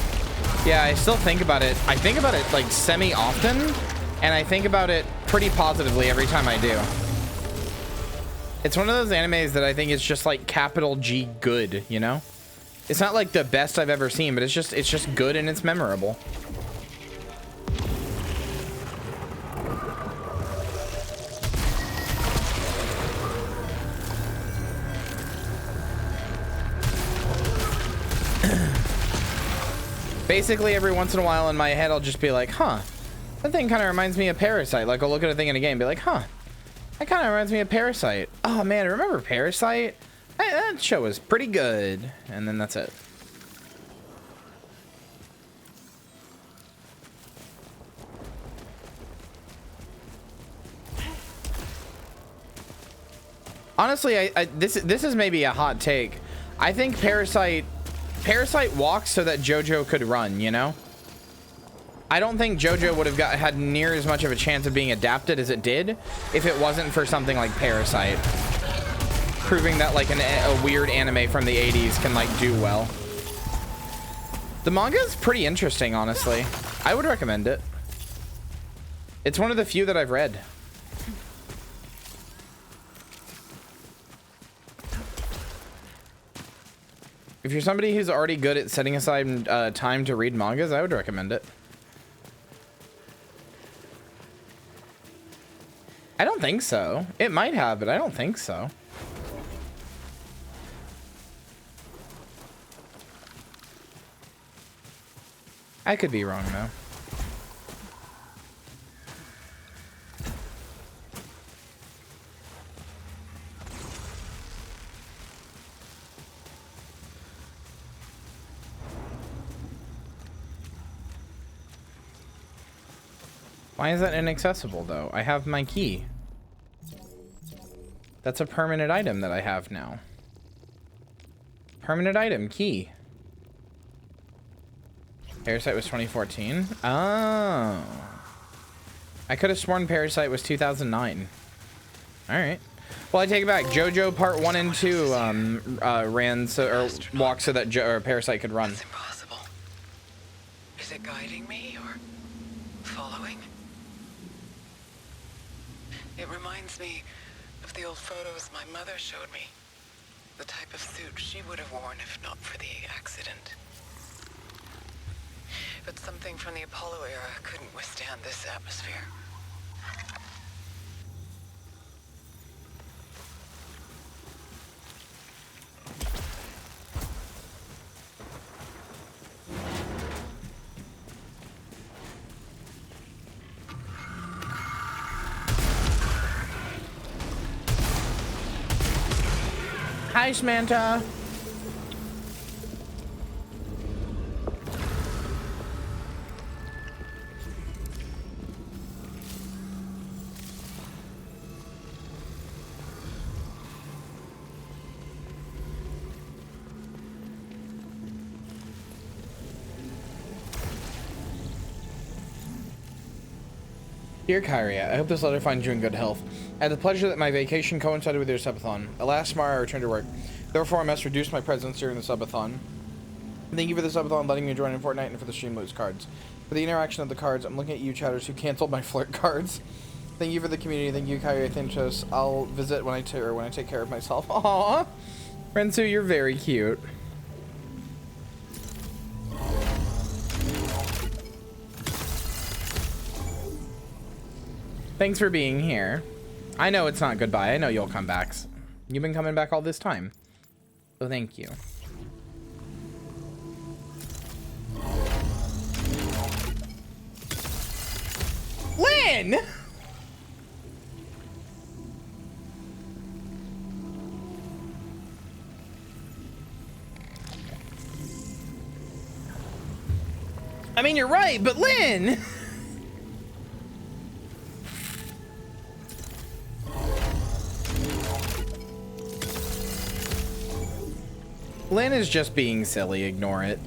yeah, I still think about it. I think about it like semi-often, and I think about it pretty positively every time I do. It's one of those animes that I think is just like capital G good, you know? It's not like the best I've ever seen, but it's just good and it's memorable. Basically, every once in a while in my head, I'll just be like, huh, that thing kind of reminds me of Parasite. Like, I'll look at a thing in a game and be like, huh, that kind of reminds me of Parasite. Oh, man, remember Parasite? Hey, that show was pretty good. And then that's it. Honestly, this is maybe a hot take. I think Parasite walks so that JoJo could run, you know? I don't think JoJo would have had near as much of a chance of being adapted as it did if it wasn't for something like Parasite. Proving that like a weird anime from the 80s can like do well. The manga is pretty interesting, honestly. I would recommend it. It's one of the few that I've read. If you're somebody who's already good at setting aside time to read mangas, I would recommend it. I don't think so. It might have, but I don't think so. I could be wrong, though. Why is that inaccessible, though? I have my key. That's a permanent item that I have now. Permanent item, key. Parasite was 2014. Oh. I could have sworn Parasite was 2009. Alright. Well, I take it back. JoJo Part 1 and 2 ran so, or walked so that Parasite could run. It's impossible. Is it guiding me or following? It reminds me of the old photos my mother showed me. The type of suit she would have worn if not for the accident. But something from the Apollo era couldn't withstand this atmosphere. Hi, Samantha. Dear Kyria, I hope this letter finds you in good health. I had the pleasure that my vacation coincided with your subathon. Alas, tomorrow I return to work. Therefore, I must reduce my presence during the subathon. Thank you for the subathon, letting me join in Fortnite, and for the stream loose cards. For the interaction of the cards, I'm looking at you chatters who canceled my flirt cards. Thank you for the community. Thank you, Kyria Thanatos. I'll visit when I take care of myself. Aww. Rensu, you're very cute. Thanks for being here. I know it's not goodbye. I know you'll come back. You've been coming back all this time. So thank you. Lynn! I mean, you're right, but Lynn! Lynn is just being silly. Ignore it.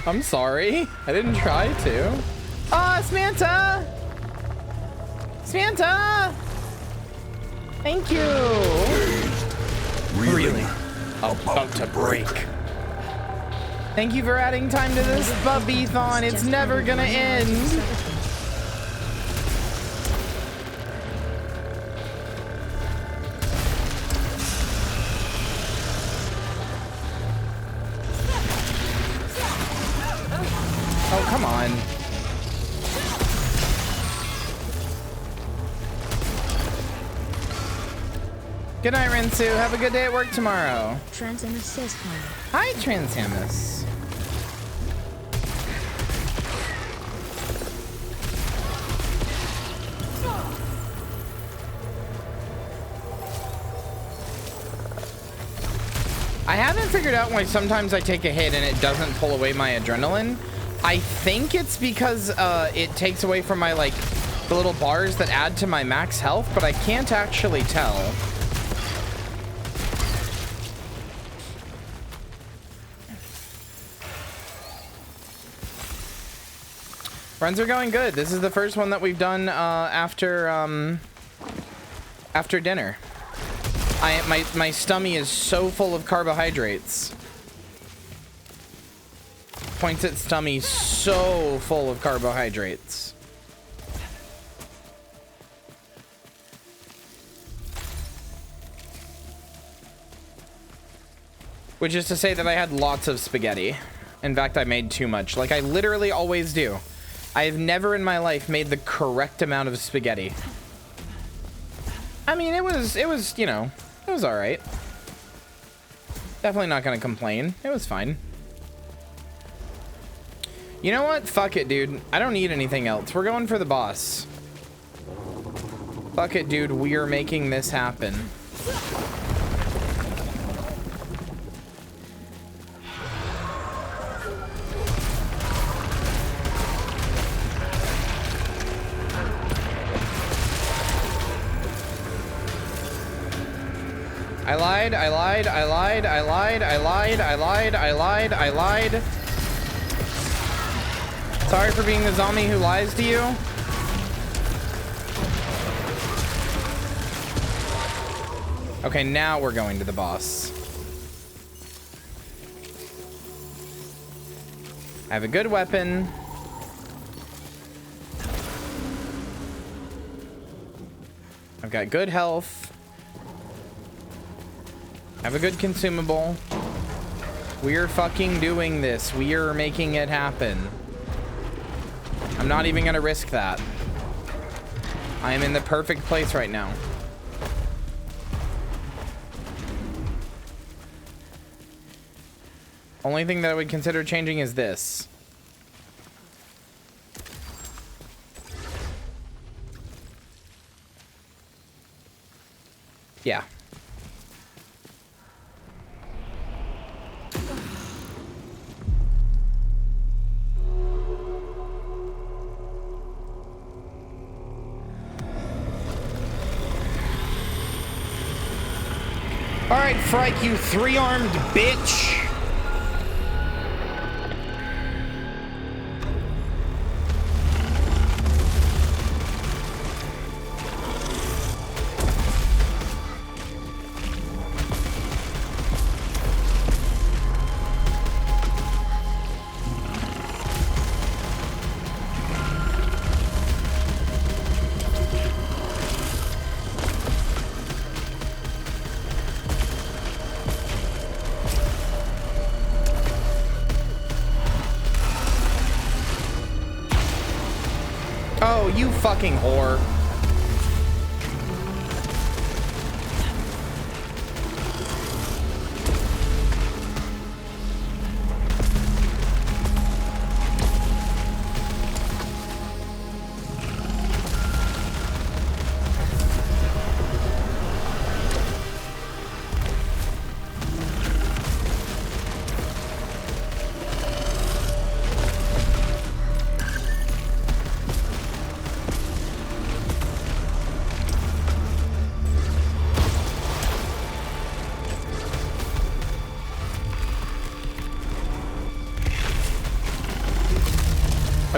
I'm sorry. I didn't try to. Ah, Samantha! Samantha! Thank you. Really? About to break. Thank you for adding time to this bubby-thon. It's never gonna end. Oh, come on. Good night, Rinsu. Have a good day at work tomorrow. Transamus says hi. Hi, Transamus. I haven't figured out why sometimes I take a hit and it doesn't pull away my adrenaline. I think it's because it takes away from my, like, the little bars that add to my max health, but I can't actually tell. Runs are going good. This is the first one that we've done after dinner. My stomach is so full of carbohydrates. Points at stomach so full of carbohydrates. Which is to say that I had lots of spaghetti. In fact, I made too much. Like I literally always do. I have never in my life made the correct amount of spaghetti. I mean, it was, you know, it was all right. Definitely not gonna complain. It was fine. You know what? Fuck it, dude. I don't need anything else. We're going for the boss. Fuck it, dude. We are making this happen. I lied, I lied, I lied, I lied, I lied, I lied, I lied, I lied. Sorry for being the zombie who lies to you. Okay, now we're going to the boss. I have a good weapon. I've got good health. I have a good consumable. We're fucking doing this. We are making it happen. I'm not even gonna risk that. I am in the perfect place right now. Only thing that I would consider changing is this. Yeah. All right, Frike, you three-armed bitch. Oh, you fucking whore.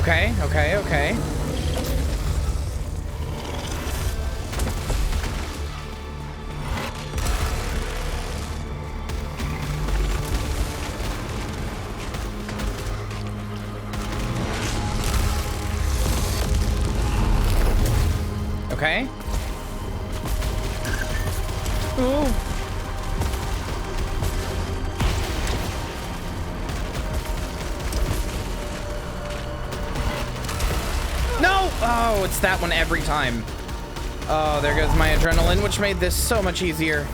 Okay, okay, okay. Okay. Ooh. No! Oh, it's that one every time. Oh, there goes my adrenaline, which made this so much easier.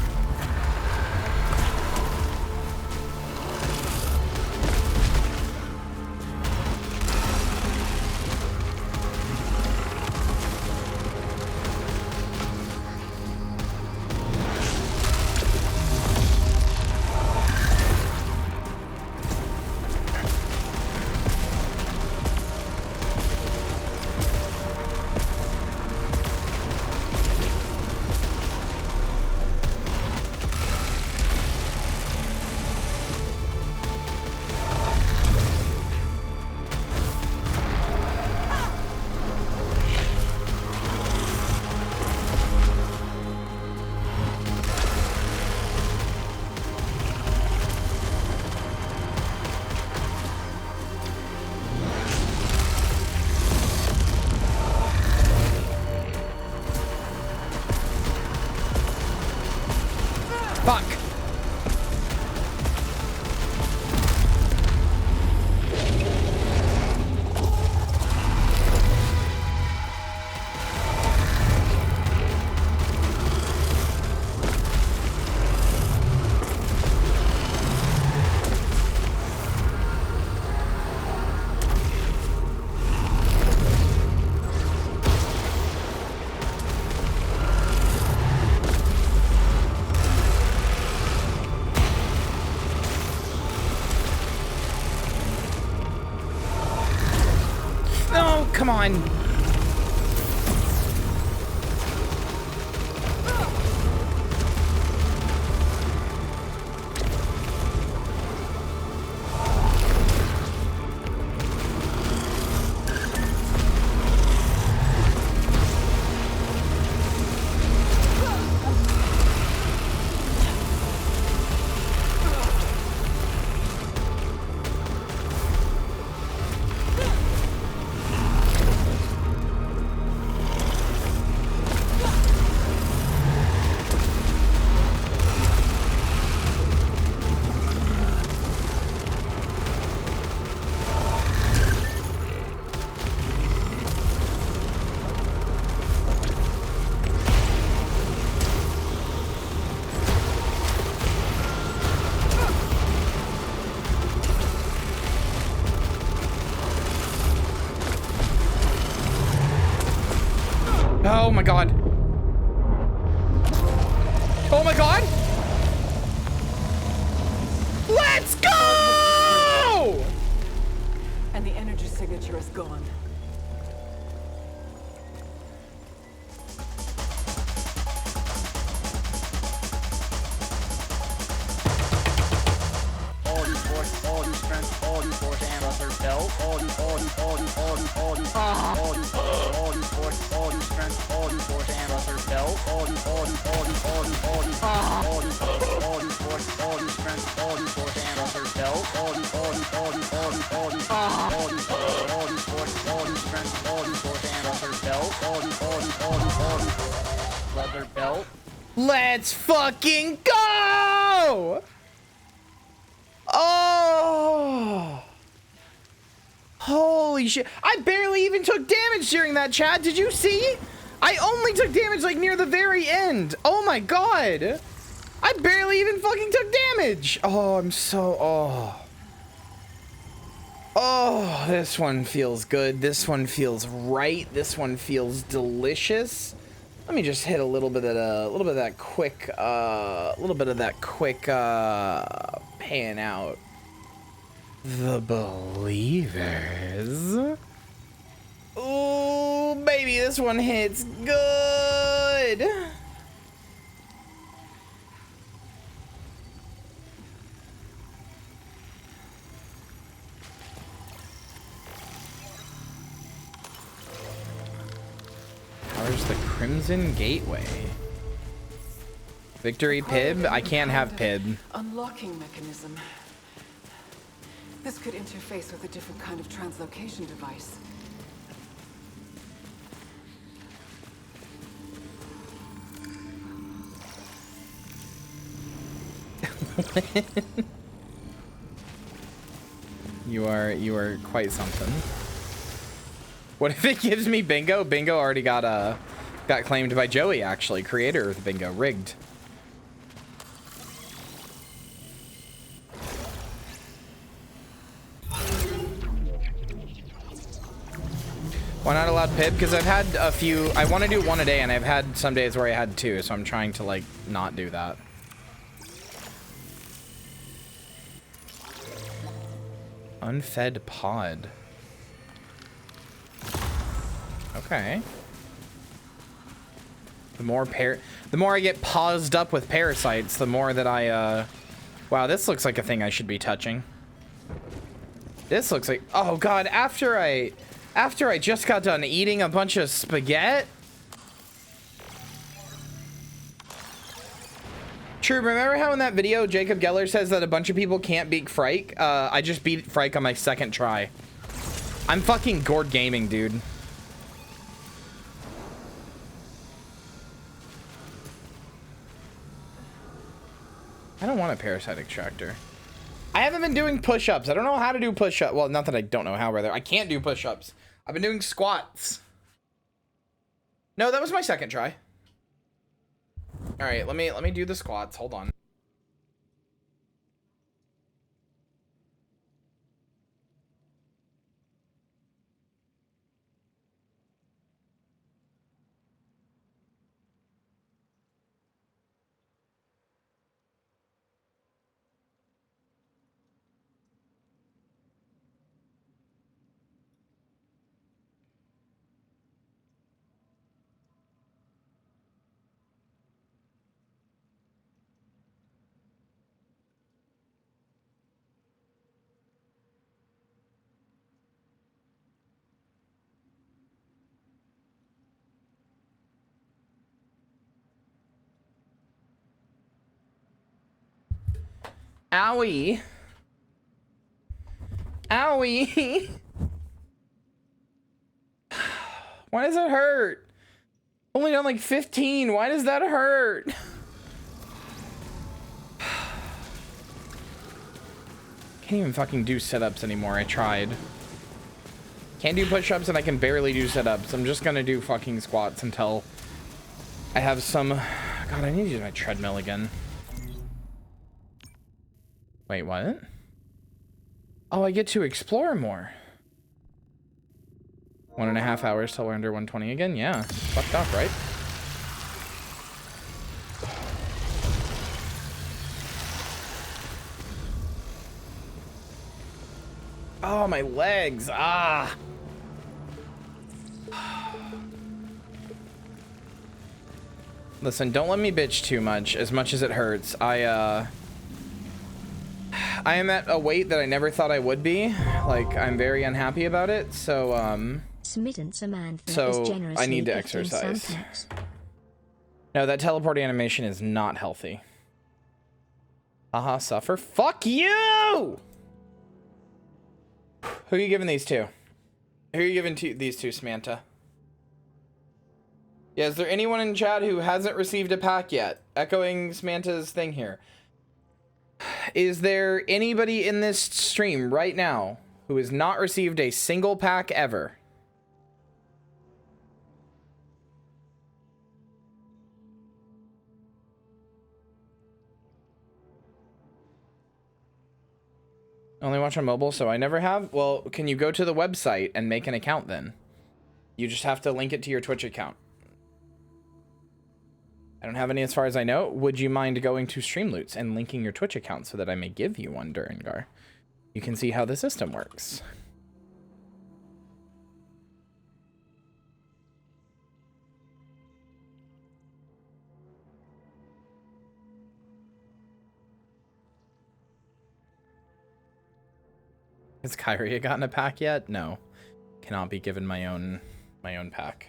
Fuck. No, come on. Oh my god. Oh my god. Let's go! And the energy signature is gone. Let's fucking go! Oh! Holy shit. I barely even took damage during that, chat. Did you see? I only took damage like near the very end. Oh my god. I barely even fucking took damage. Oh, I'm so... Oh. Oh, this one feels good. This one feels right. This one feels delicious. Let me just hit a little bit of that quick pan out. The Believers. Ooh, baby, this one hits good. Crimson Gateway. Victory Pib? I can't have Pib. Unlocking mechanism. This could interface with a different kind of translocation device. You are quite something. What if it gives me bingo? Bingo already got claimed by Joey, actually, creator of the bingo. Rigged. Why not allowed Pib? Because I've had a few. I want to do one a day, and I've had some days where I had two, so I'm trying to like not do that. Unfed pod. Okay. The more I get paused up with parasites, the more that I wow, this looks like a thing I should be touching. This looks like, oh god, after I just got done eating a bunch of spaghetti. True, remember how in that video Jacob Geller says that a bunch of people can't beat Frike? I just beat Frike on my second try. I'm fucking Gord Gaming, dude. I don't want a parasite extractor. I haven't been doing push-ups. I don't know how to do push-ups. Well, not that I don't know how, rather. I can't do push-ups. I've been doing squats. No, that was my second try. All right, let me do the squats. Hold on. Owie. Owie. Why does it hurt? Only done like 15. Why does that hurt? Can't even fucking do sit-ups anymore. I tried. Can't do push-ups and I can barely do sit-ups. I'm just gonna do fucking squats until I have some... God, I need to use my treadmill again. Wait, what? Oh, I get to explore more. 1.5 hours till we're under 120 again? Yeah. Fucked up, right? Oh, my legs. Ah. Listen, don't let me bitch too much as it hurts. I am at a weight that I never thought I would be. Like, I'm very unhappy about it, so, Smitten Samantha so is generously I need to gifting exercise. sometimes. No, that teleport animation is not healthy. Haha, suffer. Fuck you! Who are you giving these to? Who are you giving these to, Samantha? Yeah, is there anyone in chat who hasn't received a pack yet? Echoing Samantha's thing here. Is there anybody in this stream right now who has not received a single pack ever? Only watch on mobile, so I never have? Well, can you go to the website and make an account then? You just have to link it to your Twitch account. I don't have any as far as I know. Would you mind going to Streamloots and linking your Twitch account so that I may give you one, Durengar? You can see how the system works. Has Kyria gotten a pack yet? No. Cannot be given my own pack.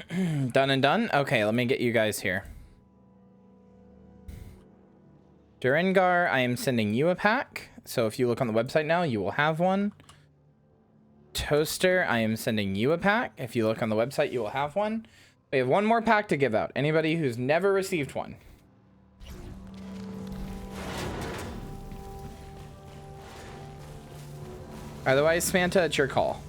Done and done? Okay, let me get you guys here. Durengar, I am sending you a pack. So if you look on the website now, you will have one. Toaster, I am sending you a pack. If you look on the website, you will have one. We have one more pack to give out. Anybody who's never received one. Otherwise, Fanta, it's your call.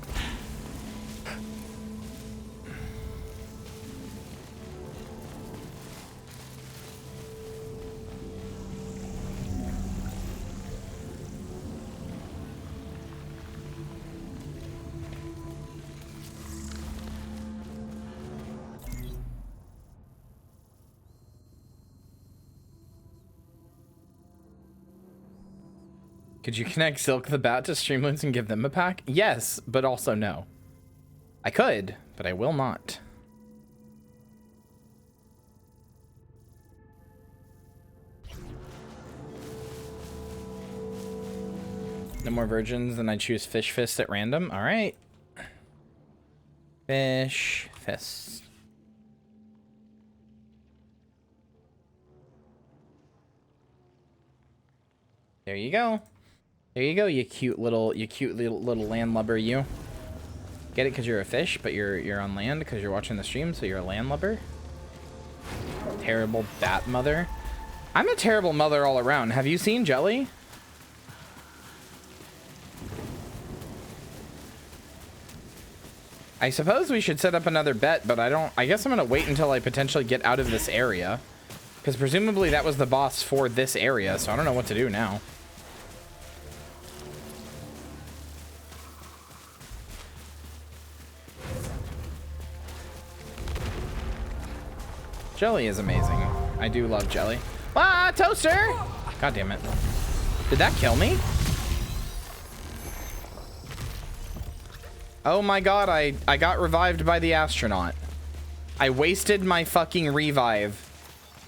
Could you connect Silk the Bat to Streamlabs and give them a pack? Yes, but also no. I could, but I will not. No more virgins, then I choose Fish Fist at random. All right. Fish Fist. There you go. There you go, you cute little landlubber, you. Get it because you're a fish, but you're on land because you're watching the stream, so you're a landlubber. Terrible bat mother. I'm a terrible mother all around. Have you seen Jelly? I suppose we should set up another bet, but I guess I'm gonna wait until I potentially get out of this area. Because presumably that was the boss for this area, so I don't know what to do now. Jelly is amazing. I do love Jelly. Ah, Toaster! God damn it. Did that kill me? Oh my god, I got revived by the astronaut. I wasted my fucking revive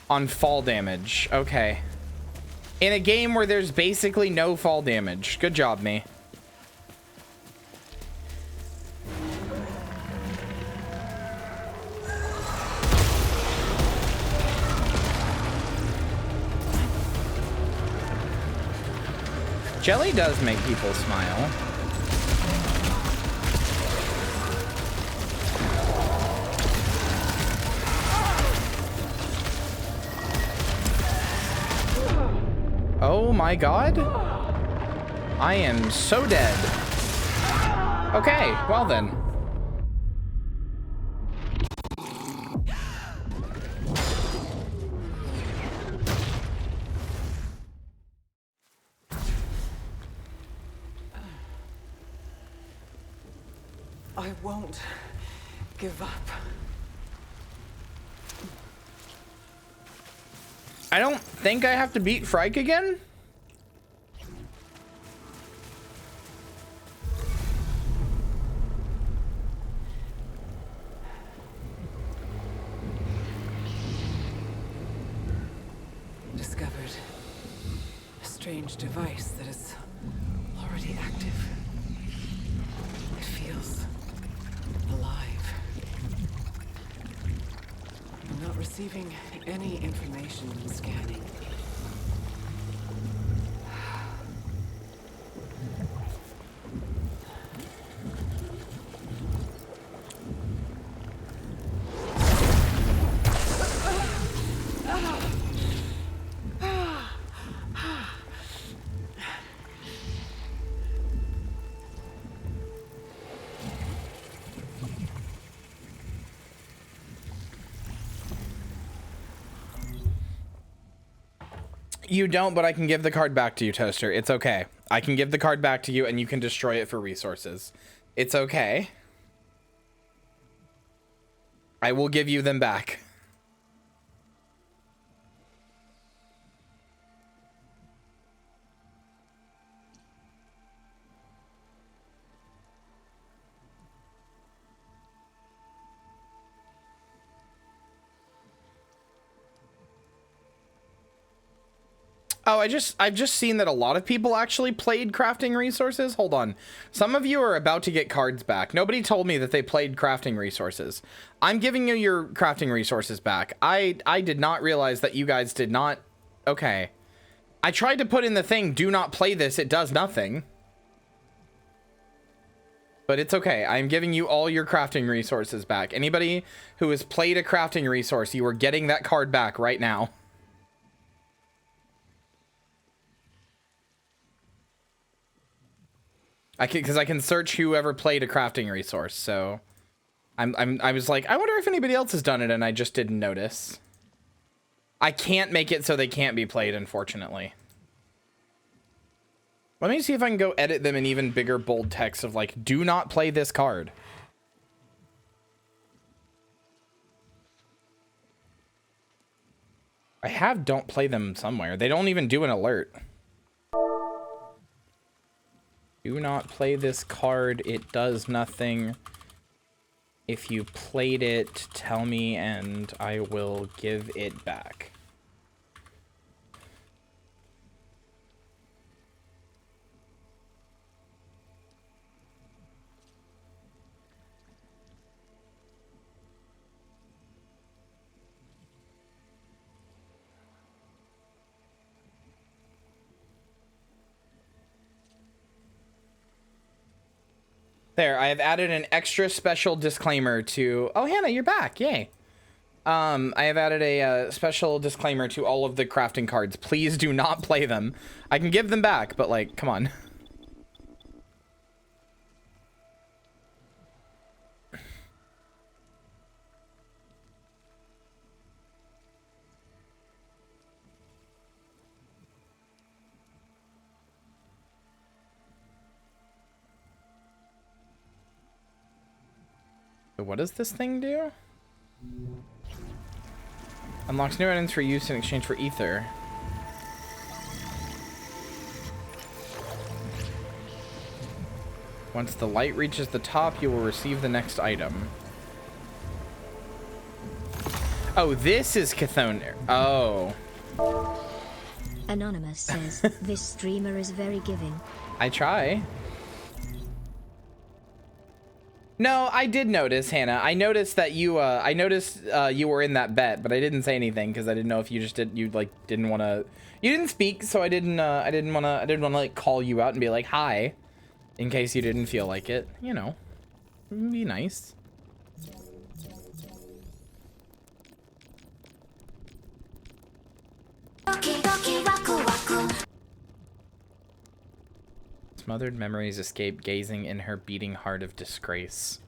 on fall damage. Okay. In a game where there's basically no fall damage. Good job, me. Jelly does make people smile. Oh my god. I am so dead. Okay, well then. I won't give up. I don't think I have to beat Frike again. Discovered a strange device that is already active. It feels alive. I'm not receiving any information in scanning. You don't, but I can give the card back to you, Toaster. It's okay. I can give the card back to you and you can destroy it for resources. It's okay. I will give you them back. Oh, I've just seen that a lot of people actually played crafting resources. Hold on. Some of you are about to get cards back. Nobody told me that they played crafting resources. I'm giving you your crafting resources back. I did not realize that you guys did not. Okay. I tried to put in the thing, do not play this. It does nothing. But it's okay. I'm giving you all your crafting resources back. Anybody who has played a crafting resource, you are getting that card back right now. Because I can search whoever played a crafting resource, so I was like, I wonder if anybody else has done it, and I just didn't notice. I can't make it so they can't be played, unfortunately. Let me see if I can go edit them in even bigger bold text of like, do not play this card. I have don't play them somewhere. They don't even do an alert. Do not play this card. It does nothing. If you played it, tell me and I will give it back. There, I have added an extra special disclaimer to... Oh, Hannah, you're back. Yay. I have added a special disclaimer to all of the crafting cards. Please do not play them. I can give them back, but, like, come on. What does this thing do? Unlocks new items for use in exchange for ether. Once the light reaches the top, you will receive the next item. Oh, this is Chthonic. Oh. Anonymous says, this streamer is very giving. I try. No, I did notice, Hannah. I noticed that you, you were in that bet, but I didn't say anything because I didn't know if you just didn't want to, you didn't speak, so I didn't want to like call you out and be like, hi, in case you didn't feel like it, you know, be nice. Smothered memories escape gazing in her beating heart of disgrace.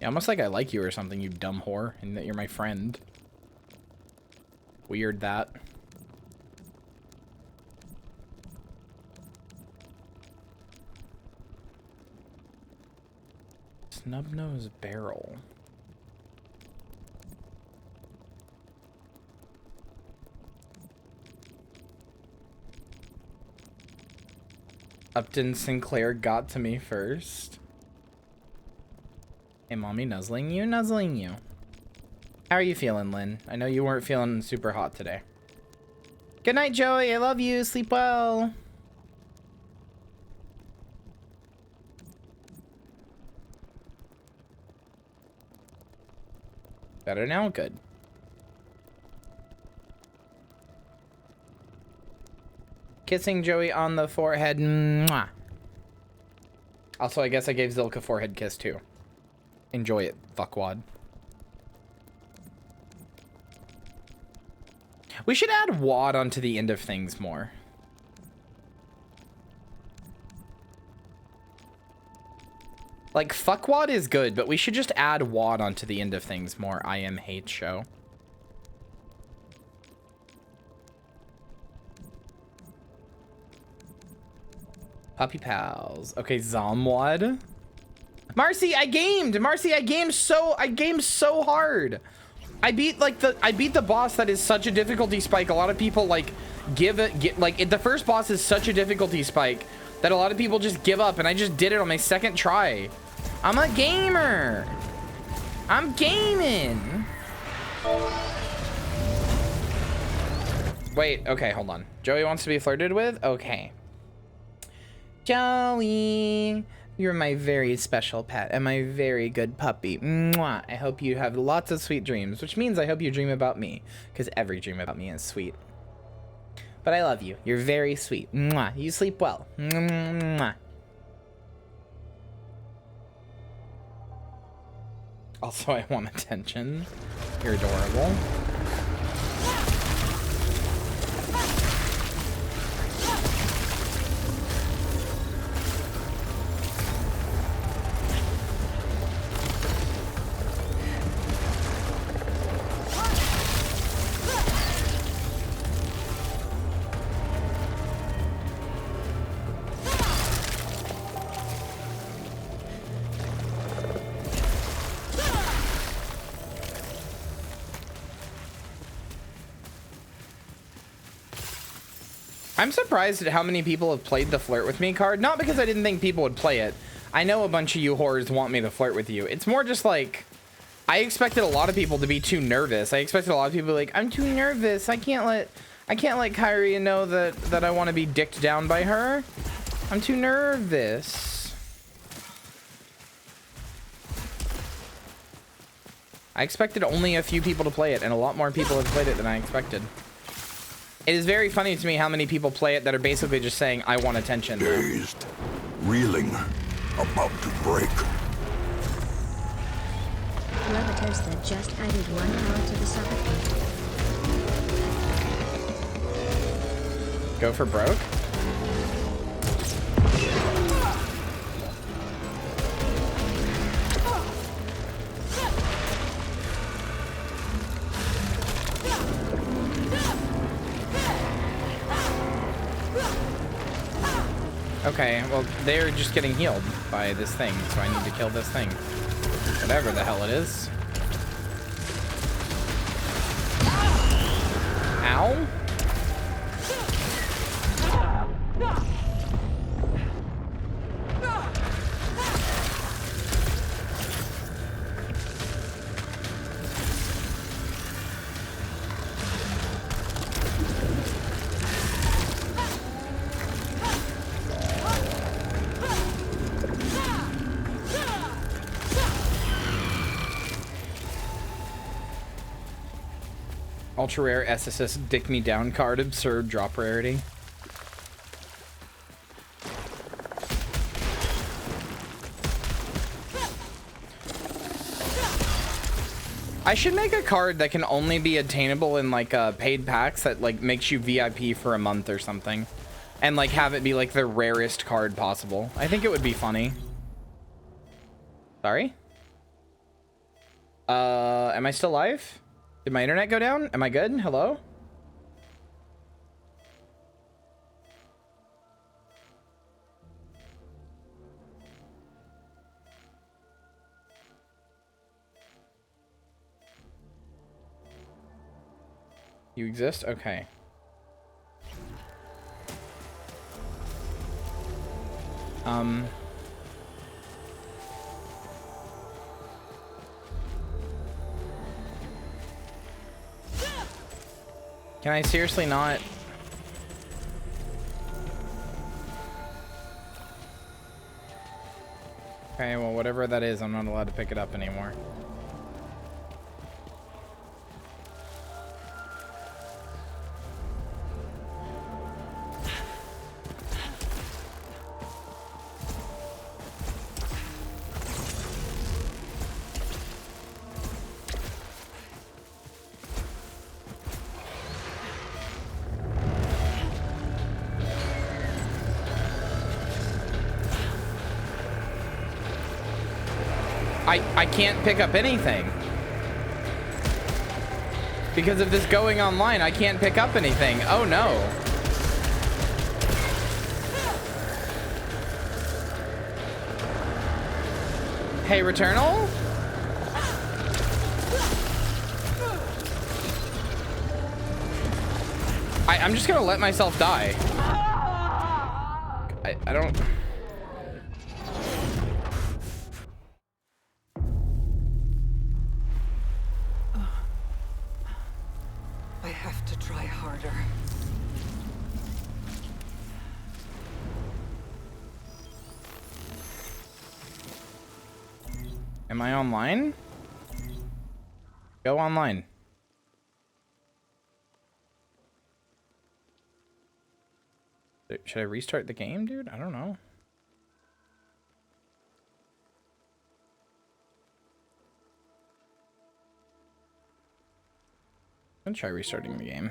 Yeah, almost like I like you or something, you dumb whore, and that you're my friend. Weird that. Snub-nosed barrel. Upton Sinclair got to me first. Hey, mommy, nuzzling you, nuzzling you. How are you feeling, Lynn? I know you weren't feeling super hot today. Good night, Joey. I love you. Sleep well. Better now? Good. Kissing Joey on the forehead. Mwah. Also, I guess I gave Zilka forehead kiss too. Enjoy it, fuckwad. We should add wad onto the end of things more. Like, fuckwad is good, but we should just add wad onto the end of things more. I am hate show. Puppy pals. Okay, Zomwad. Marcy, I gamed. Marcy, I gamed so hard. I beat the boss that is such a difficulty spike. A lot of people like the first boss is such a difficulty spike that a lot of people just give up, and I just did it on my second try. I'm a gamer. I'm gaming. Wait, okay, hold on. Joey wants to be flirted with? Okay. Joey, you're my very special pet and my very good puppy. Mwah. I hope you have lots of sweet dreams, which means I hope you dream about me, because every dream about me is sweet. But I love you. You're very sweet. Mwah. You sleep well. Mwah. Also, I want attention. You're adorable. I'm surprised at how many people have played the flirt with me card. Not because I didn't think people would play it. I know a bunch of you whores want me to flirt with you. It's more just like, I expected a lot of people to be too nervous. I expected a lot of people to be like, I'm too nervous. I can't let Kyria know that I want to be dicked down by her. I'm too nervous. I expected only a few people to play it, and a lot more people have played it than I expected. It is very funny to me how many people play it that are basically just saying, I want attention. Dazed, reeling, about to break. Whoever Toaster just added 1 hour to the sub. Go for broke? Okay, well, they're just getting healed by this thing, so I need to kill this thing. Whatever the hell it is. Ow? Ultra rare SSS dick me down card, absurd drop rarity. I should make a card that can only be attainable in like paid packs that like makes you VIP for a month or something, and like have it be like the rarest card possible. I think it would be funny. Sorry? Am I still live? Did my internet go down? Am I good? Hello? You exist? Okay. Can I seriously not? Okay, well, whatever that is, I'm not allowed to pick it up anymore. I can't pick up anything. Because of this going online, I can't pick up anything. Oh no. Hey, Returnal? I'm just gonna let myself die. I don't... I have to try harder. Am I online? Go online. Should I restart the game, dude? I don't know. I'm gonna try restarting the game.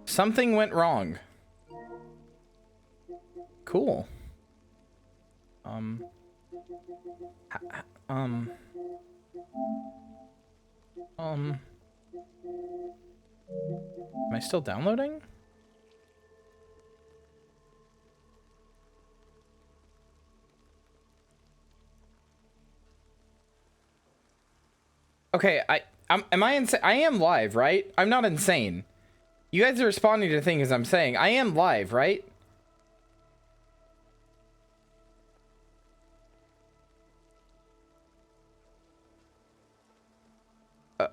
Something went wrong. Cool. Am I still downloading? Okay, am I insane? I am live, right? I'm not insane. You guys are responding to things I'm saying. I am live, right?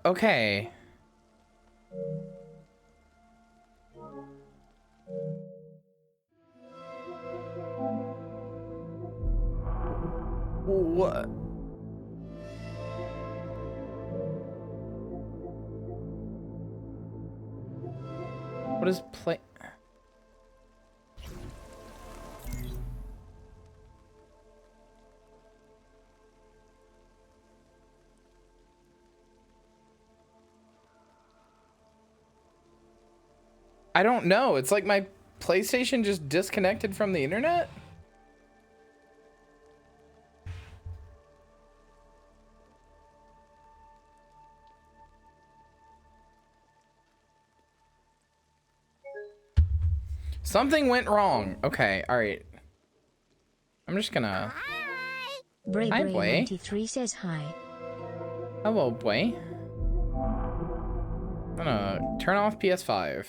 Okay. What? What is play? I don't know. It's like my PlayStation just disconnected from the internet. Something went wrong. Okay, all right. I'm just gonna... Hi, boy. 93 says hi. Hello, boy. I'm gonna turn off PS5.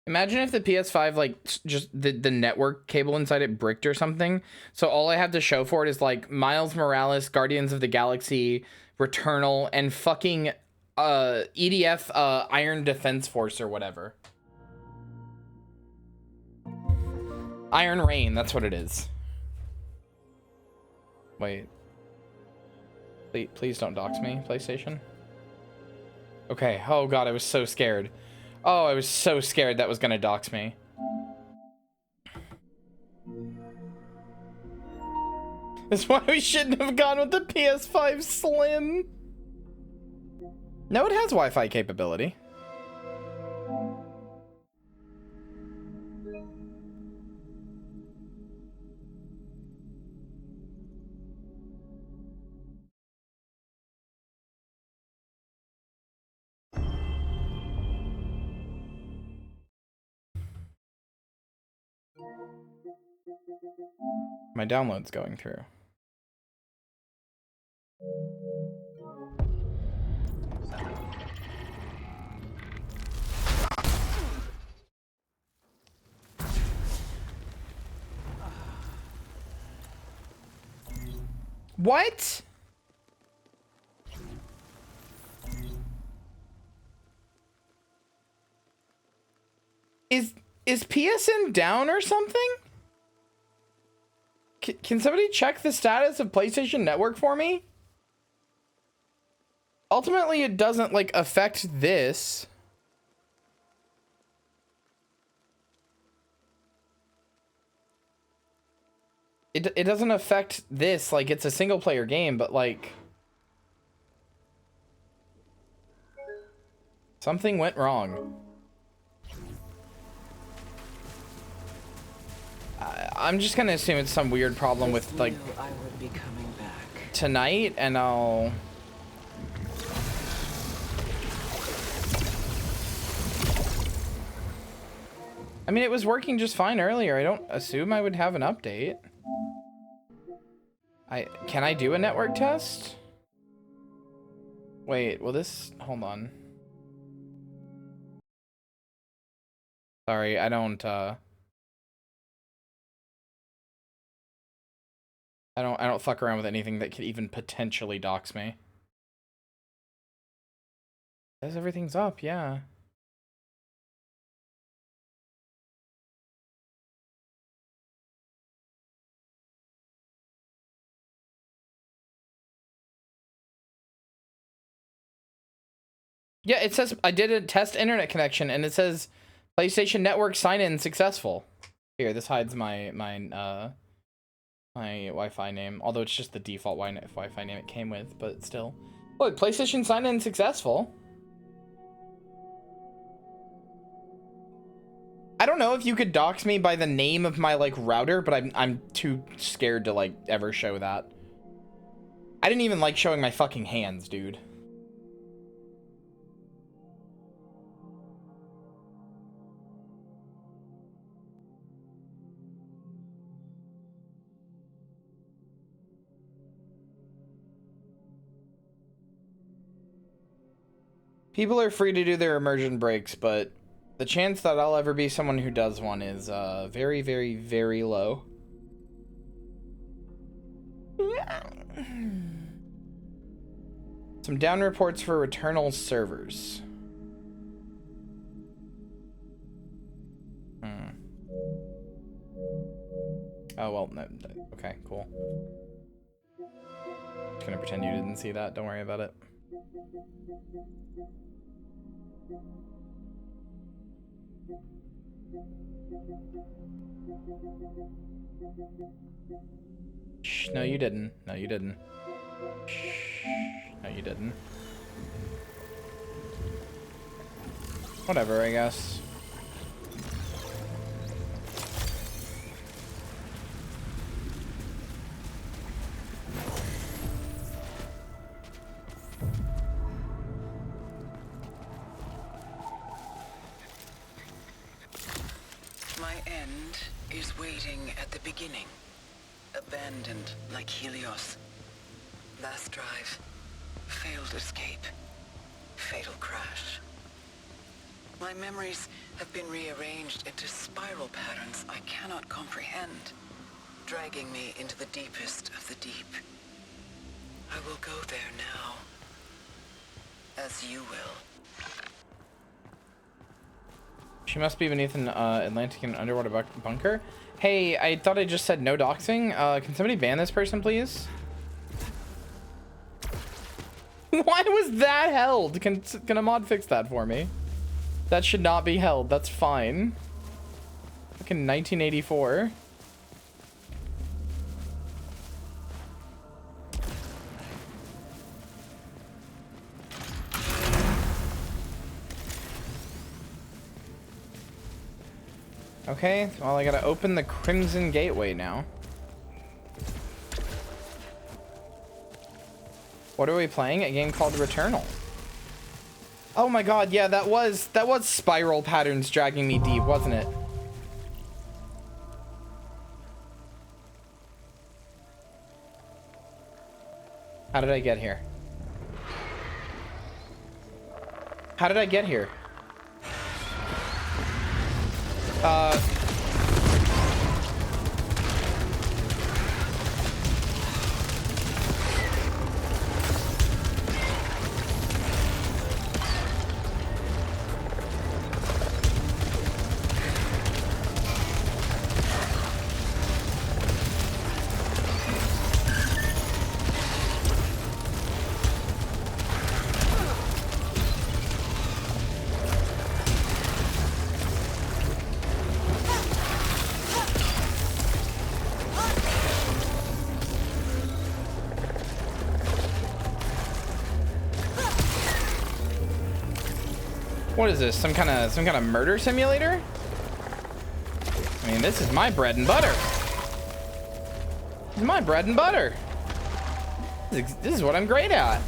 Imagine if the PS5 like just the network cable inside it bricked or something. So all I have to show for it is like Miles Morales, Guardians of the Galaxy, Returnal, and fucking EDF Iron Defense Force or whatever. Iron Rain, that's what it is. Wait. Please don't dox me, PlayStation. Okay, oh god, I was so scared. Oh, I was so scared that was gonna dox me. That's why we shouldn't have gone with the PS5 Slim. No, it has Wi-Fi capability. My download's going through. What? Is PSN down or something? Can somebody check the status of PlayStation Network for me? Ultimately, it doesn't like affect this. It doesn't affect this, like it's a single player game, but like something went wrong. I'm just gonna assume it's some weird problem with like I would be coming back. tonight, and I'll. I mean, it was working just fine earlier. I don't assume I would have an update. Can I do a network test? Wait, will this, hold on. Sorry, I don't fuck around with anything that could even potentially dox me. Says everything's up, yeah. Yeah, it says I did a test internet connection, and it says PlayStation Network sign-in successful. Here, this hides my Wi-Fi name, although it's just the default Wi-Fi name it came with, but still. Look, PlayStation sign-in successful. I don't know if you could dox me by the name of my like router, but I'm too scared to like ever show that. I didn't even like showing my fucking hands, dude. People are free to do their immersion breaks, but the chance that I'll ever be someone who does one is very, very, very low. Some down reports for Returnal servers. Oh, well, no, okay, cool. Just gonna pretend you didn't see that, don't worry about it. Shh, no you didn't. No you didn't. Shh, no you didn't. Whatever, I guess. My end is waiting at the beginning. Abandoned like Helios. Last drive. Failed escape. Fatal crash. My memories have been rearranged into spiral patterns I cannot comprehend, dragging me into the deepest of the deep. I will go there now. As you will. She must be beneath an Atlantic and underwater bunker. Hey, I thought I just said no doxing. Can somebody ban this person, please? Why was that held? Can a mod fix that for me? That should not be held. That's fine. Fucking 1984. Okay, well, I gotta open the Crimson Gateway now. What are we playing? A game called Returnal. Oh my god, yeah, that was spiral patterns dragging me deep, wasn't it? How did I get here? How did I get here? What is this? Some kind of murder simulator? I mean, this is my bread and butter. This is my bread and butter. This is what I'm great at.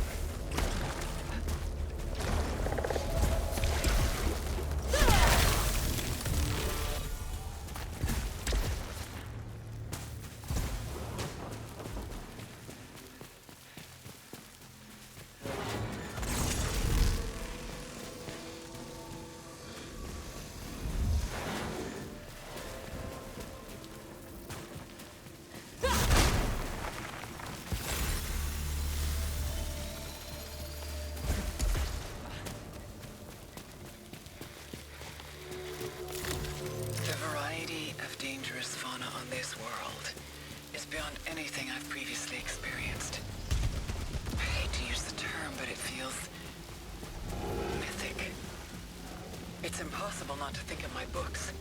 It's impossible not to think of my books.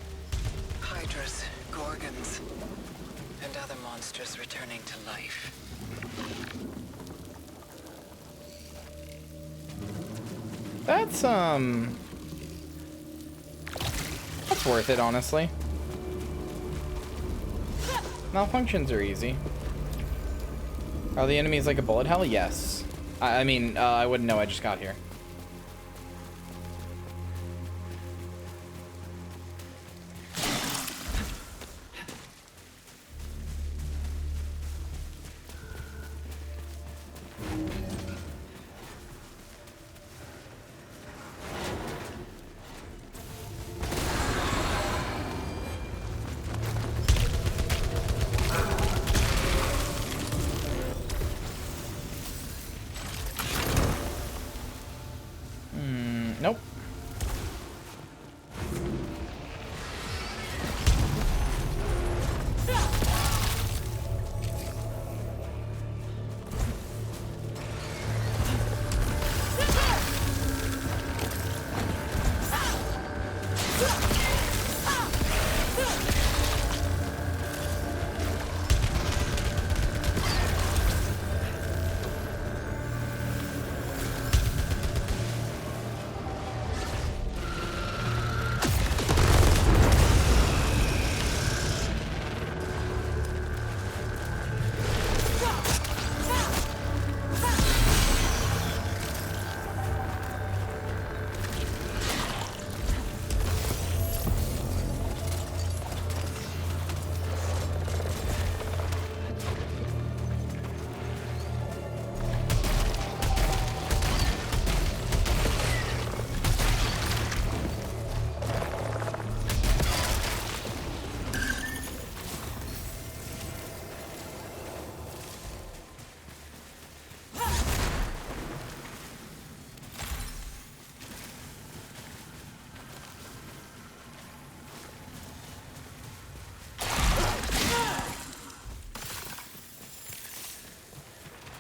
Hydras, gorgons, and other monsters returning to life. That's worth it, honestly. Malfunctions are easy. Are the enemies like a bullet hell? Yes. I mean, I wouldn't know, I just got here. Nope.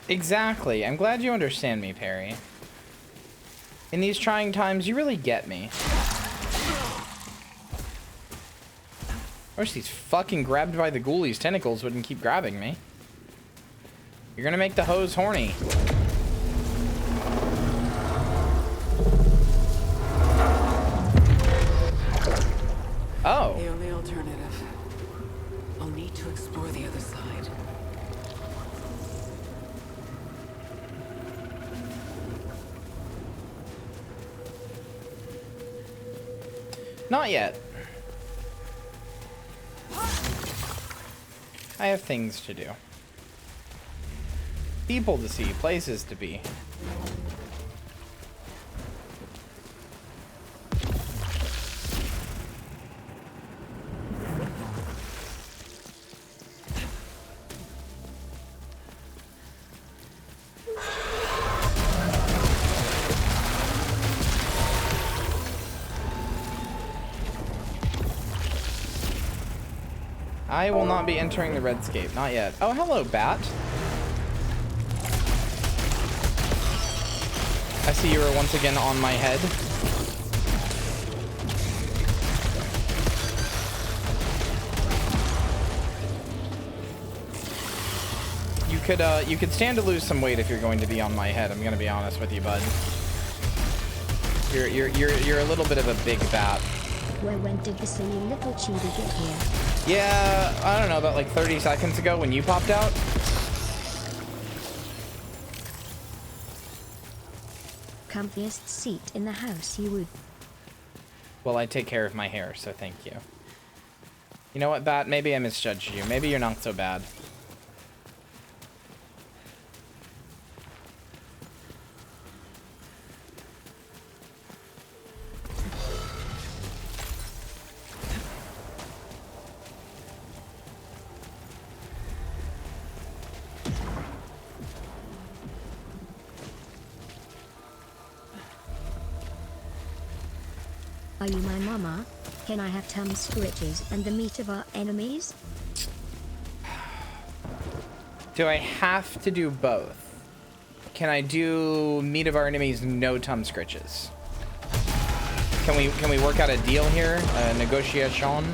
Exactly. I'm glad you understand me, Perry. In these trying times, you really get me. I wish these fucking grabbed by the ghoulies tentacles wouldn't keep grabbing me. You're gonna make the hose horny. Oh. The only alternative. I'll need to explore the other side. Not yet. I have things to do. People to see, places to be. I will not be entering the redscape, not yet. Oh, hello, bat. I see you are once again on my head. You could stand to lose some weight if you're going to be on my head. I'm gonna be honest with you, bud. You're a little bit of a big bat. Where when did the silly little chibi get here? Yeah, I don't know, about like 30 seconds ago when you popped out. Comfiest seat in the house you would. Well, I take care of my hair, so thank you. You know what, Bat? Maybe I misjudged you. Maybe you're not so bad. Are you my mama? Can I have Tom Scritches and the meat of our enemies? Do I have to do both? Can I do meat of our enemies, no Tum Scritches? Can we work out a deal here? A negotiation?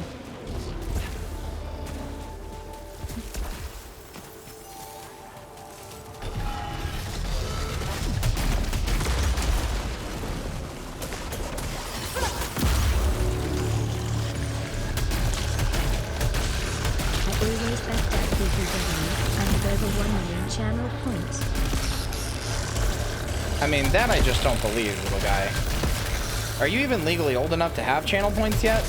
I mean, that I just don't believe, little guy. Are you even legally old enough to have channel points yet?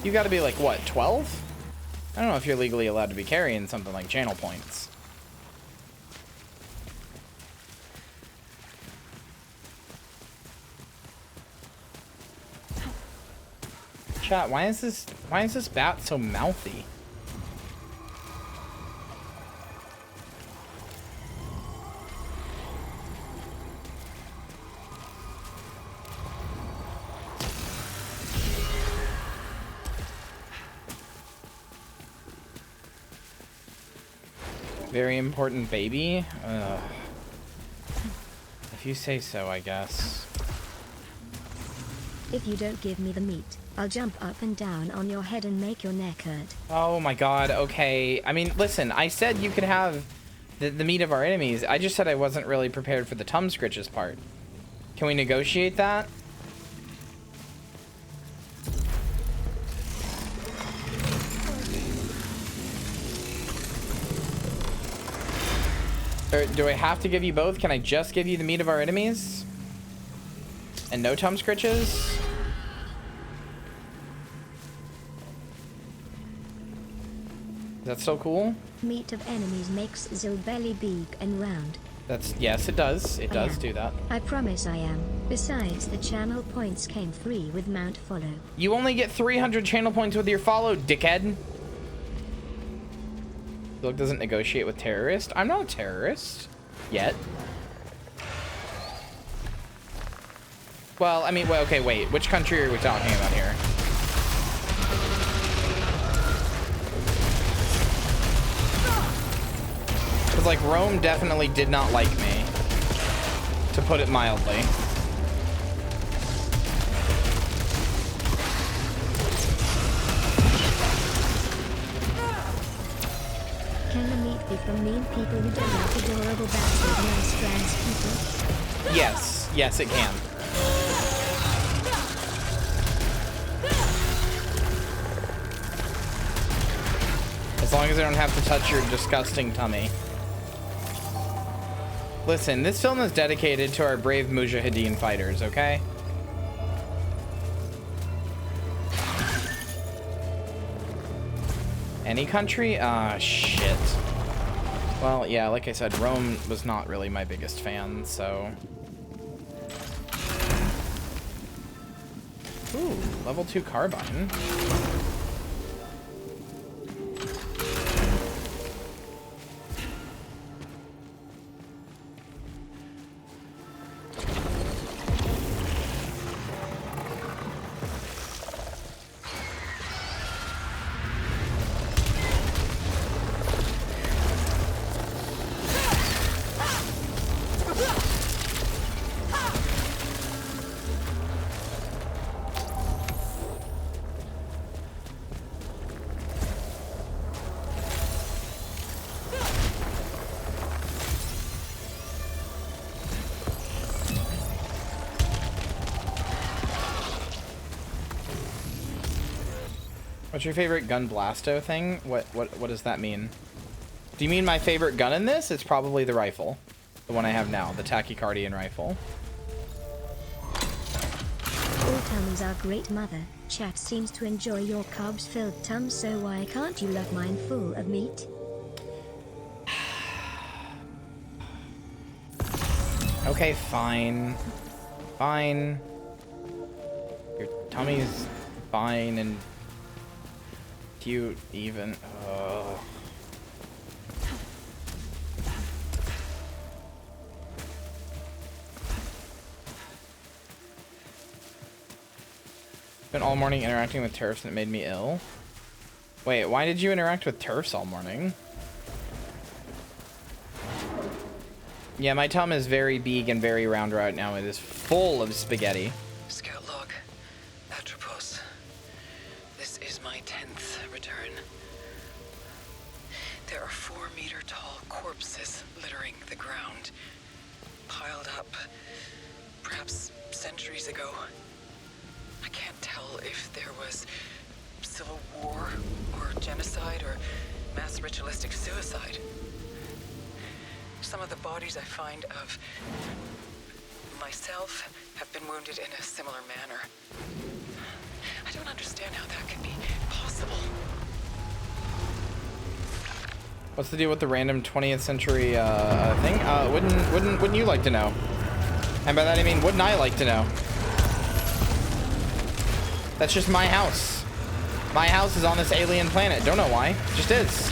You gotta be like, what, 12? I don't know if you're legally allowed to be carrying something like channel points. Chat, why is this bat so mouthy? Very important baby? If you say so, I guess. If you don't give me the meat, I'll jump up and down on your head and make your neck hurt. Oh my god, okay. I mean, listen, I said you could have the meat of our enemies. I just said I wasn't really prepared for the Tum Scritches part. Can we negotiate that? Or do I have to give you both? Can I just give you the meat of our enemies? And no Tum Scritches? Is that still cool? Meat of enemies makes Zil belly big and round. That's, yes, it does. It does do that. I promise I am. Besides, the channel points came free with Mount Follow. You only get 300 channel points with your follow, dickhead. Look, doesn't negotiate with terrorist. I'm not a terrorist. Yet. Well, I mean, well, okay, wait. Which country are we talking about here? Because, like, Rome definitely did not like me. To put it mildly. Can the meat be from mean people who don't like adorable bats with nice trans people? Yes. Yes, it can. As long as I don't have to touch your disgusting tummy. Listen, this film is dedicated to our brave Mujahideen fighters, okay? Any country? Ah, shit. Well, yeah, like I said, Rome was not really my biggest fan, so... Ooh, level 2 carbine. What's your favorite gun blasto thing? What does that mean? Do you mean my favorite gun in this? It's probably the rifle. The one I have now, the tachycardian rifle. All tummies are great, mother. Chat seems to enjoy your carbs-filled tums, so why can't you love mine full of meat? Okay, fine. Fine. Your tummy's fine and cute even. Ugh. Spent all morning interacting with turfs and it made me ill. Wait, why did you interact with turfs all morning? Yeah, my tum is very big and very round right now. It is full of spaghetti. Scout log. Atropos. This is my 10th return. There are 4-meter-tall corpses littering the ground. Piled up, perhaps centuries ago. I can't tell if there was civil war, or genocide, or mass ritualistic suicide. Some of the bodies I find of myself have been wounded in a similar manner. I don't understand how that could be possible. What's the deal with the random 20th century thing? Wouldn't you like to know? And by that I mean, wouldn't I like to know? That's just my house. My house is on this alien planet. Don't know why. Just is.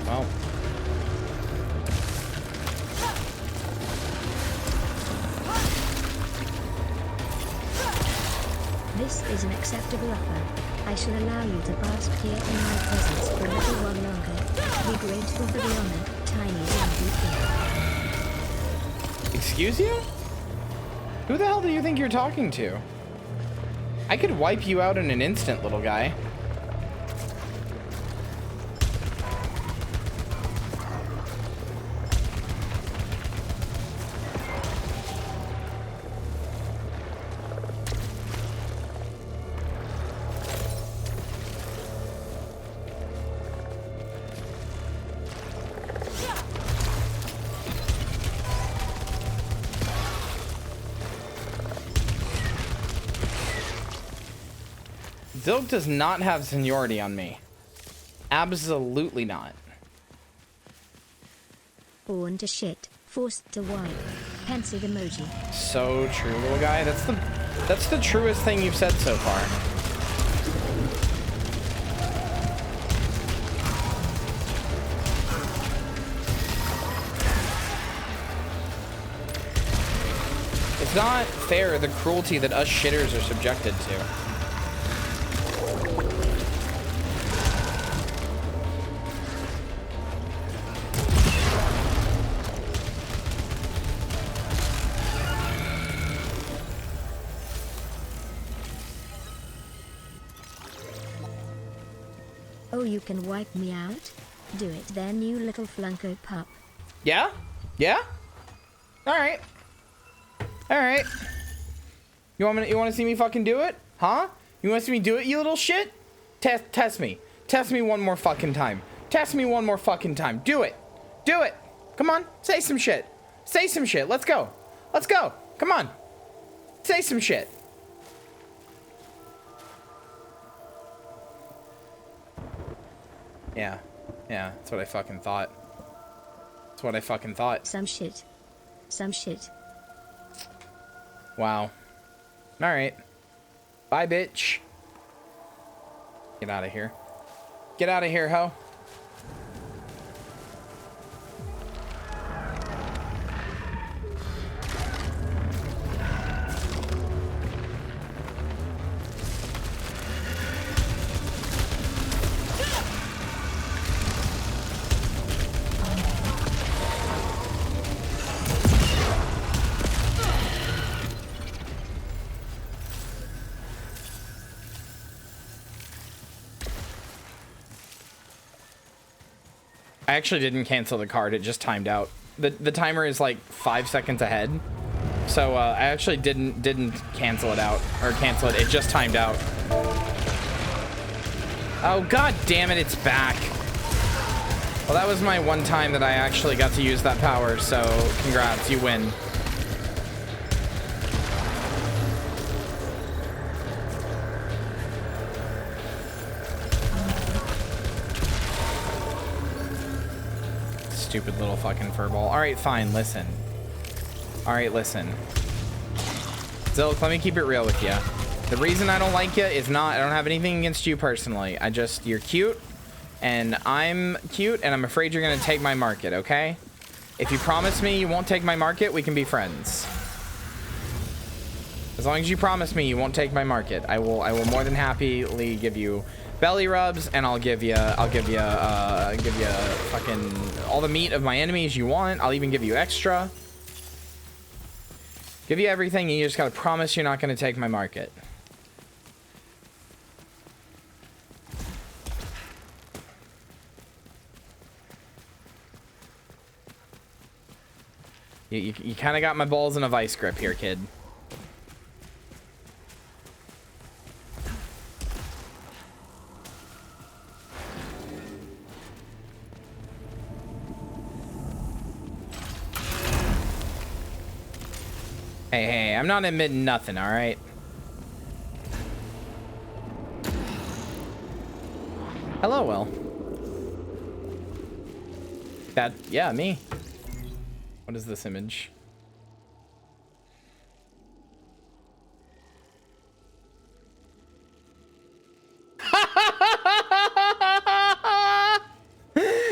Well. This is an acceptable offer. I shall allow you to bask here in my presence for a little while longer. Be grateful for the honor, tiny MVP. Excuse you? Who the hell do you think you're talking to? I could wipe you out in an instant, little guy. Zilk does not have seniority on me. Absolutely not. Born to shit, forced to wipe. Pensive emoji. So true, little guy. That's the truest thing you've said so far. It's not fair, the cruelty that us shitters are subjected to. Oh, you can wipe me out? Do it then, you little flunko pup. Yeah? Yeah? Alright. Alright. You want to see me fucking do it? Huh? You want to see me do it, you little shit? Test me. Test me one more fucking time. Test me one more fucking time. Do it. Do it. Come on. Say some shit. Say some shit. Let's go. Let's go. Come on. Say some shit. Yeah. Yeah, that's what I fucking thought. That's what I fucking thought. Some shit. Some shit. Wow. Alright. Bye, bitch. Get out of here. Get out of here, ho. I actually didn't cancel the card. It just timed out. The timer is like 5 seconds ahead. So I actually didn't cancel it out or cancel it. It just timed out. Oh, god damn it. It's back. Well, that was my one time that I actually got to use that power. So congrats. You win. Stupid little fucking furball. All right, fine. Listen. All right, listen. Zilk, let me keep it real with you. The reason I don't like you is not, I don't have anything against you personally. You're cute and I'm cute and I'm afraid you're going to take my market, okay? If you promise me you won't take my market, we can be friends. As long as you promise me you won't take my market, I will more than happily give you belly rubs, and I'll give you fucking all the meat of my enemies you want. I'll even give you extra. Give you everything, and you just gotta promise you're not gonna take my market. You kind of got my balls in a vice grip here, kid. Hey, I'm not admitting nothing, all right? Hello, Will. Yeah, me. What is this image?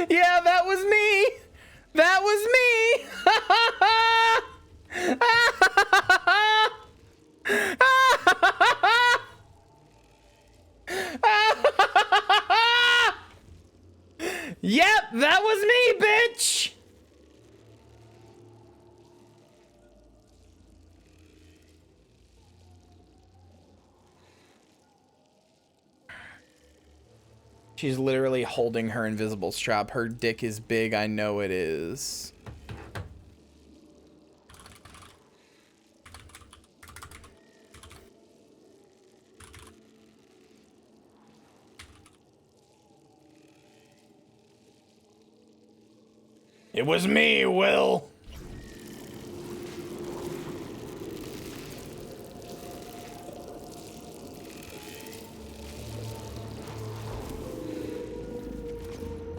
Yeah, that was me. That was me. Yep, that was me, bitch. She's literally holding her invisible strap. Her dick is big. I know it is. It was me, Will.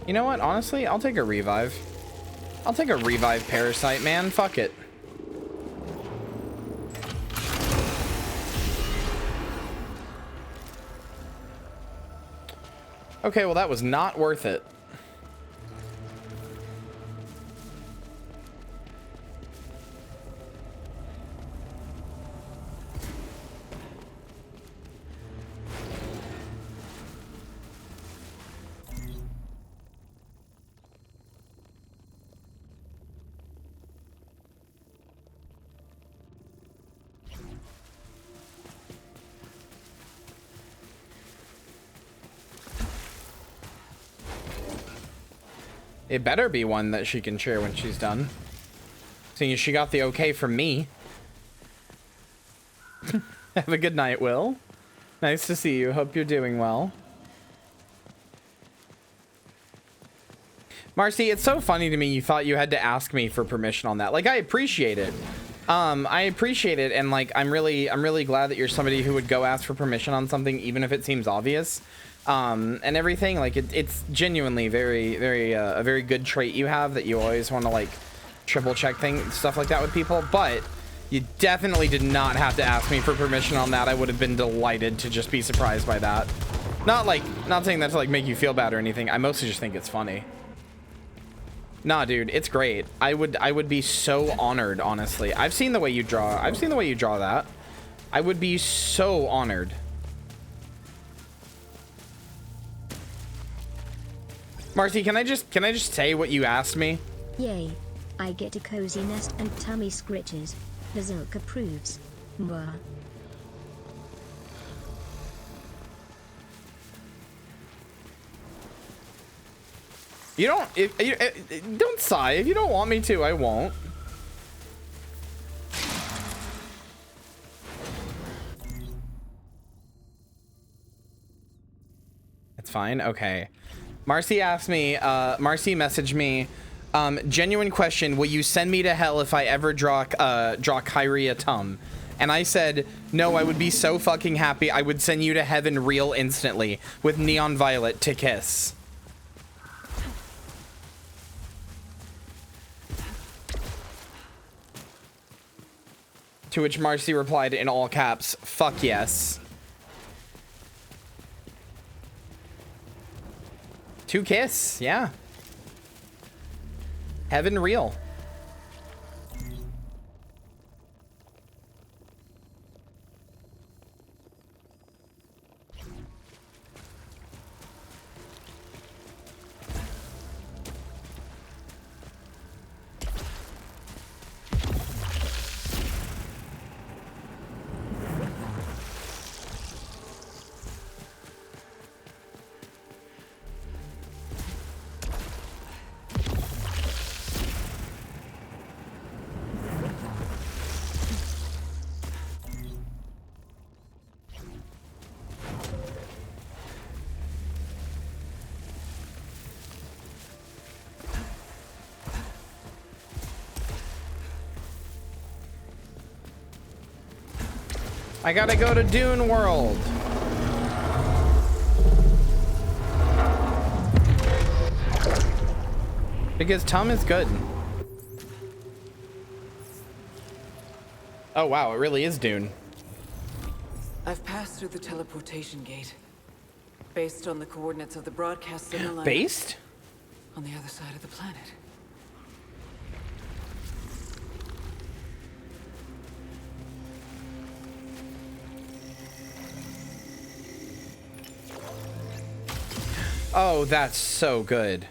You know what? Honestly, I'll take a revive. I'll take a revive parasite, man. Fuck it. Okay, well, that was not worth it. It better be one that she can share when she's done. Seeing as she got the okay from me. Have a good night, Will. Nice to see you. Hope you're doing well. Marcy, it's so funny to me you thought you had to ask me for permission on that. Like, I appreciate it. I appreciate it, and like I'm really glad that you're somebody who would go ask for permission on something even if it seems obvious. And everything, like it's genuinely a very good trait you have, that you always want to like triple check stuff like that with people. But you definitely did not have to ask me for permission on that. I would have been delighted to just be surprised by that. Not saying that to like make you feel bad or anything. I mostly just think it's funny. Nah, dude, it's great. I would be so honored, honestly. I've seen the way you draw that. I would be so honored. Marcy, can I just say what you asked me? Yay. I get a cozy nest and tummy scritches. Bazilk approves. Mwah. You don't, don't sigh. If you don't want me to, I won't. It's fine. Okay. Marcy asked me, Marcy messaged me, genuine question, will you send me to hell if I ever draw Kyria Thanatos? And I said, no, I would be so fucking happy. I would send you to heaven real instantly with Neon Violet to kiss. To which Marcy replied in all caps, fuck yes. To kiss, yeah. Heaven real. I gotta go to Dune World. Because Tom is good. Oh wow, it really is Dune. I've passed through the teleportation gate. Based on the coordinates of the broadcast signal. Based? On the other side of the planet. Oh, that's so good.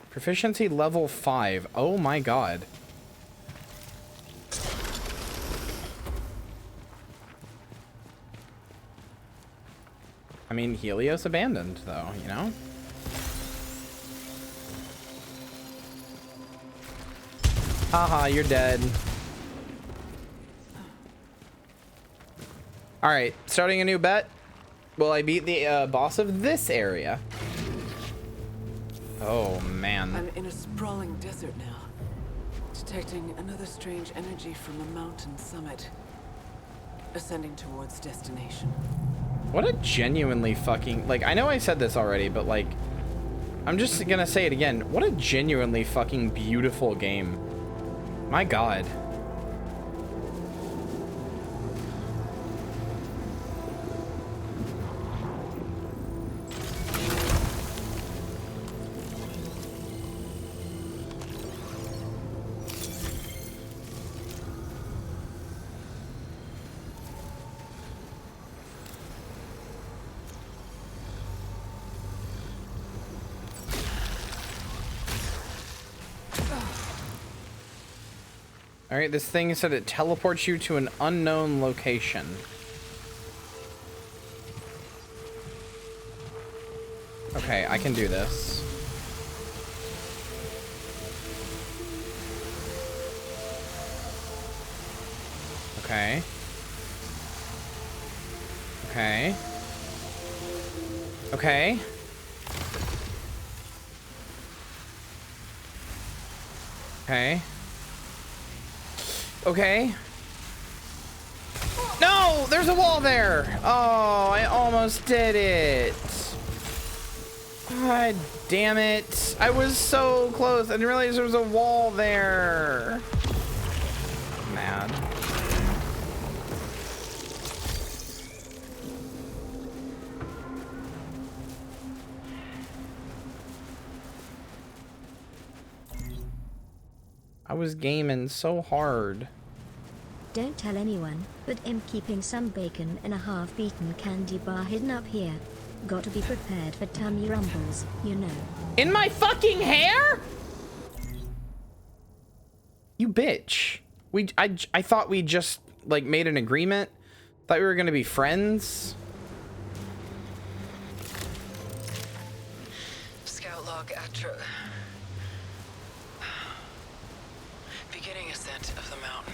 Proficiency level 5. Oh my god. I mean, Helios abandoned, though, you know? Haha, you're dead. Alright, starting a new bet. Will I beat the boss of this area? Oh, man. I'm in a sprawling desert now. Detecting another strange energy from a mountain summit. Ascending towards destination. What a genuinely fucking... Like, I know I said this already, but, like... I'm just gonna say it again. What a genuinely fucking beautiful game. My god. Alright, this thing said it teleports you to an unknown location. Okay, I can do this. Okay. Okay. Okay. Okay. Okay. No! There's a wall there! Oh, I almost did it. God damn it. I was so close. I didn't realize there was a wall there. Mad. I was gaming so hard. Don't tell anyone, but I'm keeping some bacon in a half-beaten candy bar hidden up here. Got to be prepared for tummy rumbles, you know. In my fucking hair? You bitch. I thought we just like made an agreement? Thought we were gonna be friends. Scout log Atro. Beginning ascent of the mountain.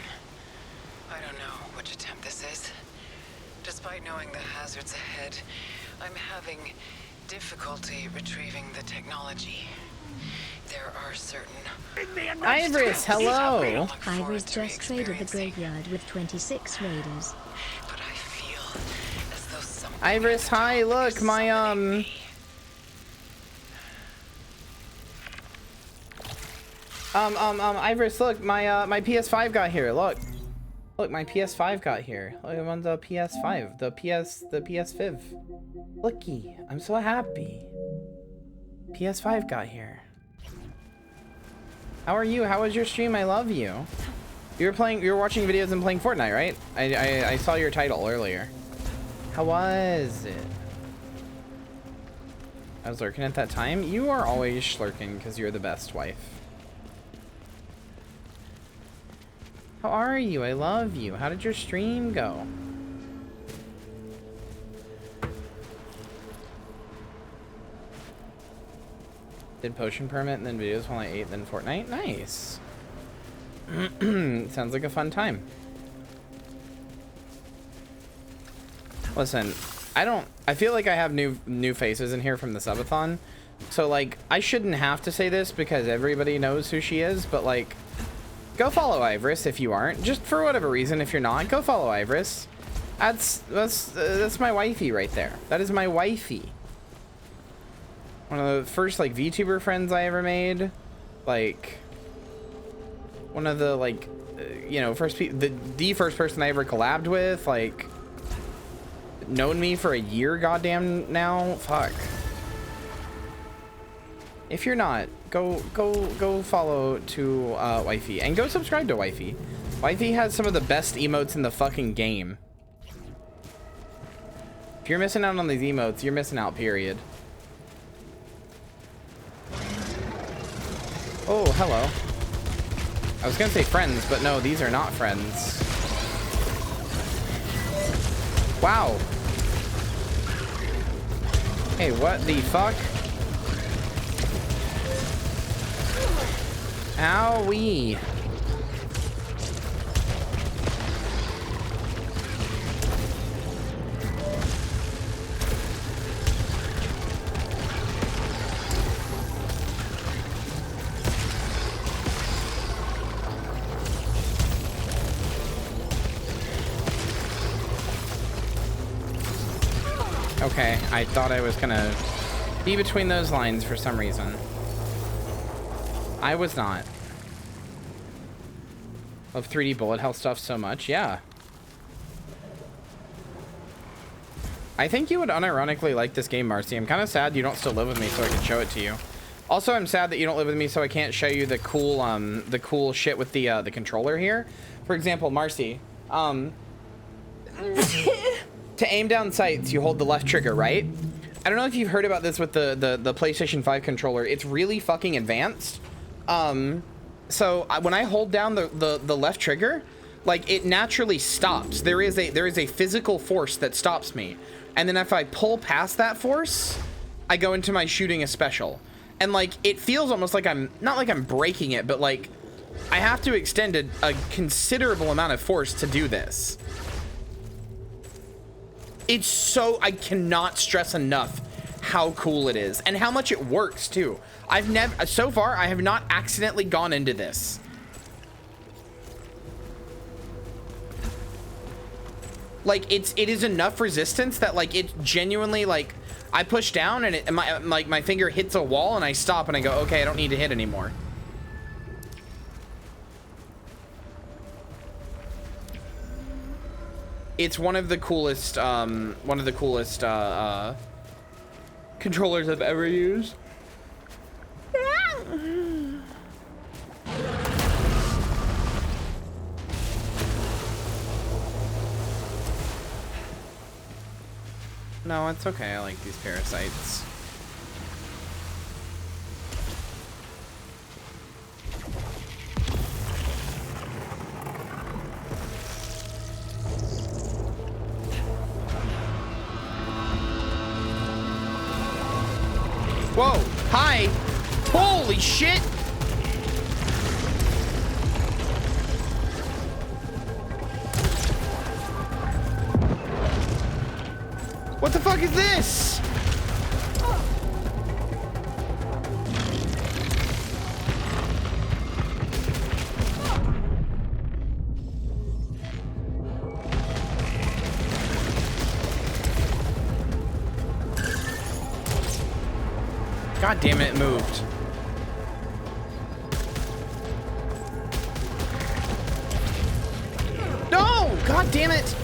I don't know which attempt this is. Despite knowing the hazards ahead, I'm having difficulty retrieving the technology. There are certain... Iris, hello! Iris just traded the graveyard with 26 raiders. Iris, hi, look, my, Iris, look, my PS5 got here, look. Look, my PS5 got here. Look, I'm on the PS5, the PS5. Looky, I'm so happy. PS5 got here. How are you? How was your stream? I love you. You were watching videos and playing Fortnite, right? I saw your title earlier. How was it? I was lurking at that time. You are always slurking because you're the best wife. How are you? I love you. How did your stream go? Did potion permit and then videos while I ate, then Fortnite. Nice. Sounds like a fun time. Listen, I feel like I have new faces in here from the subathon. So like, I shouldn't have to say this because everybody knows who she is, but like, go follow Iris if you aren't. Just for whatever reason, if you're not, go follow Iris. That's my wifey right there. That is my wifey. One of the first like VTuber friends I ever made. Like, one of the like, you know, the first person I ever collabed with. Like, known me for a year, goddamn now. Fuck. If you're not, go follow to wifey and go subscribe to wifey. Wifey has some of the best emotes in the fucking game. If you're missing out on these emotes, you're missing out, period. Oh, hello. I was gonna say friends, but no, these are not friends. Wow. Hey, what the fuck? Owie. Okay, I thought I was gonna be between those lines for some reason. I was not. Love 3D bullet hell stuff so much, yeah. I think you would unironically like this game, Marcy. I'm kind of sad you don't still live with me so I can show it to you. Also, I'm sad that you don't live with me so I can't show you the cool shit with the controller here. For example, Marcy, to aim down sights, you hold the left trigger, right? I don't know if you've heard about this with the PlayStation 5 controller. It's really fucking advanced. So when I hold down the left trigger, like, it naturally stops. There is a physical force that stops me. And then if I pull past that force, I go into my shooting a special. And like, it feels almost like not like I'm breaking it, but like, I have to extend a considerable amount of force to do this. It's so, I cannot stress enough how cool it is and how much it works too. So far, I have not accidentally gone into this. Like, it is enough resistance that like, it genuinely, like, I push down and my finger hits a wall and I stop and I go, okay, I don't need to hit anymore. It's one of the coolest controllers I've ever used. No, it's okay. I like these parasites. Whoa, hi. Holy shit. What the fuck is this? God damn it, it moved. No! God damn it!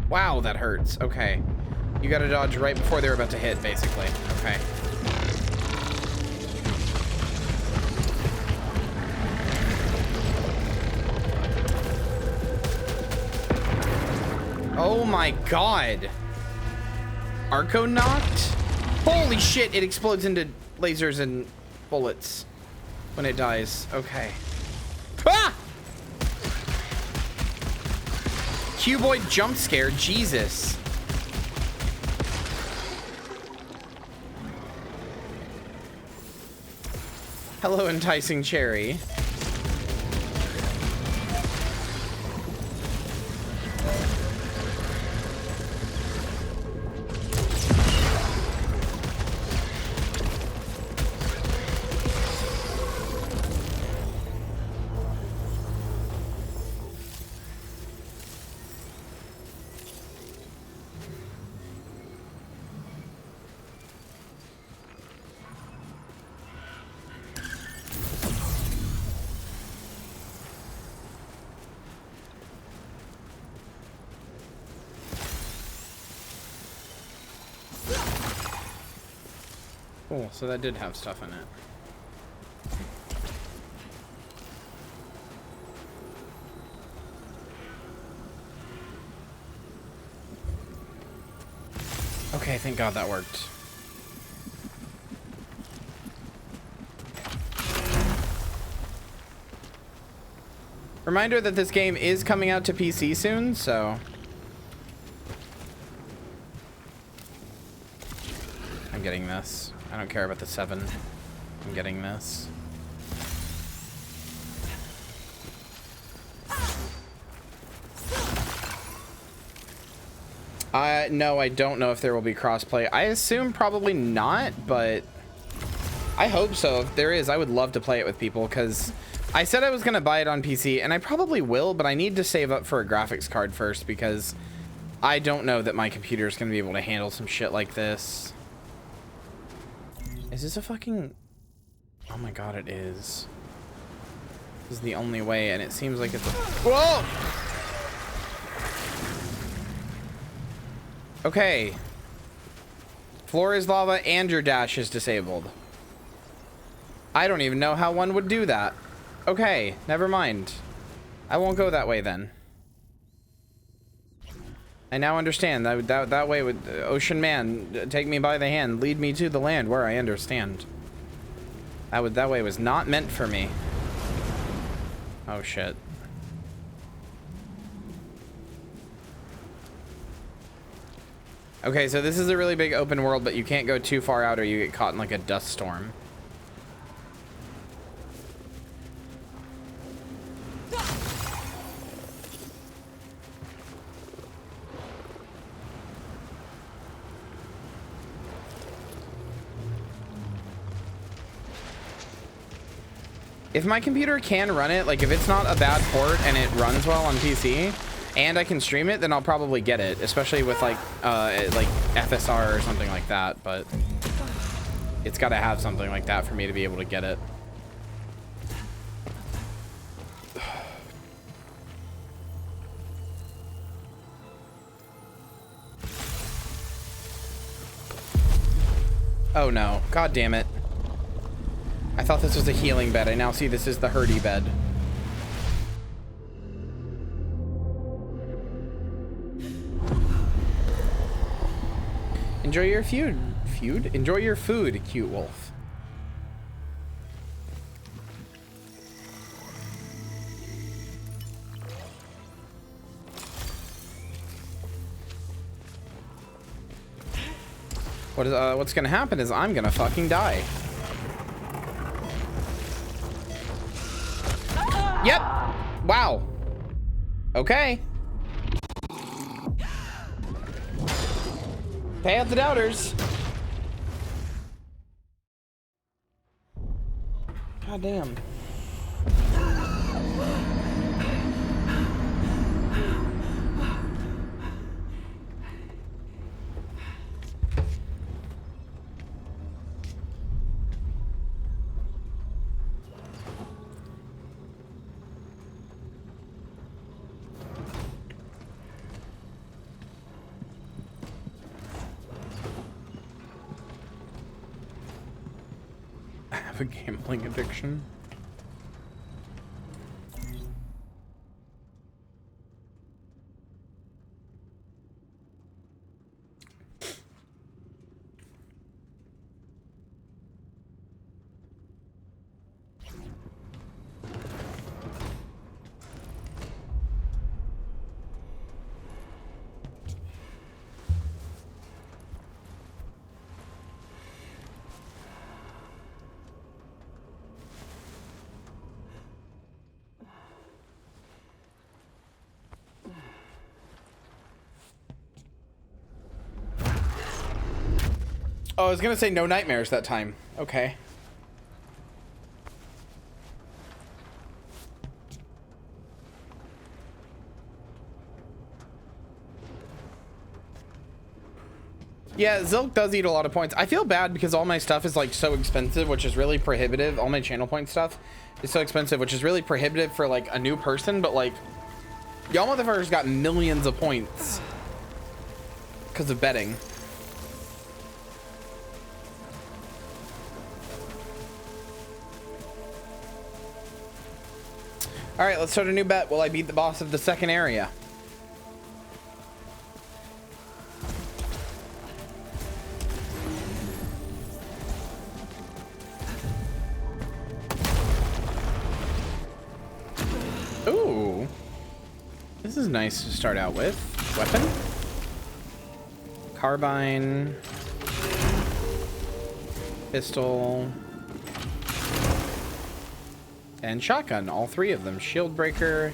Wow, that hurts. Okay. You gotta dodge right before they're about to hit, basically. Okay. Oh my god. Arco knocked? Holy shit, it explodes into lasers and bullets when it dies. Okay. Ah! Cuboid jump scare, Jesus. Hello, enticing cherry. Cool, so that did have stuff in it. Okay, thank God that worked. Reminder that this game is coming out to PC soon, so... I'm getting this. I don't care about the 7. I'm getting this. No, I don't know if there will be crossplay. I assume probably not, but I hope so. If there is, I would love to play it with people, because I said I was going to buy it on PC, and I probably will, but I need to save up for a graphics card first, because I don't know that my computer is going to be able to handle some shit like this. Is this a fucking... Oh my god, it is. This is the only way, and it seems like it's a... Whoa! Okay. Floor is lava and your dash is disabled. I don't even know how one would do that. Okay, never mind. I won't go that way then. I now understand. That way would... Ocean Man, take me by the hand. Lead me to the land where I understand. That way was not meant for me. Oh, shit. Okay, so this is a really big open world, but you can't go too far out or you get caught in like a dust storm. If my computer can run it, like if it's not a bad port and it runs well on PC and I can stream it, then I'll probably get it, especially with like FSR or something like that, but it's got to have something like that for me to be able to get it. Oh no, god damn it. I thought this was a healing bed. I now see this is the hurdy bed. Enjoy your feud? Enjoy your food, cute wolf. What's gonna happen is I'm gonna fucking die. Yep. Wow. Okay. Pay out the doubters. God damn. A gambling addiction. Oh, I was gonna say no nightmares that time. Okay. Yeah, Zilk does eat a lot of points. I feel bad because all my stuff is like so expensive, which is really prohibitive. All my channel point stuff is so expensive, which is really prohibitive for like a new person. But like, y'all motherfuckers got millions of points because of betting. All right, let's start a new bet. Will I beat the boss of the second area? Ooh. This is nice to start out with. Weapon. Carbine. Pistol. And shotgun, all three of them. Shield breaker.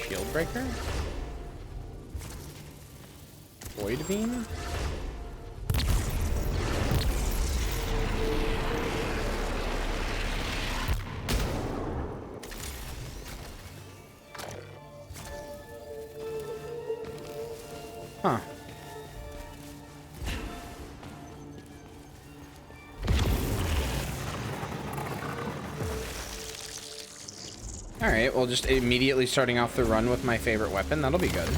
Shield breaker? Void beam? Huh. Alright, well, just immediately starting off the run with my favorite weapon. That'll be good.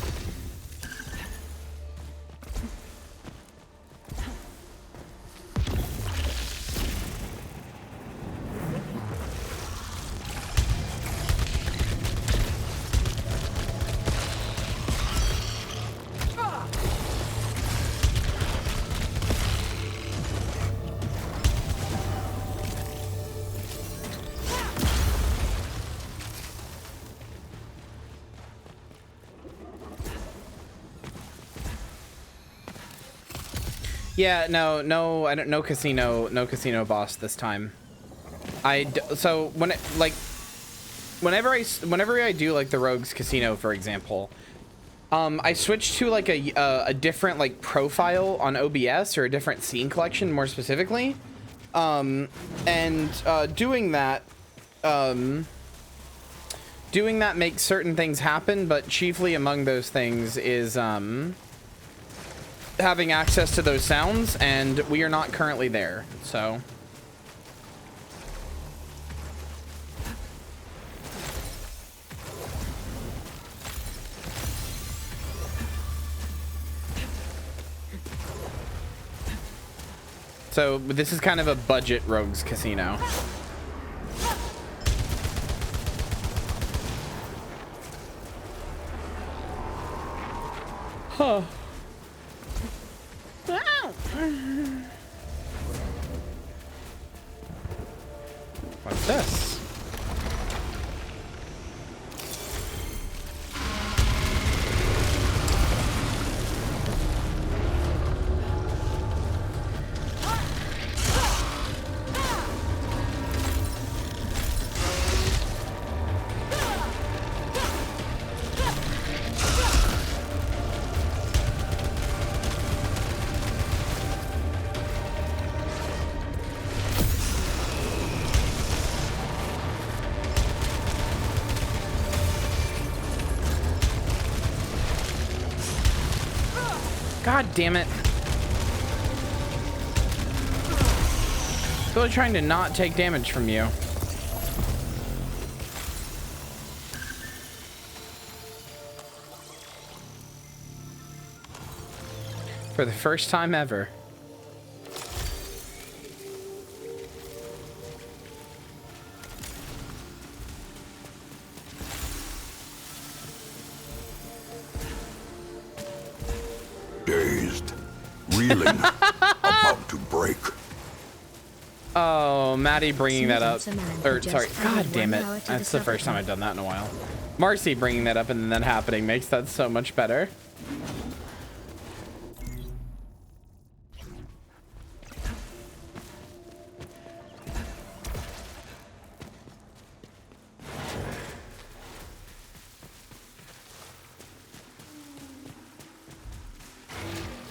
Yeah, no, I don't. No casino boss this time. So whenever I do like the Rogues Casino, for example, I switch to like a different like profile on OBS, or a different scene collection more specifically, and doing that makes certain things happen, but chiefly among those things is having access to those sounds, and we are not currently there, so. So this is kind of a budget Rogues Casino. Huh. What's this? God damn it. Really trying to not take damage from you. For the first time ever. Dazed, reeling, about to break. Oh, Maddie bringing that up. Or, sorry, god damn it. That's the first time I've done that in a while. Marcy bringing that up and then that happening makes that so much better.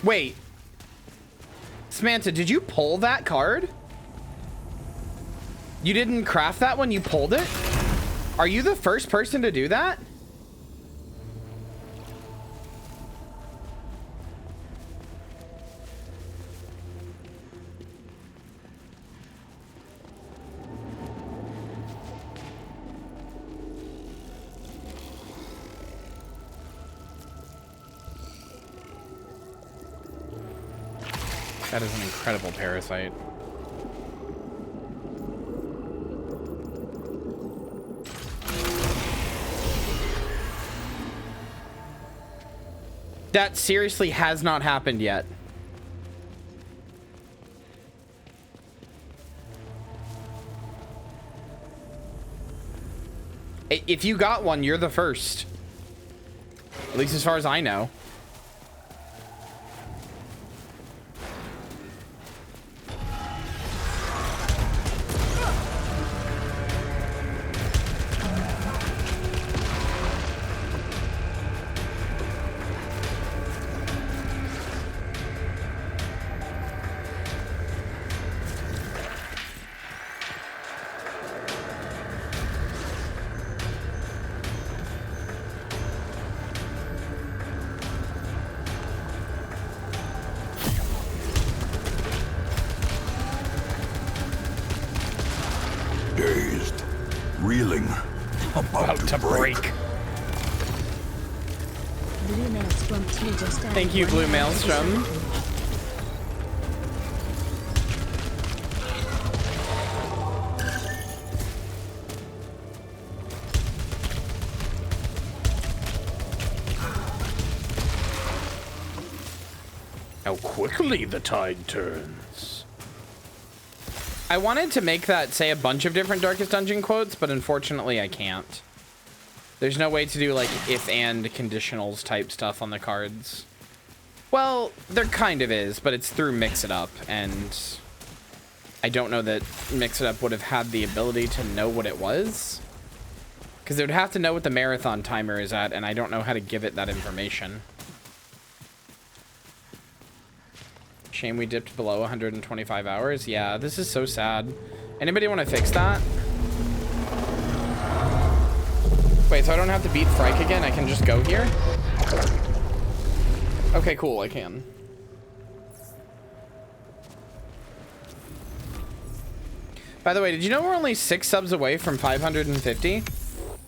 Wait. Samantha, did you pull that card? You didn't craft that when you pulled it? Are you the first person to do that? That is an incredible parasite. That seriously has not happened yet. If you got one, you're the first. At least as far as I know. Dazed, reeling, about to break. Blue Maelstrom 2 just added Thank you, Blue Maelstrom. How quickly the tide turns. I wanted to make that say a bunch of different Darkest Dungeon quotes, but unfortunately I can't. There's no way to do like if and conditionals type stuff on the cards. Well, there kind of is, but it's through Mix It Up, and I don't know that Mix It Up would have had the ability to know what it was. Because it would have to know what the marathon timer is at, and I don't know how to give it that information. Shame we dipped below 125 hours. Yeah, this is so sad. Anybody want to fix that? Wait, so I don't have to beat Frike again? I can just go here? Okay, cool, I can. By the way, did you know we're only 6 subs away from 550?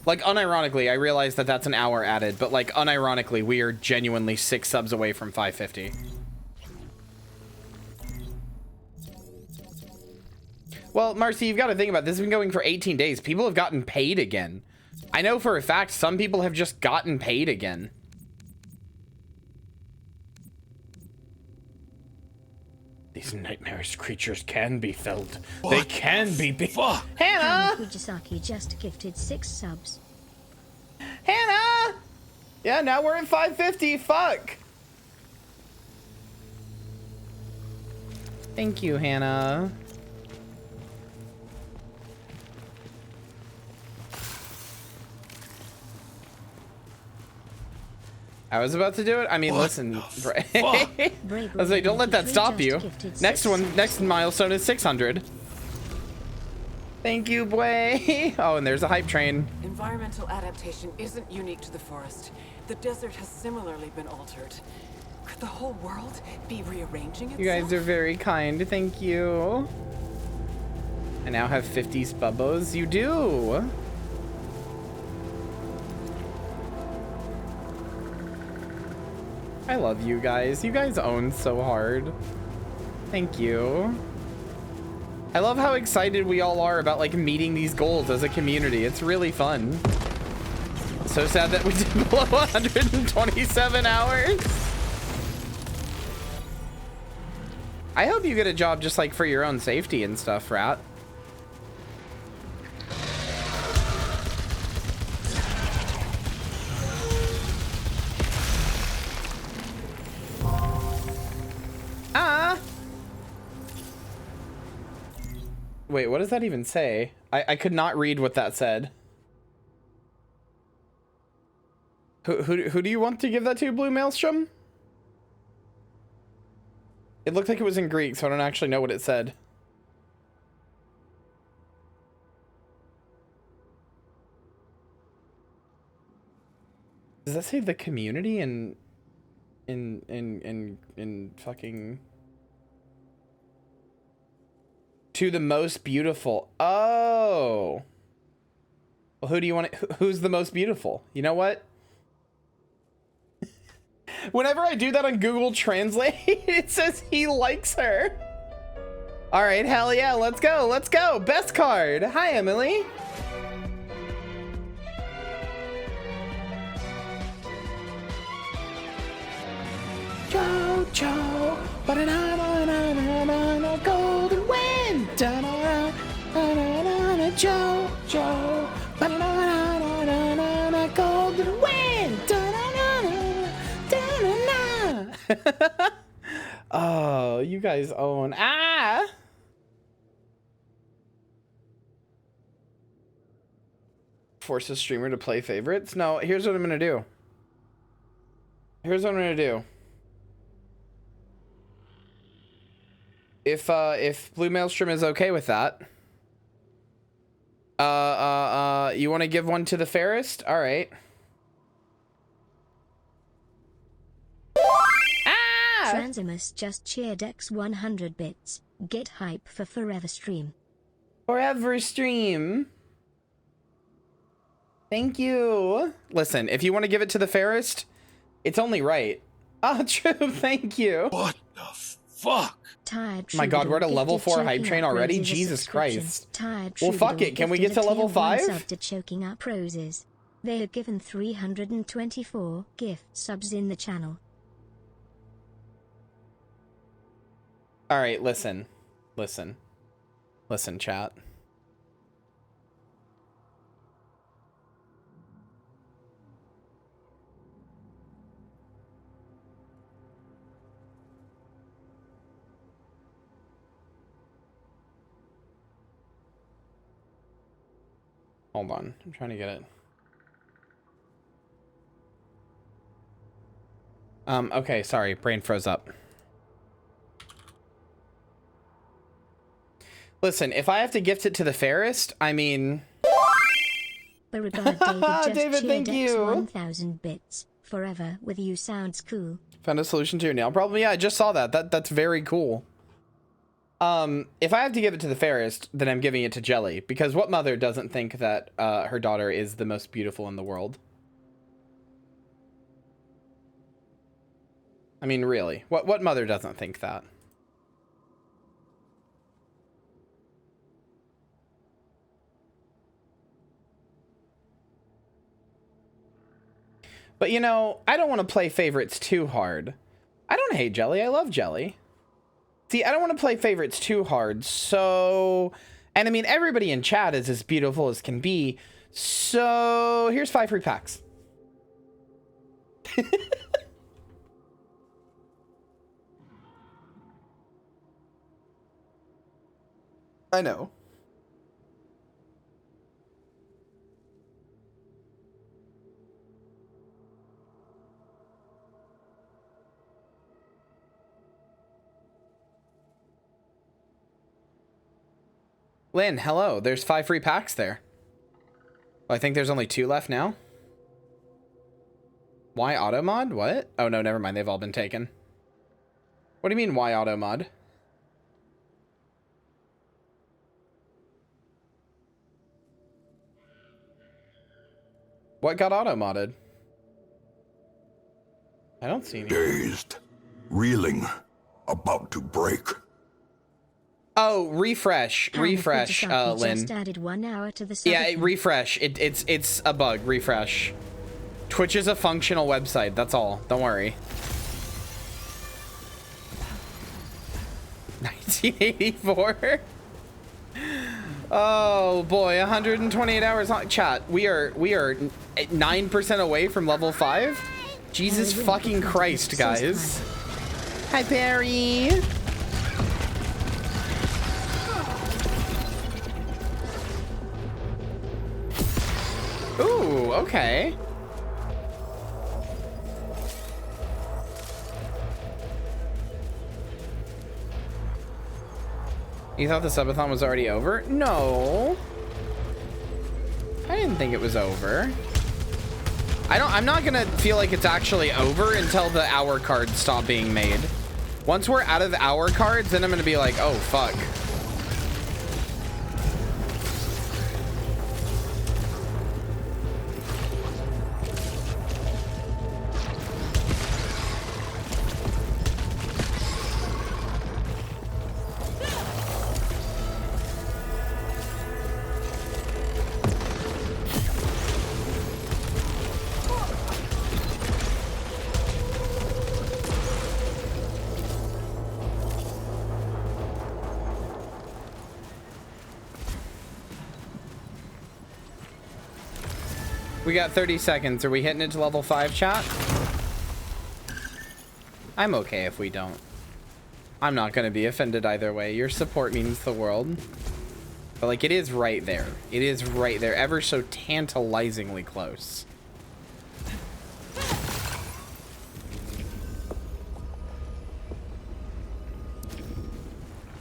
Like, unironically, I realize that that's an hour added, but like, unironically, we are genuinely 6 subs away from 550. Well, Marcy, you've got to think about it. This has been going for 18 days. People have gotten paid again. I know for a fact some people have just gotten paid again. These nightmarish creatures can be felt. They can be Hannah Fujisaki just gifted 6 subs. Hannah! Yeah, now we're at 550. Fuck. Thank you, Hannah. I was about to do it. I mean, listen. I was like, don't let that stop you. Next milestone is 600. Thank you, boy. Oh, and there's a hype train. Environmental adaptation isn't unique to the forest. The desert has similarly been altered. Could the whole world be rearranging itself? You guys are very kind. Thank you. I now have 50 spubbos. You do. I love you guys. You guys own so hard. Thank you. I love how excited we all are about like meeting these goals as a community. It's really fun. So sad that we did below 127 hours. I hope you get a job just like for your own safety and stuff, Rat. Wait, what does that even say? I could not read what that said. Who do you want to give that to, Blue Maelstrom? It looked like it was in Greek, so I don't actually know what it said. Does that say the community in fucking to the most beautiful? Oh. Well, who do you want to, who's the most beautiful? You know what? Whenever I do that on Google Translate, it says he likes her. All right, hell yeah, let's go, let's go. Best card. Hi, Emily. Joe, ba-da-na-na-na-na-na, golden wind, da-na-na-na-na-na, Joe, ba-da-na-na-na-na-na, golden wind, da-na-na-na, da-na-na. Oh, you guys own. Force a streamer to play favorites? No, here's what I'm gonna do. If Blue Maelstrom is okay with that, you want to give one to the fairest? All right. Transimus just cheered X 100 bits. Get hype for Forever Stream. Forever Stream. Thank you. Listen, if you want to give it to the fairest, it's only right. Ah, true. Thank you. What the fuck? My god, we're at a level 4 hype train already? Jesus Christ. Well, fuck it. Can we get to level 5? To choking up roses. They are given 324 gift subs in the channel. All right, listen, chat. Hold on, I'm trying to get it. Okay, sorry, brain froze up. Listen, if I have to gift it to the fairest, I mean... Beauregard David just David, thank you. 1000 bits. Forever with you sounds cool. Found a solution to your nail problem? Yeah, I just saw that. That's very cool. If I have to give it to the fairest, then I'm giving it to Jelly. Because what mother doesn't think that her daughter is the most beautiful in the world? I mean, really. What mother doesn't think that? But, you know, I don't want to play favorites too hard. I don't hate Jelly. I love Jelly. See, I don't want to play favorites too hard, so... And I mean, everybody in chat is as beautiful as can be, so here's 5 free packs. I know. Lynn, hello. There's 5 free packs there. Oh, I think there's only 2 left now. Why auto mod? What? Oh no, never mind. They've all been taken. What do you mean, why auto mod? What got auto modded? I don't see any. Dazed, reeling, about to break. Oh, refresh, Lynn. Just added 1 hour to the Yeah, refresh. It's a bug. Refresh. Twitch is a functional website. That's all. Don't worry. 1984. Oh boy, 128 hours on chat. We are 9% away from level 5. Jesus fucking Christ, guys. Hi, Barry. Ooh, okay. You thought the subathon was already over? No. I didn't think it was over. I'm not gonna feel like it's actually over until the hour cards stop being made. Once we're out of the hour cards, then I'm gonna be like, oh fuck. We got 30 seconds. Are we hitting it to level 5, chat? I'm okay if we don't. I'm not going to be offended either way. Your support means the world. But, like, it is right there. It is right there. Ever so tantalizingly close.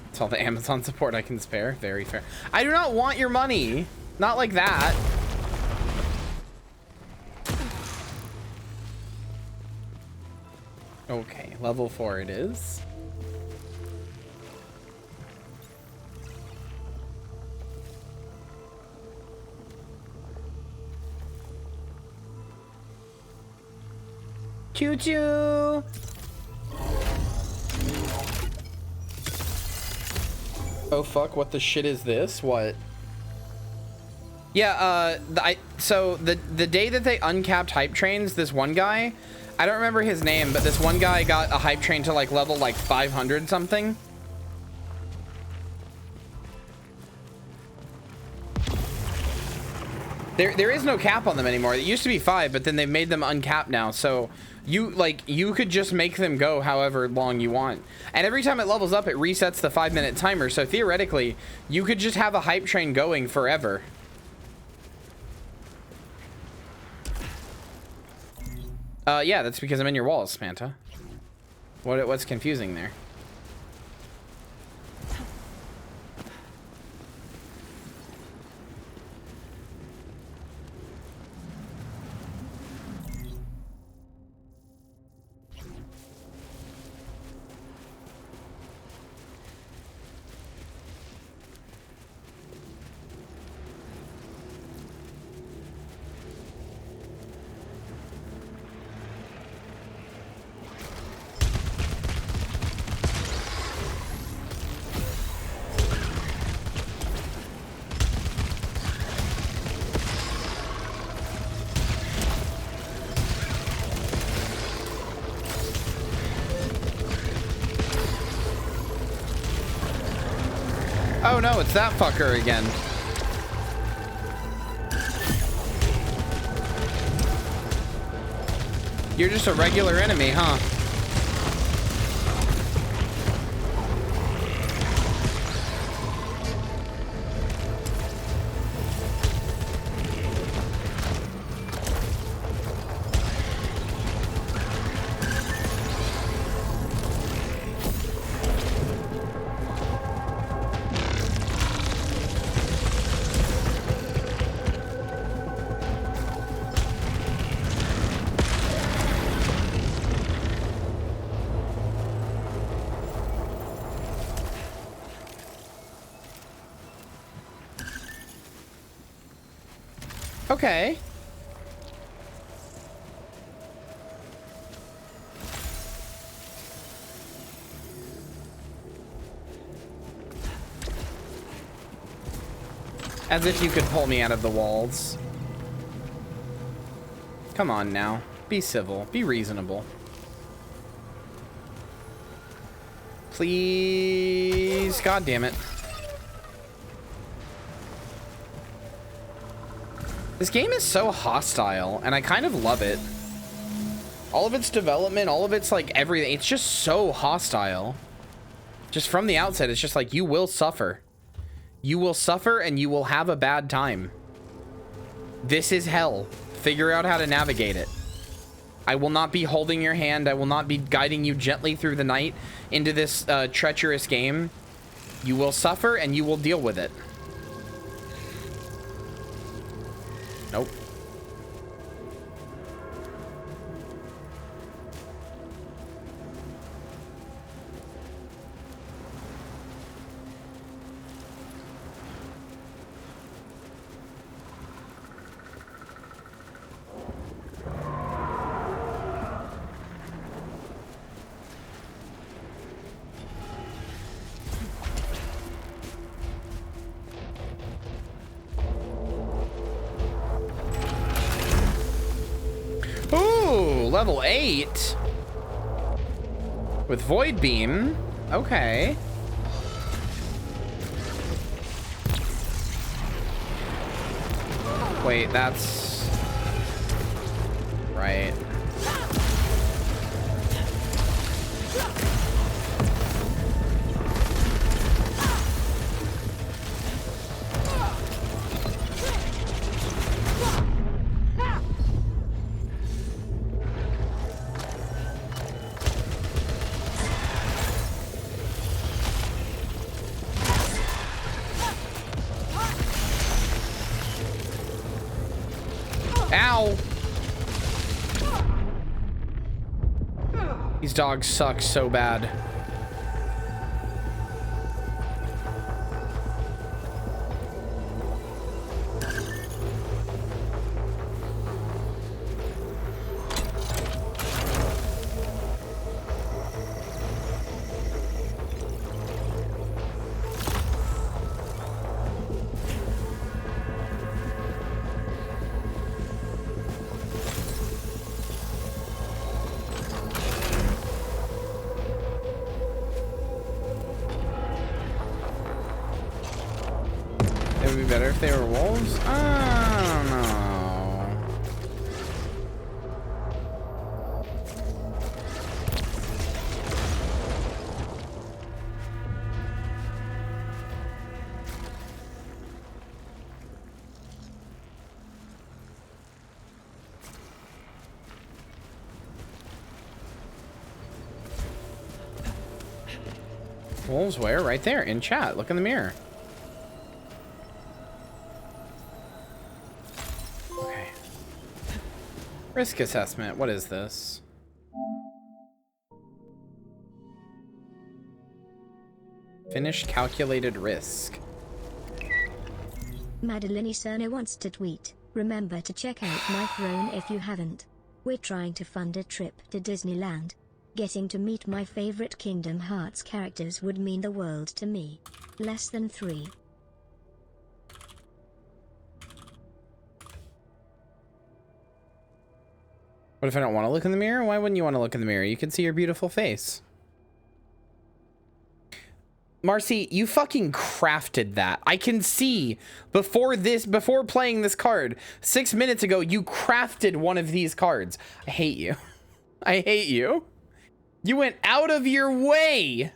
It's all the Amazon support I can spare. Very fair. I do not want your money. Not like that. Okay, level 4 it is. Choo-choo! Oh fuck, what the shit is this? What? Yeah, so the day that they uncapped hype trains, this one guy, I don't remember his name, but this one guy got a hype train to like level like 500 something. There is no cap on them anymore. It used to be 5, but then they've made them uncapped now. So you could just make them go however long you want. And every time it levels up, it resets the 5-minute timer. So theoretically, you could just have a hype train going forever. Yeah, that's because I'm in your walls, Manta. What's confusing there? Oh no, it's that fucker again. You're just a regular enemy, huh? Okay. As if you could pull me out of the walls. Come on now. Be civil. Be reasonable. Please. God damn it. This game is so hostile, and I kind of love it. All of its development, all of its, like, everything, it's just so hostile. Just from the outset, it's just like, you will suffer. You will suffer, and you will have a bad time. This is hell. Figure out how to navigate it. I will not be holding your hand. I will not be guiding you gently through the night into this treacherous game. You will suffer, and you will deal with it. Nope. Level 8 with Void Beam. Okay. Wait, that's right. Ow! These dogs suck so bad. It would be better if they were wolves? I don't know. Wolves where? Right there in chat. Look in the mirror. Okay. Risk assessment. What is this? Finish calculated risk. Madeline Cerna wants to tweet, remember to check out my throne if you haven't. We're trying to fund a trip to Disneyland. Getting to meet my favorite Kingdom Hearts characters would mean the world to me. Less than 3. What if I don't want to look in the mirror? Why wouldn't you want to look in the mirror? You can see your beautiful face. Marcy, you fucking crafted that. I can see before playing this card, 6 minutes ago, you crafted one of these cards. I hate you. I hate you. You went out of your way.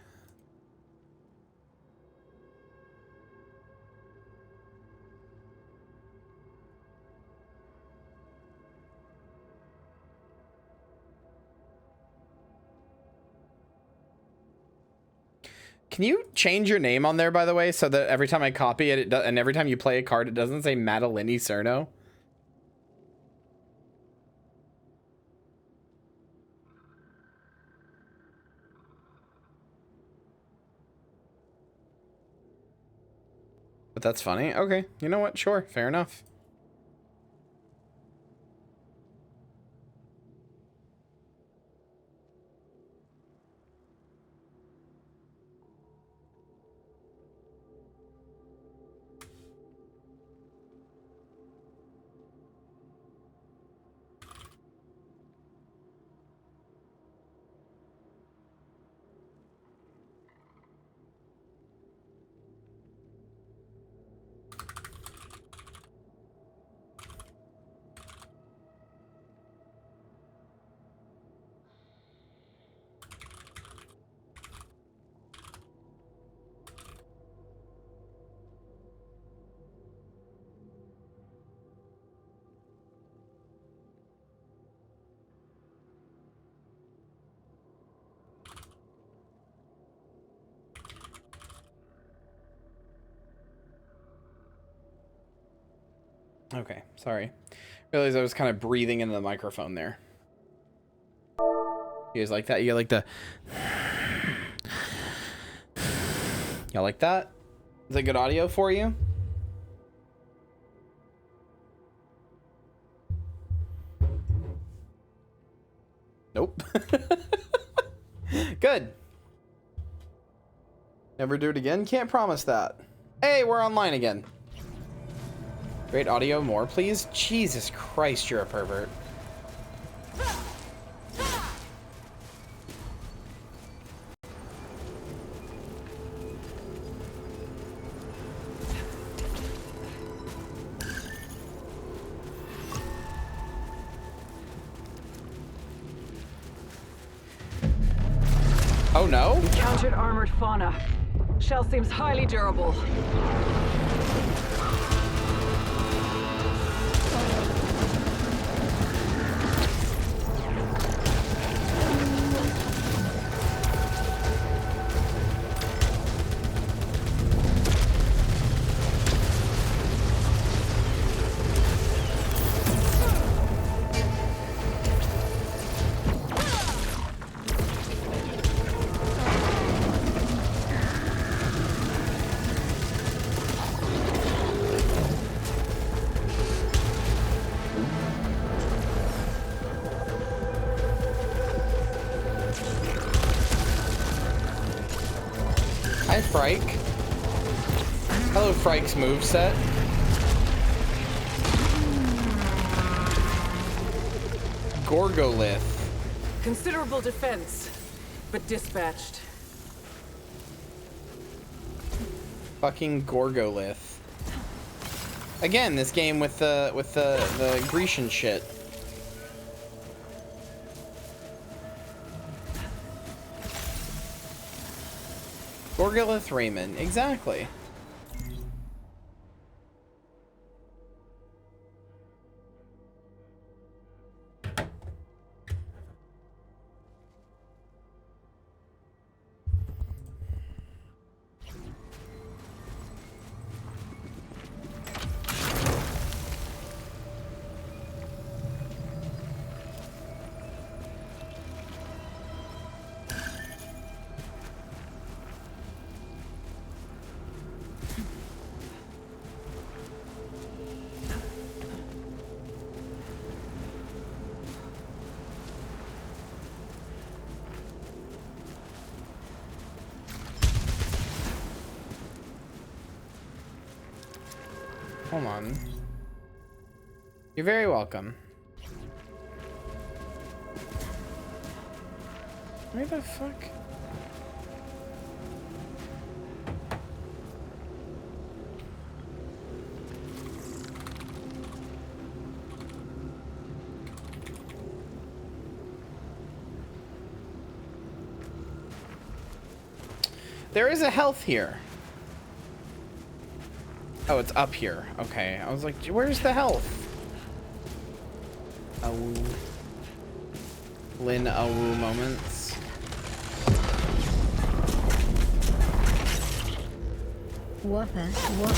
Can you change your name on there, by the way, so that every time I copy it, and every time you play a card, it doesn't say Madeline Cerno? But that's funny. Okay, you know what? Sure, fair enough. Okay, sorry. Realized I was kind of breathing into the microphone there. You guys like that? You like the... Y'all like that? Is that good audio for you? Nope. Good. Never do it again? Can't promise that. Hey, we're online again. Great audio, more please. Jesus Christ, you're a pervert. Oh no? Encountered armored fauna. Shell seems highly durable. Hi, Frike. Hello, Frike's moveset. Gorgolith. Considerable defense, but dispatched. Fucking Gorgolith. Again, this game with the Grecian shit. Gorgolith Raymond, exactly. Hold on. You're very welcome. Where the fuck? There is a health here. Oh, it's up here. Okay. I was like, where's the health? Awu. Lin Awu moments. Whopper, Whopper,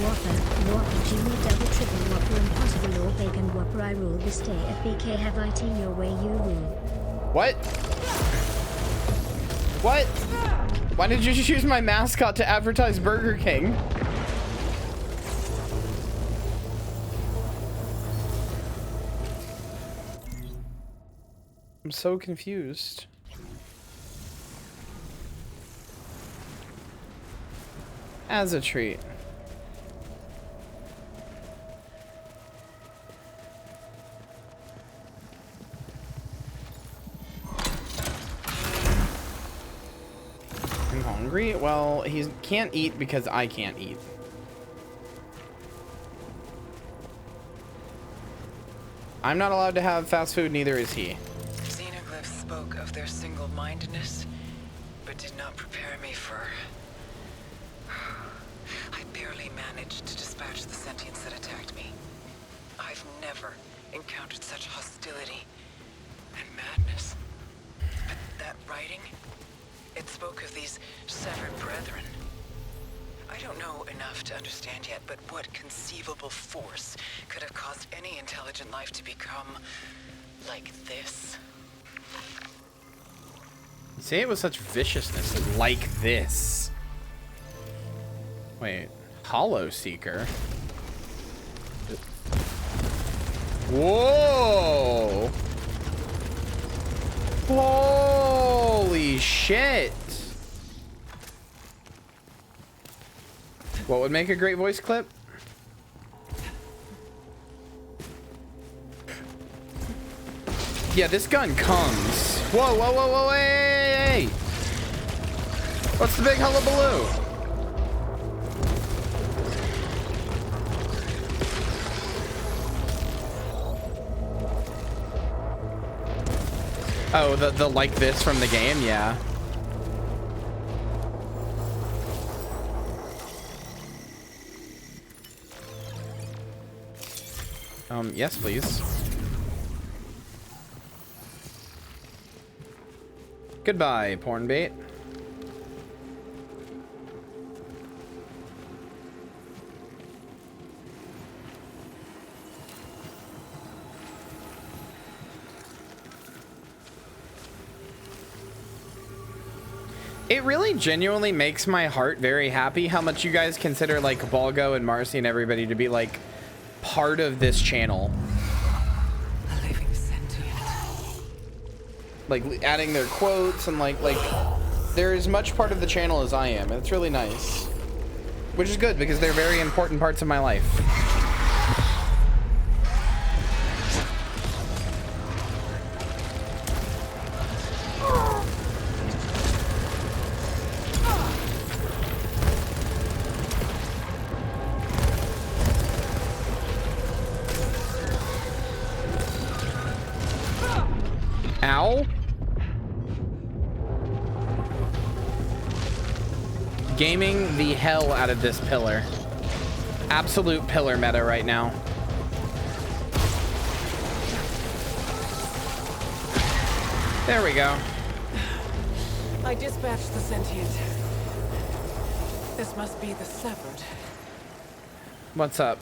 Whopper, Whopper, Jimmy, double, triple, Whopper, impossible, or bacon, Whopper, I rule this day, FBK, have I seen your way, you rule. What? What? Why did you choose my mascot to advertise Burger King? I'm so confused. As a treat. I'm hungry? Well, he can't eat because I can't eat. I'm not allowed to have fast food, neither is he. Xenoglyphs spoke of their single-mindedness, but did not prepare me for... I barely managed to dispatch the sentients that attacked me. I've never encountered such hostility and madness. But that writing, it spoke of these severed brethren. I don't know enough to understand yet, but what conceivable force could have caused any intelligent life to become like this? You say it with such viciousness, like this. Wait, Hollow Seeker? Whoa! Holy shit! What would make a great voice clip? Yeah, this gun comes. Whoa, whoa, whoa, whoa, hey! What's the big hullabaloo? Oh, the like this from the game, yeah. Yes, please. Goodbye, porn bait. It really genuinely makes my heart very happy how much you guys consider like Balgo and Marcy and everybody to be like part of this channel. A living sentient. Like adding their quotes and like they're as much part of the channel as I am, and it's really nice. Which is good because they're very important parts of my life. Ow. Gaming the hell out of this pillar. Absolute pillar meta right now. There we go. I dispatched the sentient. This must be the severed. What's up?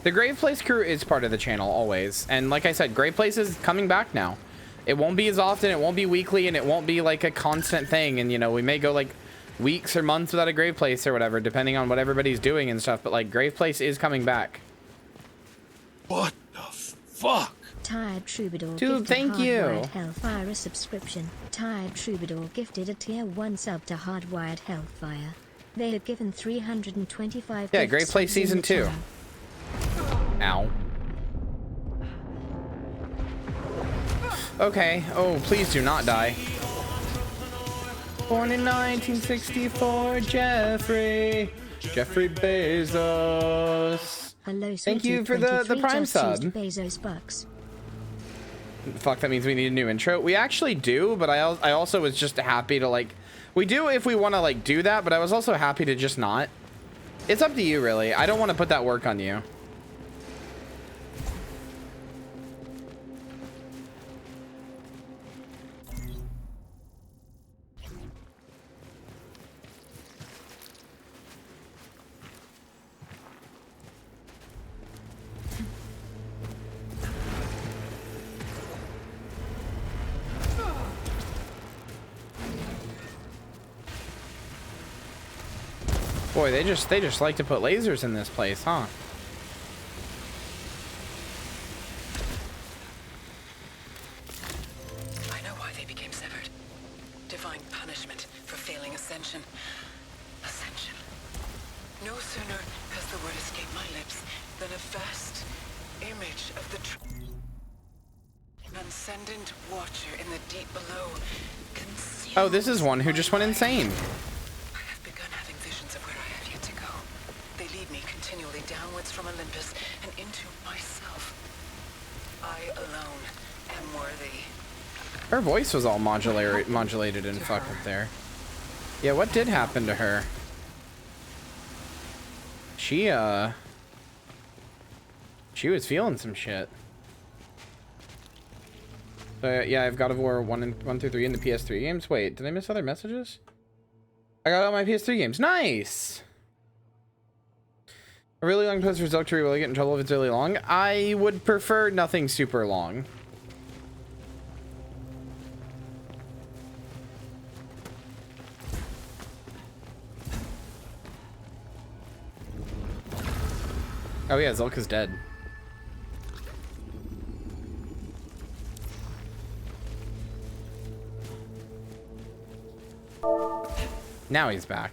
The Grave Place crew is part of the channel always. And like I said, Grave Place is coming back now. It won't be as often, it won't be weekly, and it won't be like a constant thing. And you know, we may go like weeks or months without a Grave Place or whatever, depending on what everybody's doing and stuff. But like Grave Place is coming back. What the fuck? Tired Troubadour Dude, gifted thank you. Hardwired Hellfire a subscription. Tired Troubadour gifted a tier 1 sub to Hardwired Hellfire. They have given 325 Yeah, gifts Grave Place in the Season 2. channel. Ow. Okay. Oh, please do not die. Born in 1964, Jeffrey Bezos. Hello, Thank you sweetie, for the 23 Prime just sub. used Bezos bucks. Fuck, that means we need a new intro. We actually do, but I also was just happy to like, we do if we want to like do that, but I was also happy to just not. It's up to you, really. I don't want to put that work on you. Boy, they just like to put lasers in this place, huh? I know why they became severed. Divine punishment for failing ascension. Ascension. No sooner has the word escaped my lips than a vast image of the transcendent watcher in the deep below. Oh, this is one who just went insane. Continually downwards from Olympus and into myself. I alone am worthy. Her voice was all modulated and fucked up there. Yeah, what did happen to her? She was feeling some shit. So yeah, I've God of War 1 through 3 in the PS3 games. Wait, did I miss other messages? I got all my PS3 games. Nice. A really long post for Zoctory. Will I get in trouble if it's really long? I would prefer nothing super long. Oh yeah, Zulka's dead. Now he's back.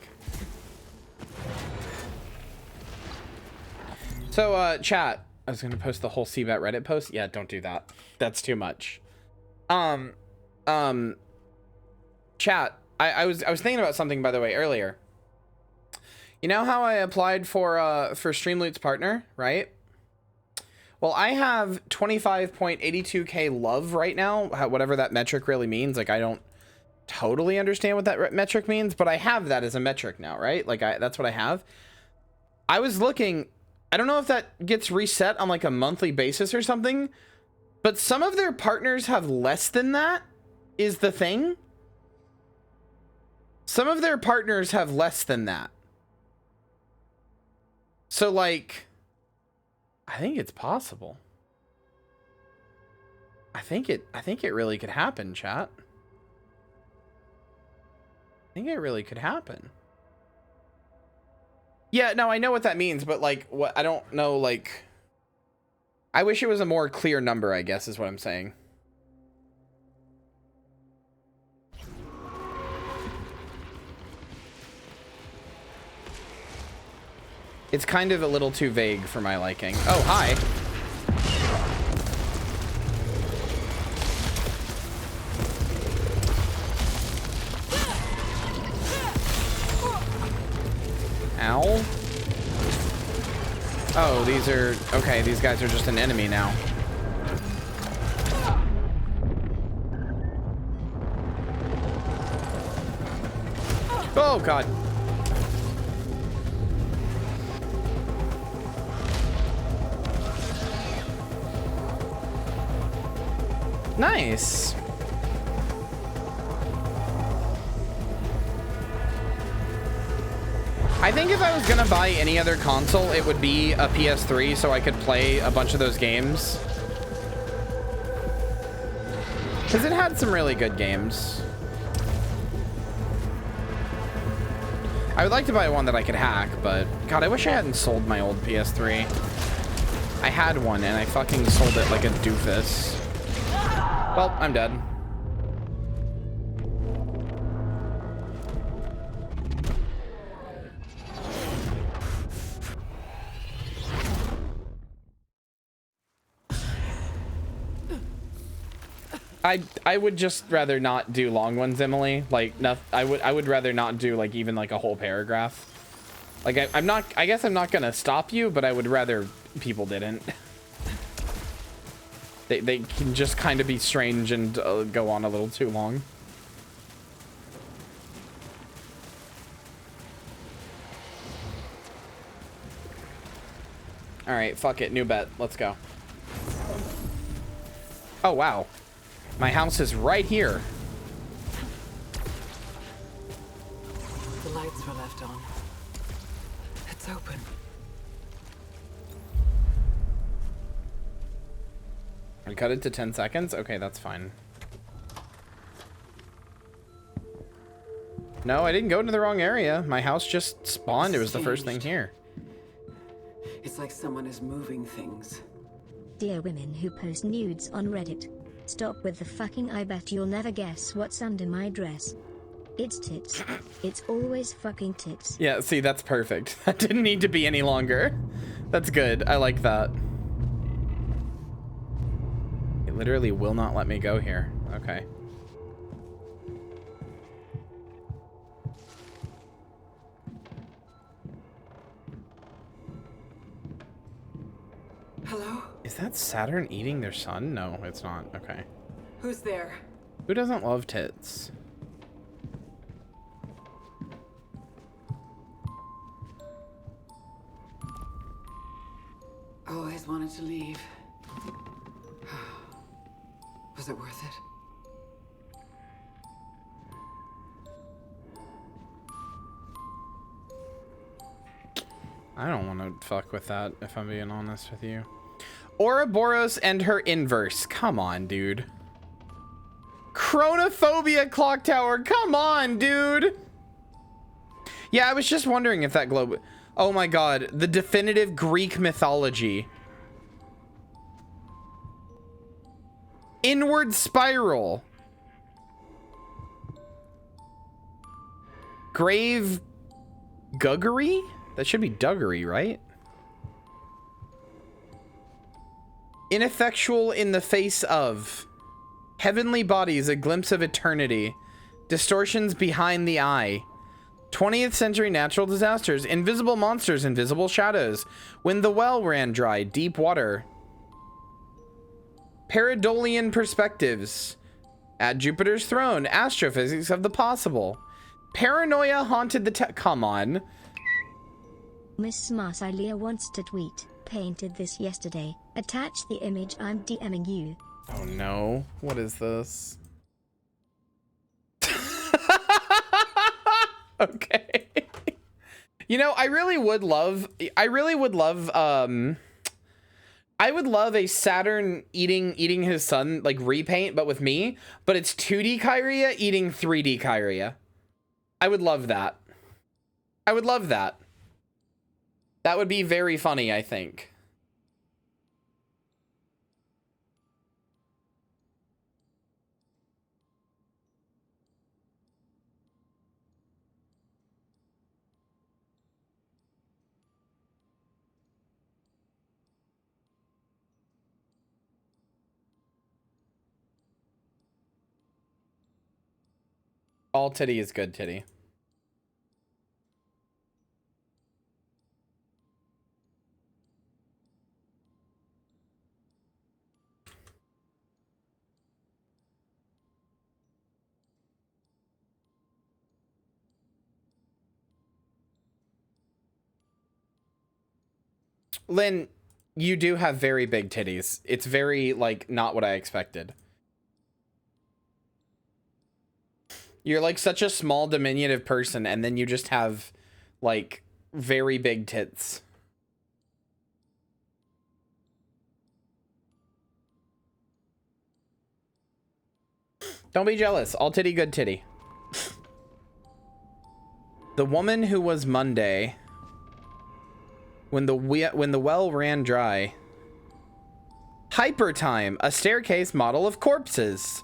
So, chat, I was gonna post the whole CBAT Reddit post. Yeah, don't do that. That's too much. Chat, I was thinking about something, by the way, earlier. You know how I applied for Streamloot's partner, right? Well, I have 25.82k love right now, whatever that metric really means. Like, I don't totally understand what that metric means, but I have that as a metric now, right? Like, that's what I have. I was looking... I don't know if that gets reset on like a monthly basis or something, but some of their partners have less than that, is the thing. Some of their partners have less than that. So like, I think it's possible. I think it really could happen, chat. I think it really could happen. Yeah, no, I know what that means, but like, what I don't know, like, I wish it was a more clear number, I guess, is what I'm saying. It's kind of a little too vague for my liking. Oh, hi. Ow. Oh, these are... Okay, these guys are just an enemy now. Oh, God. Nice. I think if I was gonna buy any other console, it would be a PS3 so I could play a bunch of those games. Because it had some really good games. I would like to buy one that I could hack, but God, I wish I hadn't sold my old PS3. I had one and I fucking sold it like a doofus. Well, I'm dead. I would just rather not do long ones, Emily. Like, no, I would rather not do like even like a whole paragraph. Like I guess I'm not gonna stop you, but I would rather people didn't. They can just kind of be strange and go on a little too long. All right, fuck it, new bet. Let's go. Oh, wow. My house is right here. The lights were left on. It's open. I cut it to 10 seconds? Okay, that's fine. No, I didn't go into the wrong area. My house just spawned. It was the first thing here. It's like someone is moving things. Dear women who post nudes on Reddit, stop with the fucking I bet you'll never guess what's under my dress. It's tits. It's always fucking tits. Yeah, see, that's perfect. That didn't need to be any longer. That's good. I like that. It literally will not let me go here. Okay. Hello? Is that Saturn eating their son? No, it's not. Okay. Who's there? Who doesn't love tits? Always wanted to leave. Was it worth it? I don't want to fuck with that, if I'm being honest with you. Ouroboros and her inverse. Come on, dude. Chronophobia clock tower. Come on, dude. Yeah, I was just wondering if that globe... Oh my god, the definitive Greek mythology. Inward spiral. Grave Guggery? That should be Duggery, right? Ineffectual in the face of. Heavenly bodies, a glimpse of eternity. Distortions behind the eye. 20th century natural disasters. Invisible monsters, invisible shadows. When the well ran dry, deep water. Paradolian perspectives. At Jupiter's throne, astrophysics of the possible. Paranoia haunted the come on. Miss Marsilia wants to tweet. Painted this yesterday. Attach the image I'm DMing you. Oh no. What is this? Okay. You know, I would love a Saturn eating his son, like repaint, but with me, but it's 2D Kyria eating 3D Kyria. I would love that. I would love that. That would be very funny, I think. All titty is good titty. Lynn, you do have very big titties. It's very, like, not what I expected. You're like such a small, diminutive person, and then you just have, like, very big tits. Don't be jealous. All titty, good titty. The woman who was Monday... When the well ran dry. Hyper time, a staircase model of corpses.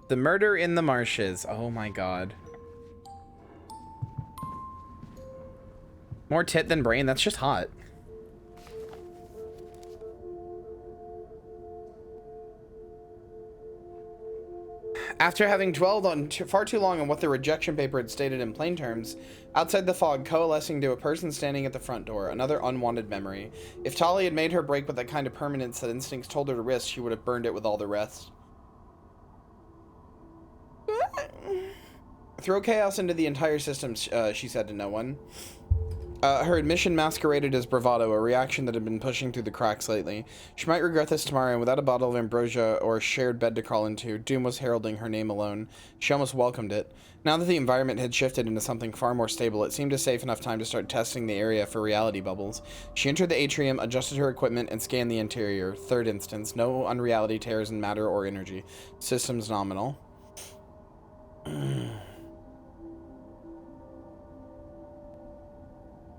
The murder in the marshes. Oh my god. More tit than brain. That's just hot. After having dwelled on far too long on what the rejection paper had stated in plain terms, outside the fog coalescing to a person standing at the front door, another unwanted memory. If Tali had made her break with that kind of permanence that instincts told her to risk, she would have burned it with all the rest. Throw chaos into the entire system, she said to no one. Her admission masqueraded as bravado, a reaction that had been pushing through the cracks lately. She might regret this tomorrow, and without a bottle of ambrosia or a shared bed to crawl into, doom was heralding her name alone. She almost welcomed it. Now that the environment had shifted into something far more stable, it seemed a safe enough time to start testing the area for reality bubbles. She entered the atrium, adjusted her equipment, and scanned the interior. Third instance, no unreality tears in matter or energy. Systems nominal.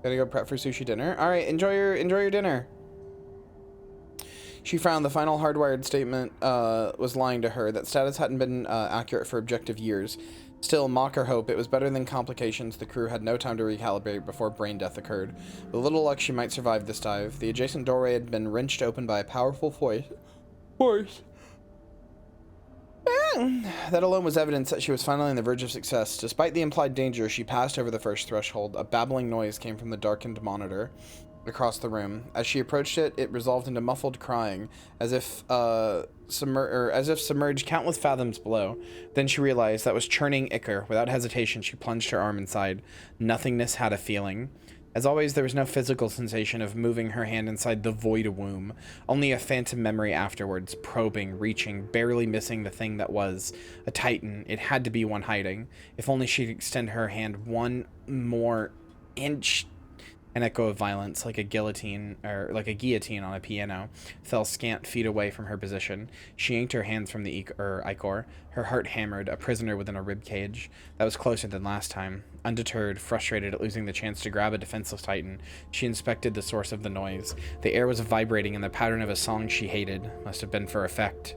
Gotta go prep for sushi dinner. All right, enjoy your dinner. She frowned. The final hardwired statement was lying to her. That status hadn't been accurate for objective years. Still, mock or hope, it was better than complications. The crew had no time to recalibrate before brain death occurred. With a little luck, she might survive this dive. The adjacent doorway had been wrenched open by a powerful force. That alone was evidence that she was finally on the verge of success. Despite the implied danger, she passed over the first threshold. A babbling noise came from the darkened monitor across the room. As she approached it, it resolved into muffled crying, as if submerged countless fathoms below. Then she realized that was churning ichor. Without hesitation, she plunged her arm inside. Nothingness had a feeling. As always, there was no physical sensation of moving her hand inside the void womb, only a phantom memory afterwards, probing, reaching, barely missing the thing that was. A titan. It had to be one hiding. If only she could extend her hand one more inch. An echo of violence, like a guillotine on a piano, fell scant feet away from her position. She yanked her hands from the ichor. Her heart hammered, a prisoner within a rib cage. That was closer than last time. Undeterred, frustrated at losing the chance to grab a defenseless titan, she inspected the source of the noise. The air was vibrating in the pattern of a song she hated. Must have been for effect.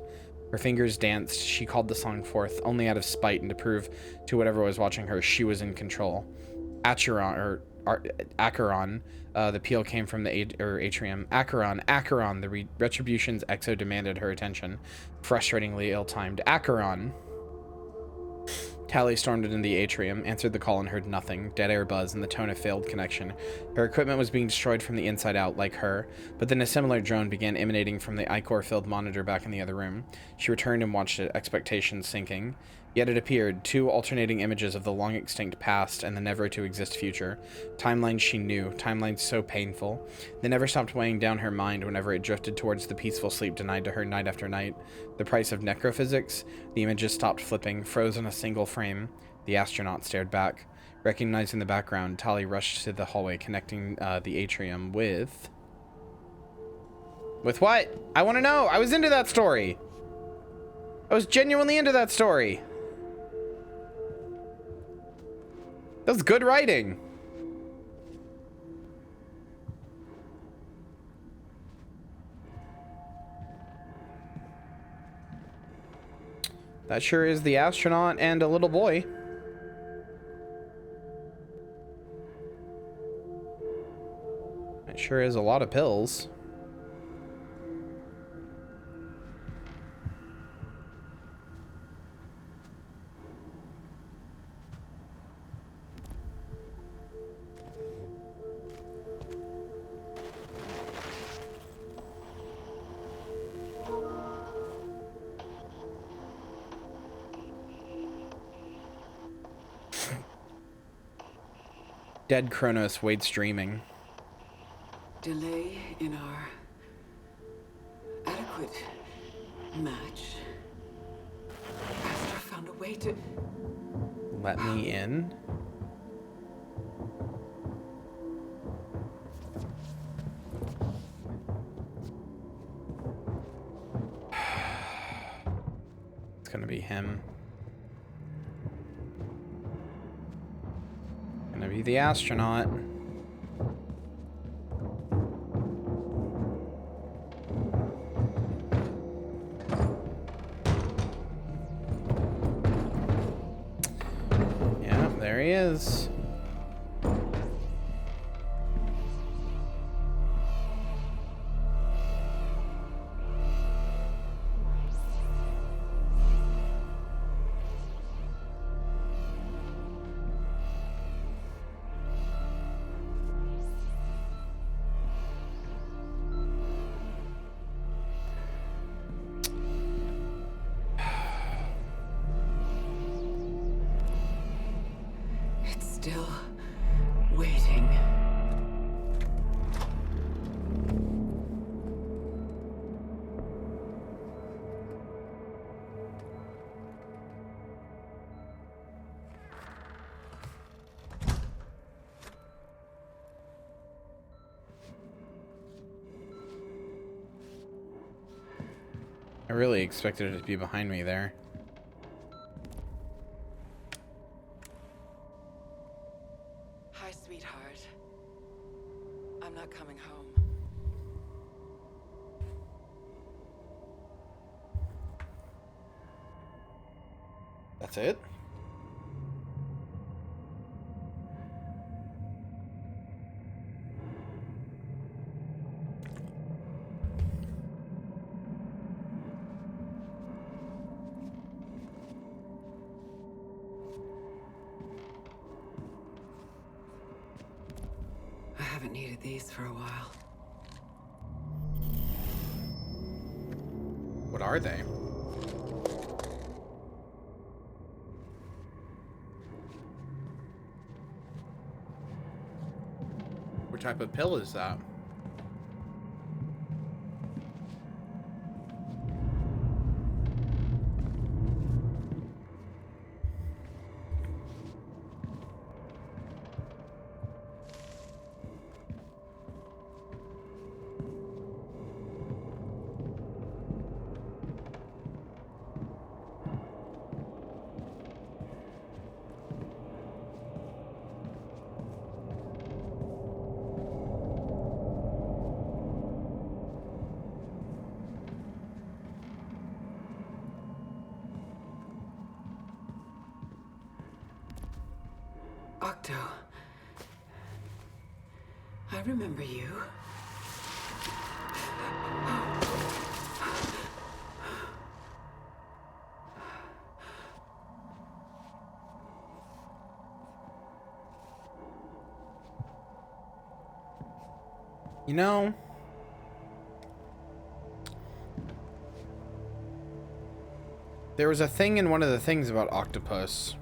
Her fingers danced. She called the song forth, only out of spite and to prove to whatever was watching her she was in control. Acheron, the peal came from the atrium. Acheron, the Retribution's exo demanded her attention. Frustratingly ill-timed. Acheron! Tali stormed into the atrium, answered the call and heard nothing. Dead air buzz and the tone of failed connection. Her equipment was being destroyed from the inside out, like her, but then a similar drone began emanating from the ichor-filled monitor back in the other room. She returned and watched it, expectations sinking. Yet it appeared, two alternating images of the long-extinct past and the never-to-exist future. Timelines she knew, timelines so painful. They never stopped weighing down her mind whenever it drifted towards the peaceful sleep denied to her night after night. The price of necrophysics? The images stopped flipping, froze in a single frame. The astronaut stared back. Recognizing the background, Tali rushed to the hallway connecting the atrium with... With what? I want to know! I was into that story! I was genuinely into that story! That was good writing. That sure is the astronaut and a little boy. That sure is a lot of pills. Dead Kronos waits dreaming. Delay in our adequate match. Astra found a way to... Let me in. It's gonna be him. Gonna be the astronaut. Yeah, there he is. still waiting. I really expected it to be behind me there. Hi, sweetheart. I'm not coming home. That's it? I haven't needed these for a while. What are they? What type of pill is that? Octo. I remember you. You know, there was a thing in one of the things about Octopus.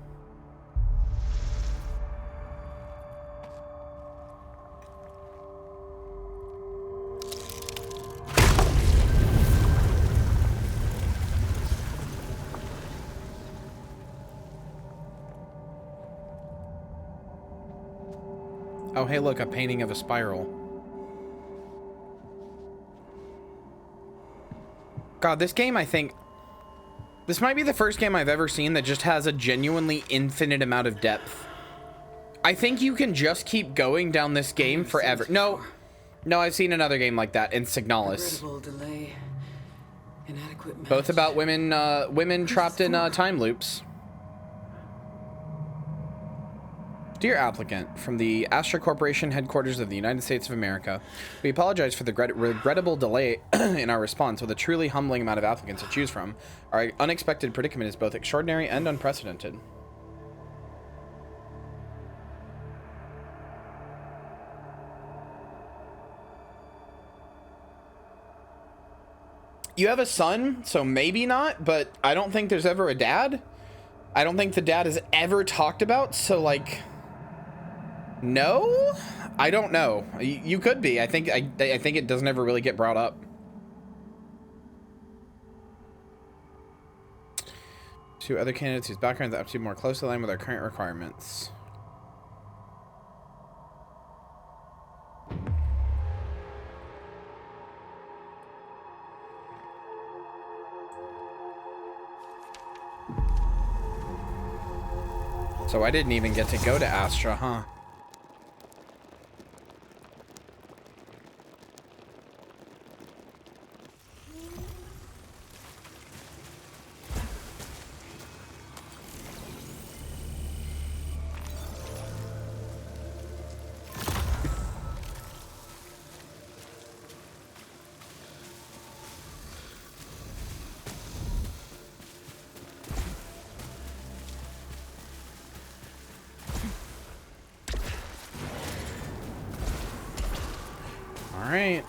Oh, hey, look, a painting of a spiral. God, this game, I think... This might be the first game I've ever seen that just has a genuinely infinite amount of depth. I think you can just keep going down this game forever. No, I've seen another game like that in Signalis. Delay. Inadequate Both about women trapped in time loops. Dear applicant, from the Astra Corporation headquarters of the United States of America, we apologize for the regrettable delay in our response. With a truly humbling amount of applicants to choose from, our unexpected predicament is both extraordinary and unprecedented. You have a son, so maybe not, but I don't think there's ever a dad. I don't think the dad is ever talked about, so like... No? I don't know. You could be. I think it doesn't ever really get brought up. Two other candidates whose backgrounds are more closely aligned with our current requirements. So I didn't even get to go to Astra, huh? Alright.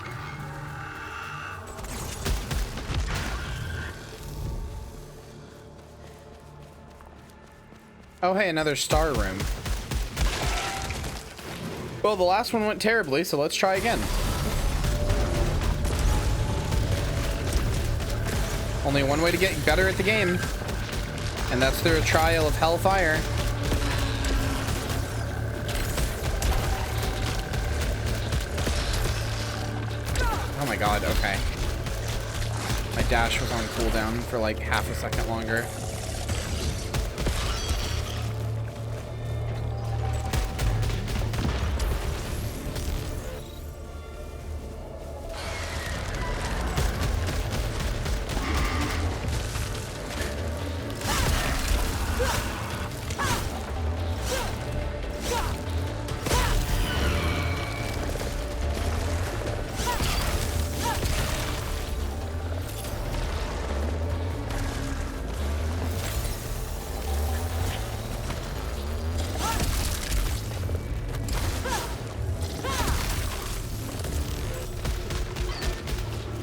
Oh, hey, another star room. Well, the last one went terribly, so let's try again. Only one way to get better at the game, and that's through a trial of hellfire. Oh my god, okay. My dash was on cooldown for like half a second longer.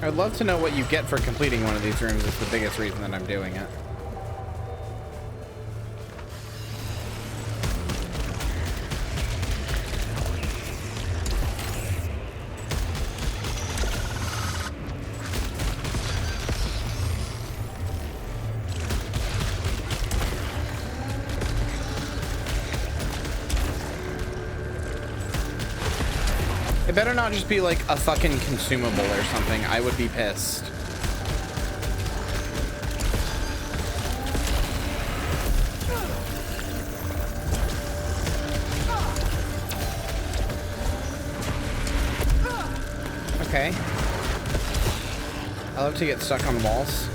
I'd love to know what you get for completing one of these rooms. Is the biggest reason that I'm doing it. It better not just be like a fucking consumable or something. I would be pissed. Okay. I love to get stuck on walls.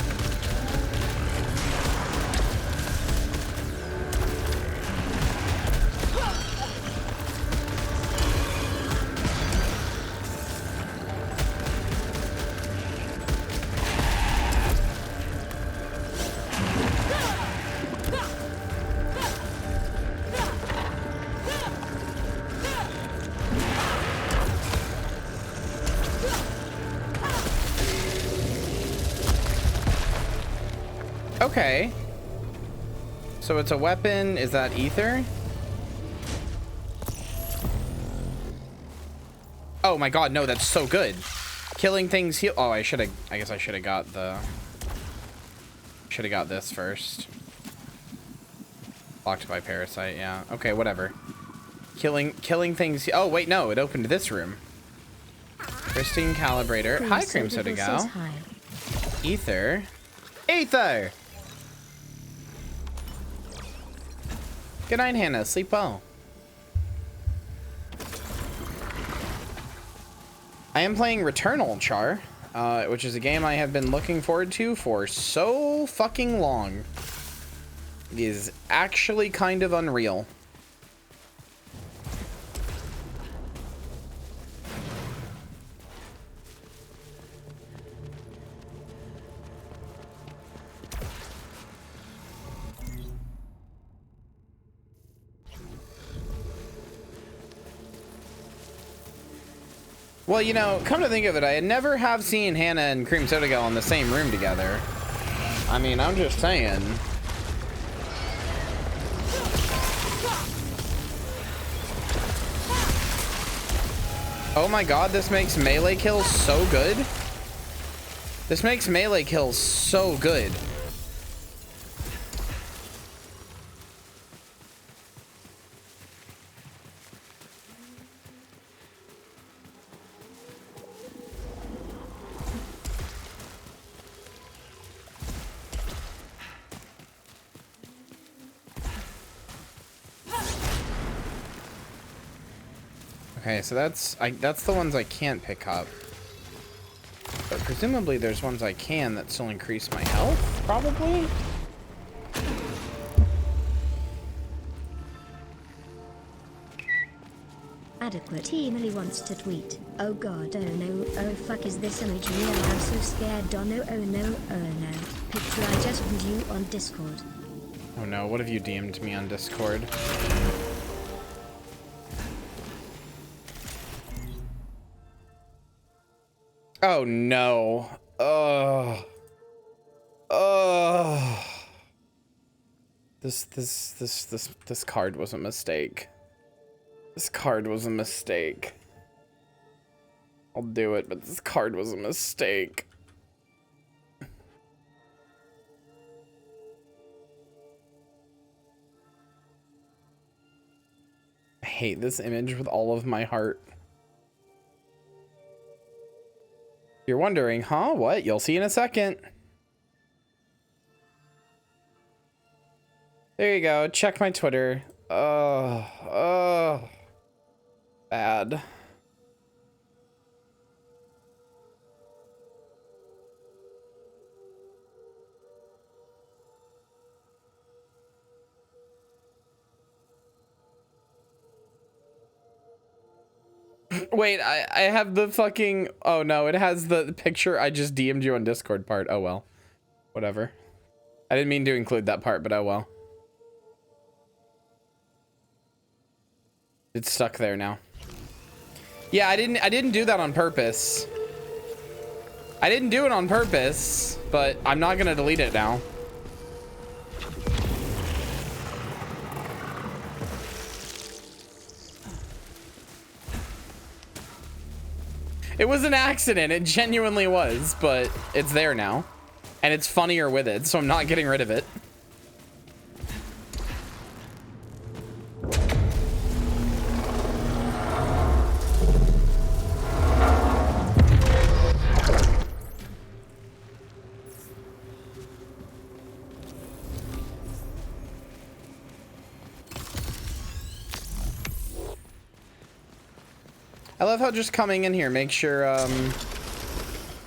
Okay. So it's a weapon. Is that ether? Oh my god, no, that's so good. Killing things heal. Oh, I guess I should have got the... Should have got this first. Blocked by parasite, yeah. Okay, whatever. Killing things... Oh, wait, no, it opened this room. Pristine calibrator. Hi, Cream Soda Gal. Ether. Ether! Good night, Hannah. Sleep well. I am playing Returnal, Char, which is a game I have been looking forward to for so fucking long. It is actually kind of unreal. Well, you know, come to think of it, I never have seen Hannah and Cream Soda Gal in the same room together. I mean, I'm just saying. Oh my god, this makes melee kills so good. This makes melee kills so good. Okay, so that's the ones I can't pick up. But presumably there's ones I can that still increase my health, probably? Adequate Emily wants to tweet. Oh god, oh no, oh fuck, is this image real? I'm so scared. Oh no, oh no, oh no. Picture I just viewed you on Discord. Oh no, what have you DM'd me on Discord? Oh no. This card was a mistake. This card was a mistake. I'll do it, but this card was a mistake. I hate this image with all of my heart. You're wondering, huh? What? You'll see in a second. There you go. Check my Twitter. Oh. Bad. Wait, I have the fucking... Oh no, it has the picture I just DM'd you on Discord part. Oh well. Whatever. I didn't mean to include that part, but oh well. It's stuck there now. Yeah, I didn't do that on purpose. I didn't do it on purpose, but I'm not gonna delete it now. It was an accident. It genuinely was, but it's there now. And it's funnier with it, so I'm not getting rid of it. I love how just coming in here, make sure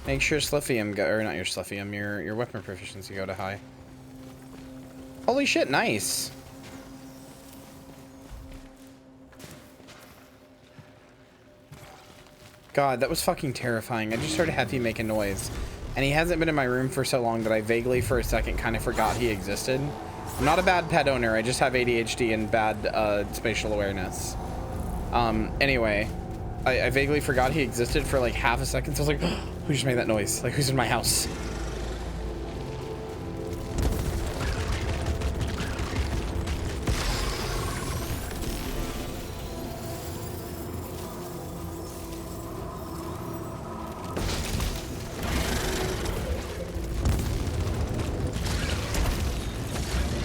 Sliffium go, or not your Sliffium, your weapon proficiency go to high. Holy shit, nice. God, that was fucking terrifying. I just heard Heffy make a noise, and he hasn't been in my room for so long that I vaguely for a second kind of forgot he existed. I'm not a bad pet owner, I just have ADHD and bad spatial awareness. Anyway. I vaguely forgot he existed for like half a second, so I was like, oh, who just made that noise? Like, who's in my house?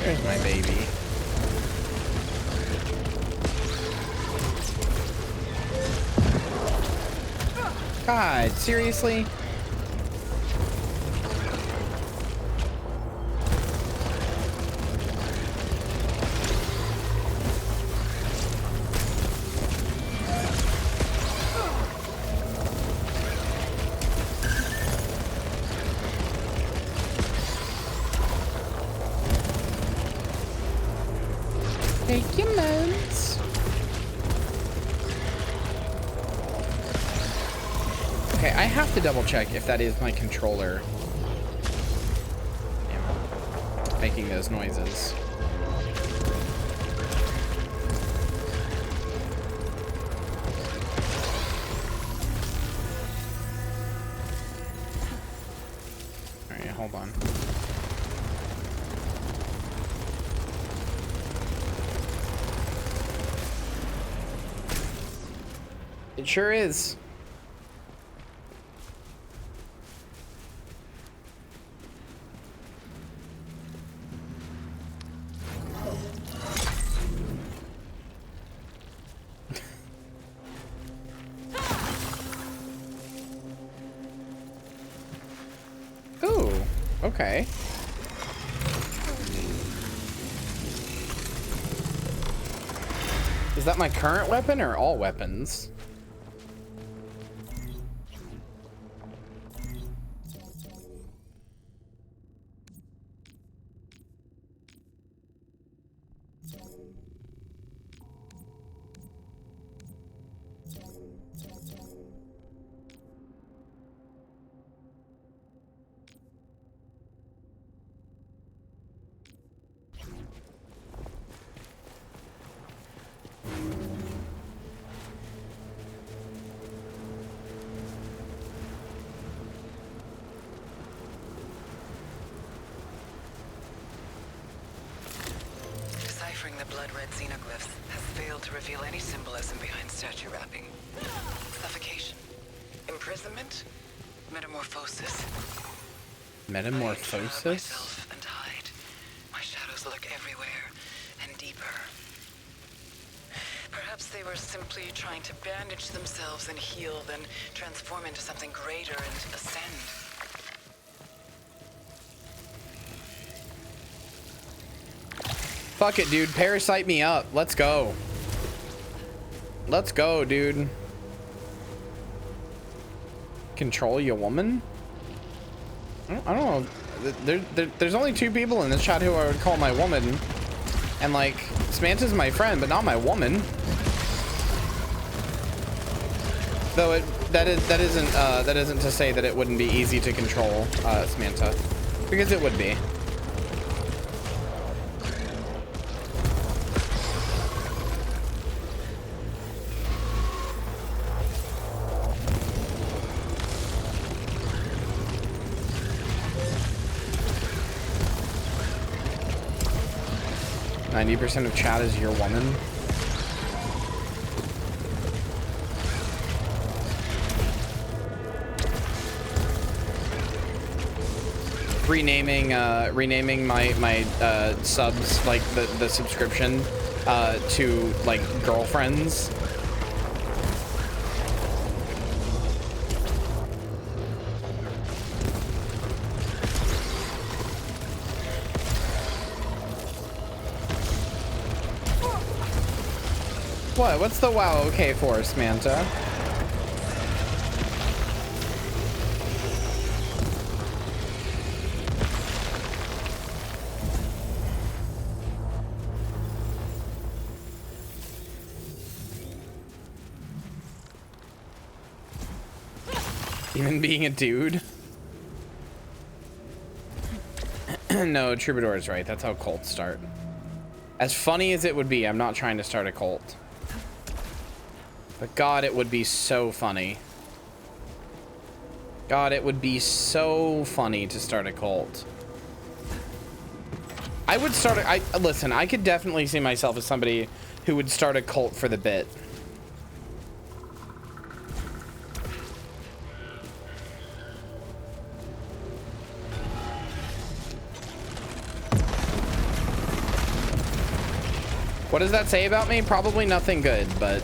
There's my baby. God, seriously? Take your moments. Okay, I have to double check if that is my controller making those noises. All right, hold on. It sure is. Ooh, okay. Is that my current weapon or all weapons? Deciphering decoding the blood-red xenoglyphs has failed to reveal any symbolism behind statue wrapping. Suffocation, imprisonment, metamorphosis. Metamorphosis? Myself and hide. My shadows look everywhere and deeper. Perhaps they were simply trying to bandage themselves and heal, then transform into something greater and ascend. Fuck it, dude. Parasite me up. Let's go. Let's go, dude. Control your woman? I don't know. There's only 2 people in this chat who I would call my woman. And like, Samantha's my friend, but not my woman. Though that isn't to say that it wouldn't be easy to control Samantha. Because it would be. %of chat is your woman. Renaming my subs, like the subscription to like girlfriends. What? What's the wow okay for, Samantha? Even being a dude? No, Troubadour is right. That's how cults start. As funny as it would be, I'm not trying to start a cult. But God, it would be so funny. God, it would be so funny to start a cult. I would start listen, I could definitely see myself as somebody who would start a cult for the bit. What does that say about me? Probably nothing good, but...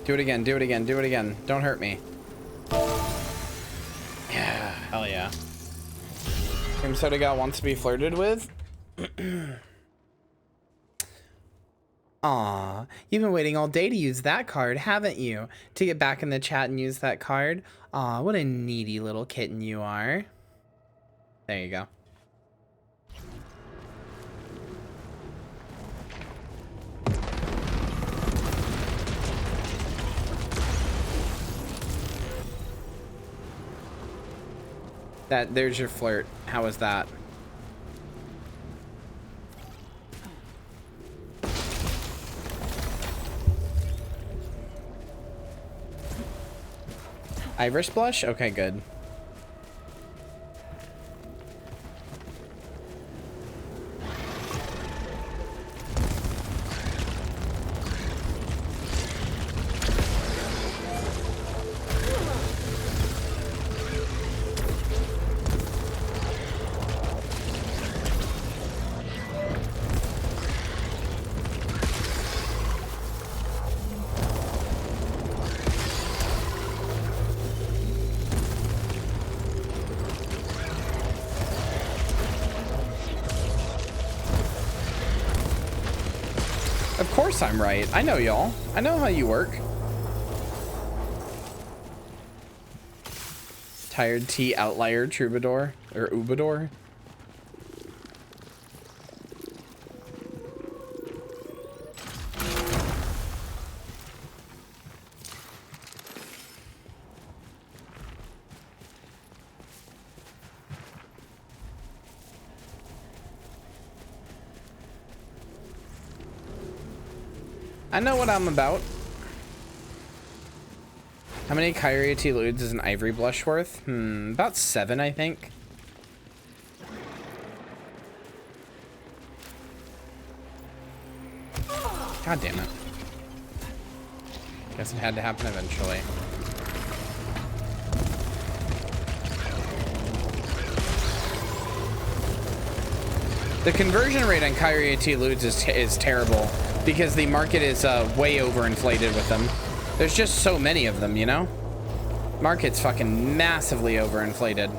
Do it again, do it again, do it again. Don't hurt me. Yeah, hell yeah. Cream Soda Gal wants to be flirted with? Aw, you've been waiting all day to use that card, haven't you? To get back in the chat and use that card? Aw, what a needy little kitten you are. There you go. There's your flirt. How was that? Irish blush? Okay, good. Of course I'm right. I know y'all. I know how you work. Tired T outlier troubadour or ubador. I know what I'm about. How many Kyria T lewds is an ivory blush worth? About 7, I think. God damn it. Guess it had to happen eventually. The conversion rate on Kyria T lewds is terrible because the market is way overinflated with them. There's just so many of them, you know? Market's fucking massively overinflated.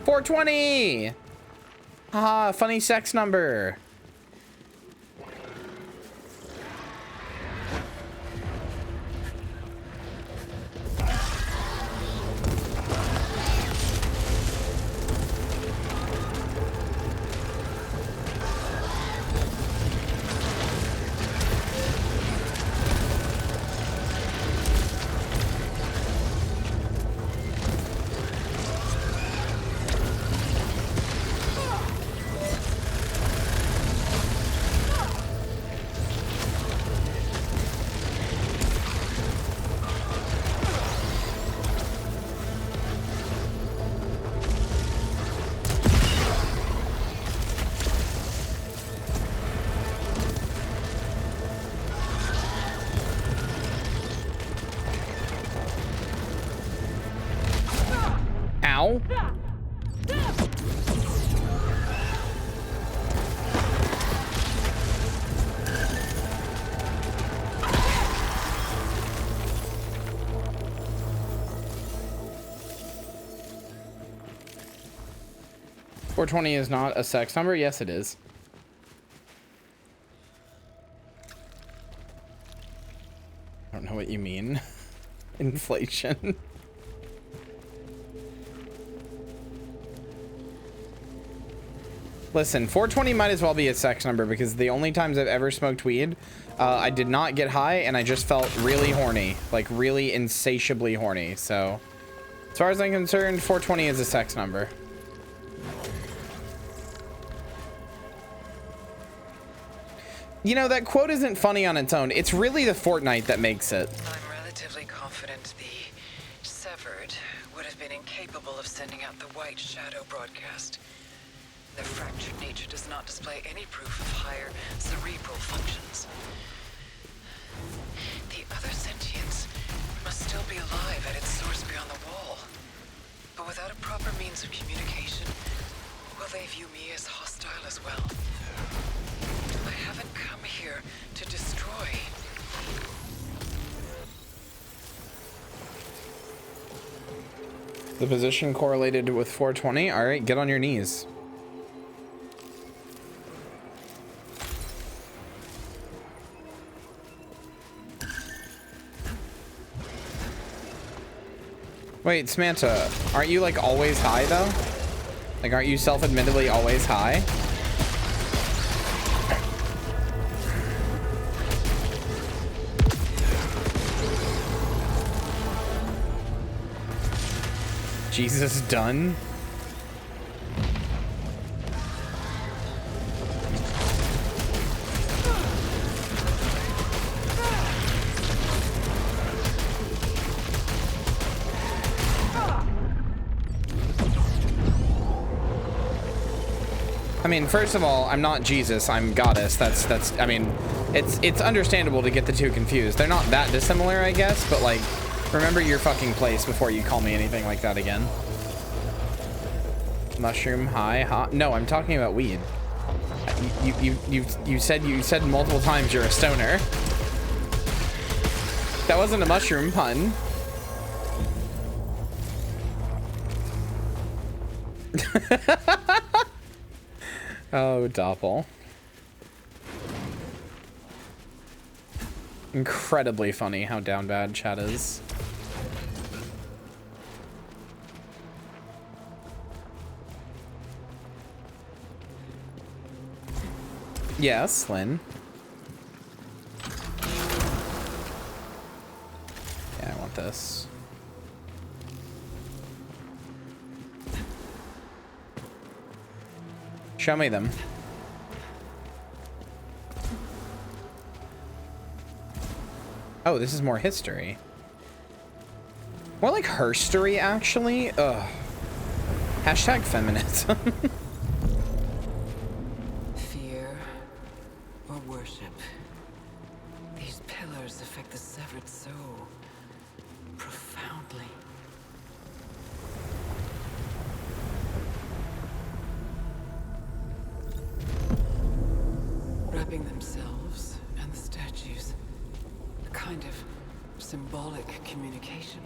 420! Haha, funny sex number. Ow. $420 is not a sex number? Yes, it is. I don't know what you mean. Inflation. Listen, 420 might as well be a sex number because the only times I've ever smoked weed, I did not get high and I just felt really horny, like really insatiably horny. So as far as I'm concerned, 420 is a sex number. You know, that quote isn't funny on its own. It's really the Fortnite that makes it. I'm relatively confident the Severed would have been incapable of sending out the White Shadow broadcast. Their fractured nature does not display any proof of higher cerebral functions. The other sentience must still be alive at its source beyond the wall. But without a proper means of communication, will they view me as hostile as well? I haven't come here to destroy. The position correlated with 420. All right, get on your knees. Wait, Samantha, aren't you like always high though? Like, aren't you self-admittedly always high? Jesus, done? I mean, first of all, I'm not Jesus, I'm goddess. That's I mean, it's understandable to get the two confused. They're not that dissimilar, I guess, but like, remember your fucking place before you call me anything like that again. Mushroom high, hot. No, I'm talking about weed. You said multiple times you're a stoner. That wasn't a mushroom pun. Oh, Doppel. Incredibly funny how down bad chat is. Yes, Lynn. Yeah, I want this. Show me them. Oh, this is more history. More like herstory, actually. Ugh. Hashtag feminism. Fear or worship. These pillars affect the severed soul profoundly. Wrapping themselves and the statues. A kind of symbolic communication.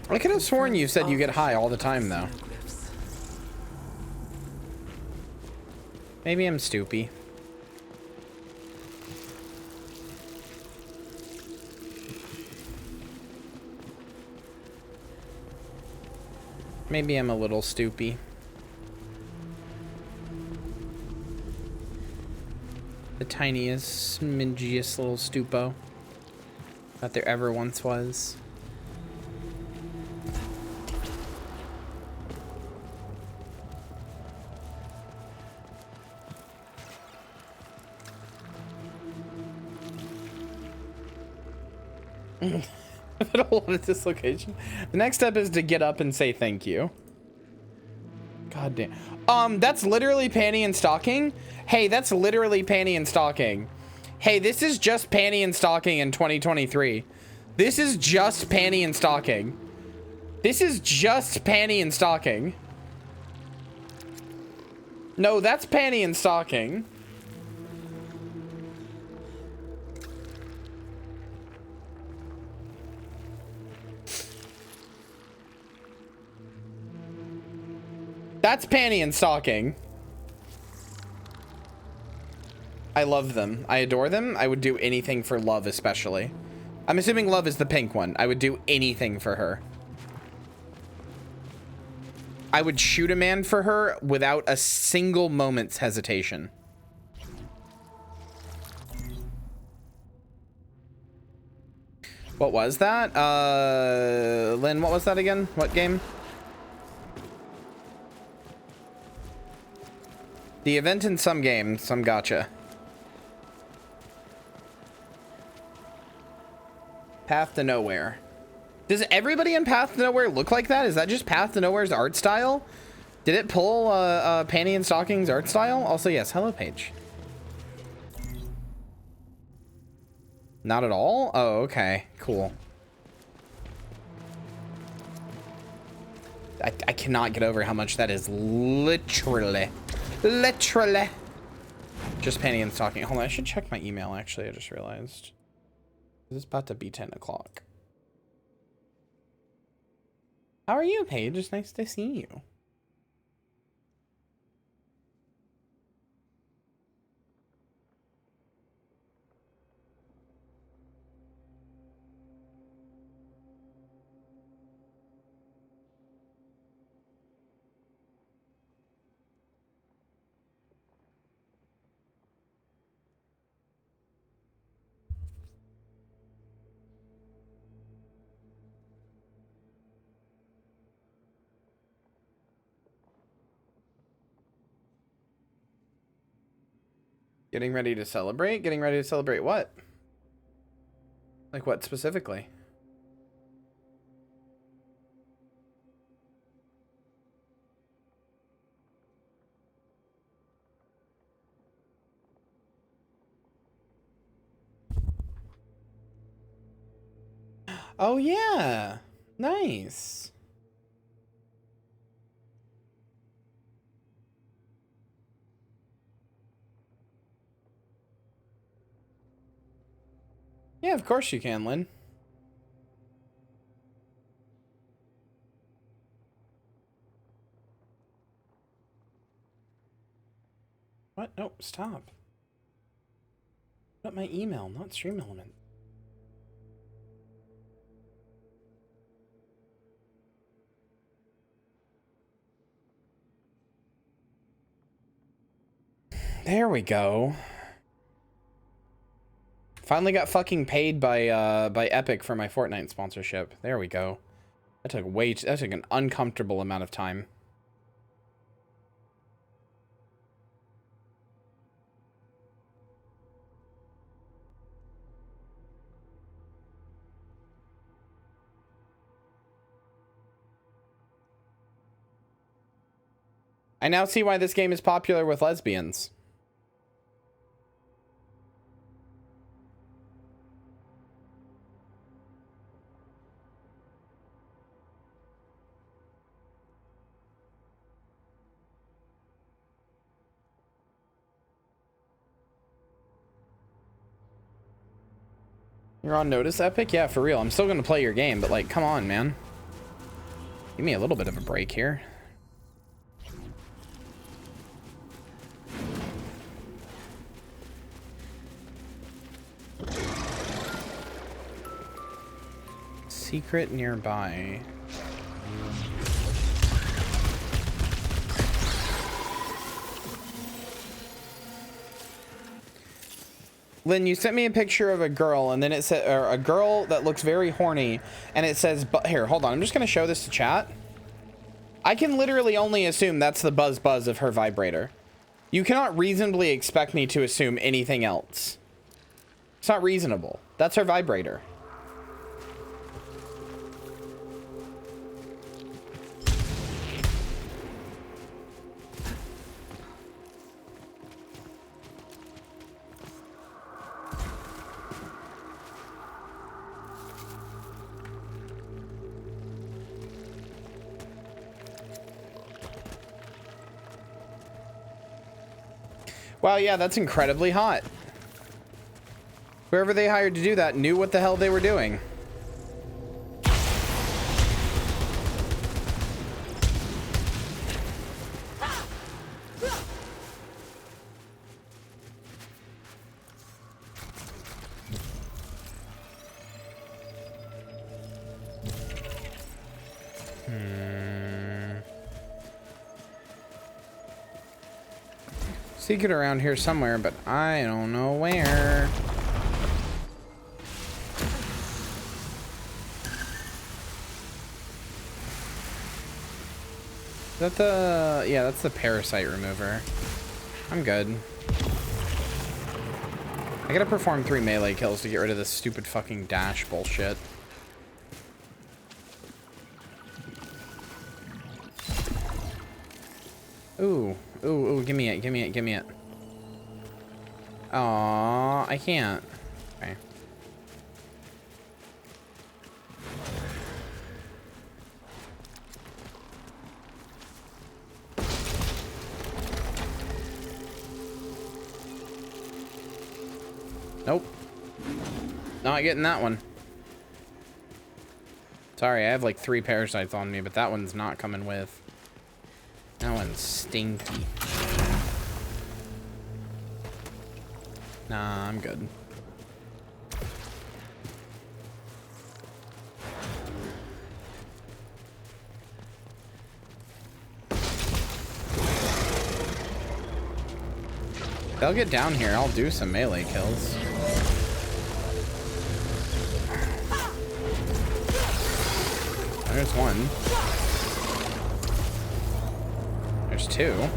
I could have sworn you said you get high all the time, though. Maybe I'm stoopy. Maybe I'm a little stoopy. The tiniest, smingiest little stupo that there ever once was. A lot of dislocation. The next step is to get up and say thank you. God damn. That's literally panty and stocking. Hey, that's literally panty and stocking. Hey, this is just panty and stocking in 2023. This is just panty and stocking. This is just panty and stocking. No, that's panty and stocking. That's panty and stocking. I love them. I adore them. I would do anything for Love, especially. I'm assuming Love is the pink one. I would do anything for her. I would shoot a man for her without a single moment's hesitation. What was that? Lynn, what was that again? What game? The event in some game, some gotcha. Path to Nowhere. Does everybody in Path to Nowhere look like that? Is that just Path to Nowhere's art style? Did it pull Panty and Stocking's art style? Also, yes, hello, Paige. Not at all? Oh, okay, cool. I cannot get over how much that is literally just Panty and Stocking. Hold on, I should check my email, actually. I just realized. It's about to be 10 o'clock. How are you, Paige? It's nice to see you. Getting ready to celebrate? Getting ready to celebrate what? Like what specifically? Oh yeah. Nice. Yeah, of course you can, Lynn. What? No, stop. Put up my email, not Stream Element. There we go. Finally got fucking paid by Epic for my Fortnite sponsorship. There we go. That took an uncomfortable amount of time. I now see why this game is popular with lesbians. You're on notice, Epic? Yeah, for real. I'm still gonna play your game, but like, come on, man. Give me a little bit of a break here. Secret nearby. Lynn, you sent me a picture of a girl, and then it said, or a girl that looks very horny, and it says, but here, hold on, I'm just gonna show this to chat. I can literally only assume that's the buzz buzz of her vibrator. You cannot reasonably expect me to assume anything else. It's not reasonable. That's her vibrator. Wow, yeah, that's incredibly hot. Whoever they hired to do that knew what the hell they were doing. Secret around here somewhere, but I don't know where. Is that the... yeah, that's the parasite remover. I'm good. I gotta perform 3 melee kills to get rid of this stupid fucking dash bullshit. Ooh. Ooh, ooh, give me it, give me it, give me it. Aww, I can't. Okay. Nope. Not getting that one. Sorry, I have like 3 parasites on me, but that one's not coming with. That one's stinky. Nah, I'm good. They'll get down here. I'll do some melee kills. There's one. There's 2.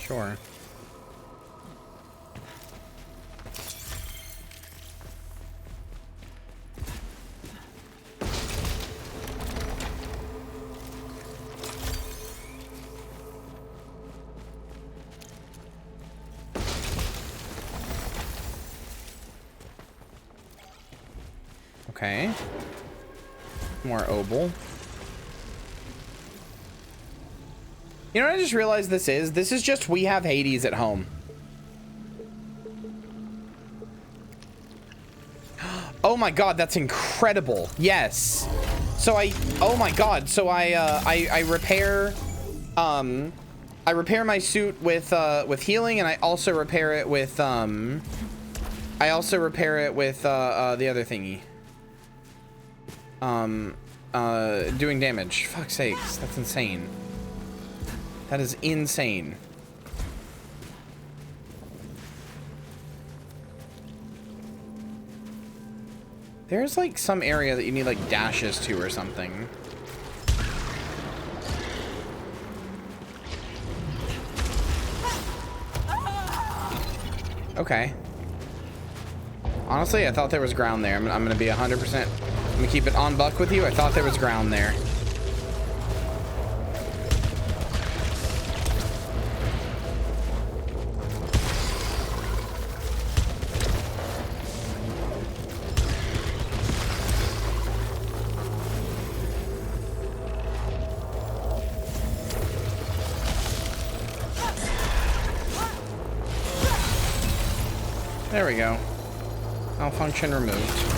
Sure. Okay. More obel. You know what I just realized this is? This is just we have Hades at home. Oh my god, that's incredible. Yes. So oh my god, so I repair, I repair my suit with healing, and I also repair it with, the other thingy. Doing damage. Fuck's sakes, that's insane. That is insane. There's like some area that you need like dashes to or something. Okay. Honestly, I thought there was ground there. I'm gonna be 100%. I'm gonna keep it on buck with you. I thought there was ground there. There we go. Malfunction removed.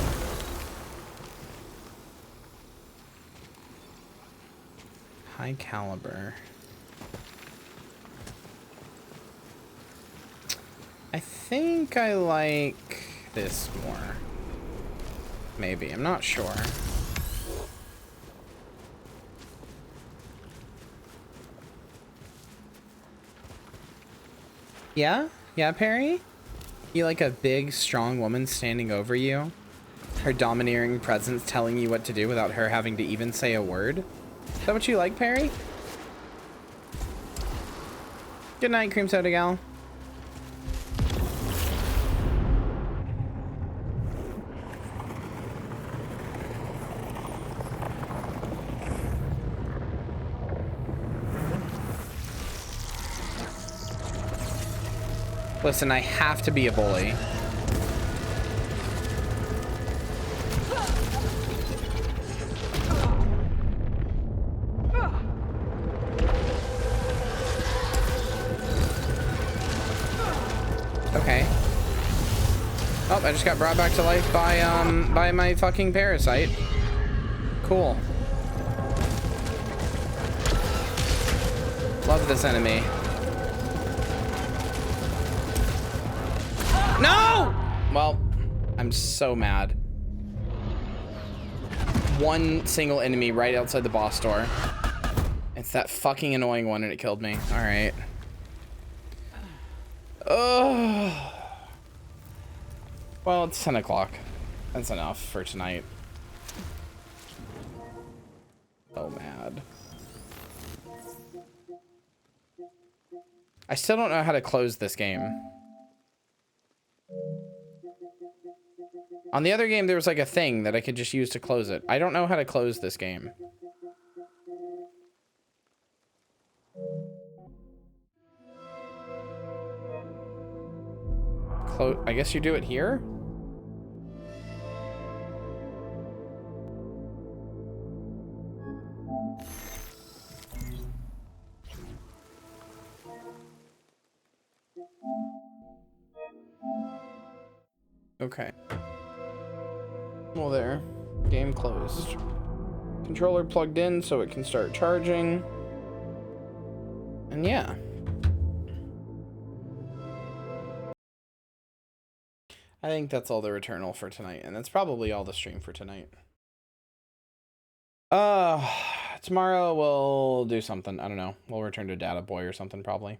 High caliber. I think I like this more. Maybe, I'm not sure. Yeah? Yeah, Perry? You like a big, strong woman standing over you? Her domineering presence telling you what to do without her having to even say a word? Is that what you like, Perry? Good night, Cream Soda Gal. Listen, I have to be a bully. Okay. Oh, I just got brought back to life by my fucking parasite. Cool. Love this enemy. No! Well, I'm so mad. One single enemy right outside the boss door. It's that fucking annoying one and it killed me. All right. Oh. Well, it's 10 o'clock. That's enough for tonight. So mad. I still don't know how to close this game. On the other game, there was like a thing that I could just use to close it. I don't know how to close this game. I guess you do it here? Okay. Well, there. Game closed. Controller plugged in so it can start charging. And yeah. I think that's all the Returnal for tonight, and that's probably all the stream for tonight. Tomorrow we'll do something. I don't know. We'll return to Data Boy or something probably.